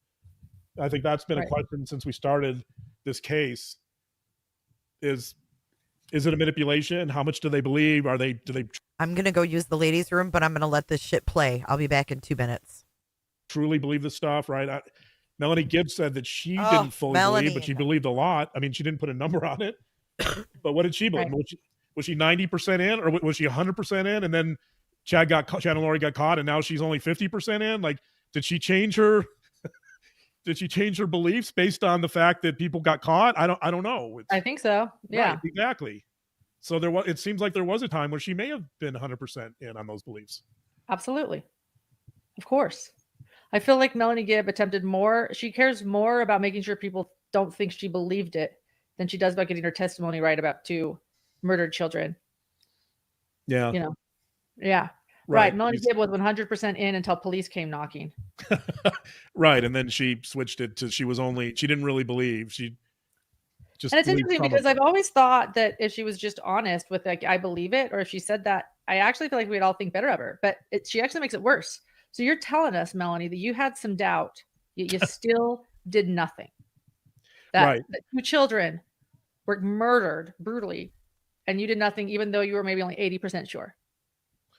I think that's been a question since we started this case. Is it a manipulation? How much do they believe? Do they I'm going to go use the ladies' room, but I'm going to let this shit play. I'll be back in 2 minutes. truly believe this stuff, right? Melanie Gibbs said that she didn't fully believe, but she believed a lot. I mean, she didn't put a number on it. But what did she believe? Right. Was she 90% in, or was she 100% in? And then Chad and Lori got caught, and now she's only 50% in. Like, did she change her? Did she change her beliefs based on the fact that people got caught? I don't know. I think so. Yeah. Right, exactly. So it seems like there was a time where she may have been 100% in on those beliefs. Absolutely. Of course. I feel like Melanie Gibb attempted more. She cares more about making sure people don't think she believed it than she does about getting her testimony right about 2 murdered children. Yeah. Yeah. Right. Melanie Gibb was 100% in until police came knocking. Right. And then she switched it to she didn't really believe. She just. And it's interesting because I've always thought that if she was just honest with like, I believe it, or if she said that, I actually feel like we'd all think better of her, but she actually makes it worse. So you're telling us, Melanie, that you had some doubt, you still did nothing. That 2 children were murdered brutally, and you did nothing, even though you were maybe only 80% sure.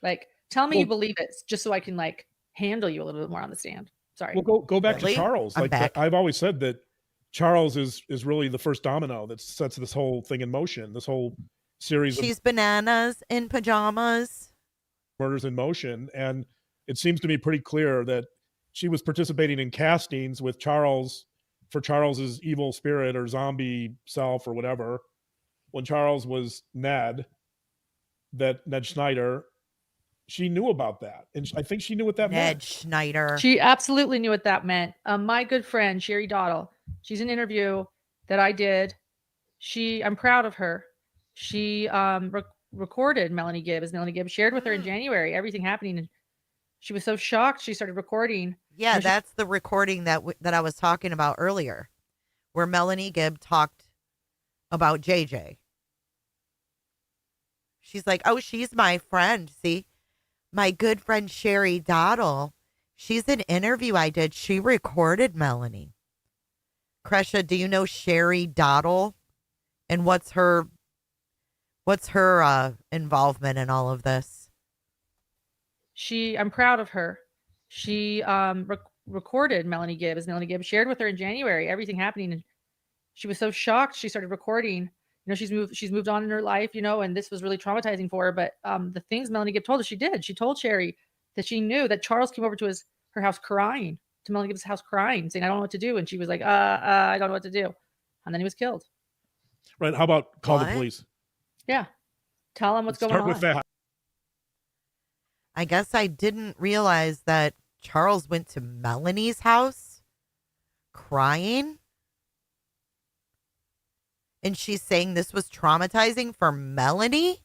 Like, tell me you believe it, just so I can like handle you a little bit more on the stand. Sorry. Well, go back to Charles. I've always said that Charles is really the first domino that sets this whole thing in motion. This whole series She's bananas in pajamas. Murders in motion, and it seems to me pretty clear that she was participating in castings with Charles for Charles's evil spirit or zombie self or whatever. When Charles was Ned Schneider, she knew about that. And I think she knew what that meant. Ned Schneider. She absolutely knew what that meant. My good friend, Sherry Dottle, she's an interview that I did. I'm proud of her. She recorded Melanie Gibb, as Melanie Gibb shared with her in January, everything happening. And she was so shocked, she started recording. Yeah, that's the recording that I was talking about earlier, where Melanie Gibb talked about JJ. She's like, oh, she's my friend. See, my good friend Sherry Dottle. She's an interview I did. She recorded Melanie. Kresha, do you know Sherry Dottle? And what's her involvement in all of this? I'm proud of her. She recorded Melanie Gibb, as Melanie Gibb shared with her in January, everything happening. And she was so shocked, she started recording. She's moved on in her life, and this was really traumatizing for her. But the things Melanie Gibb told her, she did. She told Sherry that she knew that Charles came over to her house crying, to Melanie Gibb's house crying, saying, I don't know what to do. And she was like, I don't know what to do. And then he was killed. Right. How about call the police? Yeah. Tell them what's going on. Start with that. I guess I didn't realize that Charles went to Melanie's house crying. And she's saying this was traumatizing for Melanie?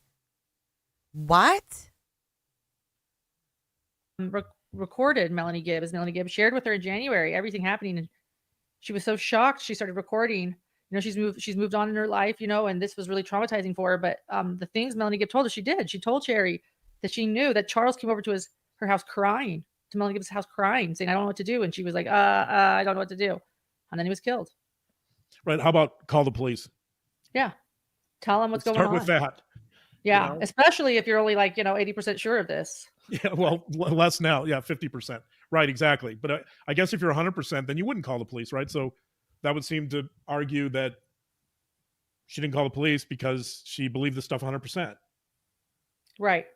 What? Recorded Melanie Gibb, as Melanie Gibb shared with her in January, everything happening. And she was so shocked, she started recording. She's moved on in her life, and this was really traumatizing for her. But the things Melanie Gibb told her, she did. She told Sherry that she knew that Charles came over to her house crying, to Melanie Gibb's house crying, saying, I don't know what to do. And she was like, I don't know what to do. And then he was killed. Right. How about call the police? Yeah. Tell them what's going on. Start with that. Yeah. Especially if you're only 80% sure of this. Yeah. Well, less now. Yeah. 50%. Right. Exactly. But I guess if you're 100%, then you wouldn't call the police. Right. So that would seem to argue that she didn't call the police because she believed this stuff 100%. Right.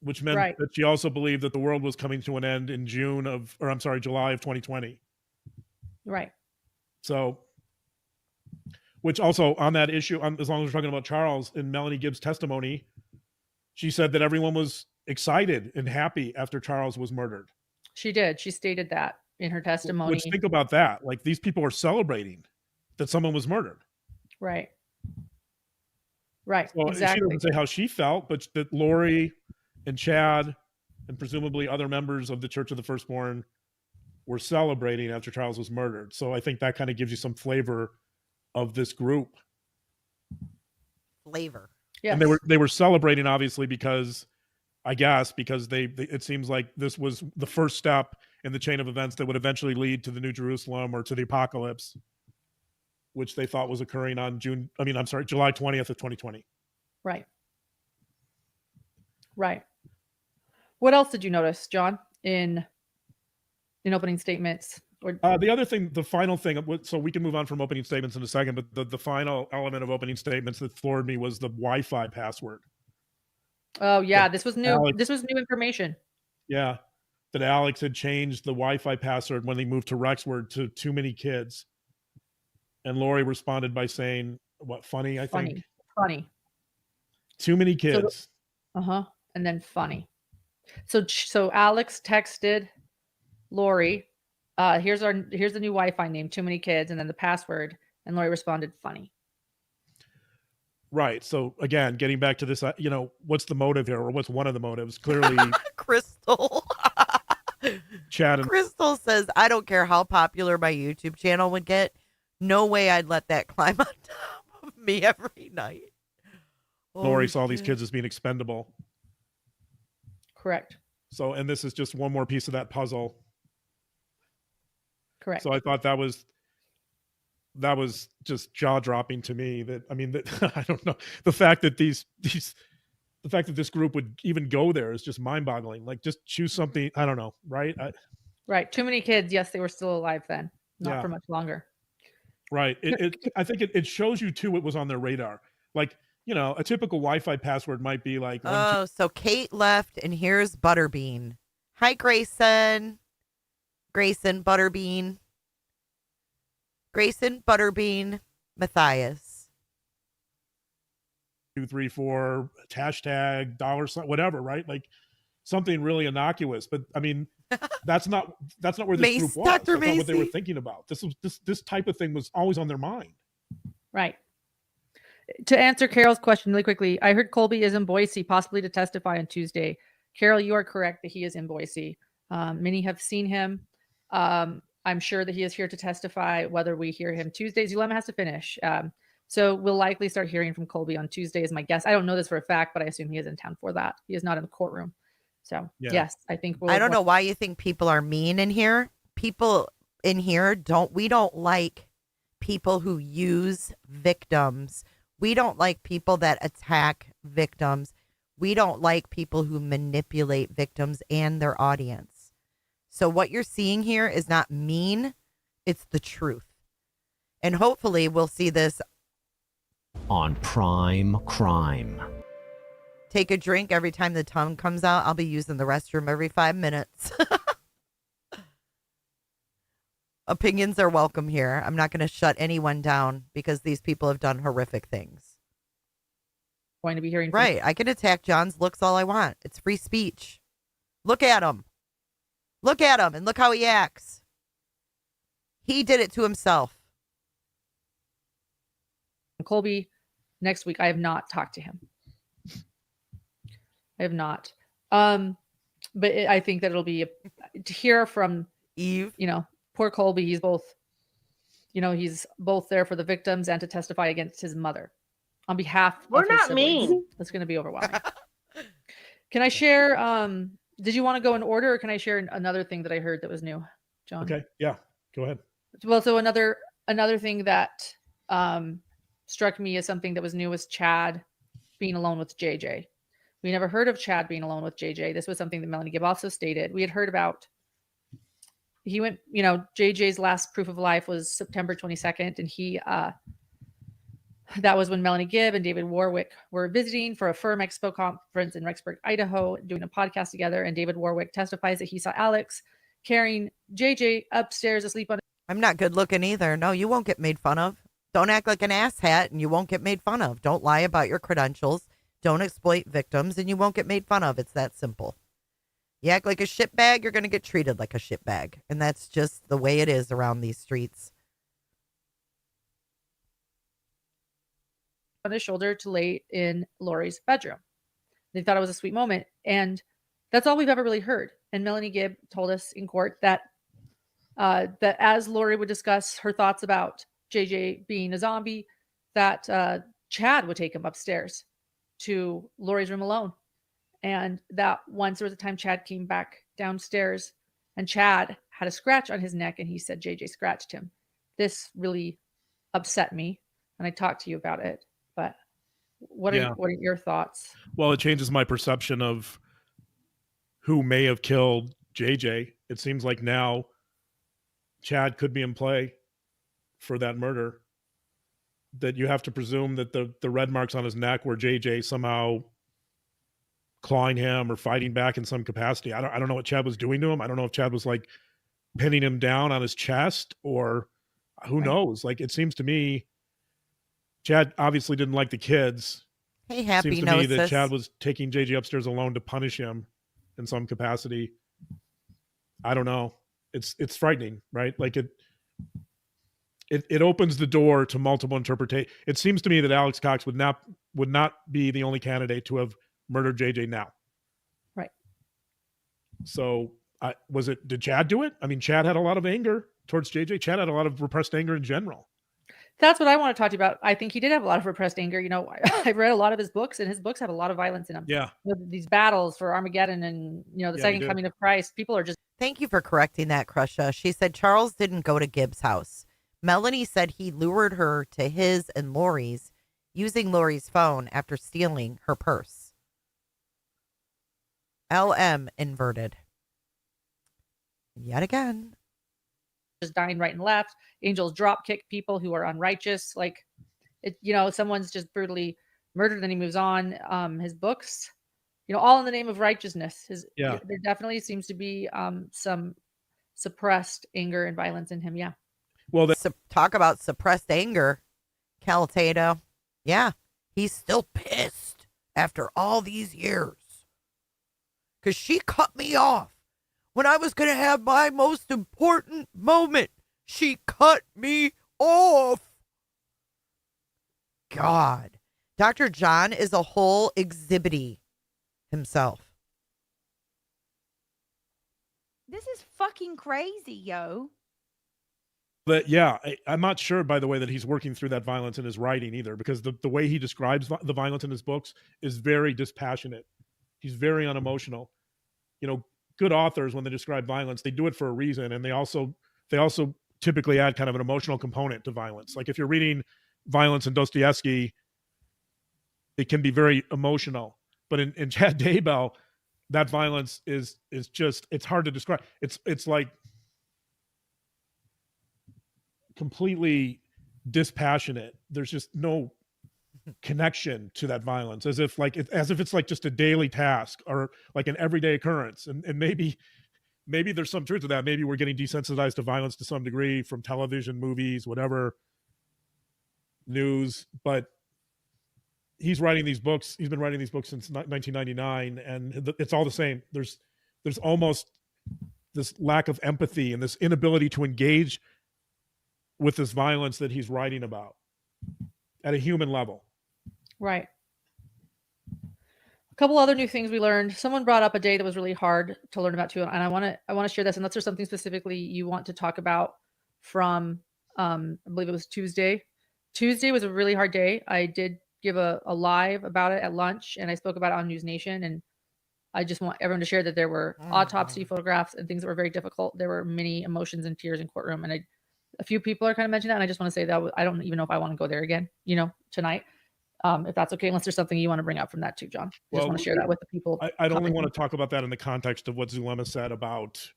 which meant Right. that she also believed that the world was coming to an end in July of 2020. Right. So, which also on that issue, as long as we're talking about Charles, in Melanie Gibbs' testimony, she said that everyone was excited and happy after Charles was murdered. She did. She stated that in her testimony. Which, think about that. Like, these people are celebrating that someone was murdered. Right. Right. So exactly. she doesn't say how she felt, but that Lori and Chad and presumably other members of the Church of the Firstborn were celebrating after Charles was murdered. So I think that kind of gives you some flavor of this group. Flavor. Yes. And they were celebrating, obviously, because they it seems like this was the first step in the chain of events that would eventually lead to the New Jerusalem or to the apocalypse, which they thought was occurring on July 20th of 2020. Right. Right. What else did you notice, John, in opening statements? Or the other thing, the final thing, so we can move on from opening statements in a second, but the final element of opening statements that floored me was the Wi-Fi password. Oh yeah, this was new. Alex, this was new information. Yeah, that Alex had changed the Wi-Fi password when they moved to Rexword to too many kids. And Lori responded by saying, what, funny, I think? Funny. Too many kids. So, and then funny. So Alex texted Lori, here's the new Wi-Fi name, too many kids, and then the password, and Lori responded, funny. Right. So again, getting back to this, what's the motive here, or what's one of the motives? Clearly, Crystal. Chad and Crystal says, I don't care how popular my YouTube channel would get. No way I'd let that climb on top of me every night. Lori saw these kids as being expendable. Correct. So, and this is just one more piece of that puzzle. Correct. So I thought that was just jaw-dropping to me. I don't know, the fact that this group would even go there is just mind-boggling. Like, just choose something. I don't know, right? Right. Too many kids. Yes, they were still alive then. Not Yeah. for much longer. Right. I think it shows you too what was on their radar. Like, a typical Wi-Fi password might be like. So Kate left, and here's Butterbean. Hi, Grayson. Grayson, Butterbean. Grayson, Butterbean, Matthias. 2, 3, 4 hashtag $, whatever, right? Like something really innocuous. But I mean, that's not where this group was. That's not what they were thinking about. This type of thing was always on their mind. Right. To answer Carol's question really quickly, I heard Colby is in Boise, possibly to testify on Tuesday. Carol, you are correct that he is in Boise. Many have seen him. I'm sure that he is here to testify. Whether we hear him Tuesday, Zulema has to finish. So we'll likely start hearing from Colby on Tuesday is my guess. I don't know this for a fact, but I assume he is in town for that. He is not in the courtroom. So yes, I think I don't know why you think people are mean in here. People in here we don't like people who use victims. We don't like people that attack victims. We don't like people who manipulate victims and their audience. So what you're seeing here is not mean. It's the truth. And hopefully we'll see this on Prime Crime. Take a drink every time the tongue comes out. I'll be using the restroom every 5 minutes. Opinions are welcome here. I'm not going to shut anyone down because these people have done horrific things. Going to be hearing right. I can attack John's looks all I want. It's free speech. Look at him. Look at him and look how he acts. He did it to himself. Colby, next week, I have not talked to him. I have not. But I think that it'll be to hear from Eve. Poor Colby. He's both there for the victims and to testify against his mother on behalf of his siblings. Mean. That's going to be overwhelming. Can I share? Did you want to go in order, or can I share another thing that I heard that was new, John? Okay. Yeah. Go ahead. Well, so another thing that struck me as something that was new was Chad being alone with JJ. We never heard of Chad being alone with JJ. This was something that Melanie Gibb also stated. We had heard about. He went, JJ's last proof of life was September 22nd, and he That was when Melanie Gibb and David Warwick were visiting for a Firm Expo conference in Rexburg, Idaho, doing a podcast together. And David Warwick testifies that he saw Alex carrying JJ upstairs asleep on. I'm not good looking either. No, you won't get made fun of. Don't act like an asshat and you won't get made fun of. Don't lie about your credentials. Don't exploit victims and you won't get made fun of. It's that simple. You act like a shitbag, you're going to get treated like a shitbag. And that's just the way it is around these streets. On his shoulder to lay in Lori's bedroom. They thought it was a sweet moment. And that's all we've ever really heard. And Melanie Gibb told us in court that that as Lori would discuss her thoughts about JJ being a zombie, that Chad would take him upstairs to Lori's room alone. And that once there was a time Chad came back downstairs and Chad had a scratch on his neck and he said JJ scratched him. This really upset me. And I talked to you about it. But what are your thoughts? Well, it changes my perception of who may have killed JJ. It seems like now Chad could be in play for that murder. That you have to presume that the red marks on his neck were JJ somehow clawing him or fighting back in some capacity. I don't know what Chad was doing to him. I don't know if Chad was like pinning him down on his chest or who knows. Like it seems to me Chad obviously didn't like the kids. Hey, happy Seems to me that Chad was taking JJ upstairs alone to punish him in some capacity. I don't know. It's frightening, right? Like it opens the door to multiple interpretations. It seems to me that Alex Cox would not be the only candidate to have murdered JJ now. Right. So did Chad do it? I mean, Chad had a lot of anger towards JJ. Chad had a lot of repressed anger in general. That's what I want to talk to you about. I think he did have a lot of repressed anger. You know, I've read a lot of his books, and his books have a lot of violence in them. Yeah. You know, these battles for Armageddon and, the second coming of Christ, people are just. Thank you for correcting that, Crusha. She said Charles didn't go to Gibbs' house. Melanie said he lured her to his and Lori's using Lori's phone after stealing her purse. LM inverted. Yet again. Just dying right and left. Angels drop kick people who are unrighteous. Like, someone's just brutally murdered. Then he moves on. His books, all in the name of righteousness. There definitely seems to be some suppressed anger and violence in him. Yeah. Well, talk about suppressed anger, Cal Tato. Yeah, he's still pissed after all these years because she cut me off. When I was going to have my most important moment, she cut me off. God. Dr. John is a whole exhibity himself. This is fucking crazy, yo. But yeah, I'm not sure, by the way, that he's working through that violence in his writing either, because the way he describes the violence in his books is very dispassionate. He's very unemotional. Good authors, when they describe violence, they do it for a reason, and they also typically add kind of an emotional component to violence. Like if you're reading violence in Dostoevsky, it can be very emotional. But in Chad Daybell, that violence is just, it's hard to describe. It's like completely dispassionate. There's just no connection to that violence, as if it's like just a daily task or like an everyday occurrence. And maybe there's some truth to that. Maybe we're getting desensitized to violence to some degree from television, movies, whatever, news. But he's writing these books. He's been writing these books since 1999, and it's all the same. There's almost this lack of empathy and this inability to engage with this violence that he's writing about at a human level. Right. A couple other new things we learned. Someone brought up a day that was really hard to learn about too, and I want to share this. Unless there's something specifically you want to talk about from, I believe it was Tuesday. Tuesday was a really hard day. I did give a live about it at lunch, and I spoke about it on News Nation. And I just want everyone to share that there were autopsy photographs and things that were very difficult. There were many emotions and tears in courtroom, and a few people are kind of mentioning that. And I just want to say that I don't even know if I want to go there again, tonight. If that's okay, unless there's something you want to bring up from that too, John. I just want to share that with the people. I'd only want to talk about that in the context of what Zulema said about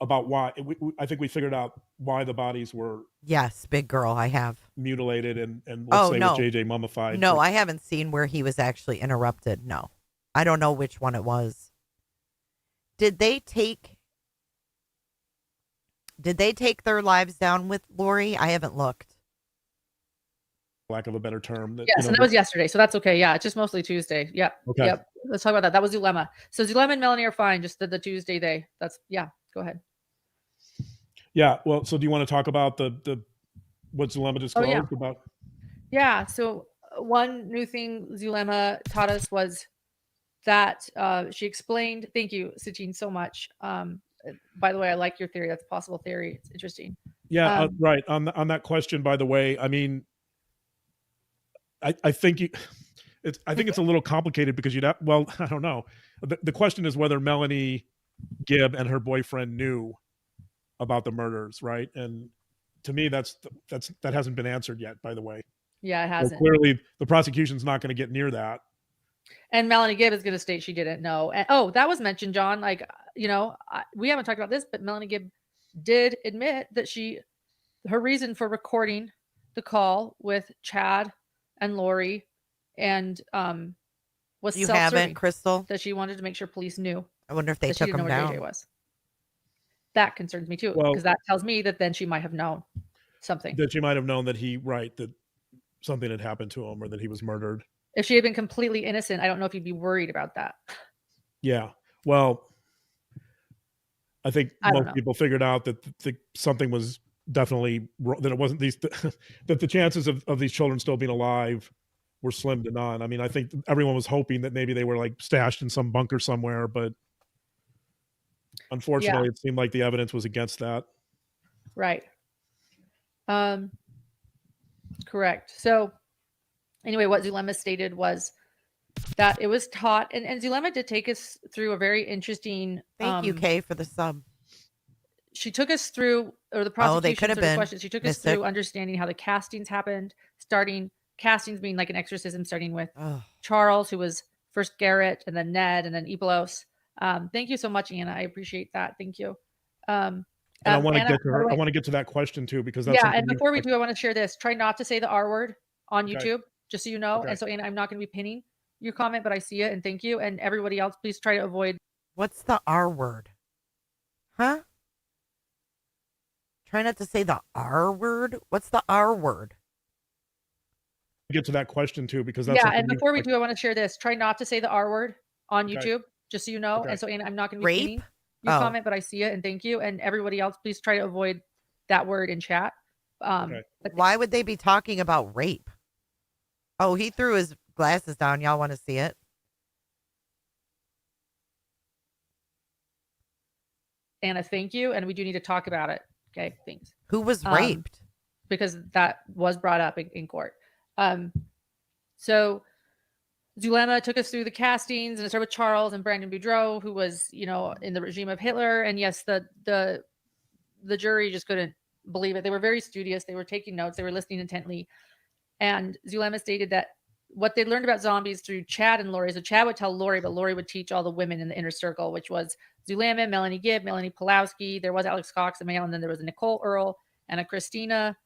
about why. I think we figured out why the bodies were Yes, big girl, I have. mutilated and let's say with JJ mummified. No, I haven't seen where he was actually interrupted. No. I don't know which one it was. Did they take their lives down with Lori? I haven't looked. Lack of a better term. Yes, and that was yesterday, so that's okay. Yeah, it's just mostly Tuesday. Yep. Okay. Yep. Let's talk about that. That was Zulema. So Zulema and Melanie are fine. Just the Tuesday they. That's Go ahead. Yeah. Well, so do you want to talk about the what Zulema disclosed about? Yeah. So one new thing Zulema taught us was that she explained. Thank you, Satine, so much. By the way, I like your theory. That's a possible theory. It's interesting. Yeah. Right. On that question, by the way, I mean, I think it's a little complicated because I don't know. The question is whether Melanie Gibb and her boyfriend knew about the murders, right? And to me, that hasn't been answered yet, by the way. Yeah, it hasn't. So clearly, the prosecution's not going to get near that. And Melanie Gibb is going to state she didn't know. And that was mentioned, John. Like, we haven't talked about this, but Melanie Gibb did admit that her reason for recording the call with Chad and Lori and was You self-serving, haven't, Crystal? that she wanted to make sure police knew. I wonder if they that she took didn't him know where down. JJ was. That concerns me too, Well, because that tells me that then she might have known something. That she might have known that that something had happened to him or that he was murdered. If she had been completely innocent, I don't know if you'd be worried about that. Yeah. Well, I think most people figured out that something was definitely that it wasn't that the chances of these children still being alive were slim to none. I mean, I think everyone was hoping that maybe they were like stashed in some bunker somewhere, but unfortunately, it seemed like the evidence was against that. Right. Correct. So anyway, what Zulema stated was that it was taught, and Zulema did take us through a very interesting. Thank you, Kay, for the sub. She took us through, or the prosecution sort of questions. She took us through understanding how the castings happened, castings being like an exorcism, starting with Charles, who was first Garrett, and then Ned, and then Ebelos. Thank you so much, Anna. I appreciate that. Thank you. And I want to get to her. I want to get to that question too, because that's and before we do, I want to share this. Try not to say the R word on YouTube, just so you know. And so, Anna, I'm not going to be pinning your comment, but I see it, and thank you. And everybody else, please try to avoid. What's the R word? Huh? Try not to say the R word. What's the R word? Get to that question too, because that's and before we do, I want to share this. Try not to say the R word on YouTube, just so you know. And so, Anna, I'm not going to be pinning your comment, but I see it, and thank you. And everybody else, please try to avoid that word in chat. Why would they be talking about rape? Oh, he threw his glasses down. Y'all want to see it? Anna, thank you. And we do need to talk about it. Okay, thanks. Who was raped? Because that was brought up in court. So Zulema took us through the castings, and it started with Charles and Brandon Boudreaux, who was, in the regime of Hitler. And yes, the jury just couldn't believe it. They were very studious. They were taking notes. They were listening intently. And Zulema stated that what they learned about zombies through Chad and Lori. So Chad would tell Lori, but Lori would teach all the women in the inner circle, which was Zulema, Melanie Gibb, Melanie Pulowski. There was Alex Cox, a male, and then there was a Nicole Earl and a Christina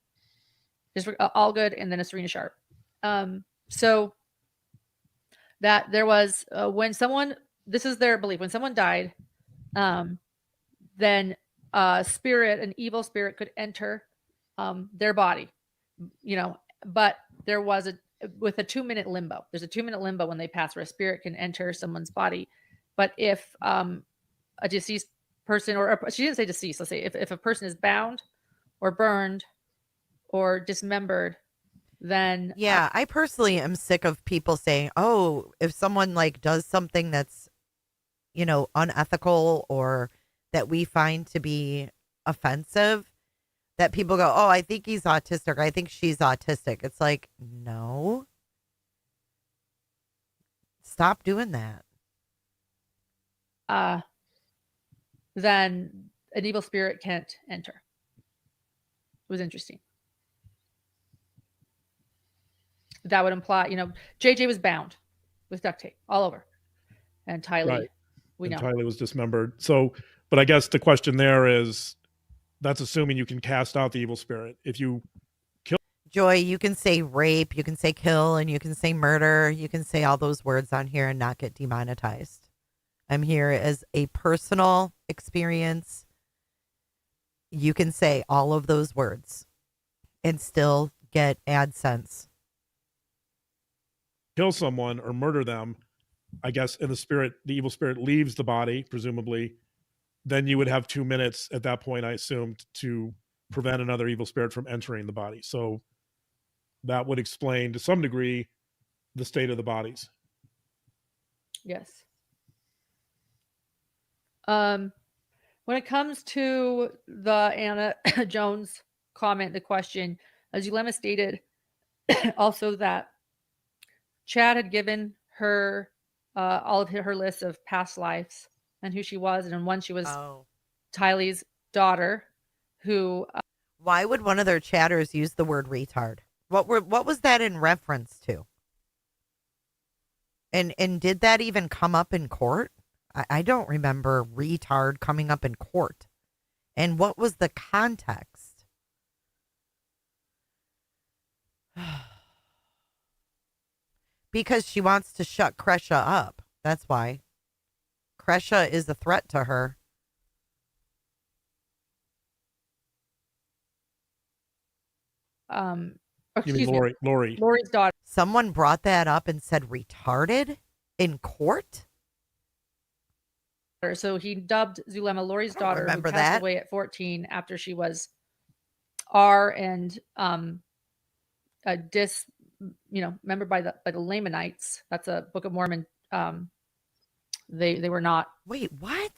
Allgood, and then a Serena Sharp. So that there was when someone, this is their belief, when someone died, then an evil spirit could enter their body, but there was with a 2-minute limbo. There's a 2-minute limbo when they pass where a spirit can enter someone's body. But if a deceased person, or she didn't say deceased, let's say if a person is bound or burned or dismembered, then I personally am sick of people saying, oh, if someone like does something that's unethical or that we find to be offensive, that people go, oh, I think he's autistic, or I think she's autistic. It's like, no, stop doing that. Then an evil spirit can't enter. It was interesting. That would imply, JJ was bound with duct tape all over, and Tylee We know. Tylee was dismembered. So, but I guess the question there is, that's assuming you can cast out the evil spirit. If you kill Joy, you can say rape, you can say kill, and you can say murder. You can say all those words on here and not get demonetized. I'm here as a personal experience. You can say all of those words and still get AdSense. kill someone or murder them, I guess, and the evil spirit leaves the body, presumably, then you would have 2 minutes at that point, I assumed, to prevent another evil spirit from entering the body. So that would explain to some degree the state of the bodies. Yes. When it comes to the Anna Jones comment, the question, as Zulema stated, also that Chad had given her all of her list of past lives and who she was, and in one she was Tylee's daughter, who. Why would one of their chatters use the word retard? What was that in reference to? And did that even come up in court? I don't remember retard coming up in court. And what was the context? Because she wants to shut Kresha up. That's why. Kresha is a threat to her. Excuse me, Lori. Lori's daughter. Someone brought that up and said retarded in court? So he dubbed Zulema Lori's daughter, who remember passed that. away at 14 after she was R and remembered by the Lamanites. That's a Book of Mormon. They were not. Wait, what?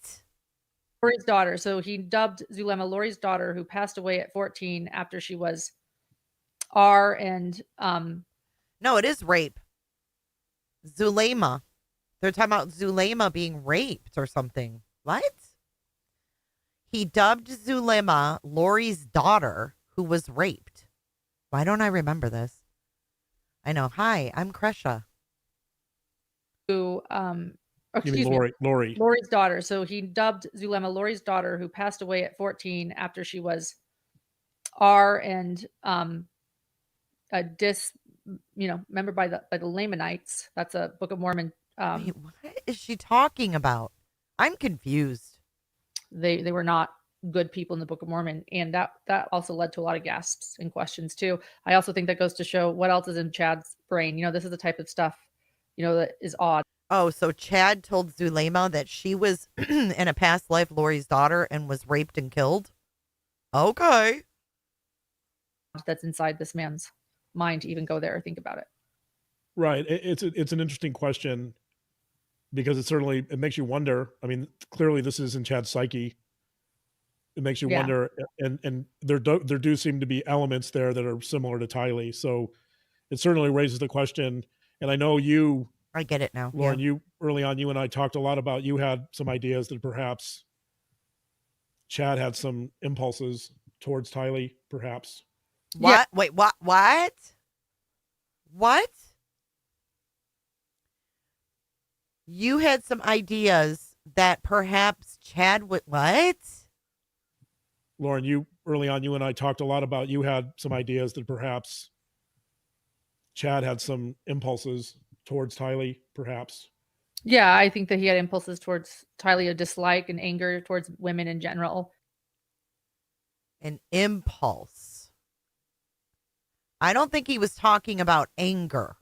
Lori's daughter. So he dubbed Zulema Lori's daughter, who passed away at 14 after she was R and No, it is rape. Zulema. They're talking about Zulema being raped or something. What? He dubbed Zulema Lori's daughter, who was raped. Why don't I remember this? I know. Hi, I'm Kresha. Who Lori's daughter. So he dubbed Zulema Lori's daughter, who passed away at 14 after she was R and remembered by the Lamanites. That's a Book of Mormon. Wait, what is she talking about? I'm confused. They were not good people in the Book of Mormon, and that also led to a lot of gasps and questions too. I also think that goes to show what else is in Chad's brain. This is the type of stuff that is odd. Oh, so Chad told Zulema that she was in a past life Lori's daughter and was raped and killed? Okay. That's inside this man's mind to even go there or think about it. Right. It's an interesting question, because it makes you wonder. I mean, clearly this is in Chad's psyche. It makes you wonder, and there do seem to be elements there that are similar to Tylee. So it certainly raises the question. And I know you, I get it now, Lauren. You early on, you and I talked a lot about. You had some ideas that perhaps Chad had some impulses towards Tylee, perhaps. What? Yeah. Wait, what? What? You had some ideas that perhaps Chad would. What? Lauren, you early on, you and I talked a lot about. You had some ideas that perhaps Chad had some impulses towards Tylee, perhaps. Yeah, I think that he had impulses towards Tylee, a dislike and anger towards women in general. An impulse. I don't think he was talking about anger.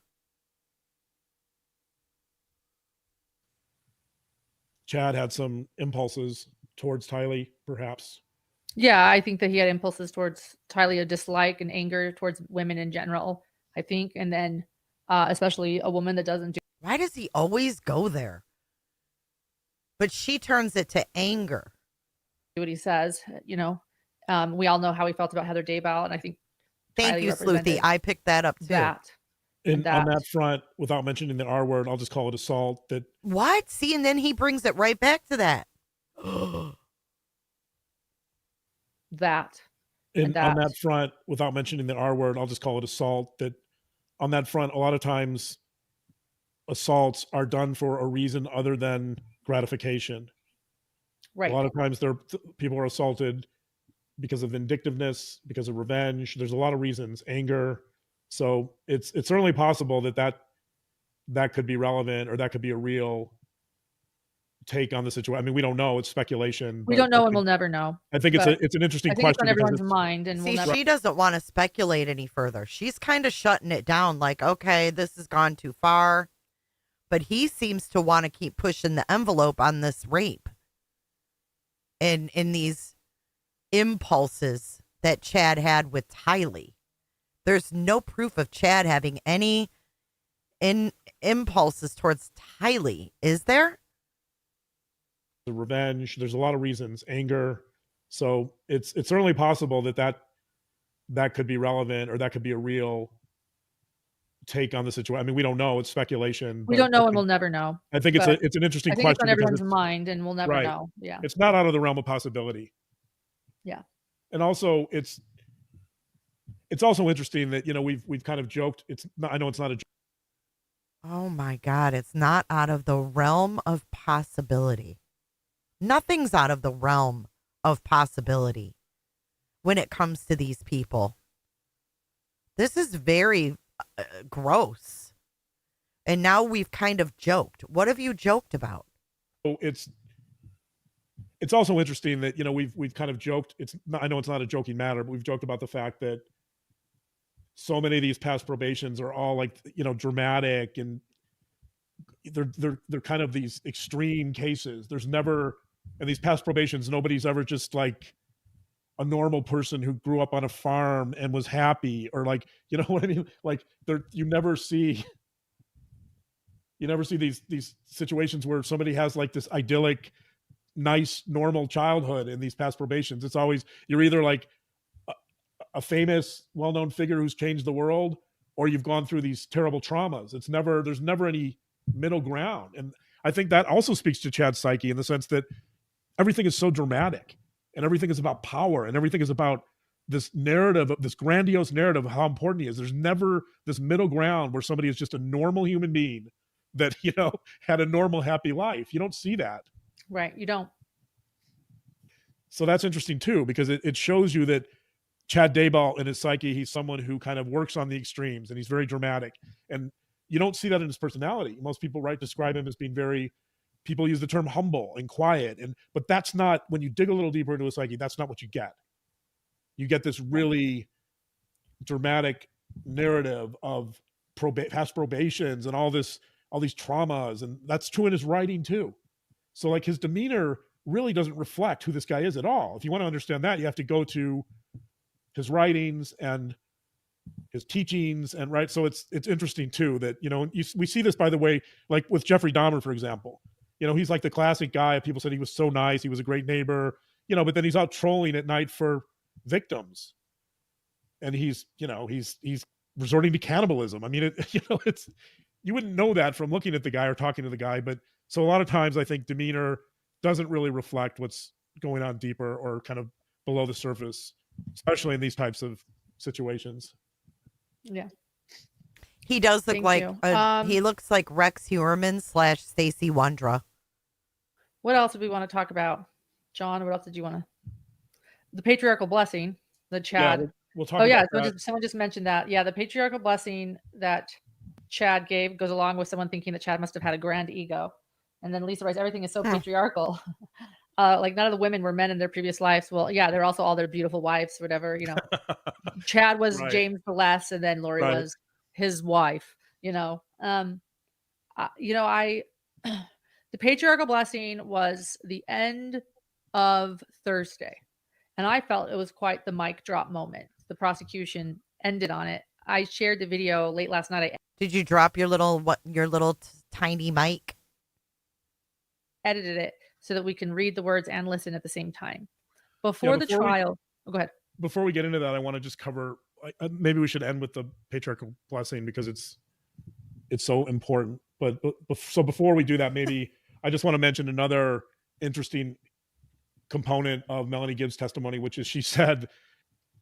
Chad had some impulses towards Tylee, perhaps. Yeah, I think that he had impulses towards Tylee, a dislike and anger towards women in general, I think. And then especially a woman that doesn't do. Why does he always go there? But she turns it to anger. What he says, we all know how he felt about Heather Daybell. And I think Thank you, Sleuthy. I picked that up too. And on that front, without mentioning the R word, I'll just call it assault. What? See, and then he brings it right back to that. On that front, without mentioning the R word, I'll just call it assault. That on that front, a lot of times assaults are done for a reason other than gratification. Right. A lot of times people are assaulted because of vindictiveness, because of revenge. There's a lot of reasons, anger. So it's certainly possible that could be relevant, or that could be a real take on the situation. I mean, we don't know. It's speculation. We But don't know, and we'll never know. I think it's an interesting I think it's question on because everyone's mind, and we'll See, never. she doesn't want to speculate any further. She's kind of shutting it down like, okay, this has gone too far. But he seems to want to keep pushing the envelope on this rape and in these impulses that Chad had with Tylee. There's no proof of Chad having any impulses towards Tylee, is there? The revenge. There's a lot of reasons, anger. So it's certainly possible that could be relevant, or that could be a real take on the situation. I mean, we don't know. It's speculation. We But don't know, and we'll never know. I think it's an interesting I think question it's on because everyone's mind, and we'll never right. know. Yeah. It's not out of the realm of possibility. Yeah. And also, it's also interesting that we've kind of joked. I know it's not a joke. Oh my God, it's not out of the realm of possibility. Nothing's out of the realm of possibility when it comes to these people. This is very gross. And now we've kind of joked. What have you joked about? So it's also interesting that we've kind of joked. I know it's not a joking matter, but we've joked about the fact that so many of these past probations are all like dramatic, and they're kind of these extreme cases. There's never, in these past probations, nobody's ever just like a normal person who grew up on a farm and was happy, or like, you know what I mean? Like you never see these situations where somebody has like this idyllic, nice, normal childhood in these past probations. It's always, you're either like a famous, well-known figure who's changed the world, or you've gone through these terrible traumas. There's never any middle ground. And I think that also speaks to Chad's psyche, in the sense that everything is so dramatic, and everything is about power, and everything is about this narrative, this grandiose narrative of how important he is. There's never this middle ground where somebody is just a normal human being that, had a normal, happy life. You don't see that. Right. You don't. So that's interesting too, because it shows you that Chad Daybell, in his psyche, he's someone who kind of works on the extremes, and he's very dramatic. And you don't see that in his personality. Most people describe him as being people use the term humble and quiet. But that's not, when you dig a little deeper into his psyche, that's not what you get. You get this really dramatic narrative of past probations and all these traumas. And that's true in his writing too. So like his demeanor really doesn't reflect who this guy is at all. If you want to understand that, you have to go to his writings and his teachings, and right. So it's interesting too that we see this, by the way, like with Jeffrey Dahmer, for example. He's like the classic guy. People said he was so nice, he was a great neighbor, but then he's out trolling at night for victims, and he's resorting to cannibalism. I mean, you wouldn't know that from looking at the guy or talking to the guy. But so a lot of times I think demeanor doesn't really reflect what's going on deeper or kind of below the surface, especially in these types of situations. Yeah. He does look he looks like Rex Heuermann / Stacey Wondra. What else did we want to talk about? John, what else did you want to? The patriarchal blessing, the Chad. Yeah, we'll talk about that. Someone just mentioned that. Yeah, the patriarchal blessing that Chad gave goes along with someone thinking that Chad must have had a grand ego. And then Lisa writes, everything is so patriarchal. Like none of the women were men in their previous lives. Well, yeah, they're also all their beautiful wives, whatever, Chad was right. James the Less, and then Lori was his wife, the patriarchal blessing was the end of Thursday. And I felt it was quite the mic drop moment. The prosecution ended on it. I shared the video late last night. Did you drop your little tiny mic? Edited it so that we can read the words and listen at the same time. Before the trial. Go ahead. Before we get into that, I want to just cover, maybe we should end with the patriarchal blessing because it's so important. But so before we do that, maybe I just want to mention another interesting component of Melanie Gibbs' testimony, which is she said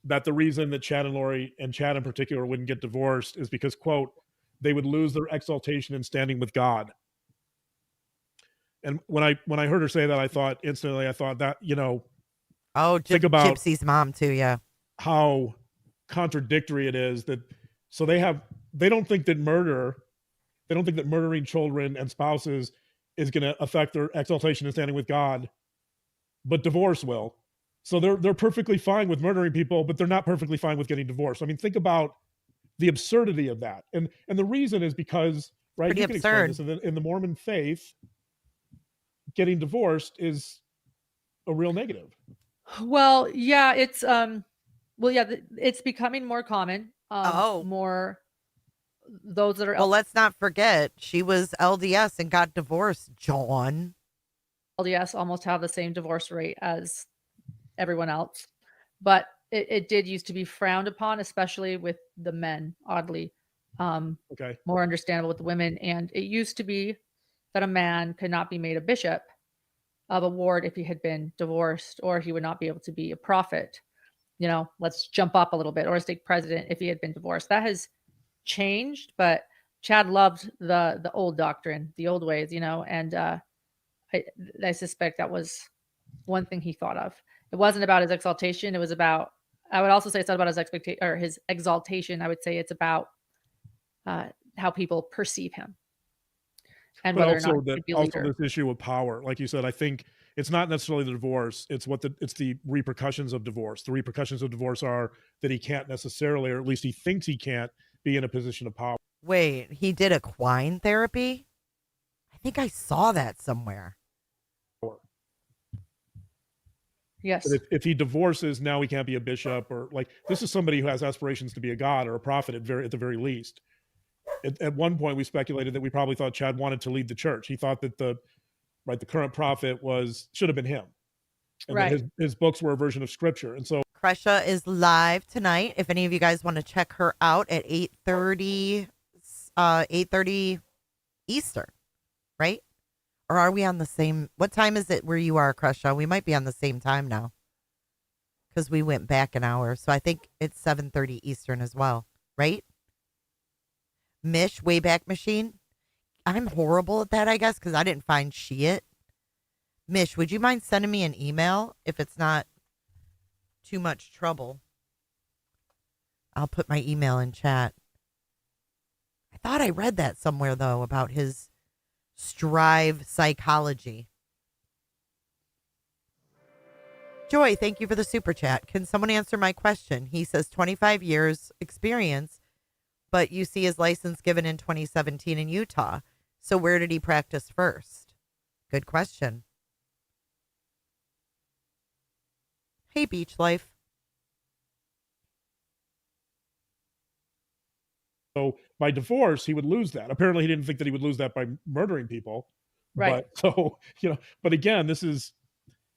that the reason that Chad and Lori, and Chad in particular, wouldn't get divorced is because, quote, they would lose their exaltation and standing with God. And when I heard her say that, I thought instantly, that, Oh, think about Gypsy's mom too. Yeah. how contradictory it is that, so they don't think that murdering children and spouses is going to affect their exaltation and standing with God, but divorce will. So they're perfectly fine with murdering people, but they're not perfectly fine with getting divorced. I mean, think about the absurdity of that. And the reason is because, right, Pretty you can explain absurd. this, in the Mormon faith, getting divorced is a real negative. Well, yeah, it's it's becoming more common. More those that are Well, let's not forget she was LDS and got divorced, John. LDS almost have the same divorce rate as everyone else, but it did used to be frowned upon, especially with the men, oddly. Okay. More understandable with the women. And it used to be that a man could not be made a bishop of a ward if he had been divorced, or he would not be able to be a prophet. Let's jump up a little bit, or a stake president if he had been divorced. That has changed, but Chad loved the old doctrine, the old ways, and I suspect that was one thing he thought of. It wasn't about his exaltation. It was about, I would also say it's not about his expectation or his exaltation. I would say it's about how people perceive him, and But whether or not also he could be a leader. this issue of power, like you said, I think it's not necessarily the divorce. It's it's the repercussions of divorce. The repercussions of divorce are that he can't necessarily, or at least he thinks he can't, be in a position of power. Wait, he did equine therapy? I think I saw that somewhere. Yes. If he divorces, now he can't be a bishop, or like, this is somebody who has aspirations to be a god or a prophet at the very least. At one point, we speculated that we probably thought Chad wanted to lead the church. He thought that the current prophet should have been him, and right. that his books were a version of scripture. And so Kresha is live tonight. If any of you guys want to check her out at 8:30 Eastern, right? Or are we on the same? What time is it where you are, Kresha? We might be on the same time now, because we went back an hour. So I think it's 7:30 Eastern as well, right? Mish, Wayback Machine. I'm horrible at that, I guess, because I didn't find shit. Mish, would you mind sending me an email if it's not too much trouble? I'll put my email in chat. I thought I read that somewhere, though, about his strive psychology. Joy, thank you for the super chat. Can someone answer my question? He says 25 years experience, but you see his license given in 2017 in Utah. So where did he practice first? Good question. Hey, Beach Life. So by divorce, he would lose that. Apparently, he didn't think that he would lose that by murdering people. Right. But so, but again, this is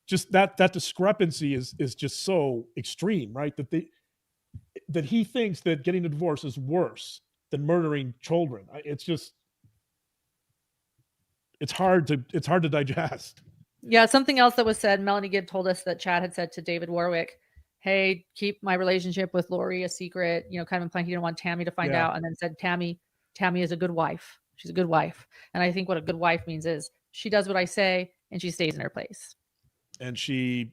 just that discrepancy is just so extreme, right? That he thinks that getting a divorce is worse than murdering children. It's hard to digest. Yeah, something else that was said, Melanie Gibb told us that Chad had said to David Warwick, hey, keep my relationship with Lori a secret, kind of implying he didn't want Tammy to find out, and then said Tammy is a good wife. She's a good wife. And I think what a good wife means is she does what I say and she stays in her place. And she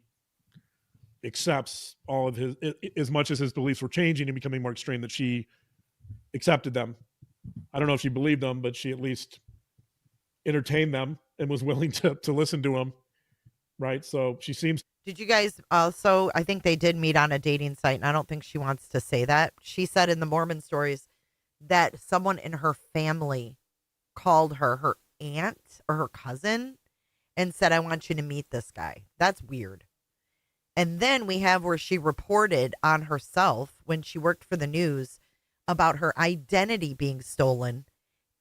accepts all of his, as much as his beliefs were changing and becoming more extreme, that she accepted them. I don't know if she believed them, but she at least entertained them and was willing to listen to them. Right. So she seems. Did you guys also, I think they did meet on a dating site, and I don't think she wants to say that. She said in the Mormon stories that someone in her family called her aunt or her cousin and said, I want you to meet this guy. That's weird. And then we have where she reported on herself when she worked for the news about her identity being stolen,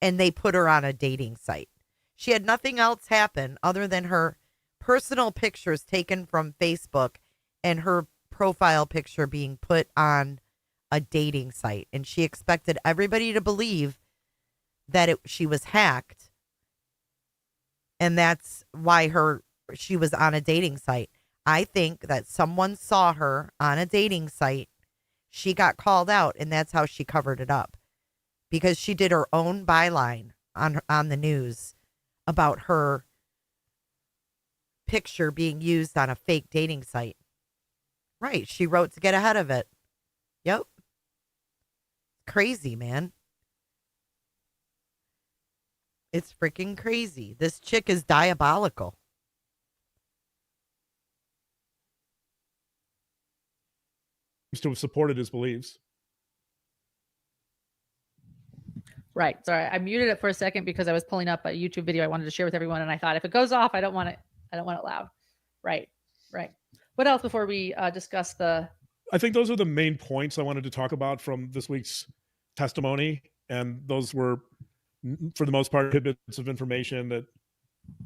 and they put her on a dating site. She had nothing else happen other than her personal pictures taken from Facebook and her profile picture being put on a dating site. And she expected everybody to believe that she was hacked. And that's why she was on a dating site. I think that someone saw her on a dating site. She got called out, and that's how she covered it up, because she did her own byline on the news about her picture being used on a fake dating site. Right. She wrote to get ahead of it. Yep. Crazy, man. It's freaking crazy. This chick is diabolical. To have supported his beliefs. Right. Sorry, I muted it for a second because I was pulling up a YouTube video I wanted to share with everyone, and I thought if it goes off, I don't want it loud. Right. Right. What else before we discuss the? I think those are the main points I wanted to talk about from this week's testimony, and those were, for the most part, tidbits of information that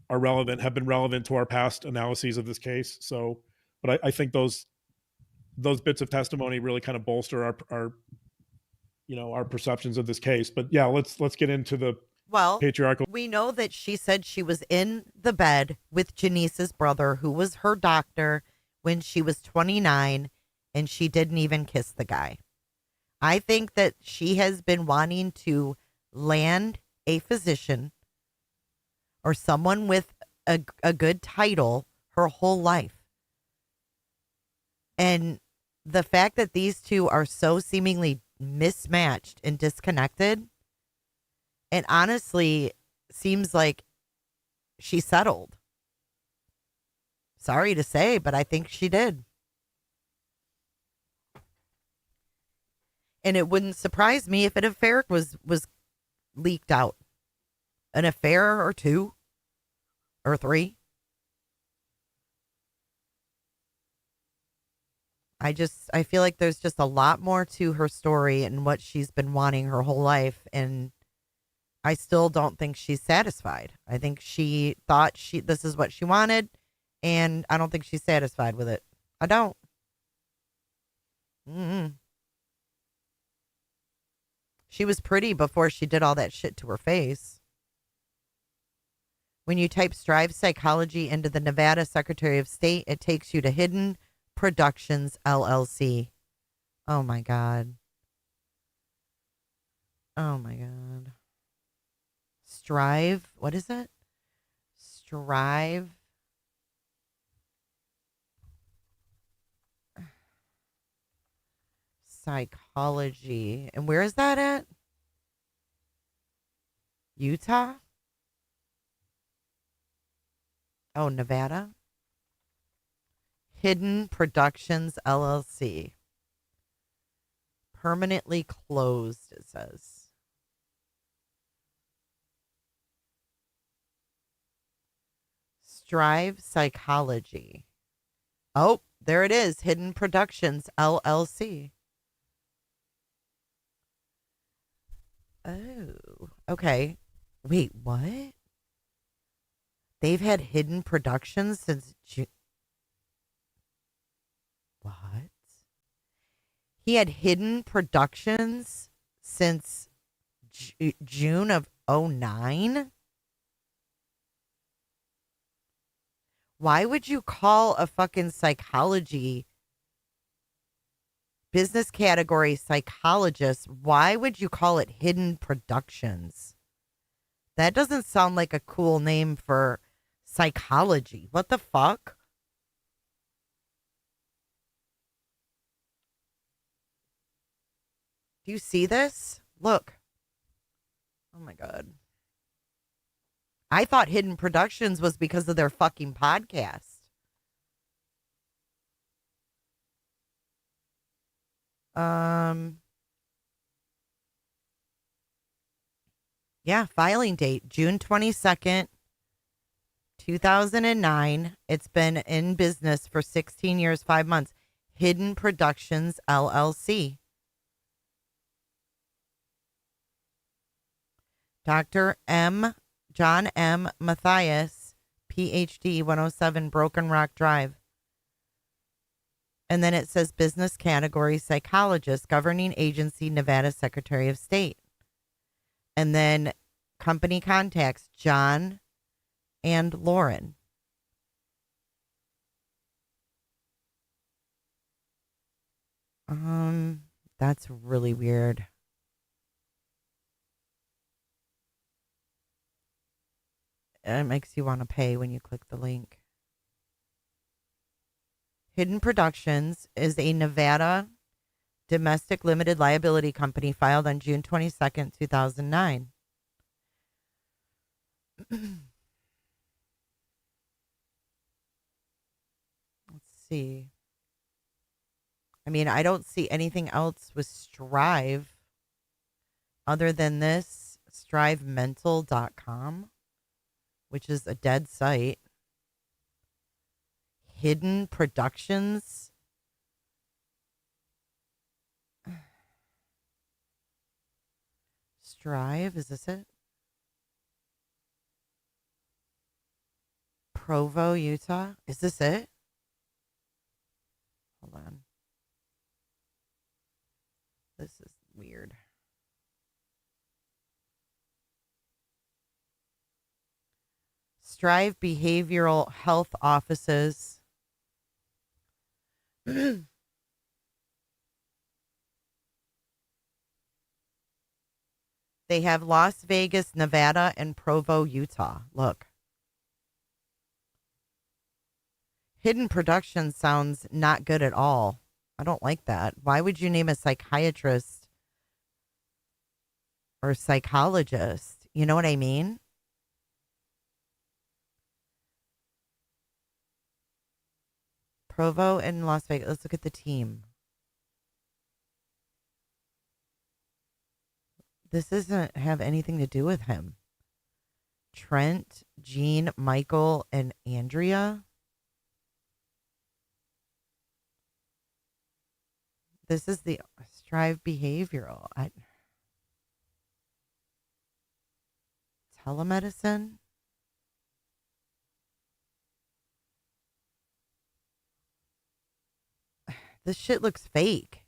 are relevant, have been relevant to our past analyses of this case. So, but I think those bits of testimony really kind of bolster our our perceptions of this case. But yeah, let's get into the patriarchal. We know that she said she was in the bed with Janice's brother, who was her doctor, when she was 29, and she didn't even kiss the guy. I think that she has been wanting to land a physician or someone with a good title her whole life. And the fact that these two are so seemingly mismatched and disconnected, it honestly seems like she settled. Sorry to say, but I think she did. And it wouldn't surprise me if an affair was leaked out. An affair or 2 or 3. I feel like there's just a lot more to her story and what she's been wanting her whole life, and I still don't think she's satisfied. I think she thought this is what she wanted, and I don't think she's satisfied with it. I don't. She was pretty before she did all that shit to her face. When you type Strive Psychology into the Nevada Secretary of State, it takes you to Hidden Productions, LLC. Oh, my God. Oh, my God. Strive. What is it? Strive. Psychology. And where is that at? Utah? Oh, Nevada? Hidden Productions, LLC. Permanently closed, it says. Strive Psychology. Oh, there it is. Hidden Productions, LLC. Oh, okay. Wait, what? They've had Hidden Productions since What? He had Hidden Productions since June of 2009? Why would you call a fucking psychology business category psychologist? Why would you call it Hidden Productions? That doesn't sound like a cool name for psychology. What the fuck? Do you see this? Look. Oh my God. I thought Hidden Productions was because of their fucking podcast. Yeah, filing date June 22nd, 2009. It's been in business for 16 years, 5 months. Hidden Productions, LLC. Dr. John M. Matthias, PhD, 107 Broken Rock Drive. And then it says business category psychologist, governing agency, Nevada Secretary of State. And then company contacts, John and Lauren. That's really weird. It makes you want to pay when you click the link. Hidden Productions is a Nevada domestic limited liability company filed on June 22nd, 2009. Let's see. I mean, I don't see anything else with Strive other than this strivemental.com, which is a dead site. Hidden Productions. Strive, is this it? Provo, Utah. Is this it? Hold on. This is weird. Strive Behavioral Health Offices. They have Las Vegas, Nevada, and Provo, Utah. Look. Hidden Production sounds not good at all. I don't like that. Why would you name a psychiatrist or psychologist? You know what I mean? Provo and Las Vegas. Let's look at the team. This doesn't have anything to do with him. Trent, Jean, Michael, and Andrea. This is the Strive Behavioral. Telemedicine. This shit looks fake.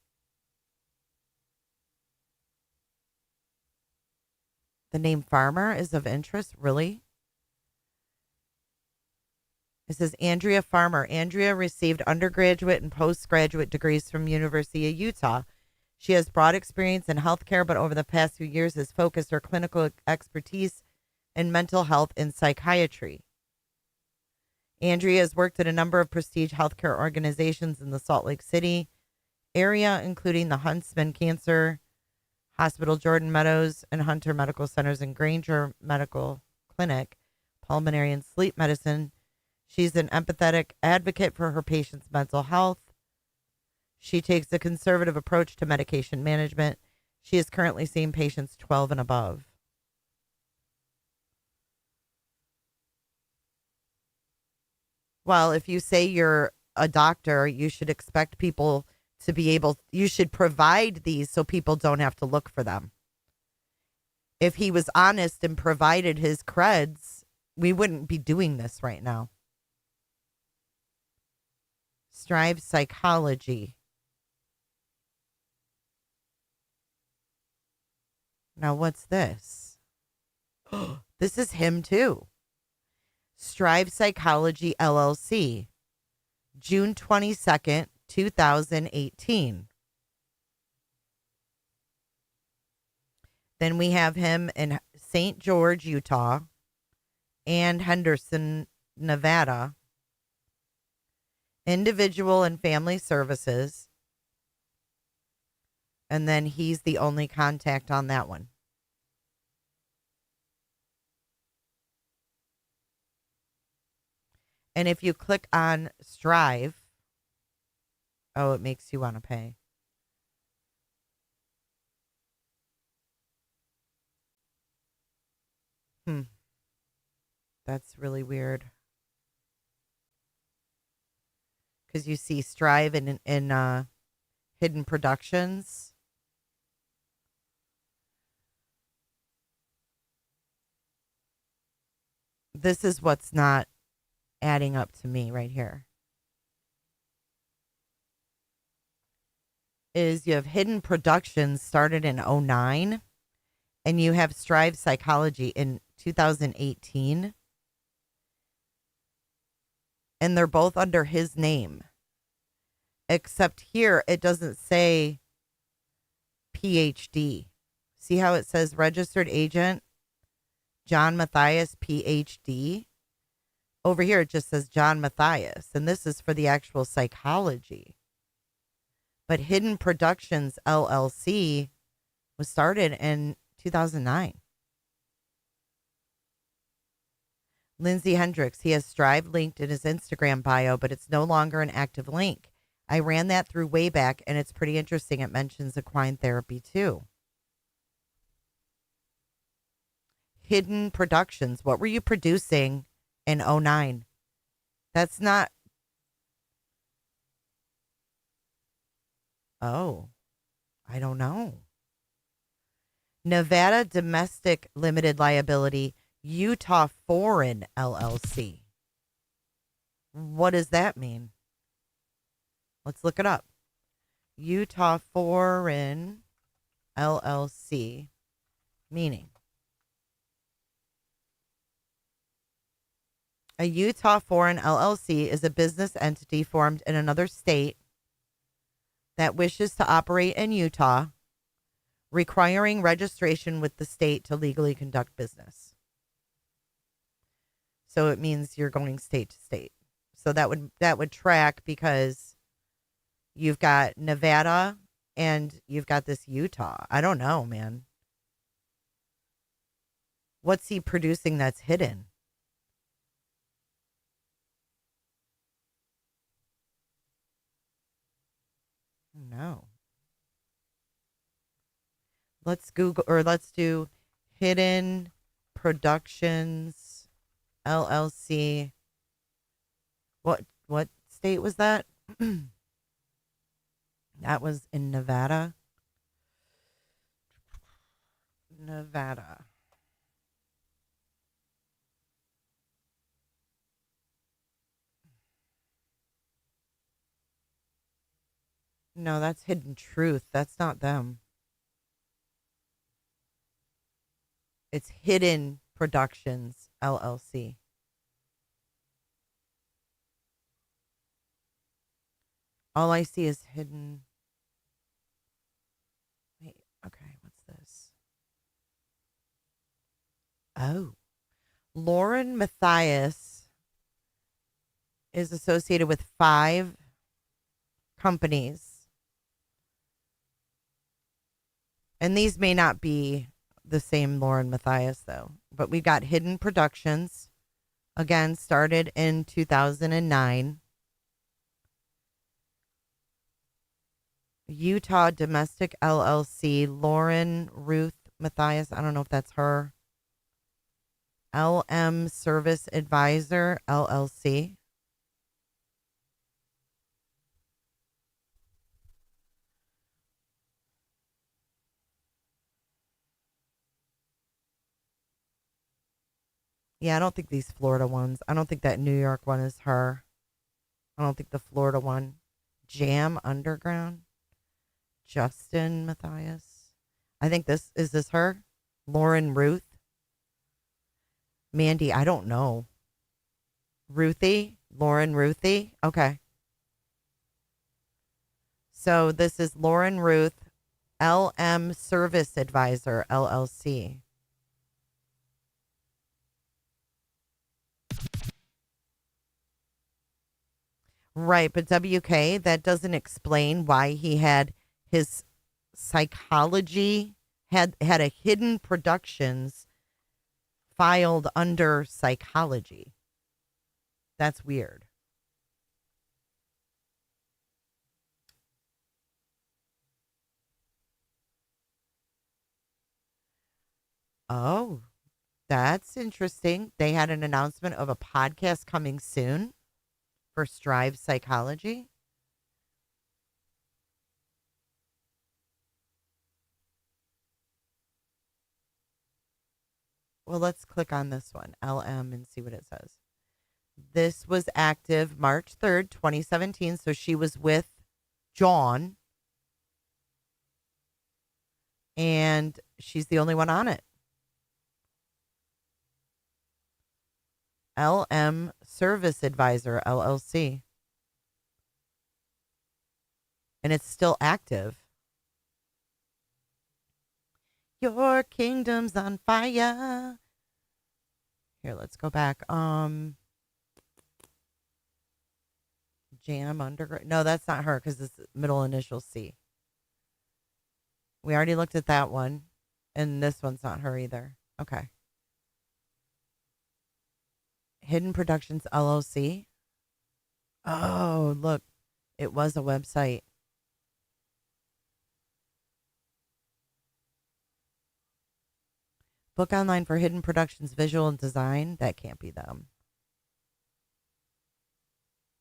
The name Farmer is of interest, really? It says Andrea Farmer. Andrea received undergraduate and postgraduate degrees from University of Utah. She has broad experience in healthcare, but over the past few years has focused her clinical expertise in mental health and psychiatry. Andrea has worked at a number of prestige healthcare organizations in the Salt Lake City area, including the Huntsman Cancer Hospital, Jordan Meadows and Hunter Medical Centers, and Granger Medical Clinic, pulmonary and sleep medicine. She's an empathetic advocate for her patients' mental health. She takes a conservative approach to medication management. She is currently seeing patients 12 and above. Well, if you say you're a doctor, you should expect people to be able, you should provide these so people don't have to look for them. If he was honest and provided his creds, we wouldn't be doing this right now. Strive Psychology. Now, what's this? This is him too. Strive Psychology LLC. June 22nd, 2018. Then we have him in St. George, Utah, and Henderson, Nevada. Individual and Family Services. And then he's the only contact on that one. And if you click on Strive, oh, it makes you want to pay. That's really weird. Because you see Strive in Hidden Productions. This is what's not adding up to me right here. Is you have Hidden Productions started in 2009, and you have Strive Psychology in 2018. And they're both under his name. Except here, it doesn't say PhD. See how it says registered agent, John Matthias, PhD? Over here, it just says John Matthias, and this is for the actual psychology. But Hidden Productions LLC was started in 2009. Lindsay Hendricks, he has Strive linked in his Instagram bio, but it's no longer an active link. I ran that through Wayback, and it's pretty interesting. It mentions equine therapy too. Hidden Productions. What were you producing in 09? That's not. Oh, I don't know. Nevada Domestic Limited Liability, Utah Foreign LLC. What does that mean? Let's look it up. Utah Foreign LLC meaning. A Utah Foreign LLC is a business entity formed in another state that wishes to operate in Utah, requiring registration with the state to legally conduct business. So it means you're going state to state. So that would track because you've got Nevada and you've got this Utah. I don't know, man. What's he producing that's hidden? No. Let's Google or let's do Hidden Productions LLC. What state was that? That was in Nevada. Nevada. No, that's Hidden Truth. That's not them. It's Hidden Productions LLC. All I see is hidden. Wait, okay, what's this? Oh. Lauren Matthias is associated with 5 companies. And these may not be the same Lauren Matthias, though. But we got Hidden Productions. Again, started in 2009. Utah Domestic LLC, Lauren Ruth Matthias. I don't know if that's her. LM Service Advisor LLC. Yeah, I don't think these Florida ones. I don't think that New York one is her. I don't think the Florida one. Jam Underground. Justin Matthias. I think this is this her? Lauren Ruth. Mandy, I don't know. Ruthie? Lauren Ruthie? Okay. So this is Lauren Ruth, LM Service Advisor, LLC. Right, but WK, that doesn't explain why he had his psychology, had a Hidden Productions filed under psychology. That's weird. Oh, that's interesting. They had an announcement of a podcast coming soon for Strive Psychology. Well, let's click on this one, LM, and see what it says. This was active March 3rd, 2017. So she was with John. And she's the only one on it. LM Service Advisor, LLC. And it's still active. Your kingdom's on fire. Here, let's go back. Jam Underground. No, that's not her because it's middle initial C. We already looked at that one. And this one's not her either. Okay. Hidden Productions LLC. Oh, look. It was a website. Book online for Hidden Productions Visual and Design. That can't be them.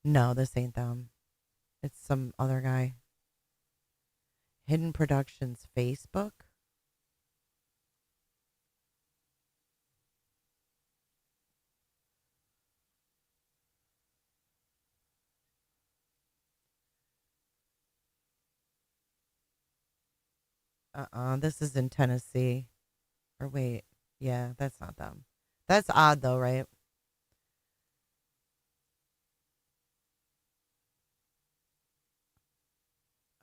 No, this ain't them. It's some other guy. Hidden Productions Facebook. This is in Tennessee. Or wait. Yeah, that's not them. That's odd though, right?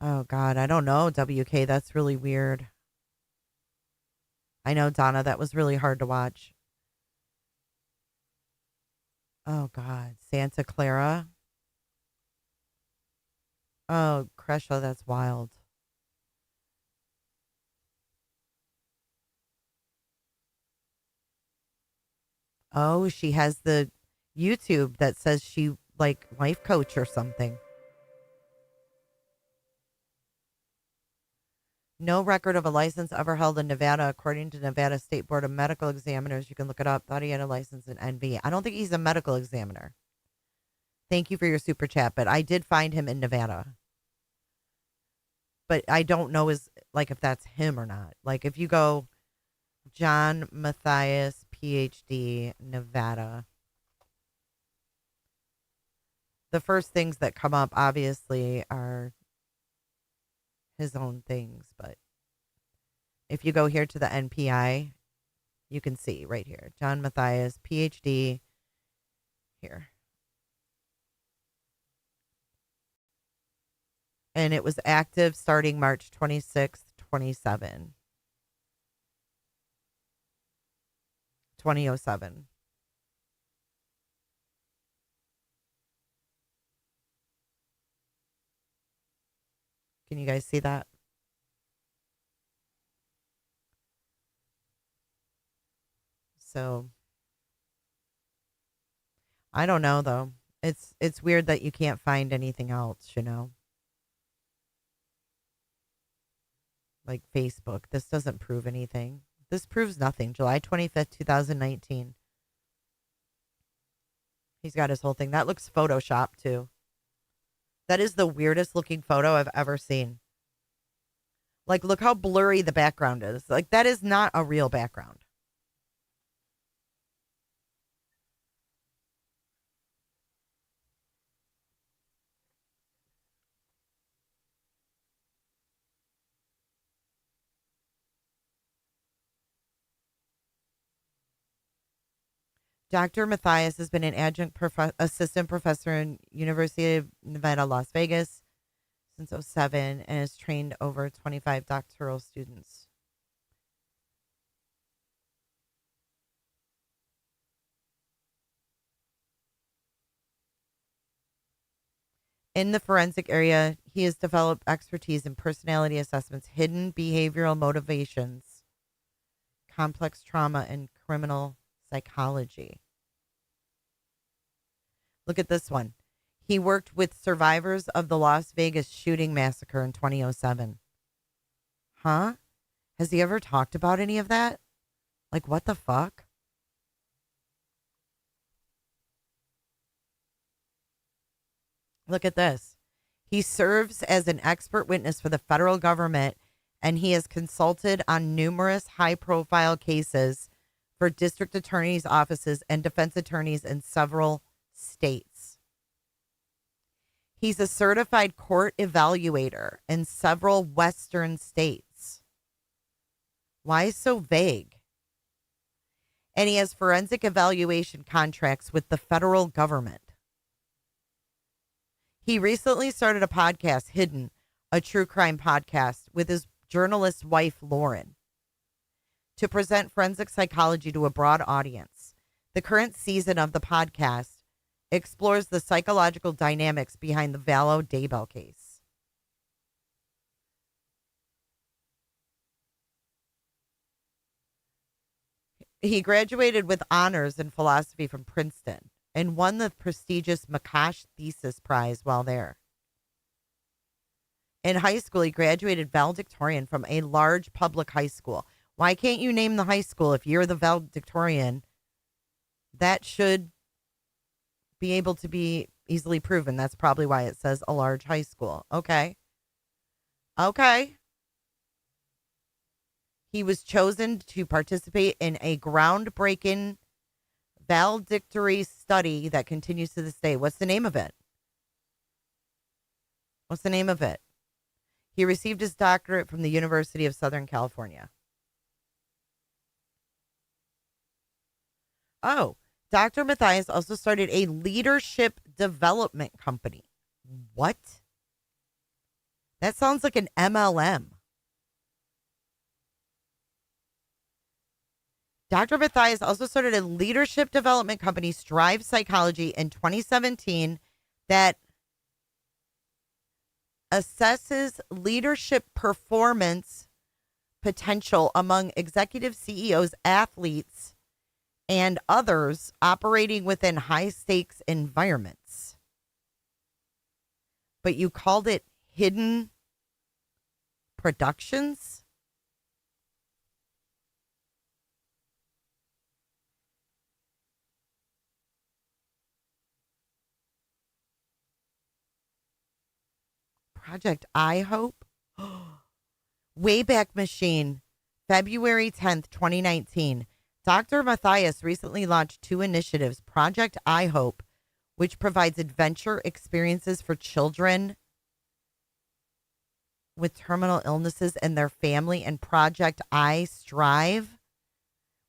Oh God, I don't know, WK. That's really weird. I know, Donna, that was really hard to watch. Oh God, Santa Clara. Oh, Cresha, that's wild. Oh, she has the YouTube that says she like life coach or something. No record of a license ever held in Nevada, according to Nevada State Board of Medical Examiners. You can look it up. Thought he had a license in NV. I don't think he's a medical examiner. Thank you for your super chat, but I did find him in Nevada. But I don't know if that's him or not. Like if you go John Matthias, PhD, Nevada. The first things that come up obviously are his own things, but if you go here to the NPI, you can see right here, John Matthias, PhD, here. And it was active starting March 26th, 2007. Can you guys see that? So I don't know though. It's weird that you can't find anything else, you know? Like Facebook. This doesn't prove anything. This proves nothing. July 25th, 2019. He's got his whole thing. That looks Photoshopped too. That is the weirdest looking photo I've ever seen. Like, look how blurry the background is. Like, that is not a real background. Dr. Matthias has been an adjunct assistant professor in University of Nevada, Las Vegas since '07 and has trained over 25 doctoral students. In the forensic area, he has developed expertise in personality assessments, hidden behavioral motivations, complex trauma, and criminal psychology. Look at this one. He worked with survivors of the Las Vegas shooting massacre in 2007. Huh? Has he ever talked about any of that? Like, what the fuck? Look at this. He serves as an expert witness for the federal government, and he has consulted on numerous high-profile cases for district attorneys' offices and defense attorneys in several states. He's a certified court evaluator in several Western states. Why so vague? And he has forensic evaluation contracts with the federal government. He recently started a podcast, Hidden, a true crime podcast, with his journalist wife, Lauren, to present forensic psychology to a broad audience. The current season of the podcast explores the psychological dynamics behind the Vallow Daybell case. He graduated with honors in philosophy from Princeton and won the prestigious McCosh Thesis Prize while there. In high school, he graduated valedictorian from a large public high school. Why can't you name the high school if you're the valedictorian? That should be able to be easily proven. That's probably why it says a large high school. Okay. He was chosen to participate in a groundbreaking valedictory study that continues to this day. What's the name of it? He received his doctorate from the University of Southern California. Oh, Dr. Matthias also started a leadership development company. What? That sounds like an MLM. Dr. Matthias also started a leadership development company, Strive Psychology, in 2017 that assesses leadership performance potential among executive CEOs, athletes, and others operating within high-stakes environments. But you called it Hidden Productions? Project I Hope? Wayback Machine, February 10th, 2019. Dr. Matthias recently launched 2 initiatives, Project I Hope, which provides adventure experiences for children with terminal illnesses and their family, and Project I Strive,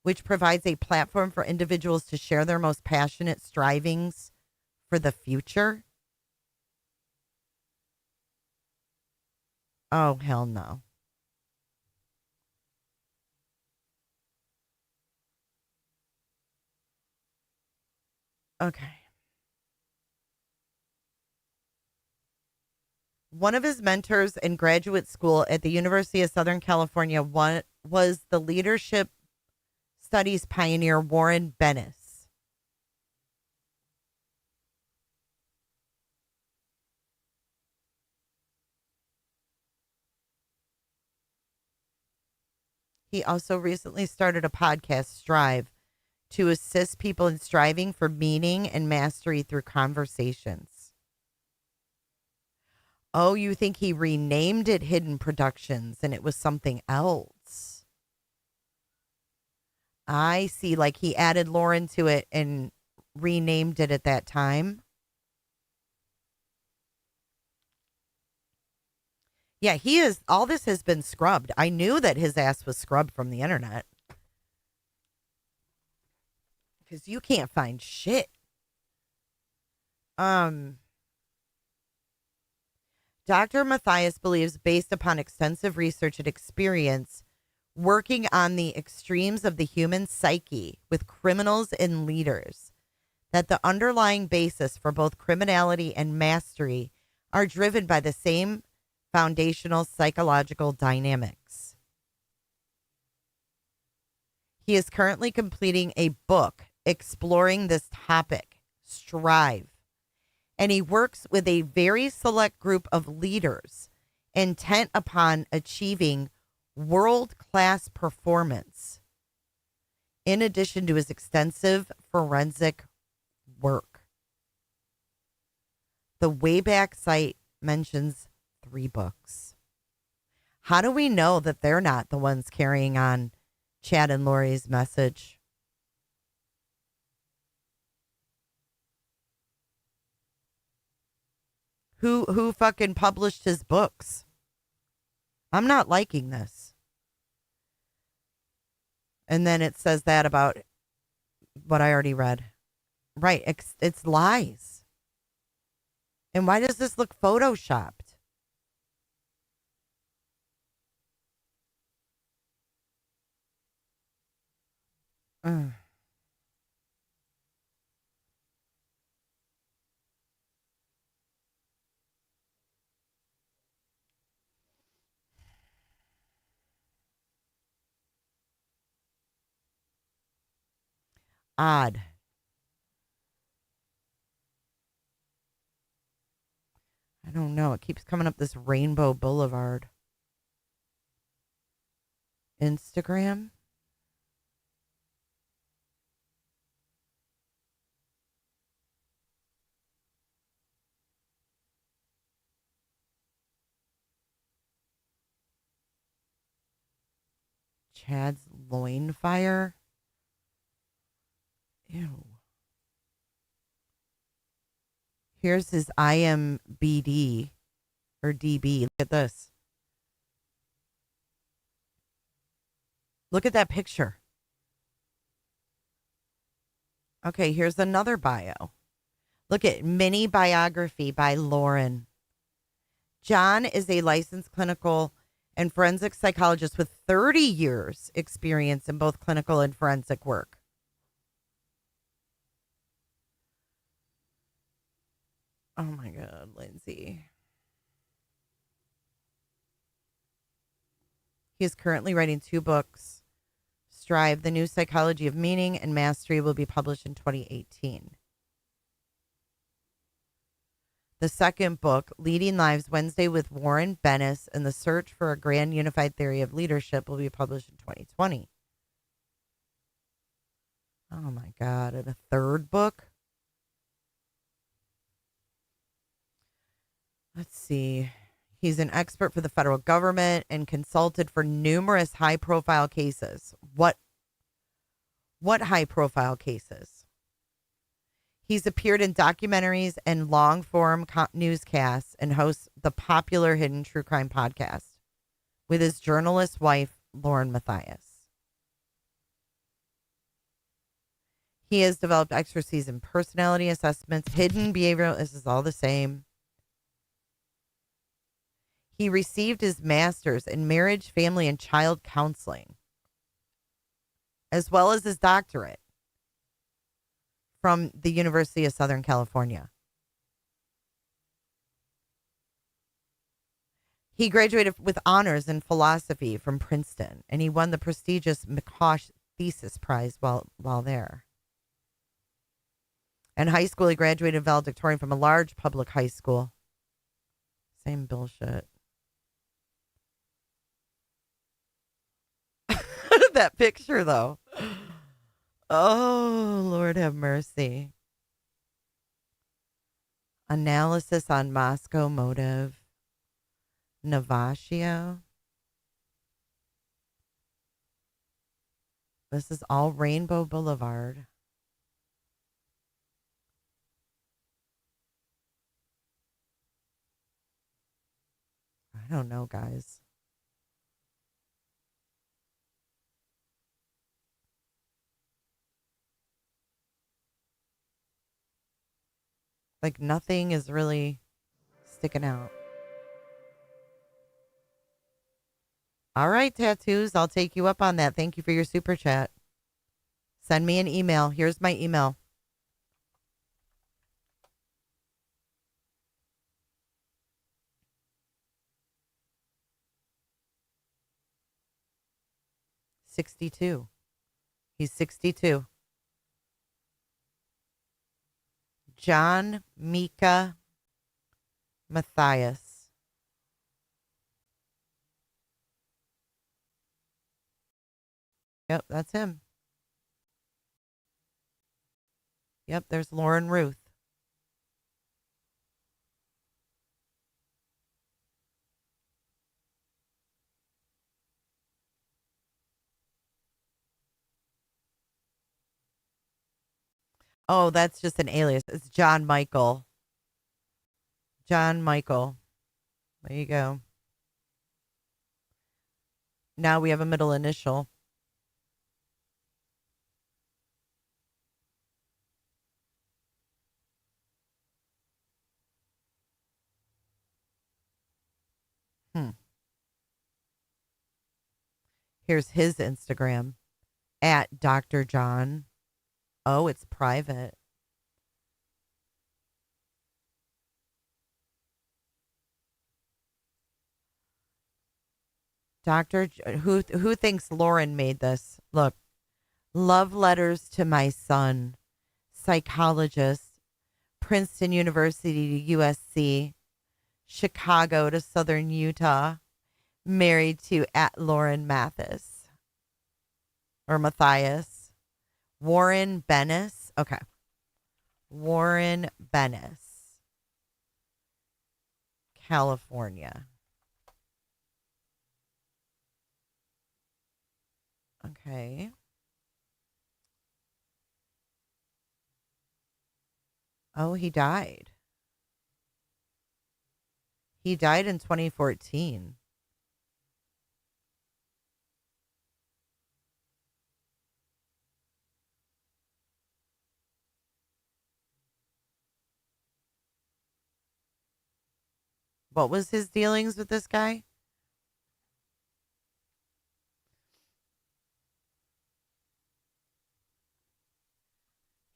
which provides a platform for individuals to share their most passionate strivings for the future. Oh, hell no. Okay. One of his mentors in graduate school at the University of Southern California was the leadership studies pioneer Warren Bennis. He also recently started a podcast, Strive, to assist people in striving for meaning and mastery through conversations. Oh, you think he renamed it Hidden Productions and it was something else? I see, like he added Lauren to it and renamed it at that time. Yeah, he is. All this has been scrubbed. I knew that his ass was scrubbed from the internet. Because you can't find shit. Dr. Matthias believes, based upon extensive research and experience working on the extremes of the human psyche with criminals and leaders, that the underlying basis for both criminality and mastery are driven by the same foundational psychological dynamics. He is currently completing a book exploring this topic, Strive, and he works with a very select group of leaders intent upon achieving world-class performance, in addition to his extensive forensic work. The Wayback site mentions 3 books. How do we know that they're not the ones carrying on Chad and Lori's message? Who fucking published his books? I'm not liking this. And then it says that about what I already read. Right, it's lies. And why does this look photoshopped? Odd. I don't know. It keeps coming up this Rainbow Boulevard. Instagram. Chad's loin fire. Ew. Here's his IMBD or DB. Look at this. Look at that picture. Okay, here's another bio. Look at mini biography by Lauren. John is a licensed clinical and forensic psychologist with 30 years experience in both clinical and forensic work. Oh my God, Lindsay. He is currently writing 2 books. Strive, The New Psychology of Meaning, and Mastery will be published in 2018. The second book, Leading Lives Wednesday with Warren Bennis and the Search for a Grand Unified Theory of Leadership, will be published in 2020. Oh my God. And a third book? Let's see. He's an expert for the federal government and consulted for numerous high-profile cases. What high-profile cases? He's appeared in documentaries and long-form newscasts and hosts the popular Hidden True Crime podcast with his journalist wife, Lauren Matthias. He has developed expertise in personality assessments, hidden behavioral. This is all the same. He received his master's in marriage, family, and child counseling, as well as his doctorate from the University of Southern California. He graduated with honors in philosophy from Princeton, and he won the prestigious McCosh Thesis Prize while there. In high school, he graduated valedictorian from a large public high school. Same bullshit. That picture, though. Oh, Lord have mercy. Analysis on Moscow motive. Navatio. This is all Rainbow Boulevard. I don't know, guys. Like, nothing is really sticking out. All right, tattoos. I'll take you up on that. Thank you for your super chat. Send me an email. Here's my email. $62. He's 62. John Mika Matthias. Yep, that's him. Yep, there's Lauren Ruth. Oh, that's just an alias. It's John Michael. John Michael. There you go. Now we have a middle initial. Here's his Instagram at Dr. John. Oh, it's private. Who thinks Lauren made this? Look, Love letters to my son. Psychologist. Princeton University to USC. Chicago to Southern Utah. Married to at Lauren Mathis. Or Matthias. Warren Bennis. Okay. Warren Bennis. California. Okay. Oh, he died. He died in 2014. What was his dealings with this guy?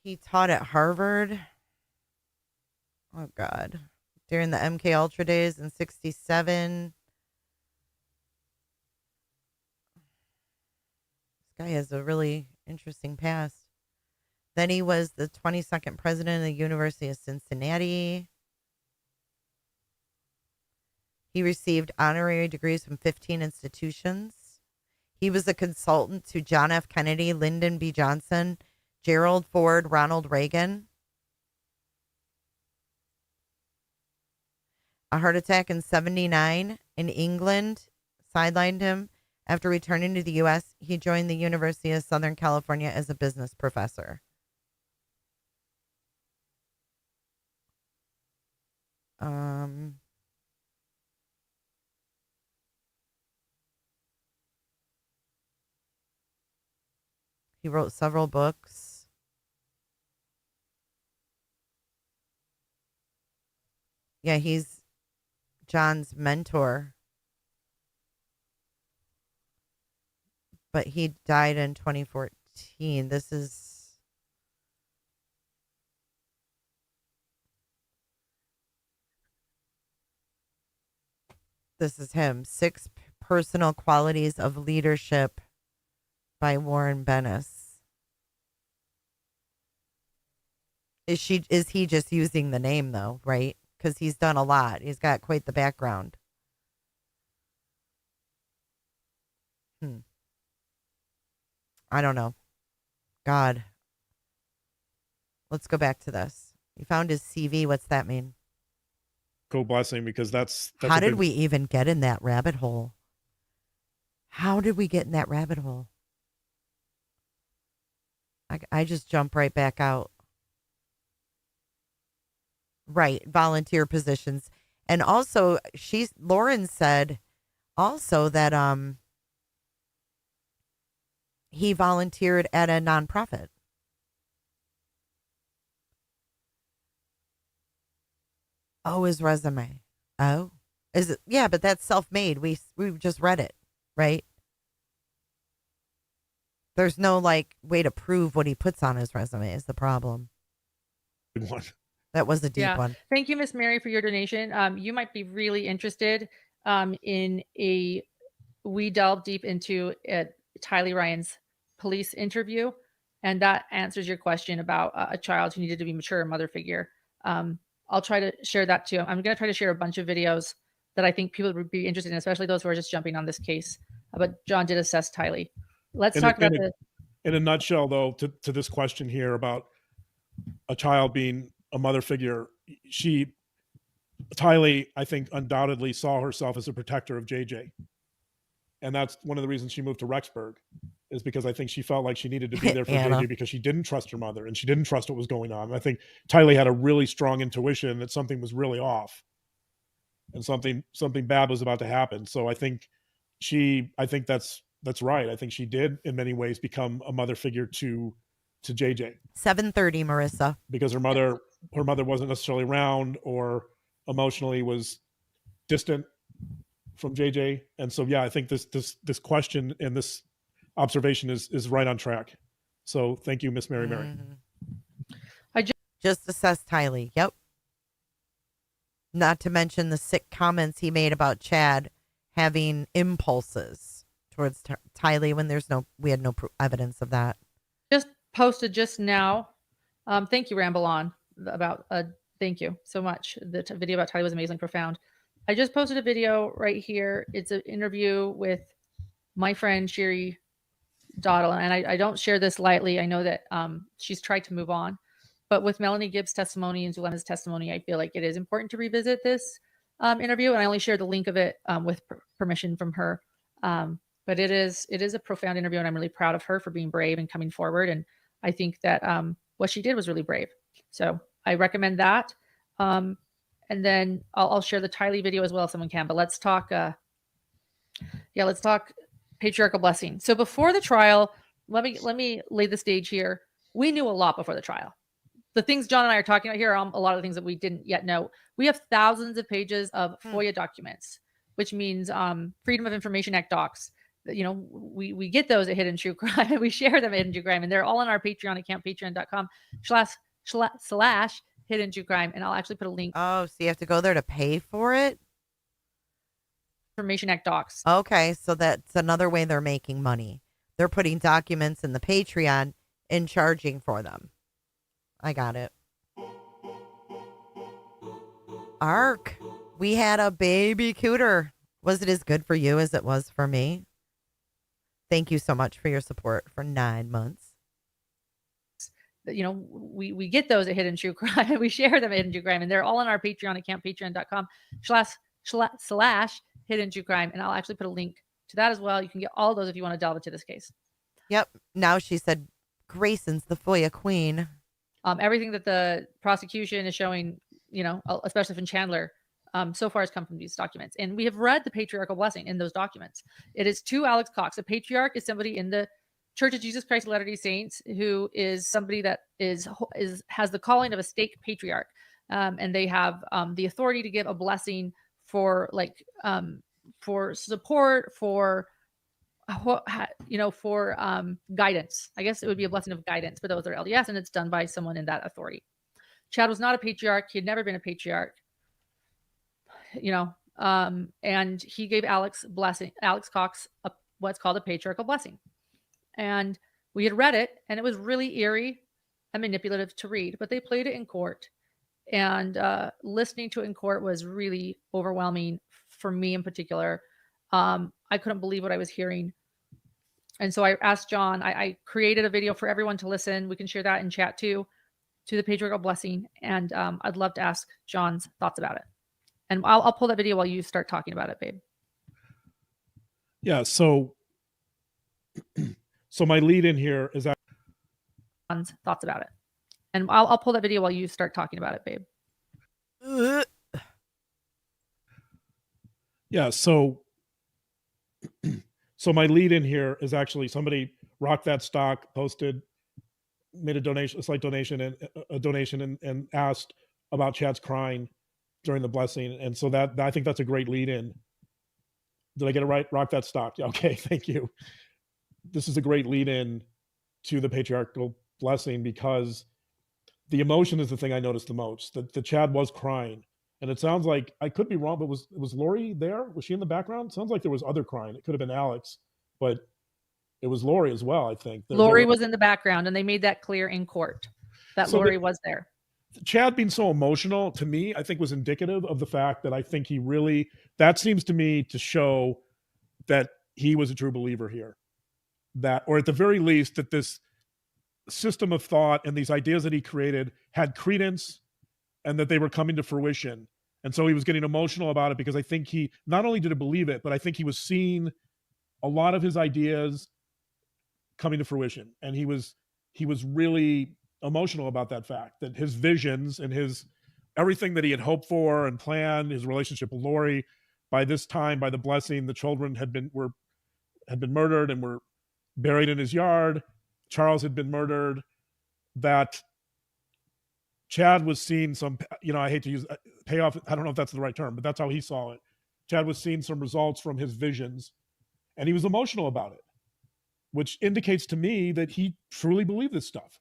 He taught at Harvard. Oh, God. During the MK Ultra days in 67. This guy has a really interesting past. Then he was the 22nd president of the University of Cincinnati. He received honorary degrees from 15 institutions. He was a consultant to John F. Kennedy, Lyndon B. Johnson, Gerald Ford, Ronald Reagan. A heart attack in 79 in England sidelined him. After returning to the U.S., he joined the University of Southern California as a business professor. He wrote several books. Yeah, he's John's mentor. But he died in 2014. This is him. 6 Personal Qualities of Leadership by Warren Bennis. Is he just using the name though, right? Because he's done a lot. He's got quite the background. I don't know. God. Let's go back to this. You found his CV. What's that mean? Go blessing, because that's how did we even get in that rabbit hole? How did we get in that rabbit hole? I just jump right back out. Right, volunteer positions. And also Lauren said also that he volunteered at a nonprofit. Oh, his resume. Oh, is it? Yeah, but that's self-made. We've just read it, right? There's no way to prove what he puts on his resume is the problem. Good one. That was a deep one. Thank you, Miss Mary, for your donation. You might be really interested we delve deep into Tylee Ryan's police interview, and that answers your question about a child who needed to be mature, mother figure. I'll try to share that too. I'm going to try to share a bunch of videos that I think people would be interested in, especially those who are just jumping on this case. But John did assess Tylee. Let's talk about in a nutshell, though, to this question here about a child being a mother figure. Tylee, I think, undoubtedly saw herself as a protector of JJ. And that's one of the reasons she moved to Rexburg, is because I think she felt like she needed to be there for JJ because she didn't trust her mother and she didn't trust what was going on. And I think Tylee had a really strong intuition that something was really off and something bad was about to happen. So I think that's right. I think she did in many ways become a mother figure to JJ. 7:30, Marissa. Because her mother wasn't necessarily around or emotionally was distant from JJ. And so, yeah, I think this question and this observation is right on track. So thank you, Miss Mary. I just assessed Tylee. Yep. Not to mention the sick comments he made about Chad having impulses towards Tylee when we had no evidence of that. posted just now. Thank you, Ramble On, about thank you so much. The video about Tylee was amazingly profound. I just posted a video right here. It's an interview with my friend Shiri Dottle, and I don't share this lightly. I know that she's tried to move on, but with Melanie Gibbs' testimony and Zulena's testimony, I feel like it is important to revisit this interview, and I only shared the link of it with permission from her. But it is a profound interview, and I'm really proud of her for being brave and coming forward. And I think that what she did was really brave. So I recommend that. And then I'll share the Tylee video as well if someone can. But let's talk. Let's talk patriarchal blessing. So before the trial, let me lay the stage here. We knew a lot before the trial. The things John and I are talking about here are a lot of the things that we didn't yet know. We have thousands of pages of FOIA documents, which means Freedom of Information Act docs. You know, we get those at Hidden True Crime. We share them at Hidden True Crime, and they're all on our Patreon account, patreon.com/Hidden True Crime. And I'll actually put a link. Oh, so you have to go there to pay for it? Information Act docs. Okay, so that's another way they're making money. They're putting documents in the Patreon and charging for them. I got it. Ark, we had a baby cooter. Was it as good for you as it was for me? Thank you so much for your support for 9 months. You know, we get those at Hidden True Crime. We share them at Hidden True Crime, and they're all on our Patreon account, patreon.com/Hidden True Crime. And I'll actually put a link to that as well. You can get all those if you want to delve into this case. Yep. Now she said Grayson's the FOIA queen. Everything that the prosecution is showing, you know, especially from Chandler, so far has come from these documents. And we have read the patriarchal blessing in those documents. It is to Alex Cox. A patriarch is somebody in the Church of Jesus Christ of Latter-day Saints who is somebody that has the calling of a stake patriarch. And they have the authority to give a blessing for support, for guidance. I guess it would be a blessing of guidance for those that are LDS, and it's done by someone in that authority. Chad was not a patriarch. He had never been a patriarch, and he gave Alex Cox what's called a patriarchal blessing. And we had read it, and it was really eerie and manipulative to read, but they played it in court, and listening to it in court was really overwhelming for me in particular. I couldn't believe what I was hearing. And so I asked John, I created a video for everyone to listen. We can share that in chat too, to the patriarchal blessing. And I'd love to ask John's thoughts about it. And I'll pull that video while you start talking about it, babe. Yeah. So my lead in here is John's thoughts about it. And I'll pull that video while you start talking about it, babe. Yeah. So my lead in here is actually somebody rocked that stock, posted, made a slight donation and asked about Chad's crying during the blessing. And so that I think that's a great lead in. Did I get it right? Rock that stock. Okay. Thank you. This is a great lead in to the patriarchal blessing because the emotion is the thing I noticed the most. The Chad was crying. And it sounds like, I could be wrong, but was Lori there? Was she in the background? Sounds like there was other crying. It could have been Alex, but it was Lori as well, I think. Lori was in the background, and they made that clear in court that Lori was there. Chad being so emotional, to me, I think was indicative of the fact that I think he really, that seems to me to show that he was a true believer here. That, or at the very least, that this system of thought and these ideas that he created had credence and that they were coming to fruition. And so he was getting emotional about it because I think he not only did he believe it, but I think he was seeing a lot of his ideas coming to fruition. And he was really emotional about that fact, that his visions and his everything that he had hoped for and planned, his relationship with Lori, by this time, by the blessing, the children had been murdered and were buried in his yard. Charles had been murdered. That Chad was seeing some, I hate to use payoff. I don't know if that's the right term, but that's how he saw it. Chad was seeing some results from his visions, and he was emotional about it, which indicates to me that he truly believed this stuff.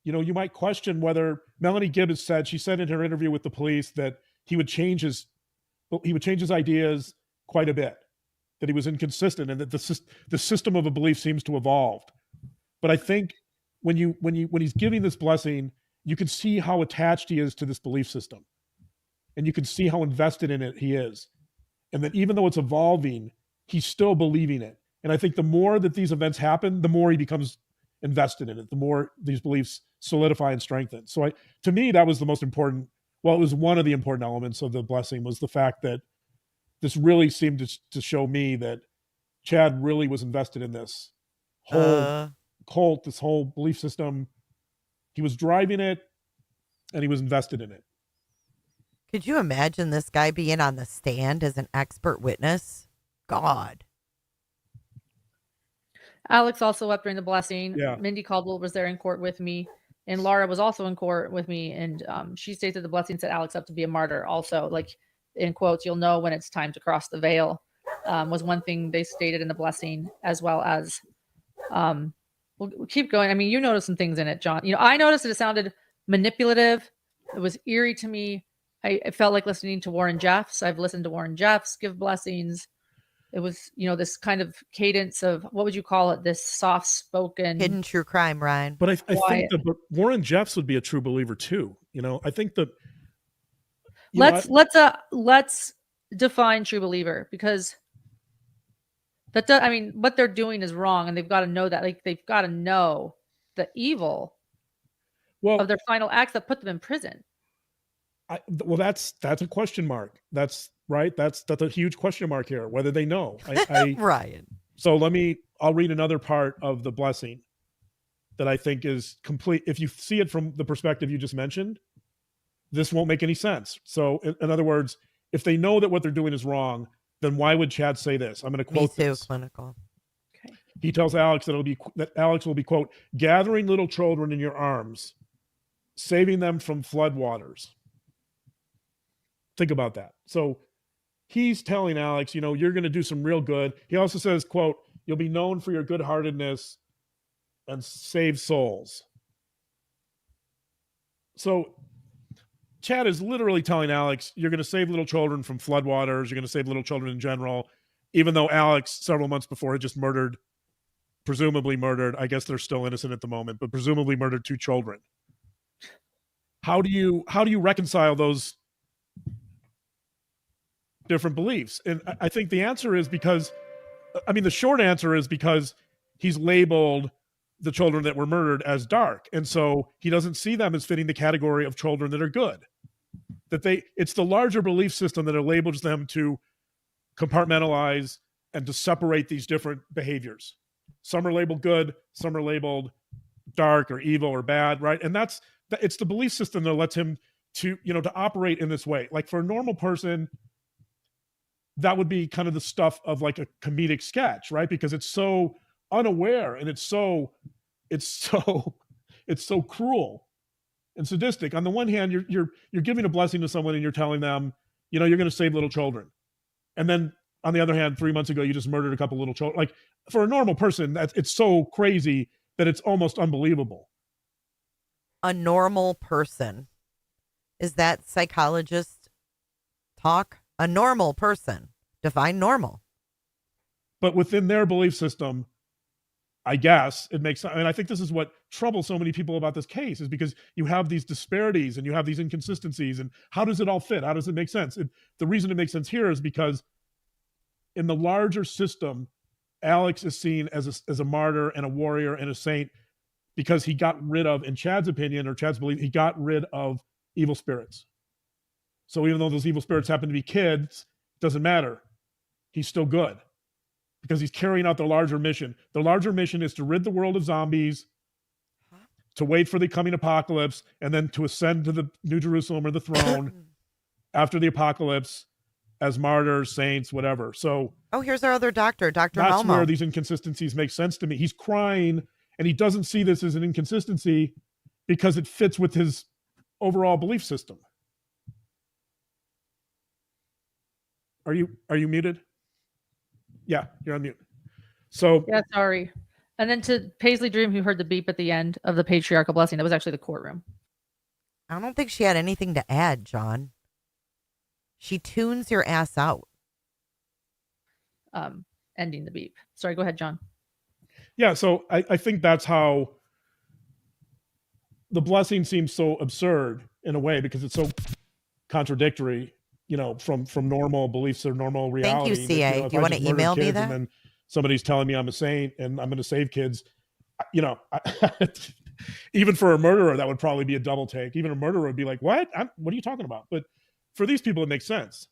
You might question whether Melanie Gibbs she said in her interview with the police that he would change his ideas quite a bit, that he was inconsistent, and that the system of a belief seems to evolve. But I think when he's giving this blessing, you can see how attached he is to this belief system, and you can see how invested in it he is, and that even though it's evolving, he's still believing it. And I think the more that these events happen, the more he becomes invested in it, the more these beliefs solidify and strengthen. So to me, that was the most important. Well, it was one of the important elements of the blessing, was the fact that this really seemed to show me that Chad really was invested in this whole cult, this whole belief system. He was driving it, and he was invested in it. Could you imagine this guy being on the stand as an expert witness? God. Alex also wept during the blessing. Yeah. Mindy Caldwell was there in court with me, and Laura was also in court with me. And she stated that the blessing set Alex up to be a martyr. Also, like in quotes, "You'll know when it's time to cross the veil," was one thing they stated in the blessing, as well as we'll keep going. I mean, you noticed some things in it, John. I noticed that it sounded manipulative. It was eerie to me. I felt like listening to Warren Jeffs. I've listened to Warren Jeffs give blessings. It was, this kind of cadence of, what would you call it? This soft-spoken, hidden true crime, Ryan. But I think that Warren Jeffs would be a true believer too. I think that. Let's define true believer, because that does, what they're doing is wrong, and they've got to know that. Like, they've got to know the evil of their final acts that put them in prison. That's a question mark. That's right. That's a huge question mark here, whether they know. Ryan. So I'll read another part of the blessing that I think is complete. If you see it from the perspective you just mentioned, this won't make any sense. So in other words, if they know that what they're doing is wrong, then why would Chad say this? I'm going to quote this. Clinical. Okay. He tells Alex that Alex will be, quote, gathering little children in your arms, saving them from flood waters. Think about that. So he's telling Alex, you're going to do some real good. He also says, quote, you'll be known for your good-heartedness and save souls. So Chad is literally telling Alex, you're going to save little children from floodwaters. You're going to save little children in general, even though Alex, several months before, had just presumably murdered, I guess they're still innocent at the moment, but presumably murdered 2 children. How do you reconcile those different beliefs? And I think the answer is because, the short answer is because he's labeled the children that were murdered as dark. And so he doesn't see them as fitting the category of children that are good. It's the larger belief system that labels them to compartmentalize and to separate these different behaviors. Some are labeled good, some are labeled dark or evil or bad, right? And it's the belief system that lets him to operate in this way. Like, for a normal person, that would be kind of the stuff of like a comedic sketch, right? Because it's so unaware and it's so cruel and sadistic. On the one hand, you're giving a blessing to someone and you're telling them, you're going to save little children. And then on the other hand, 3 months ago, you just murdered a couple little children. Like, for a normal person, it's so crazy that it's almost unbelievable. A normal person. Is that psychologist talk? A normal person. Define normal. But within their belief system, I guess it makes, I think this is what troubles so many people about this case, is because you have these disparities and you have these inconsistencies, and how does it all fit? How does it make sense? The reason it makes sense here is because in the larger system, Alex is seen as a martyr and a warrior and a saint because he got rid of, in Chad's opinion or Chad's belief, he got rid of evil spirits. So even though those evil spirits happen to be kids, it doesn't matter. He's still good because he's carrying out the larger mission. The larger mission is to rid the world of zombies, to wait for the coming apocalypse, and then to ascend to the New Jerusalem or the throne after the apocalypse as martyrs, saints, whatever. So, here's our other doctor, Dr. That's Malmo. where these inconsistencies make sense to me. He's crying, and he doesn't see this as an inconsistency because it fits with his overall belief system. Are you muted? Yeah, you're on mute. So yeah, sorry. And then to Paisley Dream, who heard the beep at the end of the patriarchal blessing, that was actually the courtroom. I don't think she had anything to add, John. She tunes your ass out. Ending the beep. Sorry, go ahead, John. Yeah, so I think that's how the blessing seems so absurd in a way because it's so contradictory, from normal beliefs or normal Thank you, reality. CA. If Do you I want just to murdered email me kids that? and then somebody's telling me I'm a saint and I'm going to save kids, even for a murderer, that would probably be a double take. Even a murderer would be like, what are you talking about? But for these people, it makes sense.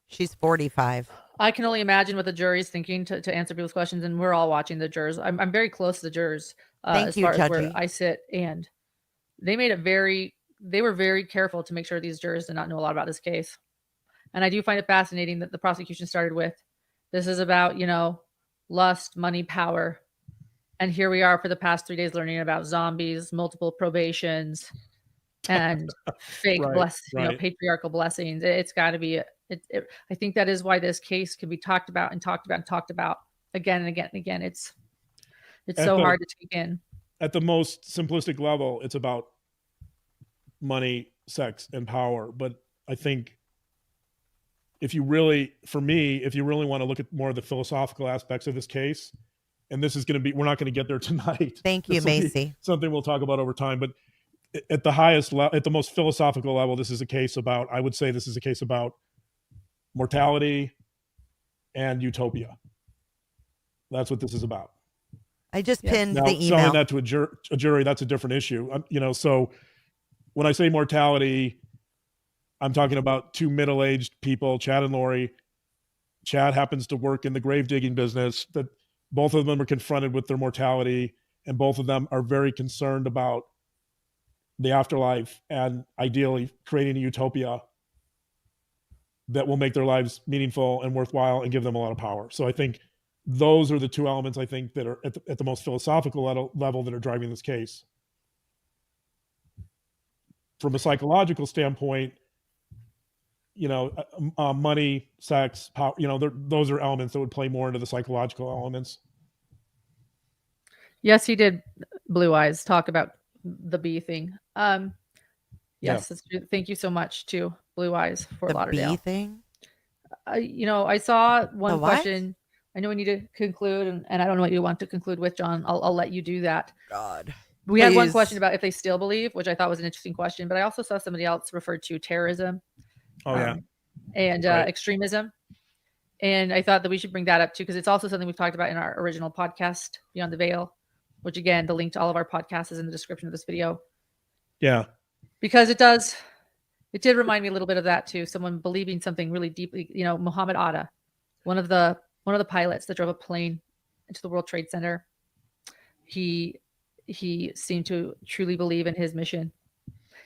She's 45. I can only imagine what the jury's thinking to answer people's questions, and we're all watching the jurors. I'm very close to the jurors Thank as you, far as where Judgy. I sit, and they were very careful to make sure these jurors did not know a lot about this case. And I do find it fascinating that the prosecution started with, this is about, lust, money, power. And here we are for the past 3 days learning about zombies, multiple probations, and fake patriarchal blessings. It's got to be I think that is why this case can be talked about and talked about and talked about again and again and again. It's so hard to take in. At the most simplistic level, it's about money, sex, and power. But I think if you really want to look at more of the philosophical aspects of this case, and this is going to be, we're not going to get there tonight. Thank you, Macy. Something we'll talk about over time. But at the highest level, at the most philosophical level, this is a case about mortality and utopia. That's what this is about. I just pinned the email. Selling that to a jury, that's a different issue. So when I say mortality, I'm talking about two middle-aged people, Chad and Lori. Chad happens to work in the grave digging business. That both of them are confronted with their mortality, and both of them are very concerned about the afterlife and ideally creating a utopia that will make their lives meaningful and worthwhile and give them a lot of power. So I think those are the two elements I think that are at the most philosophical level that are driving this case. From a psychological standpoint, money, sex, power, those are elements that would play more into the psychological elements. Yes, he did, Blue Eyes, talk about the bee thing. Yes, that's true. Thank you so much to Blue Eyes for Lauderdale. The bee thing? I saw one question. I know we need to conclude, and I don't know what you want to conclude with, John. I'll let you do that. God. We had one question about if they still believe, which I thought was an interesting question, but I also saw somebody else referred to terrorism. And extremism. And I thought that we should bring that up too, because it's also something we've talked about in our original podcast, Beyond the Veil, which again, the link to all of our podcasts is in the description of this video. Yeah. Because it did remind me a little bit of that too. Someone believing something really deeply, Muhammad Atta, one of the pilots that drove a plane into the World Trade Center. He seemed to truly believe in his mission.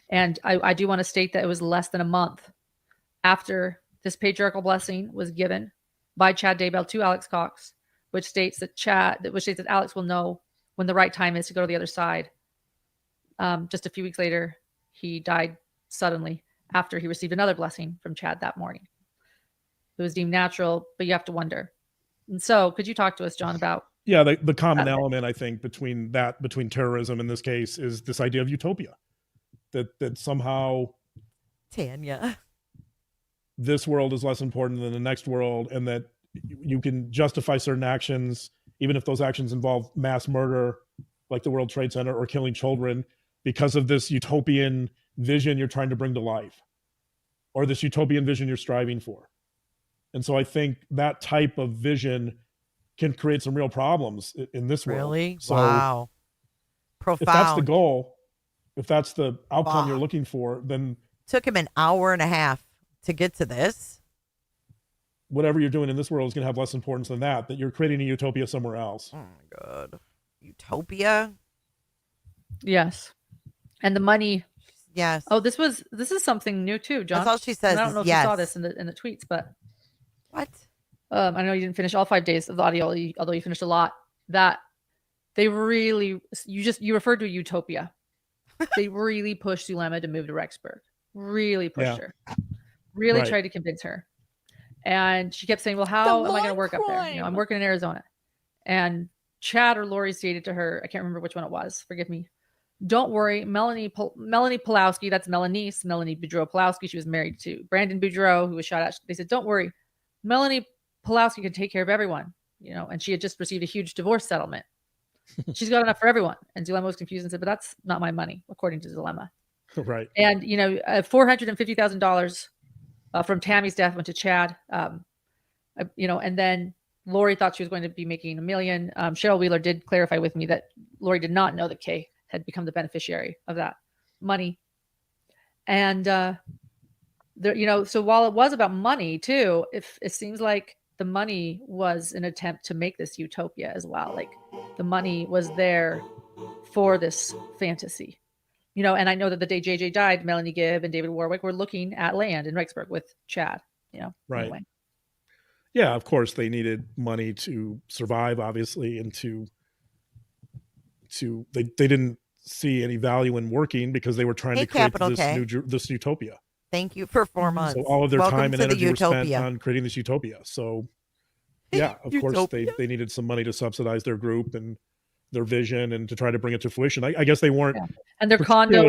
And I do want to state that it was less than a month after this patriarchal blessing was given by Chad Daybell to Alex Cox, which states that Alex will know when the right time is to go to the other side. Just a few weeks later, he died suddenly after he received another blessing from Chad that morning. It was deemed natural, but you have to wonder. And so could you talk to us, John, about... Yeah, the common element, I think, between terrorism in this case is this idea of utopia. That somehow... Tanya... this world is less important than the next world, and that you can justify certain actions, even if those actions involve mass murder, like the World Trade Center, or killing children, because of this utopian vision you're trying to bring to life, or this utopian vision you're striving for. And so I think that type of vision can create some real problems in this world. Really? So wow. Profound. If that's the goal, if that's the outcome you're looking for, then... Took him an hour and a half to get to this. Whatever you're doing in this world is going to have less importance than that you're creating a utopia somewhere else. Oh my God. Utopia? Yes. And the money. Yes. Oh, this is something new too, John. That's all she says. And I don't know if you saw this in the tweets, but what? I know you didn't finish all 5 days of the audio, although you finished a lot. That they really, you referred to a utopia. They really pushed Zulema to move to Rexburg. Really pushed her. Really tried to convince her. And she kept saying, well, how am I going to work up there? I'm working in Arizona. And Chad or Lori stated to her, I can't remember which one it was. Forgive me. Don't worry. Melanie Pulowski, that's Melanie Boudreau-Pulowski. She was married to Brandon Boudreau, who was shot at. They said, don't worry. Melanie Pulowski can take care of everyone. And she had just received a huge divorce settlement. She's got enough for everyone. And Zulema was confused and said, but that's not my money, according to Zulema. Right. And, $450,000 from Tammy's death went to Chad. And then Lori thought she was going to be making $1 million. Cheryl Wheeler did clarify with me that Lori did not know that Kay had become the beneficiary of that money. And, so while it was about money too, if it seems like the money was an attempt to make this utopia as well. Like the money was there for this fantasy. And I know that the day JJ died, Melanie Gibb and David Warwick were looking at land in Rexburg with Chad, Right. Anyway. Yeah, of course they needed money to survive, obviously, and they didn't see any value in working because they were trying to create this utopia. Thank you for 4 months. So all of their Welcome time and to the energy were spent utopia. on creating this utopia. So yeah, of course they needed some money to subsidize their group and their vision and to try to bring it to fruition. I guess they weren't. Yeah. And their condo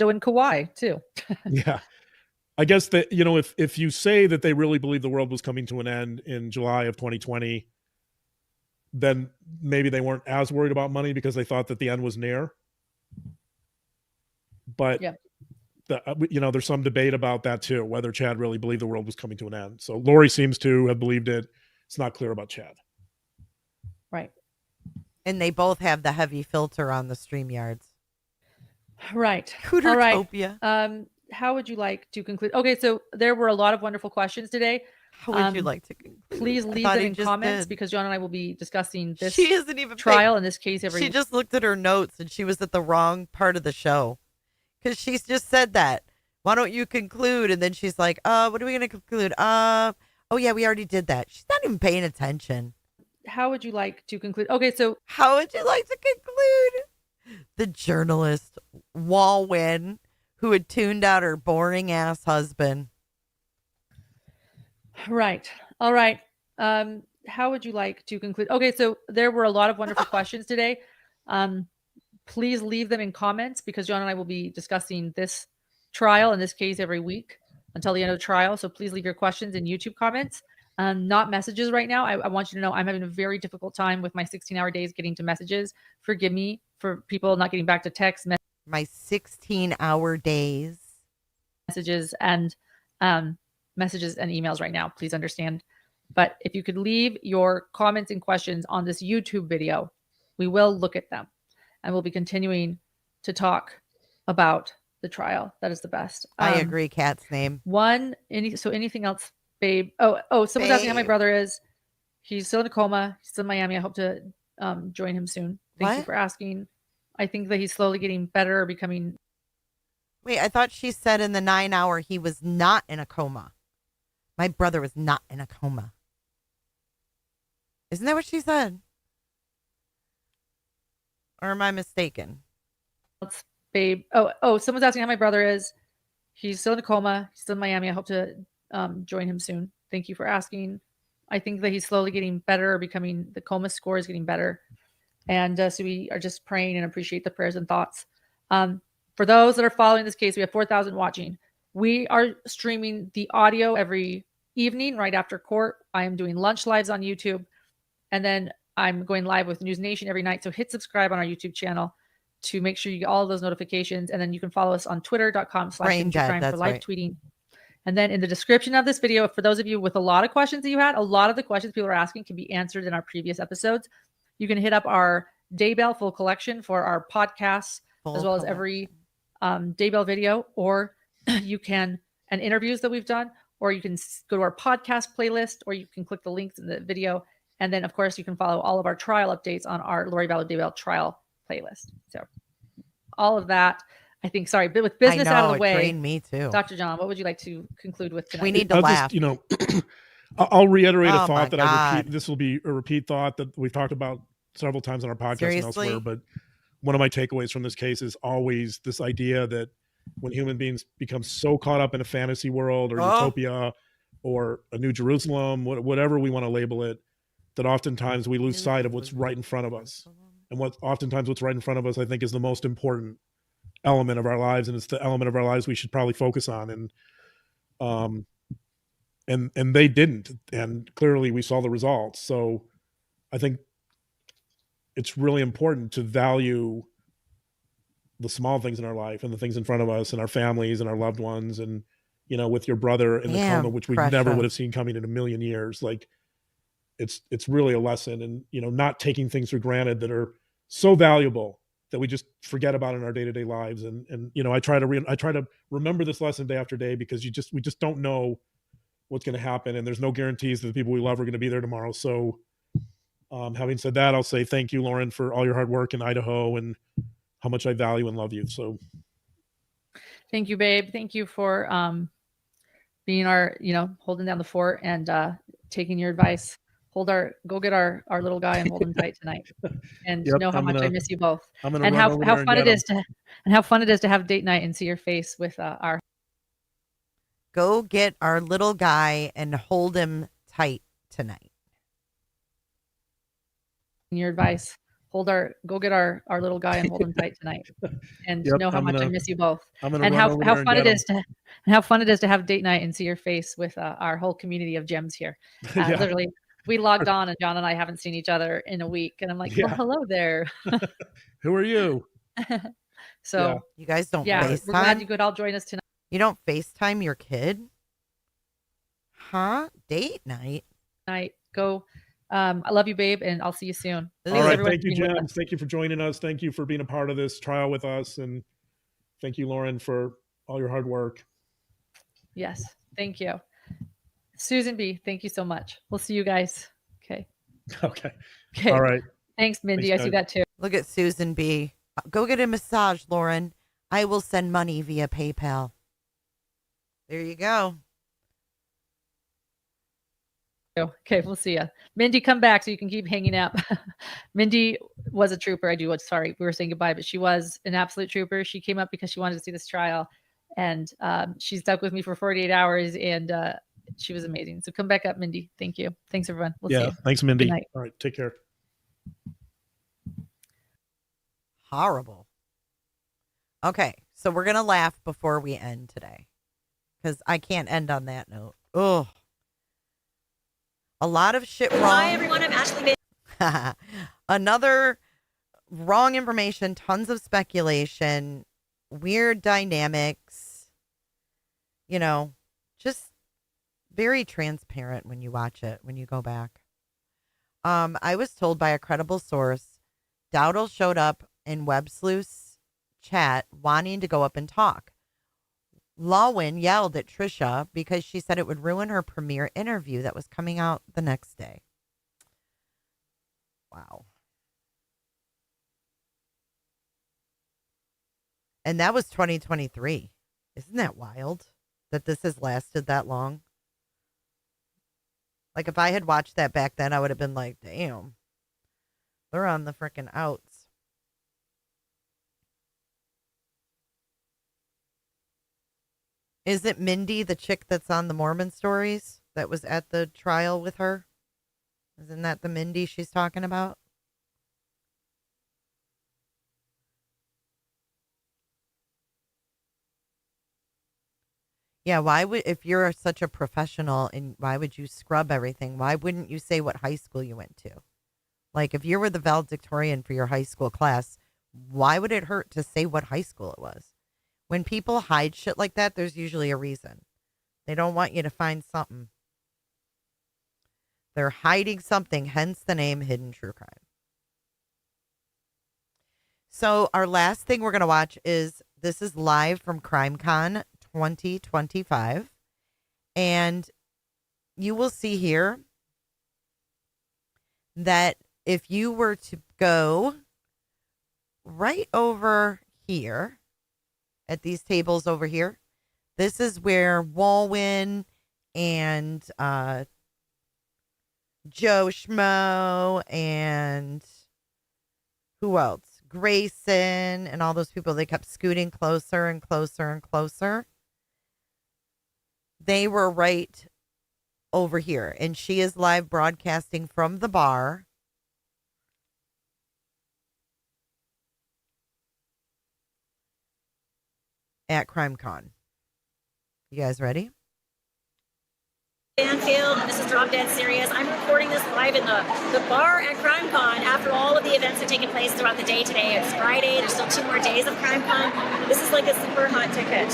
in Kauai too. Yeah. I guess that, if you say that they really believed the world was coming to an end in July of 2020, then maybe they weren't as worried about money because they thought that the end was near. But yeah. There's some debate about that too, whether Chad really believed the world was coming to an end. So Lori seems to have believed it. It's not clear about Chad. Right. And they both have the heavy filter on the StreamYards. Right. Cootertopia. All right. How would you like to conclude? Okay, so there were a lot of wonderful questions today. How would you like to conclude? Please leave them in comments because John and I will be discussing this she isn't even trial in this case She just looked at her notes and she was at the wrong part of the show. Because she's just said that. Why don't you conclude? And then she's like, what are we going to conclude? Oh, yeah, we already did that. She's not even paying attention. How would you like to conclude? Okay, so how would you like to conclude? The journalist, Walwyn, who had tuned out her boring ass husband. Right. All right. How would you like to conclude? Okay, so there were a lot of wonderful questions today. Please leave them in comments because John and I will be discussing this trial in this case every week until the end of the trial. So please leave your questions in YouTube comments, not messages right now. I want you to know I'm having a very difficult time with my 16-hour days getting to messages. Forgive me for people not getting back to text. My 16-hour days. Messages and emails right now. Please understand. But if you could leave your comments and questions on this YouTube video, we will look at them. And we'll be continuing to talk about the trial. That is the best. I agree. Cat's name. Anything else, babe? Oh, someone's asking how my brother is. He's still in a coma. He's still in Miami. I hope to join him soon. Thank you for asking. I think that he's slowly getting better or becoming. Wait, I thought she said in the 9-hour he was not in a coma. My brother was not in a coma. Isn't that what she said? Or am I mistaken? Babe. Oh, someone's asking how my brother is. He's still in a coma. He's still in Miami. I hope to join him soon. Thank you for asking. I think that he's slowly getting better or becoming, the coma score is getting better. And so we are just praying and appreciate the prayers and thoughts. For those that are following this case, we have 4,000 watching. We are streaming the audio every evening right after court. I am doing lunch lives on YouTube. And then I'm going live with News Nation every night. So hit subscribe on our YouTube channel to make sure you get all of those notifications. And then you can follow us on twitter.com/crime for live tweeting. And then in the description of this video, for those of you with a lot of questions that you had, a lot of the questions people are asking can be answered in our previous episodes. You can hit up our Daybell full collection for our podcasts, as well as every Daybell video, or you can, and interviews that we've done, or you can go to our podcast playlist, or you can click the links in the video. And then, of course, you can follow all of our trial updates on our Lori Vallow Daybell trial playlist. So all of that, I think, sorry, but with business out of the way, me too. Dr. John, what would you like to conclude with tonight? We need to laugh. I'll reiterate a thought that I repeat. This will be a repeat thought that we've talked about several times on our podcast and elsewhere. But one of my takeaways from this case is always this idea that when human beings become so caught up in a fantasy world or utopia or a New Jerusalem, whatever we want to label it, that oftentimes we lose sight of what's right in front of us. And oftentimes what's right in front of us, I think, is the most important element of our lives. And it's the element of our lives we should probably focus on. And they didn't. And clearly we saw the results. So I think it's really important to value the small things in our life and the things in front of us and our families and our loved ones. And, you know, with your brother in the coma, which we never would have seen coming in a million years, like it's really a lesson. And, you know, not taking things for granted that are so valuable that we just forget about in our day-to-day lives. And, you know, I try to remember this lesson day after day, because we just don't know what's going to happen. And there's no guarantees that the people we love are going to be there tomorrow. So, having said that, I'll say thank you, Lauren, for all your hard work in Idaho and how much I value and love you. So thank you, babe. Thank you for being our, you know, holding down the fort and taking your advice. Go get our little guy and hold him tight tonight. And Yep, know how much I miss you both. I'm gonna And run how over there and fun get it is him. how fun it is to have date night and see your face with our. Go get our little guy and hold him tight tonight. Your advice. Go get our little guy and hold him tight tonight. And Yep, know how much I miss you both. I'm gonna And run over there and fun get it is to and how fun it is to have date night and see your face with our whole community of gems here. Yeah. Literally, we logged on and John and I haven't seen each other in a week, and I'm like, well, Yeah. hello there. Who are you? So Yeah. You guys don't yeah, FaceTime? we're glad you could all join us tonight. You don't FaceTime your kid? Huh? Date night? Go. I love you, babe, and I'll see you soon. All right. Thank you, Jen. Thank you for joining us. Thank you for being a part of this trial with us. And thank you, Lauren, for all your hard work. Yes. Thank you. Susan B., thank you so much. We'll see you guys. Okay. Okay. Okay. All right. Thanks, Mindy. Thanks, I see guys. that too. Look at Susan B. Go get a massage, Lauren. I will send money via PayPal. There you go. Okay, we'll see you. Mindy, come back so you can keep hanging out. Mindy was a trooper. Sorry, we were saying goodbye, but she was an absolute trooper. She came up because she wanted to see this trial, and she stuck with me for 48 hours, and she was amazing. So come back up, Mindy. Thank you. Thanks, everyone. We'll see you. Thanks, Mindy. Good night. All right. Take care. Horrible. Okay, so we're going to laugh before we end today, because I can't end on that note. Ugh. A lot of shit wrong. Hi, everyone. I'm Ashley. Another wrong information, tons of speculation, weird dynamics, you know, just very transparent when you watch it, when you go back. I was told by a credible source, Dowdle showed up in Web Sleuth's chat wanting to go up and talk. Lawin yelled at Trisha because she said it would ruin her premiere interview that was coming out the next day. Wow. And that was 2023. Isn't that wild that this has lasted that long? Like, if I had watched that back then, I would have been like, damn, they're on the freaking outs. Is it Mindy, the chick that's on the Mormon stories that was at the trial with her? Isn't that the Mindy she's talking about? Yeah, why would, if you're such a professional, and why would you scrub everything? Why wouldn't you say what high school you went to? Like, if you were the valedictorian for your high school class, why would it hurt to say what high school it was? When people hide shit like that, there's usually a reason. They don't want you to find something. They're hiding something, hence the name Hidden True Crime. So our last thing we're going to watch is, this is live from CrimeCon 2025. And you will see here that if you were to go right over here at these tables over here, this is where Walwyn and Joe Schmo and who else? Grayson and all those people, they kept scooting closer and closer and closer. They were right over here, and she is live broadcasting from the bar. At CrimeCon. You guys ready? Banfield, and this is Drop Dead Serious. I'm recording this live in the bar at CrimeCon after all of the events have taken place throughout the day today. It's Friday. There's still 2 more days of CrimeCon. This is like a super hot ticket.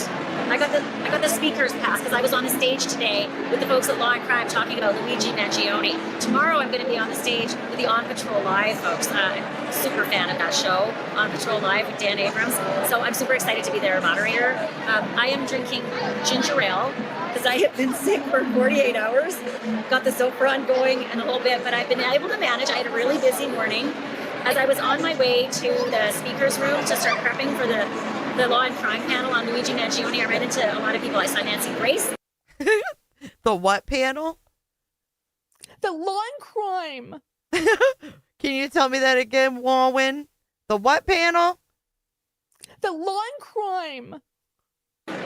I got the speakers pass because I was on the stage today with the folks at Law and Crime talking about Luigi Mangione. Tomorrow I'm going to be on the stage with the On Patrol Live folks. I'm a super fan of that show, On Patrol Live with Dan Abrams. So I'm super excited to be their moderator. I am drinking ginger ale because I have been sick for 48 hours. Got the Zofran going and a little bit, but I've been able to manage. I had a really busy morning. As I was on my way to the speakers room to start prepping for the Law and Crime panel on Luigi Mangione, I ran into a lot of people. I saw Nancy Grace. The what panel? The Law and Crime. Can you tell me that again, Walwyn? The what panel? The Law and Crime.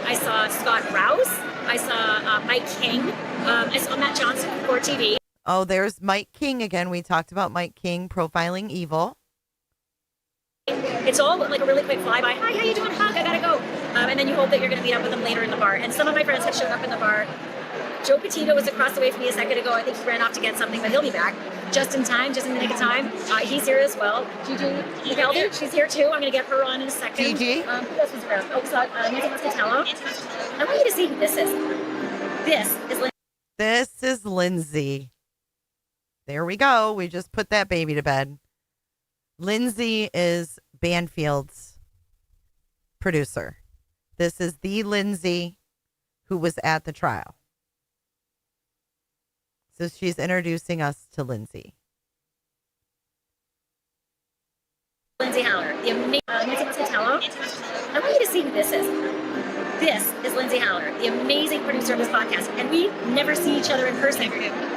I saw Scott Rouse. I saw Mike King. I saw Matt Johnson from Core TV. Oh, there's Mike King again. We talked about Mike King profiling evil. It's all like a really quick flyby. Hi, how you doing? Hug, I gotta go. And then you hope that you're gonna meet up with them later in the bar. And some of my friends have shown up in the bar. Joe Petito was across the way from me a second ago. I think he ran off to get something, but he'll be back just in time, just in the nick of time. He's here as well. Gigi McKelvey, she's here too. I'm gonna get her on in a second. Gigi. Who else was around? Oh, we saw Nancy Muscatello. I want you to see who this is. This is Lindsay. There we go. We just put that baby to bed. Lindsay is Banfield's producer. This is the Lindsay who was at the trial. So she's introducing us to Lindsay. Lindsay Haller, the amazing Nancy Muscatello. I want you to see who this is. This is Lindsay Haller, the amazing producer of this podcast. And we never see each other in person,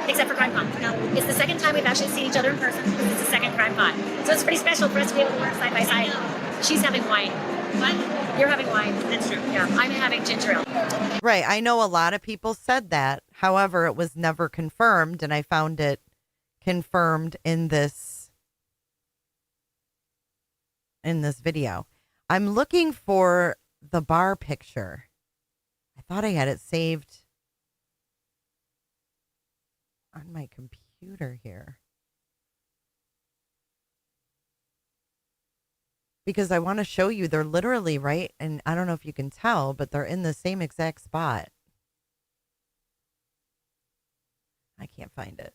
except for CrimeCon. It's the second time we've actually seen each other in person. It's the second CrimeCon. So it's pretty special for us to be able to work side by side. She's having wine. You're having wine. That's true. Yeah, I'm having ginger ale. Right. I know a lot of people said that. However, it was never confirmed, and I found it confirmed in this video. I'm looking for the bar picture. I thought I had it saved on my computer here. Because I want to show you, they're literally right, and I don't know if you can tell, but they're in the same exact spot. I can't find it.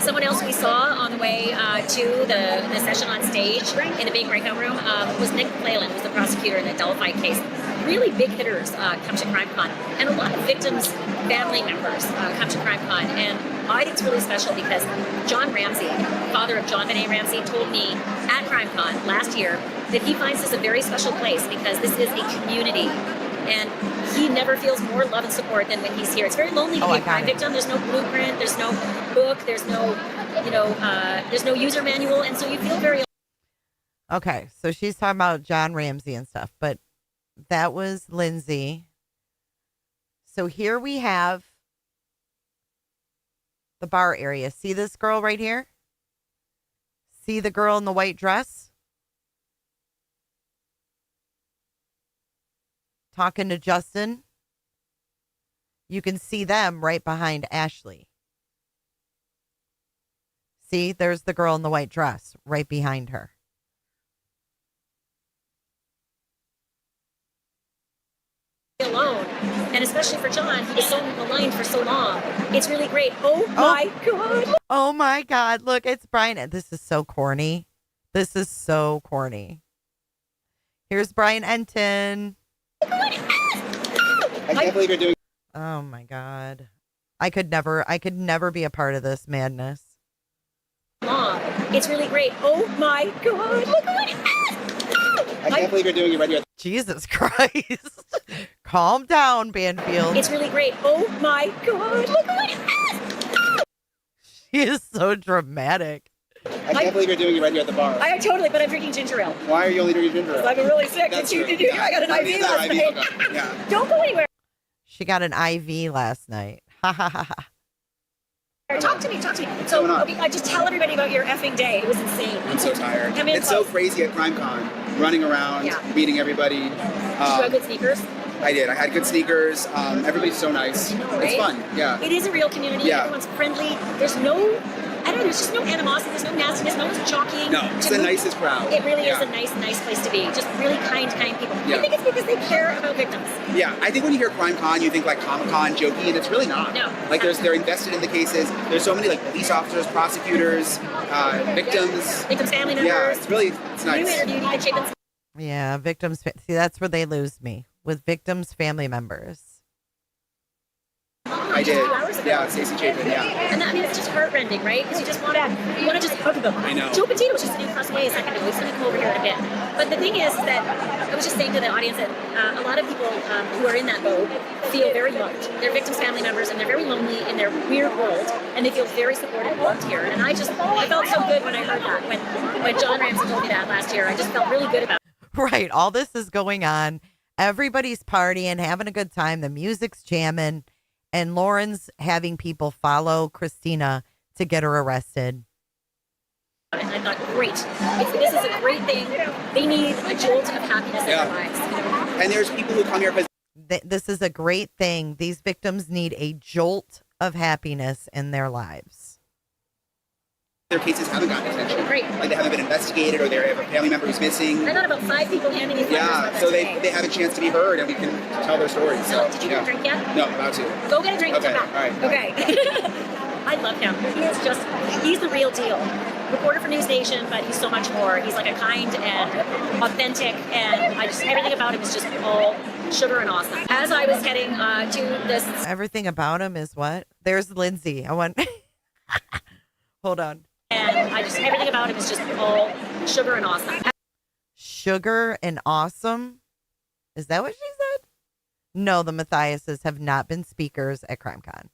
Someone else we saw on the way to the session on stage in the big breakout room was Nick Clayland, who's the prosecutor in the Delphi case. Really big hitters come to CrimeCon, and a lot of victims' family members come to CrimeCon. And I think it's really special because John Ramsey, father of John Benet Ramsey, told me at CrimeCon last year that he finds this a very special place because this is a community. And he never feels more love and support than when he's here. It's very lonely to be a crime victim. There's no blueprint. There's no book. There's no, there's no user manual. And so you feel very. Okay. So she's talking about John Ramsey and stuff, but that was Lindsay. So here we have the bar area. See this girl right here? See the girl in the white dress? Talking to Justin. You can see them right behind Ashley. See, there's the girl in the white dress right behind her. Alone, and especially for John, he was so maligned for so long. It's really great. Oh my God. Oh my God. Look, it's Brian. This is so corny. This is so corny. Here's Brian Enton. I can't believe you're doing. Oh my God. I could never be a part of this madness. It's really great. Oh my God. Look at it. I can't believe you're doing it right here. Jesus Christ. Calm down, Banfield. It's really great. Oh my God. Look at it. She is so dramatic. I can't believe you're doing it right here at the bar. I totally, but I'm drinking ginger ale. Why are you only drinking ginger ale? I'm really sick. That's Did true. you? I got an IV last night. Okay. Yeah. Don't go anywhere. She got an IV last night. Ha ha ha ha. Talk to me. So, okay, just tell everybody about your effing day. It was insane. I'm so tired. Come in it's close. so crazy at CrimeCon, running around, meeting everybody. Did you have good sneakers? I did. I had good sneakers. Everybody's so nice. Right? It's fun. Yeah. It is a real community. Yeah. Everyone's friendly. There's no, I don't know, there's just no animosity. There's no nastiness. No one's jockeying. No, it's the nicest crowd. It really is Yeah. a nice place to be. Just really kind people. Yeah. I think it's because they care about victims. Yeah, I think when you hear Crime Con, you think like Comic Con, jokey, and it's really not. No. Like they're invested in the cases. There's so many like police officers, prosecutors, victims. Victims' family members. Yeah, it's nice. You interviewed Ethan Chapin's. Yeah, victims. See, that's where they lose me with victims' family members. I did. Yeah, Stacey Chapin. Yeah. And I mean, it's just heartrending, right? Because you want to just hug them. I know. Joe Petito was just sitting across the way a second ago. He's going to come over here in a bit. But the thing is that I was just saying to the audience that a lot of people who are in that boat feel very loved. They're victims' family members, and they're very lonely in their weird world, and they feel very supported and loved here. And I felt so good when I heard that. When John Ramsey told me that last year, I just felt really good about it. Right. All this is going on. Everybody's partying, having a good time. The music's jamming. And Lauren's having people follow Christina to get her arrested. And I thought, great. This is a great thing. They need a jolt of happiness in their lives. And there's people who come here because This is a great thing. These victims need a jolt of happiness in their lives. their cases haven't gotten attention. Great. Like they haven't been investigated, or they have a family member who's missing. I got about 5 people handing me Yeah, so they have a chance to be heard, and we can tell their stories. So, Did you get a drink yet? No, about to. Go get a drink and Okay, come back. all right. Okay. I love him. He's the real deal. Reporter for News Nation, but he's so much more. He's like a kind and authentic, and everything about him is just all sugar and awesome. As I was heading to this... Everything about him is what? There's Lindsay. I want... Hold on. And everything about him is just all sugar and awesome. Sugar and awesome? Is that what she said? No, the Mathiases have not been speakers at CrimeCon.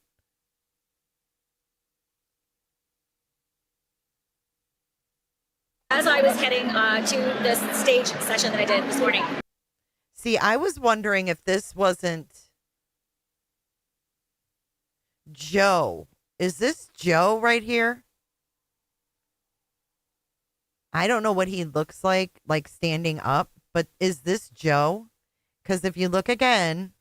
As I was heading to this stage session that I did this morning. See, I was wondering if this wasn't Joe. Is this Joe right here? I don't know what he looks like standing up, but is this Joe? Because if you look again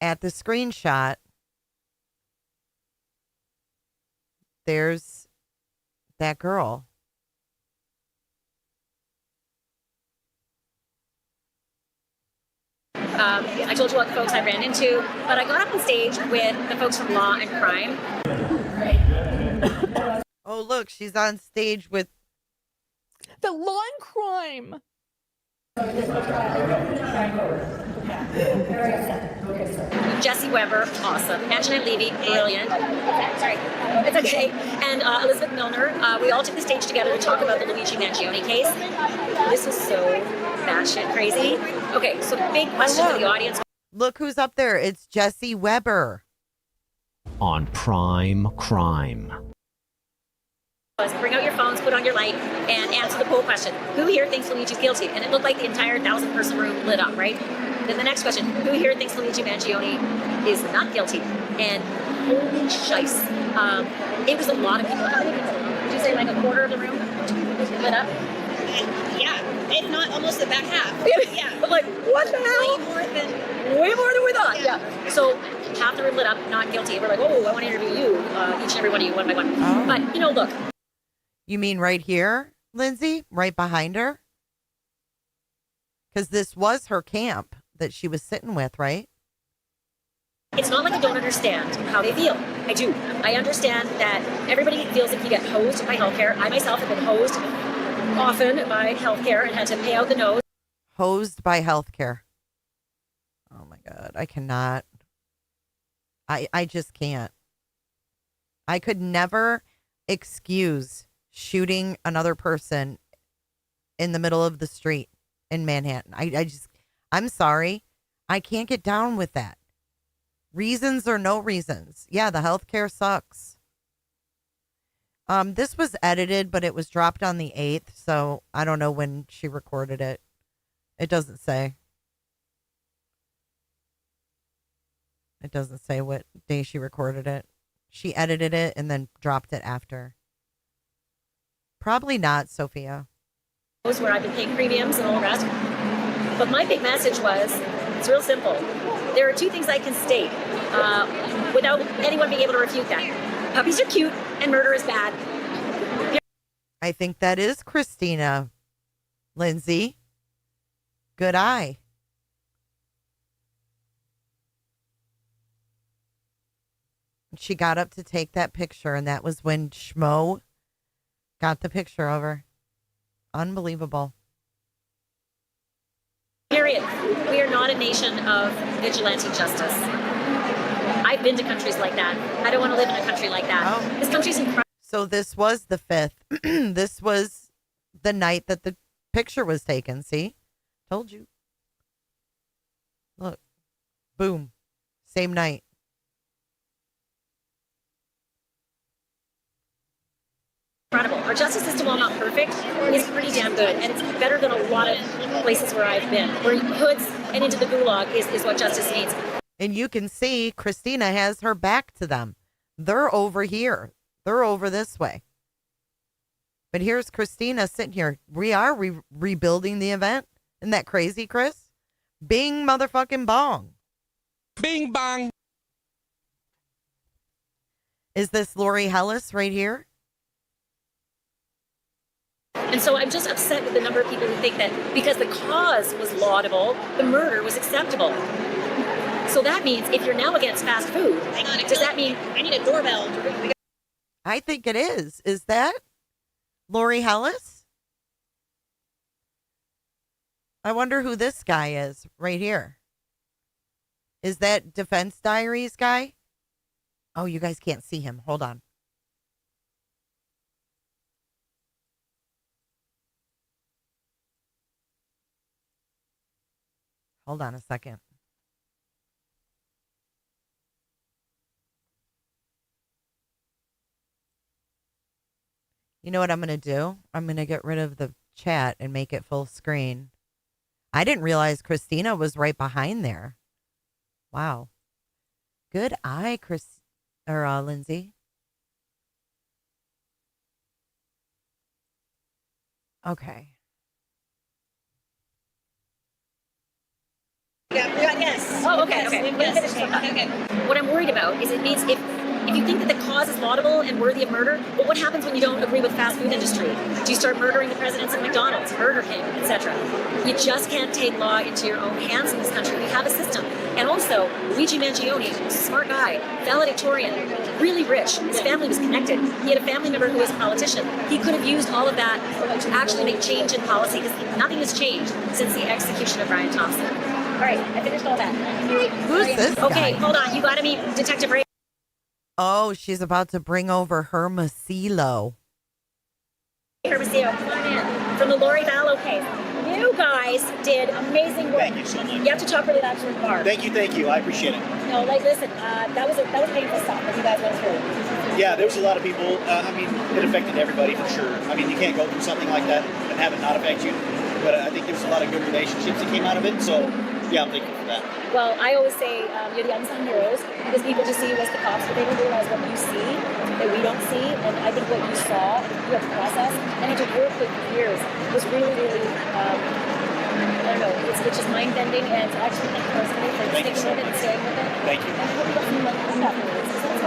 at the screenshot, there's that girl. I told you what the folks I ran into, but I got up on stage with the folks from Law and Crime. Oh, look, she's on stage with the Law and Crime. Jesse Weber, awesome. Anjanette Levy, brilliant. Sorry, it's okay. And Elizabeth Milner. We all took the stage together to talk about the Luigi Mangione case. This was so batshit crazy. Okay, so big question to the audience. Look who's up there. It's Jesse Weber. On Prime Crime. Bring out your phones, put on your light, and answer the poll question. Who here thinks Luigi's guilty? And it looked like the entire 1,000-person room lit up, right? Then the next question, who here thinks Luigi Mangione is not guilty? And holy shice. It was a lot of people. How many people? Did you say like a quarter of the room lit up? Yeah, if not almost the back half. Yeah. But like, what the hell? Way more than we thought. Yeah. So half the room lit up, not guilty. We're like, oh, I want to interview you, each and every one of you, one by one. Oh. But, look. You mean right here, Lindsay? Right behind her? Because this was her camp that she was sitting with, right? It's not like I don't understand how they feel. I do. I understand that everybody feels like you get hosed by healthcare. I myself have been hosed often by healthcare and had to pay out the nose. Hosed by healthcare. Oh my God. I cannot. I just can't. I could never excuse shooting another person in the middle of the street in Manhattan. I'm sorry. I can't get down with that. Reasons or no reasons. Yeah, the healthcare sucks. This was edited, but it was dropped on the 8th, so I don't know when she recorded it. It doesn't say. It doesn't say what day she recorded it. She edited it and then dropped it after. Probably not, Sophia. Where I've been paying premiums and all the rest. But my big message was, it's real simple. There are two things I can state without anyone being able to refute that. Puppies are cute and murder is bad. I think that is Christina. Lindsay. Good eye. She got up to take that picture, and that was when Schmo got the picture of her. Unbelievable. Period. We are not a nation of vigilante justice. I've been to countries like that. I don't want to live in a country like that. Oh. This country's incredible. So this was the 5th. This was the night that the picture was taken. See? Told you. Look. Boom. Same night. Incredible. Our justice system, while not perfect, is pretty damn good. And it's better than a lot of places where I've been. Where hoods and into the gulag is what justice needs. And you can see Christina has her back to them. They're over here. They're over this way. But here's Christina sitting here. We are rebuilding the event. Isn't that crazy, Chris? Bing motherfucking bong. Bing bong. Is this Lori Hellis right here? And so I'm just upset with the number of people who think that because the cause was laudable, the murder was acceptable. So that means if you're now against fast food, does that mean I need a doorbell? I think it is. Is that Lori Hellis? I wonder who this guy is right here. Is that Defense Diaries guy? Oh, you guys can't see him. Hold on. Hold on a second. You know what I'm going to do? I'm going to get rid of the chat and make it full screen. I didn't realize Christina was right behind there. Wow. Good eye, Lindsay. Okay. Yes. Oh, okay. Okay. What I'm worried about is it means if you think that the cause is laudable and worthy of murder, well, what happens when you don't agree with the fast food industry? Do you start murdering the presidents of McDonald's, Burger King, etc.? You just can't take law into your own hands in this country. We have a system. And also, Luigi Mangione, smart guy, valedictorian, really rich. His family was connected. He had a family member who was a politician. He could have used all of that to actually make change in policy because nothing has changed since the execution of Brian Thompson. All right, I finished all that. Who's this guy? Okay, hold on. You got to meet Detective Ray. Oh, she's about to bring over Hermosillo. Hermosillo, come on in. From the Lori Vallow case. You guys did amazing work. Thank you so much. You have to talk really loud to the bar. Thank you. I appreciate it. No, like, listen, that was painful stuff that you guys went through. Yeah, there was a lot of people. It affected everybody for sure. I mean, you can't go through something like that and have it not affect you. But I think there was a lot of good relationships that came out of it. So, yeah, I'm thankful for that. Well, I always say you're the unsung heroes because people just see you as the cops, but they don't realize what you see that we don't see. And I think what you saw, you have to process and had to work with years was really, really, I don't know, it's just mind-bending and actually thank you personally for sticking with it and staying with it. Thank you. And I hope you got some money from that.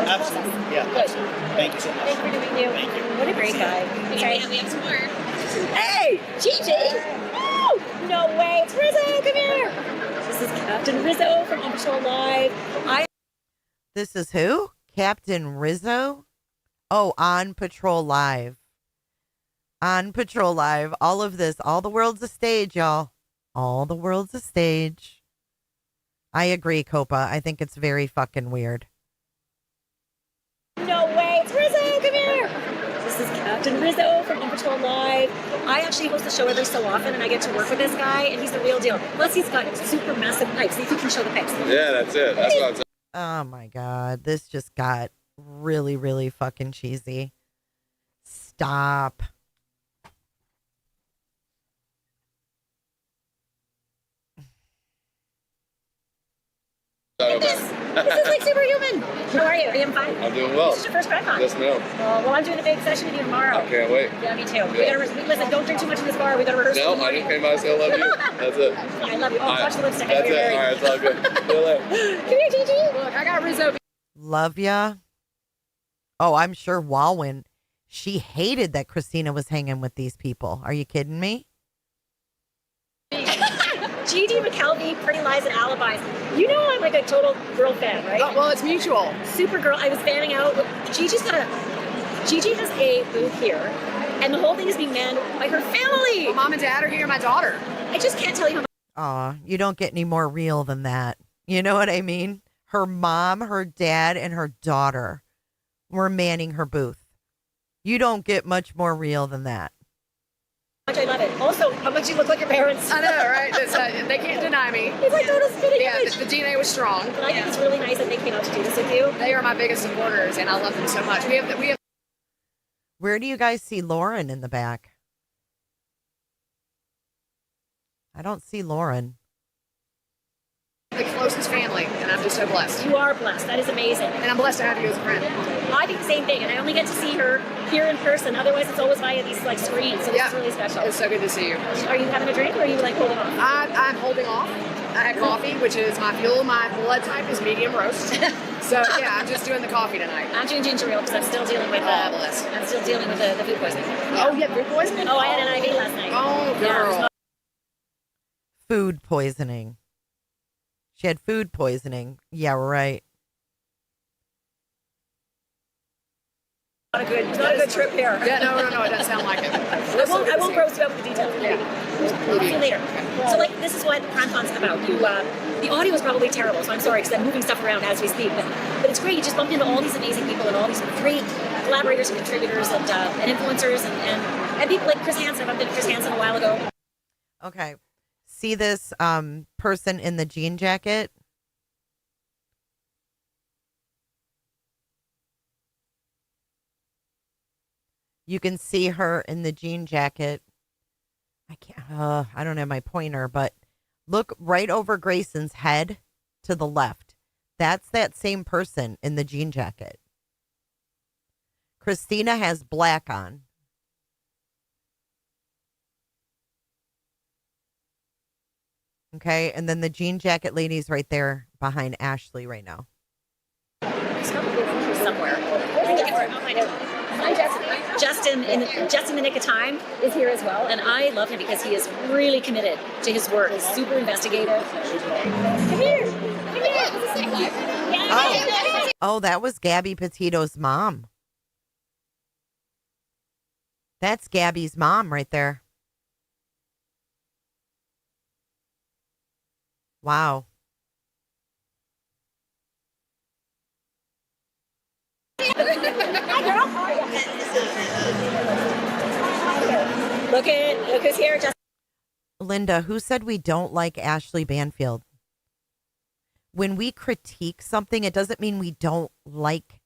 Absolutely. Yeah. Good. Thank you so much. Thanks for doing you. Thank you. What a great guy. Okay, we have some more. Hey, Gigi! Oh, no way. It's Rizzo. Come here. This is Captain Rizzo from On Patrol Live. This is who? Captain Rizzo? Oh, On Patrol Live. On Patrol Live. All of this. All the world's a stage, y'all. All the world's a stage. I agree, Copa. I think it's very fucking weird. No way. It's Rizzo. Come here. This is Captain Rizzo from On Patrol Live. I actually host the show every so often, and I get to work with this guy, and he's the real deal. Plus, he's got super massive pipes. See if you can show the pipes. Yeah, that's it. That's what I'm saying. Oh, my God. This just got really, really fucking cheesy. Stop. Look at this. This is like superhuman. How are you? Are you fine? I'm doing well. This is your first CrimCon? Yes, ma'am. Well, I'm doing a big session with you tomorrow. I can't wait. Yeah, me too. Yeah. Listen, don't drink too much in this bar. We got to rehearse. No, I didn't pay my sale. Love you. That's it. I love you. Oh, watch the lipstick. That's it. All right, it's all good. See you later. Come here, Gigi. Look, I got Rizzo. Love ya. Oh, I'm sure Walwyn, she hated that Christina was hanging with these people. Are you kidding me? Gigi McKelvey, Pretty Lies and Alibis. You know I'm like a total girl fan, right? Oh, well, it's mutual. Supergirl. I was fanning out. Gigi has a booth here, and the whole thing is being manned by her family. My mom and dad are here, my daughter. I just can't tell you how much. Aw, you don't get any more real than that. You know what I mean? Her mom, her dad, and her daughter were manning her booth. You don't get much more real than that. I love it. Also, how much you look like your parents. I know, right? They can't deny me. It's like total spitting Yeah, image. the DNA was strong. But I think it's really nice that they came out to do this with you. They are my biggest supporters, and I love them so much. We have. Where do you guys see Lauren in the back? I don't see Lauren. The closest family, and I'm just so blessed. You are blessed. That is amazing. And I'm blessed to have you as a friend. I think the same thing, and I only get to see her here in person. Otherwise, it's always via these like screens. So this is really special. It's so good to see you. Are you having a drink, or are you like holding off? I'm holding off. I had coffee, which is my fuel. My blood type is medium roast. So yeah, I'm just doing the coffee tonight. I'm doing ginger ale because I'm still dealing with I'm still dealing with the food poisoning. Oh, you had food poisoning? Oh, I had an IV last night. Oh, girl. Food poisoning. She had food poisoning. Yeah, right. Not a good trip here. Yeah, no, it doesn't sound like it. I won't gross you up with the details. Yeah. I'll see you later. So, like, this is what CrimCon's about. The audio is probably terrible, so I'm sorry because I'm moving stuff around as we speak. But it's great. You just bump into all these amazing people and all these great collaborators and contributors and influencers and people like Chris Hansen. I bumped into Chris Hansen a while ago. Okay. See this person in the jean jacket? You can see her in the jean jacket. I don't have my pointer, but look right over Grayson's head to the left. That's that same person in the jean jacket. Christina has black on. Okay, and then the jean jacket lady's right there behind Ashley right now. He's probably somewhere. I'll find out. Justin in the Nick of Time is here as well, and I love him because he is really committed to his work. He's super investigative. Come here. Oh, that was Gabby Petito's mom. That's Gabby's mom right there. Wow. Hi, girl. Look who's here. Linda, who said we don't like Ashley Banfield? When we critique something, it doesn't mean we don't like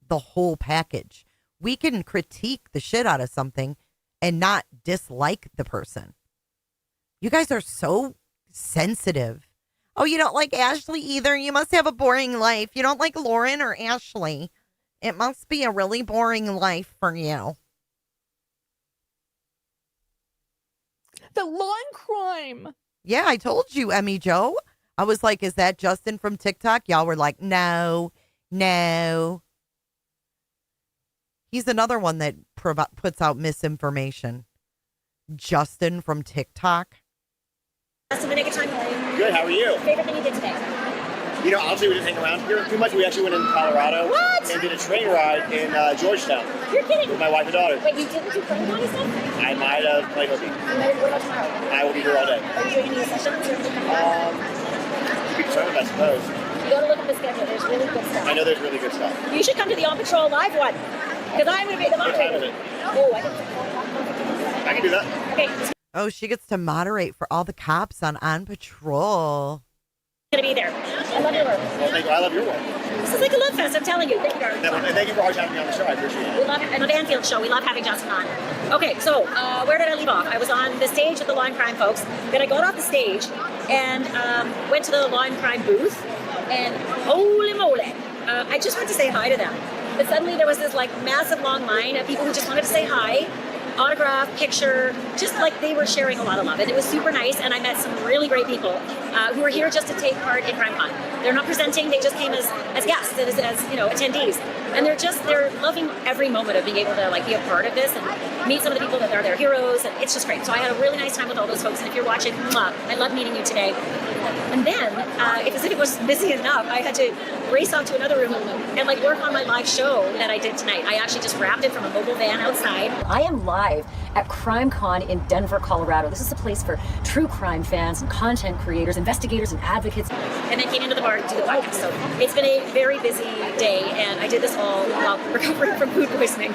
the whole package. We can critique the shit out of something and not dislike the person. You guys are so sensitive. Oh, you don't like Ashley either? You must have a boring life. You don't like Lauren or Ashley. It must be a really boring life for you. The lawn crime. Yeah, I told you, Emmy Joe. I was like, is that Justin from TikTok? Y'all were like, no. He's another one that puts out misinformation. Justin from TikTok. Justin, the Nick of Time. Good, how are you? Favorite thing you did today? You know, honestly, we didn't hang around here too much. We actually went in Colorado and did a train ride in Georgetown. You're kidding. With my wife and daughter. Wait, you didn't do playing money stuff? I might have played hooky. What about tomorrow? I will be here all day. Are you doing any sessions or anything like that? To be determined, I suppose. You gotta look at the schedule. There's really good stuff. I know there's really good stuff. You should come to the On Patrol live one. Because I'm going to be the What time is moderator. it? Oh, I can do that. Okay. Oh, she gets to moderate for all the cops on Patrol. Going to be there. I love your work. Well, I love your work. This is like a love fest, I'm telling you. Thank you, darling. And thank you for always having me on the show. I appreciate it. We love it. And the Banfield show. We love having Justin on. Okay, so where did I leave off? I was on the stage with the Law and Crime folks. Then I got off the stage and went to the Law and Crime booth. and holy moly, I just went to say hi to them. But suddenly there was this like massive long line of people who just wanted to say hi, autograph, picture, just like they were sharing a lot of love. And it was super nice, and I met some really great people who were here just to take part in CrimeCon. They're not presenting, they just came as guests, as attendees. And they're loving every moment of being able to like be a part of this and meet some of the people that are their heroes, and it's just great. So I had a really nice time with all those folks, and if you're watching, I love meeting you today. And then, as if it was busy enough, I had to race off to another room and like work on my live show that I did tonight. I actually just wrapped it from a mobile van outside. I am live at CrimeCon in Denver, Colorado. This is a place for true crime fans and content creators, investigators and advocates. And then came into the bar to do the podcast. So it's been a very busy day, and I did this all while recovering from food poisoning.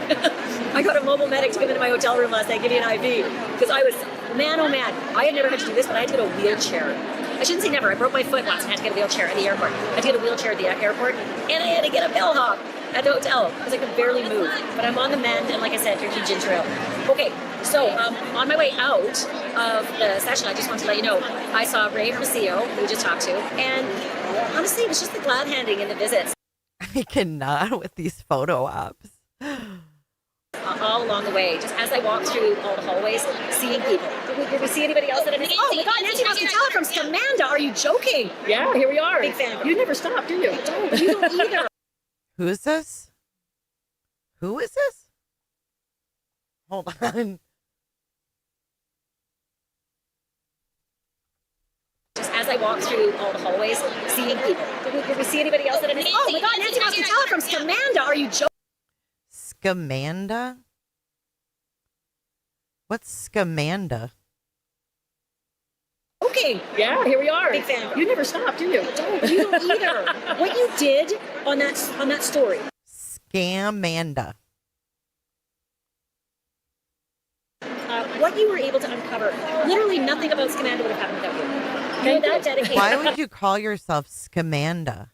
I got a mobile medic to come into my hotel room last night, give me an IV, because I was, man, oh man, I had never had to do this, but I had to get a wheelchair. I shouldn't say never. I broke my foot once and had to get a wheelchair at the airport. I had to get a wheelchair at the airport, and I had to get a bellhop at the hotel because I could barely move. But I'm on the mend, and like I said, drinking ginger ale. Okay, so on my way out of the session, I just wanted to let you know, I saw Ray Hermosillo, who we just talked to, and honestly, it was just the glad handing in the visits. I cannot with these photo ops. All along the way, just as I walked through all the hallways, seeing people. Did we see anybody else that I missed? Oh my God, Nancy Hospitality from Scamanda. Are you joking? Yeah, here we are. Big fan. You never stop, do you? I don't. You don't either. Who is this? Who is this? Hold on. Just as I walked through all the hallways, seeing people. Did we see anybody else that I missed? Oh my God, Nancy Hospitality from Scamanda. Are you joking? Scamanda? What's Scamanda? Okay. Yeah, here we are. Big fan. You never stop, do you? I don't. You don't either. What you did on that story. Scamanda. What you were able to uncover. Literally nothing about Scamanda would have happened without you. You're that dedicated. Why would you call yourself Scamanda?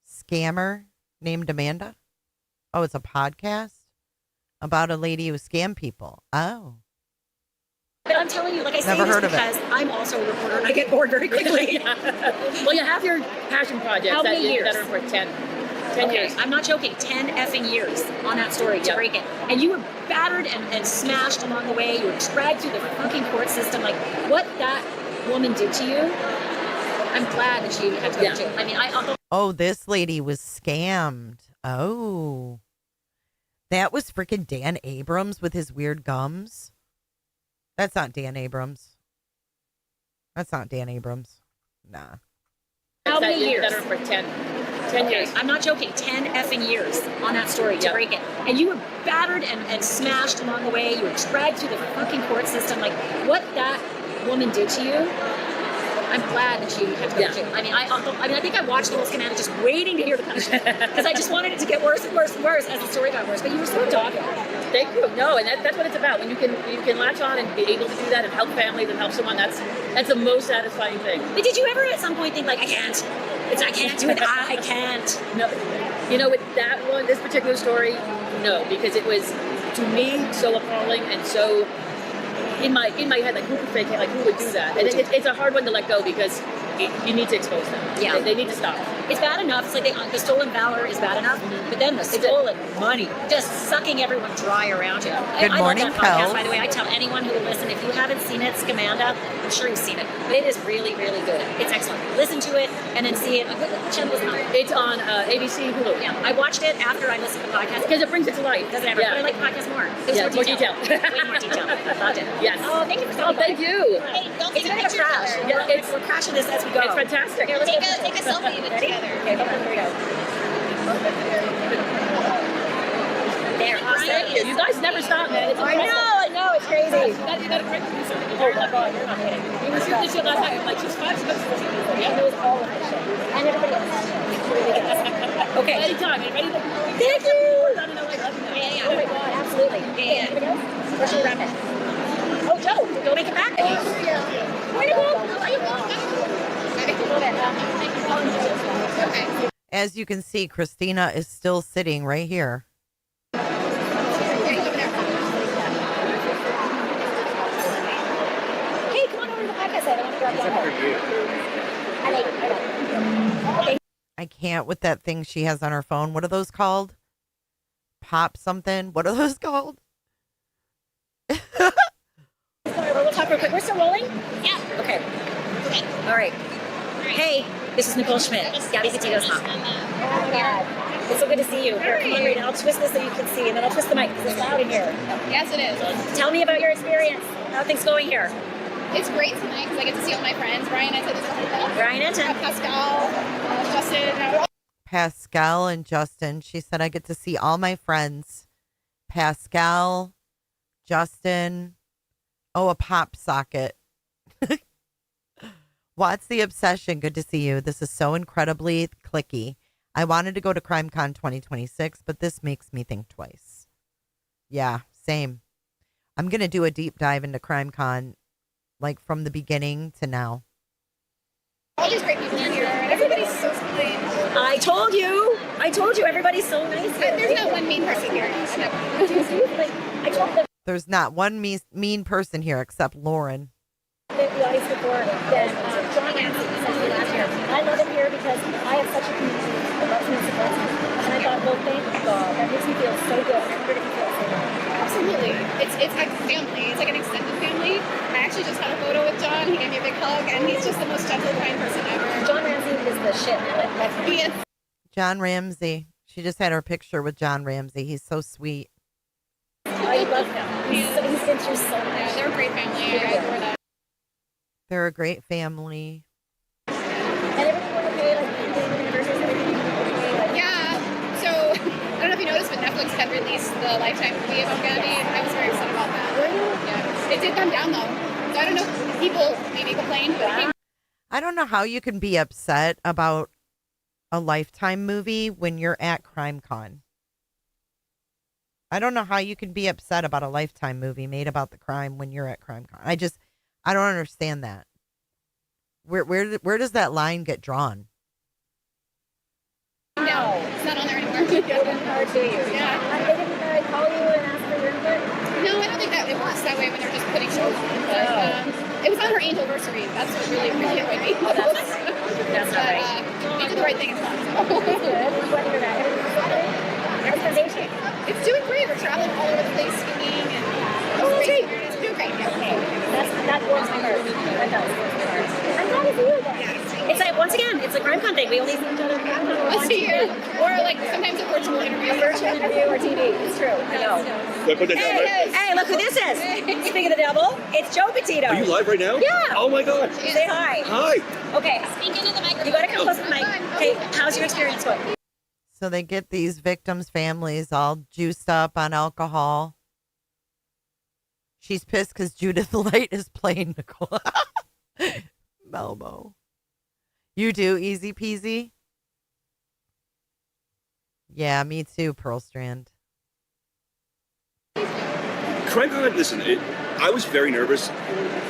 Scammer named Amanda? Oh, it's a podcast about a lady who scam people. Oh. But I'm telling you, like I say Never this heard of because it. I'm also a reporter and I get bored very quickly. Well, you have your passion projects How many years? that are for 10 okay, years. I'm not joking. 10 effing years on that story to break it. And you were battered and smashed along the way. You were dragged through the fucking court system. Like, what that woman did to you, I'm glad that she had to go to. I mean, Oh, this lady was scammed. Oh. That was freaking Dan Abrams with his weird gums. That's not Dan Abrams. That's not Dan Abrams. Nah. How many years? That are for 10 years. I'm not joking. 10 effing years on that story to break it. And you were battered and smashed along the way. You were dragged through the fucking court system. Like, what that woman did to you, I'm glad that she had to go to. I mean, I think I watched the whole Scamanda just waiting to hear the punishment because I just wanted it to get worse and worse and worse as the story got worse. But you were so dogged. Thank you. No, and that's what it's about. When you can latch on and be able to do that and help families and help someone, that's the most satisfying thing. But did you ever at some point think like, I can't do it. I can't. No. You know, with that one, this particular story, no, because it was to me so appalling and so in my head, like who could fake it? Like who would do that? And it's a hard one to let go because you need to expose them. Yeah, they need to stop. It's bad enough. It's like the stolen valor is bad enough, but then the stolen money, just sucking everyone dry around you. Good morning, I love that podcast, Kel. by the way. I tell anyone who will listen, if you haven't seen it, Scamanda, I'm sure you've seen it, but it is really, really good. It's excellent. Listen to it and then see it. What channel is it on? It's on ABC Hulu. Yeah, I watched it after I listened to the podcast because it brings it to life. Doesn't ever? Yeah. But I like podcasts more. There's more detail. Way more detail. Loved it. Yes. Oh, thank you for stopping by. Thank you. Hey, it's a bit of a crash. Yeah, we're crashing this as we go. It's fantastic. Here, Take a selfie with Ready? together. Okay, hold on. Here we go. There, awesome. You guys never stop, man. It's I know, it's crazy. You got a great producer. Oh my God, you're not kidding. You were shooting the show last night. Like, she's 5 minutes. Yeah, it was all of the show. And everybody else. Okay. Anytime. Ready? Thank you. Yeah. Oh my God, absolutely. Yeah. Anybody else? Where should we wrap it? Oh, Joe, don't make it back. Where to go? As you can see, Christina is still sitting right here. Hey, come on over to the podcast side. I want to grab you. I like it. I can't with that thing she has on her phone. What are those called? Pop something. What are those called? We'll talk real quick. We're still rolling? Yeah. Okay. All right. Hey, this is Nicole Schmidt. Gabby Petito's mom. Oh my God. It's so good to see you. Here, come on, Rita. I'll twist this so you can see, and then I'll twist the mic because it's loud in here. Yes, it is. Tell me about your experience. How are things going here? It's great tonight because I get to see all my friends. Brian Enten is the Brian Enten. Pascal, Justin. Pascal and Justin. She said, I get to see all my friends. Pascal, Justin. Oh, a pop socket. What's the obsession? Good to see you. This is so incredibly clicky. I wanted to go to CrimeCon 2026, but this makes me think twice. Yeah, same. I'm going to do a deep dive into CrimeCon, like from the beginning to now. All these great people are here, and everybody's so kind. I told you. Everybody's so nice here. There's not one mean person here. I told them. There's not one mean person here except Lauren. The audience before that John Ramsey sent me last year. I love it here because I have such a community that loves me and supports me. And I thought, well, thank God. That makes me feel so good. I wonder if you feel the same way. Absolutely. It's like family. It's like an extended family. I actually just had a photo with John. He gave me a big hug, and he's just the most gentle, kind person ever. John Ramsey is the shit. He is. John Ramsey. She just had her picture with John Ramsey. He's so sweet. I love him. He's been through so much. Yeah, they're a great family. I adore them. They're a great family. And everything went okay, like anniversaries, everything okay, like. Yeah. So I don't know if you noticed, but Netflix had released the Lifetime movie about Gabby, and I was very upset about that. Were you? Yeah. It did come down though. So I don't know if people maybe complained, but it came. I don't know how you can be upset about a Lifetime movie when you're at CrimeCon. I don't know how you can be upset about a Lifetime movie made about the crime when you're at CrimeCon. I don't understand that. Where does that line get drawn? No, it's not on there anymore. They didn't do you. Yeah. They didn't call you and ask for your input? No, I don't think that it works that way when they're just putting shows on. But it was on her anniversary. That's what really annoyed me. Oh, that's not right. We did the right thing. That's good. I'm glad to hear that. Everything's amazing. It's doing great. We're traveling all over the place skiing and that's great. It's doing great. Okay. That warms my heart. That does warm my heart. I'm glad to see you again. It's like, once again, it's a CrimeCon thing. We only see each other at CrimeCon once a year. Or like sometimes a virtual interview. A virtual interview or TV. It's true. I know. Hey, look who this is. Speaking of the devil, it's Joe Petito. Are you live right now? Yeah. Oh my God. Say hi. Hi. Okay. Speak into the microphone. You gotta come close to the mic. Okay, how's your experience going? So they get these victims' families all juiced up on alcohol. She's pissed because Judith Light is playing Nicole. Melmo. You do, easy peasy? Yeah, me too, Pearl Strand. CrimeCon, listen, I was very nervous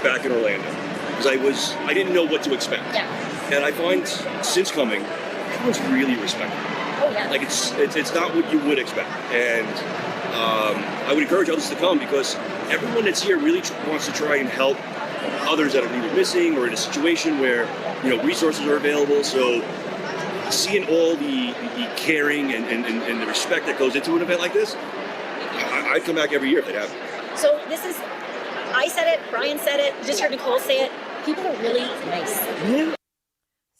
back in Orlando because I didn't know what to expect. Yeah. And I find since coming, everyone's really respectful. Oh yeah. Like it's not what you would expect, and I would encourage others to come because everyone that's here really wants to try and help others that are either missing or in a situation where resources are available. So seeing all the caring and the respect that goes into an event like this, I'd come back every year if they have. So this is, I said it, Brian said it, you just heard Nicole say it. People are really nice. Yeah.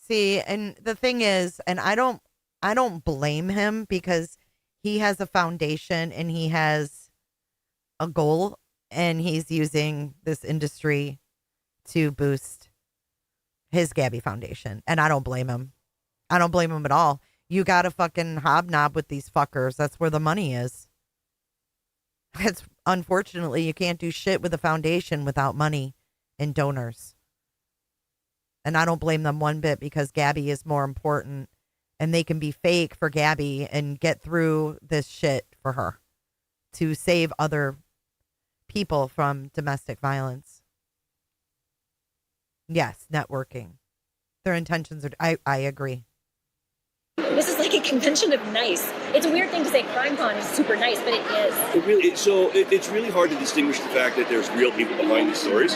See, and the thing is, and I don't blame him because he has a foundation and he has a goal and he's using this industry to boost his Gabby Foundation. And I don't blame him. I don't blame him at all. You got to fucking hobnob with these fuckers. That's where the money is. It's unfortunately, you can't do shit with a foundation without money and donors. And I don't blame them one bit because Gabby is more important and they can be fake for Gabby and get through this shit for her to save other people from domestic violence. Yes, networking. Their intentions are, I agree. This is like a convention of nice. It's a weird thing to say CrimeCon is super nice, but it is. It's really hard to distinguish the fact that there's real people behind these stories.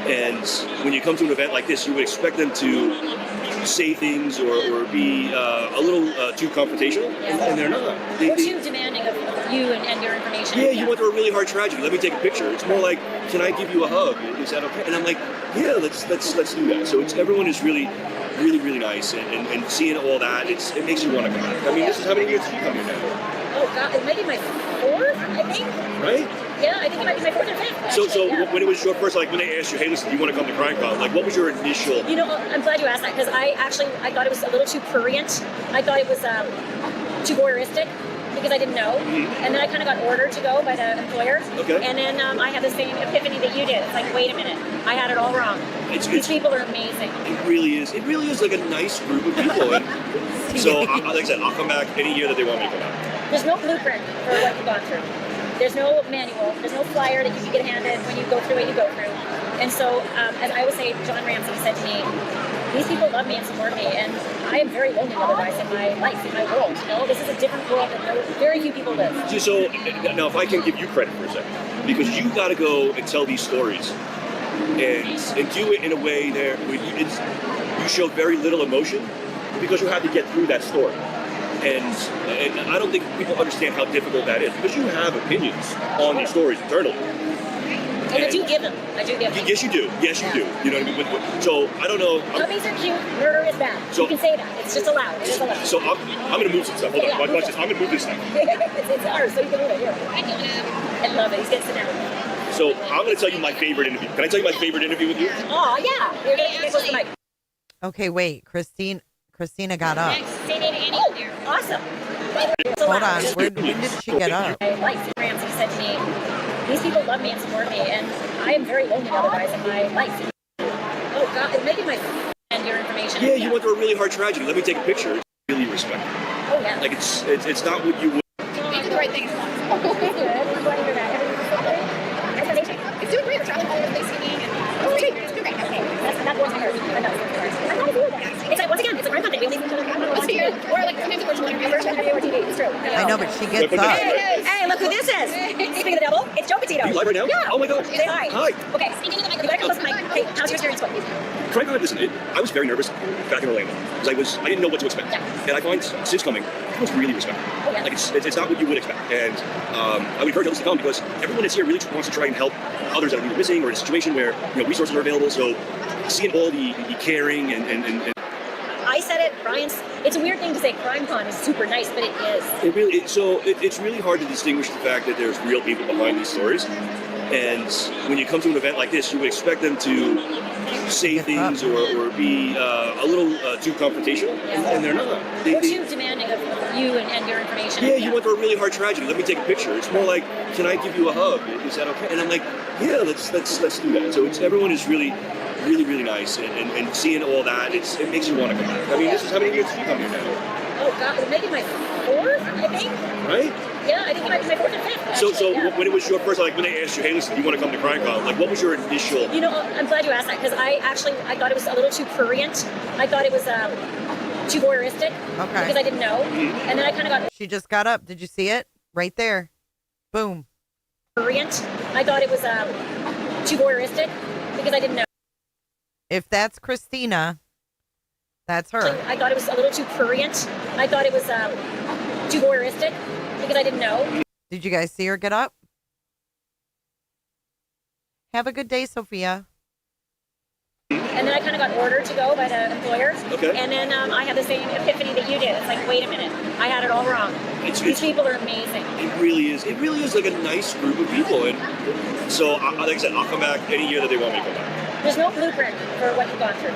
And when you come to an event like this, you would expect them to say things or be a little too confrontational, and they're not. Or too demanding of you and your information. Yeah, you went through a really hard tragedy. Let me take a picture. It's more like, can I give you a hug? Is that okay? And I'm like, yeah, let's do that. So everyone is really nice, and seeing all that, it makes you want to come back. I mean, this is how many years did you come here now? Oh God, it might be my 4th, I think. Right? Yeah, I think it might be my 4th or 5th. So when it was your first, like when they asked you, hey, listen, do you want to come to CrimeCon? Like, what was your initial? You know, I'm glad you asked that because I thought it was a little too prurient. I thought it was too voyeuristic because I didn't know. And then I kind of got ordered to go by the employer. Okay. And then I had the same epiphany that you did. It's like, wait a minute, I had it all wrong. These people are amazing. It really is. It really is like a nice group of people. And so, like I said, I'll come back any year that they want me to come back. There's no blueprint for what you've gone through. There's no manual. There's no flyer that you can get handed when you go through what you go through. And so, as I always say, John Ramsey said to me, these people love me and support me, and I am very lonely otherwise in my life, in my world. You know, this is a different world that very few people live. So now, if I can give you credit for a second, because you got to go and tell these stories, and do it in a way there where you show very little emotion, because you have to get through that story. And I don't think people understand how difficult that is, because you have opinions on these stories internally. And I do give them. Yes, you do. Yes, you do. You know what I mean? So I don't know. Puppies are cute. Murder is bad. So, you can say that. It's just allowed. It is allowed. So I'm going to move some stuff. Hold on. Watch this. I'm going to move this stuff. It's ours, so you can move it. Here. I love it. He's going to sit down. So I'm going to tell you my favorite interview. Can I tell you my favorite interview with you? Oh, yeah. You're going to get close to the mic. Okay, wait. Christina got up. Oh, awesome. Hold on. When did she get up? Like Ramsey said to me, these people love me and support me, and I am very lonely otherwise in my life. Oh God, it might be my and your information. Yeah, you went through a really hard tragedy. Let me take a picture. It's really respectful. Oh yeah. Like it's not what you would. We did the right thing. It's doing great. We're traveling all over the place singing, and it's great. It's doing great. Okay, that's one I heard. It's like, once again, it's a CrimeCon thing. We leave each other. Or like sometimes it's virtual interview. Or TV. It's true. I know, but she gets up. Hey, look who this is. Speaking of the devil, it's Joe Petito. Are you live right now? Yeah. Oh my God. Say hi. Hi. Okay, speaking of the mic, you better come close to the mic. Hey, how's your experience going? CrimeCon, listen, I was very nervous back in Orlando because I didn't know what to expect. And I find since coming, everyone's really respectful. Oh, yeah. Like it's not what you would expect. And I would encourage others to come because everyone that's here really wants to try and help others that are either missing or in a situation where resources are available. So seeing all the caring and I said it, Brian's. It's a weird thing to say. CrimeCon is super nice, but it is. It's really hard to distinguish the fact that there's real people behind these stories. And when you come to an event like this, you would expect them to say things or be a little too confrontational, and they're not. They're too demanding of you and your information. Yeah, you went through a really hard tragedy. Let me take a picture. It's more like, can I give you a hug? Is that okay? And I'm like, yeah, let's do that. So everyone is really nice, and seeing all that, it makes you want to come back. I mean, this is how many years did you come here now? Oh God, it might be my 4th, I think. Right? Yeah, I think it might be my 4th or 5th. So when it was your first, like when they asked you, hey, listen, do you want to come to CrimeCon? Like, what was your initial? You know, I'm glad you asked that because I thought it was a little too prurient. I thought it was too voyeuristic. Okay. Because I didn't know, and then I kind of got. She just got up. Did you see it? Right there. Boom. Prurient. I thought it was too voyeuristic because I didn't know. If that's Christina, that's her. I thought it was a little too prurient. I thought it was too voyeuristic because I didn't know. Did you guys see her get up? Have a good day, Sophia. And then I kind of got ordered to go by the employer. Okay. And then I had the same epiphany that you did. It's like, wait a minute, I had it all wrong. These people are amazing. It really is. It really is like a nice group of people. And so, like I said, I'll come back any year that they want me to come back. There's no blueprint for what you've gone through.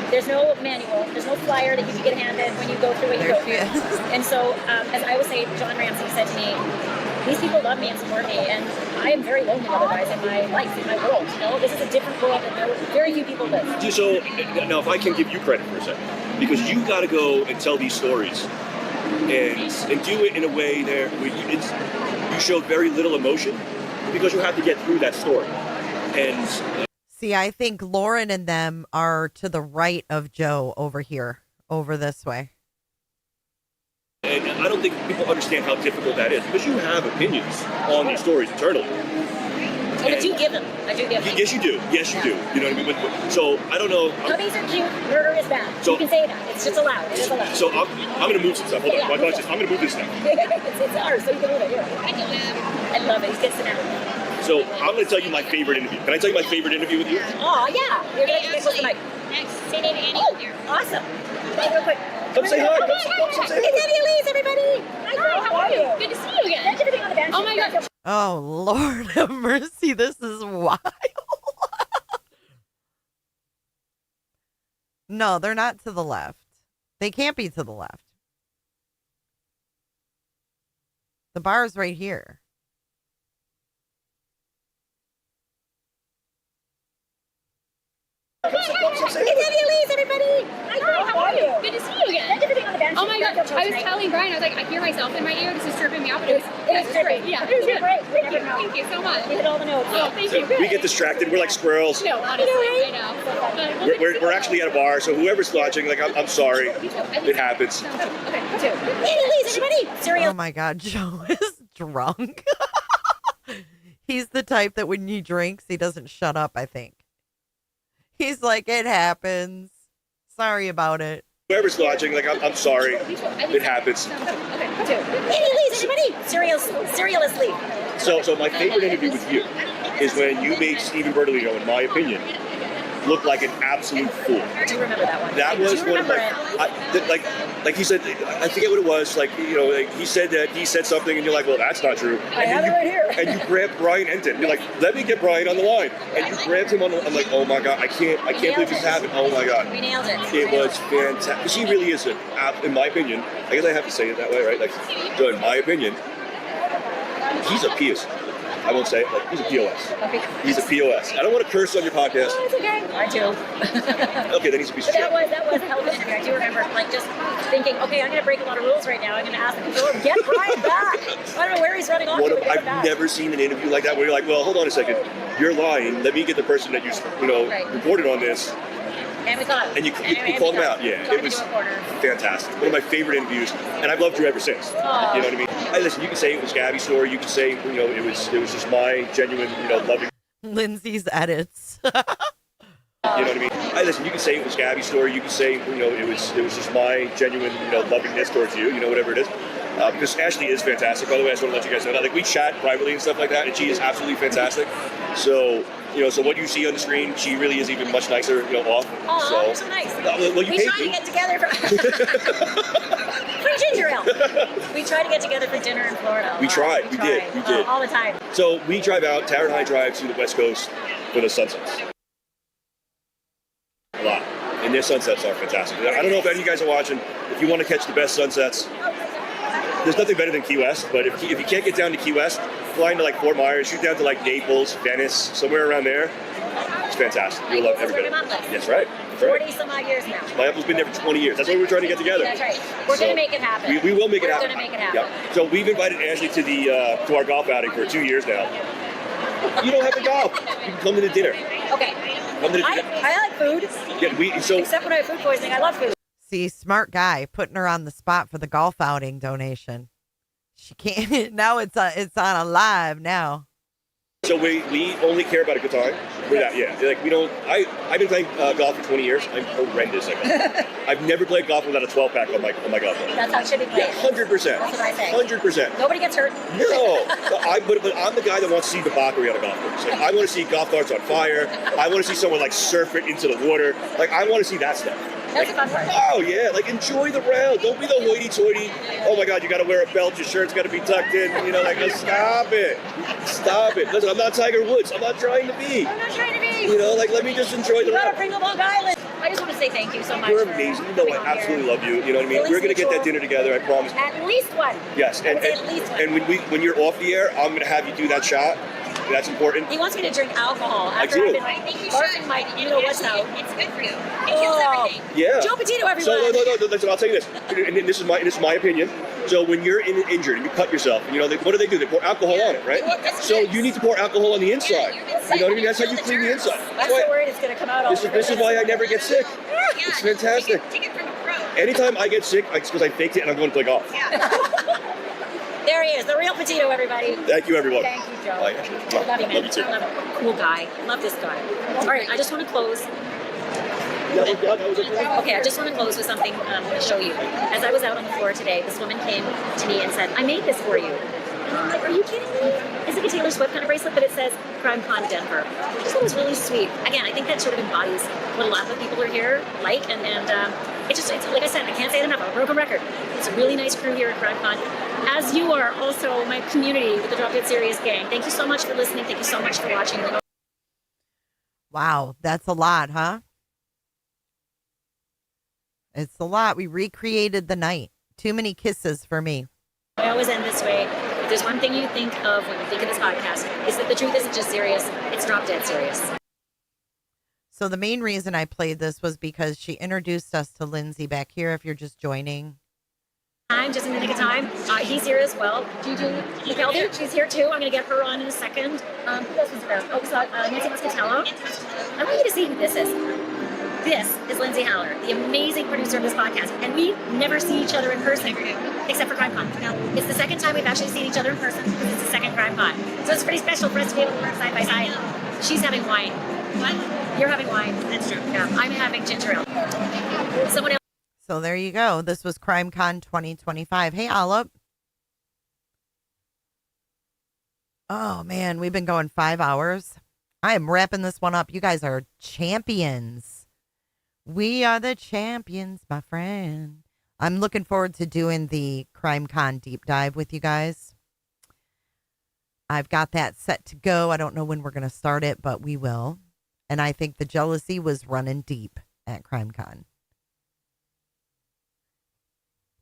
There's no manual. There's no flyer that you can get handed when you go through what you go through. And so, as I always say, John Ramsey said to me, these people love me and support me, and I am very lonely otherwise in my life, in my world. You know, this is a different world that very few people live. So now, if I can give you credit for a second, because you got to go and tell these stories, and do it in a way there where you show very little emotion, because you have to get through that story. And see, I think Lauren and them are to the right of Joe over here, over this way. And I don't think people understand how difficult that is, because you have opinions on these stories internally. Oh, but you give them. I do give them. Yes, you do. Yes, you do. You know what I mean? So I don't know. Puppies are cute. Murder is bad. So, you can say that. It's just allowed. It is allowed. So I'm going to move some stuff. Hold on. I'm going to move this stuff. It's ours, so you can move it. Here. I love it. He gets it out. So I'm going to tell you my favorite interview. Can I tell you my favorite interview with you? Oh, yeah. You're going to get close to the mic. Say name Annie. Oh, awesome. Hey, real quick. Come say hi. It's Annie Elise, everybody. Hi, girl. How are you? Good to see you again. Everything on the bench. Oh my God. Oh, Lord have mercy. This is wild. No, they're not to the left. They can't be to the left. The bar is right here. It's Annie Elise, everybody. Hi, girl. How are you? Good to see you again. Everything on the bench. Oh my God. I was telling Brian, I was like, I hear myself in my ear. This is tripping me out. But it was great. Yeah. It was good. great. Thank you so much. You hit all the notes. Oh, thank So you. we get distracted. We're like squirrels. No, honestly, I know. We're actually at a bar, so whoever's watching, like, I'm sorry. It happens. Okay, Annie Elise, everybody. Serious. Oh my God, Joe is drunk. He's the type that when he drinks, he doesn't shut up, I think. He's like, it happens. Sorry about it. Whoever's watching, like, I'm sorry. It happens. Annie Elise, everybody. Seriously. So my favorite interview with you is when you made Stephen Bertolino, in my opinion, look like an absolute fool. I do remember that one. That was one of my, like he said, I forget what it was. Like, you know, like he said that he said something, and you're like, well, that's not true. I have it right here. And you grabbed Brian Enton. You're like, let me get Brian on the line. And you grabbed him on the. I'm like, oh my God, I can't believe this happened. Oh my God. We nailed it. It was fantastic. Because he really is in my opinion. I guess I have to say it that way, right? Like, so in my opinion, he's a piece. I won't say it, like, he's a POS. Okay. He's a POS. I don't want to curse on your podcast. Oh, it's okay. I do. Okay, then he's a piece of shit. That was a hell of an interview. I do remember, like, just thinking, okay, I'm going to break a lot of rules right now. I'm going to ask the controller, get Brian back. I don't know where he's running off to. I've never seen an interview like that where you're like, well, hold on a second. You're lying. Let me get the person that reported on this. And we caught him. And you called him out. Yeah, it was fantastic. One of my favorite interviews, and I've loved you ever since. Aww. You know what I mean? Listen, you can say it was Gabby's story. You can say, it was just my genuine, loving. Lindsay's edits. You know what I mean? Listen, you can say it was Gabby's story. You can say, it was just my genuine, lovingness towards you. Whatever it is. Because Ashley is fantastic. By the way, I just want to let you guys know that. Like, we chat privately and stuff like that, and she is absolutely fantastic. So, so what you see on the screen, she really is even much nicer, off. Oh, so, you're so nice. Well, you we try to get together for ginger ale. We try to get together for dinner in Florida. We tried. We did. All the time. So we drive out. Tara and I drive to the West Coast for the sunsets. A lot. And their sunsets are fantastic. I don't know if any of you guys are watching. If you want to catch the best sunsets, there's nothing better than Key West. But if you can't get down to Key West, fly into like Fort Myers, shoot down to like Naples, Venice, somewhere around there. It's fantastic. You'll love everybody. That's right. 40 some odd years now. My uncle's been there for 20 years. That's why we're trying to get together. That's right. We're going to make it happen. We will make it happen. We're going to make it happen. Yep. So we've invited Ashley to to our golf outing for 2 years now. You don't have to golf. You can come to the dinner. Okay. Come to the dinner. I like food. Yeah, except when I have food poisoning, I love food. See, smart guy putting her on the spot for the golf outing donation. She can't. Now it's on a live now. So we only care about a good time. We're that, yeah. Like we don't. I've been playing golf for 20 years. I'm horrendous at golf. I've never played golf without a 12-pack on my golf ball. That's how it should be played. Yeah, 100%. That's what I say. 100%. Nobody gets hurt. No, but I'm the guy that wants to see debauchery on a golf course. Like, I want to see golf carts on fire. I want to see someone like surf it into the water. Like I want to see that stuff. That's a fun part. Oh yeah, like enjoy the round. Don't be the hoity-toity. Oh my God, you got to wear a belt. Your shirt's got to be tucked in. Stop it. Stop it. Listen, I'm not Tiger Woods. I'm not trying to be. I'm not trying to be. Let me just enjoy the round. You got to bring the Long Island. I just want to say thank you so much. You're amazing. I absolutely love you. You know what I mean? We're gonna get that dinner together. I promise. At least one. Yes, and when you're off the air, I'm gonna have you do that shot. That's important. He wants me to drink alcohol after I've been barfing my what's out. It's good for you. It kills everything. Yeah. Joe Petito, everyone. So no. Listen, I'll tell you this, and this is my opinion. So when you're injured and you cut yourself, what do? They pour alcohol on it, right? So you need to pour alcohol on the inside. You know what I mean? That's how you clean the inside. I'm so worried it's gonna come out all This is why I never get sick. It's fantastic. Take it from a pro. Anytime I get sick, it's because I faked it and I'm going to play golf. There he is, the real Petito, everybody. Thank you, everyone. Thank you, Joe. Bye. I love you, man. Love you too. I love him. Cool guy. Love this guy. All right, I just want to close. Okay, I just want to close with something to show you. As I was out on the floor today, this woman came to me and said, I made this for you. And I'm like, are you kidding me? It's like a Taylor Swift kind of bracelet, but it says Crime Con Denver. I just thought it was really sweet. Again, I think that sort of embodies what a lot of the people are here like, and it's like I said, I can't say it enough, I'm a broken record. It's a really nice crew here at Crime Con, as you are also my community with the Drop Dead Serious gang. Thank you so much for listening. Thank you so much for watching. Wow, that's a lot, huh? It's a lot. We recreated the night. Too many kisses for me. I always end this way. If there's one thing you think of when you think of this podcast, is that the truth isn't just serious, it's Drop Dead Serious. So the main reason I played this was because she introduced us to Lindsay back here, if you're just joining. I'm just in the nick of time. He's here as well. Juju McKelvey, she's here too. I'm going to get her on in a second. Who else was around? Oh, we saw Nancy Muscatello. I want you to see who this is. This is Lindsay Haller, the amazing producer of this podcast, and we never see each other in person, except for Crime Con. Now, it's the second time we've actually seen each other in person because it's the second Crime Con. So it's pretty special for us to be able to work side by side. She's having wine. What? You're having wine. That's true. Yeah, I'm having ginger ale. Someone else. So there you go. This was Crime Con 2025. Hey, Olive. Oh, man, we've been going 5 hours. I am wrapping this one up. You guys are champions. We are the champions, my friend. I'm looking forward to doing the Crime Con deep dive with you guys. I've got that set to go. I don't know when we're going to start it, but we will. And I think the jealousy was running deep at Crime Con.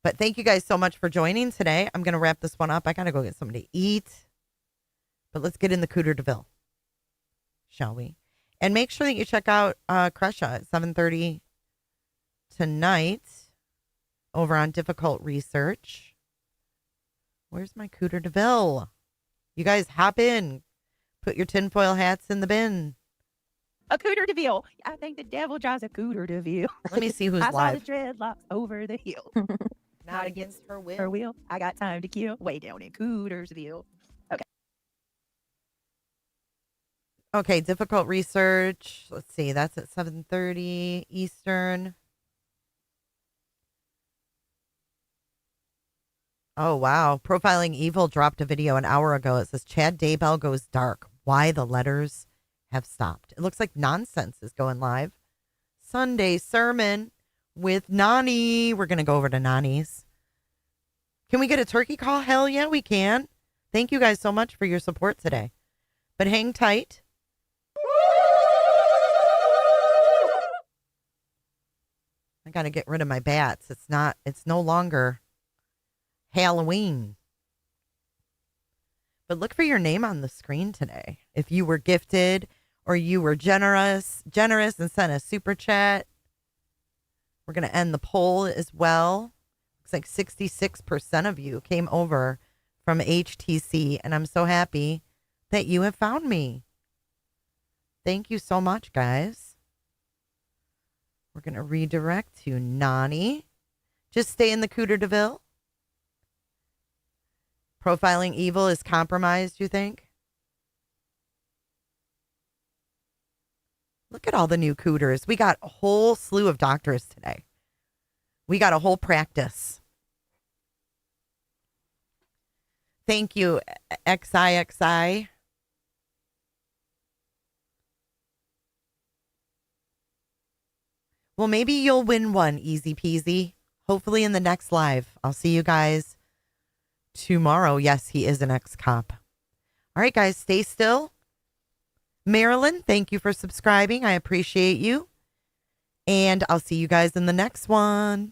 But thank you guys so much for joining today. I'm going to wrap this one up. I got to go get something to eat. But let's get in the Cooter DeVille, shall we? And make sure that you check out Kresha at 7:30 tonight over on Difficult Research. Where's my Cooter DeVille? You guys hop in. Put your tinfoil hats in the bin. A Cooter DeVille. I think the devil drives a Cooter DeVille. Let me see who's I live. saw the dreadlocks over the hill. Not against her will. Her will. I got time to kill. Way down in Cootersville. Okay. Okay, Difficult Research. Let's see. That's at 7:30 Eastern. Oh, wow. Profiling Evil dropped a video an hour ago. It says, Chad Daybell goes dark. Why the letters have stopped. It looks like Nonsense is going live. Sunday sermon with Nani. We're going to go over to Nani's. Can we get a turkey call? Hell yeah, we can. Thank you guys so much for your support today. But hang tight. I got to get rid of my bats. It's no longer Halloween. But look for your name on the screen today. If you were gifted or you were generous and sent a super chat. We're going to end the poll as well. Looks like 66% of you came over from HTC, and I'm so happy that you have found me. Thank you so much, guys. We're going to redirect to Nani. Just stay in the Cooter DeVille. Profiling Evil is compromised, you think? Look at all the new Cooters. We got a whole slew of doctors today. We got a whole practice. Thank you, XIXI. Well, maybe you'll win one, easy peasy. Hopefully in the next live. I'll see you guys tomorrow. Yes, he is an ex-cop. All right, guys, stay still. Marilyn, thank you for subscribing. I appreciate you. And I'll see you guys in the next one.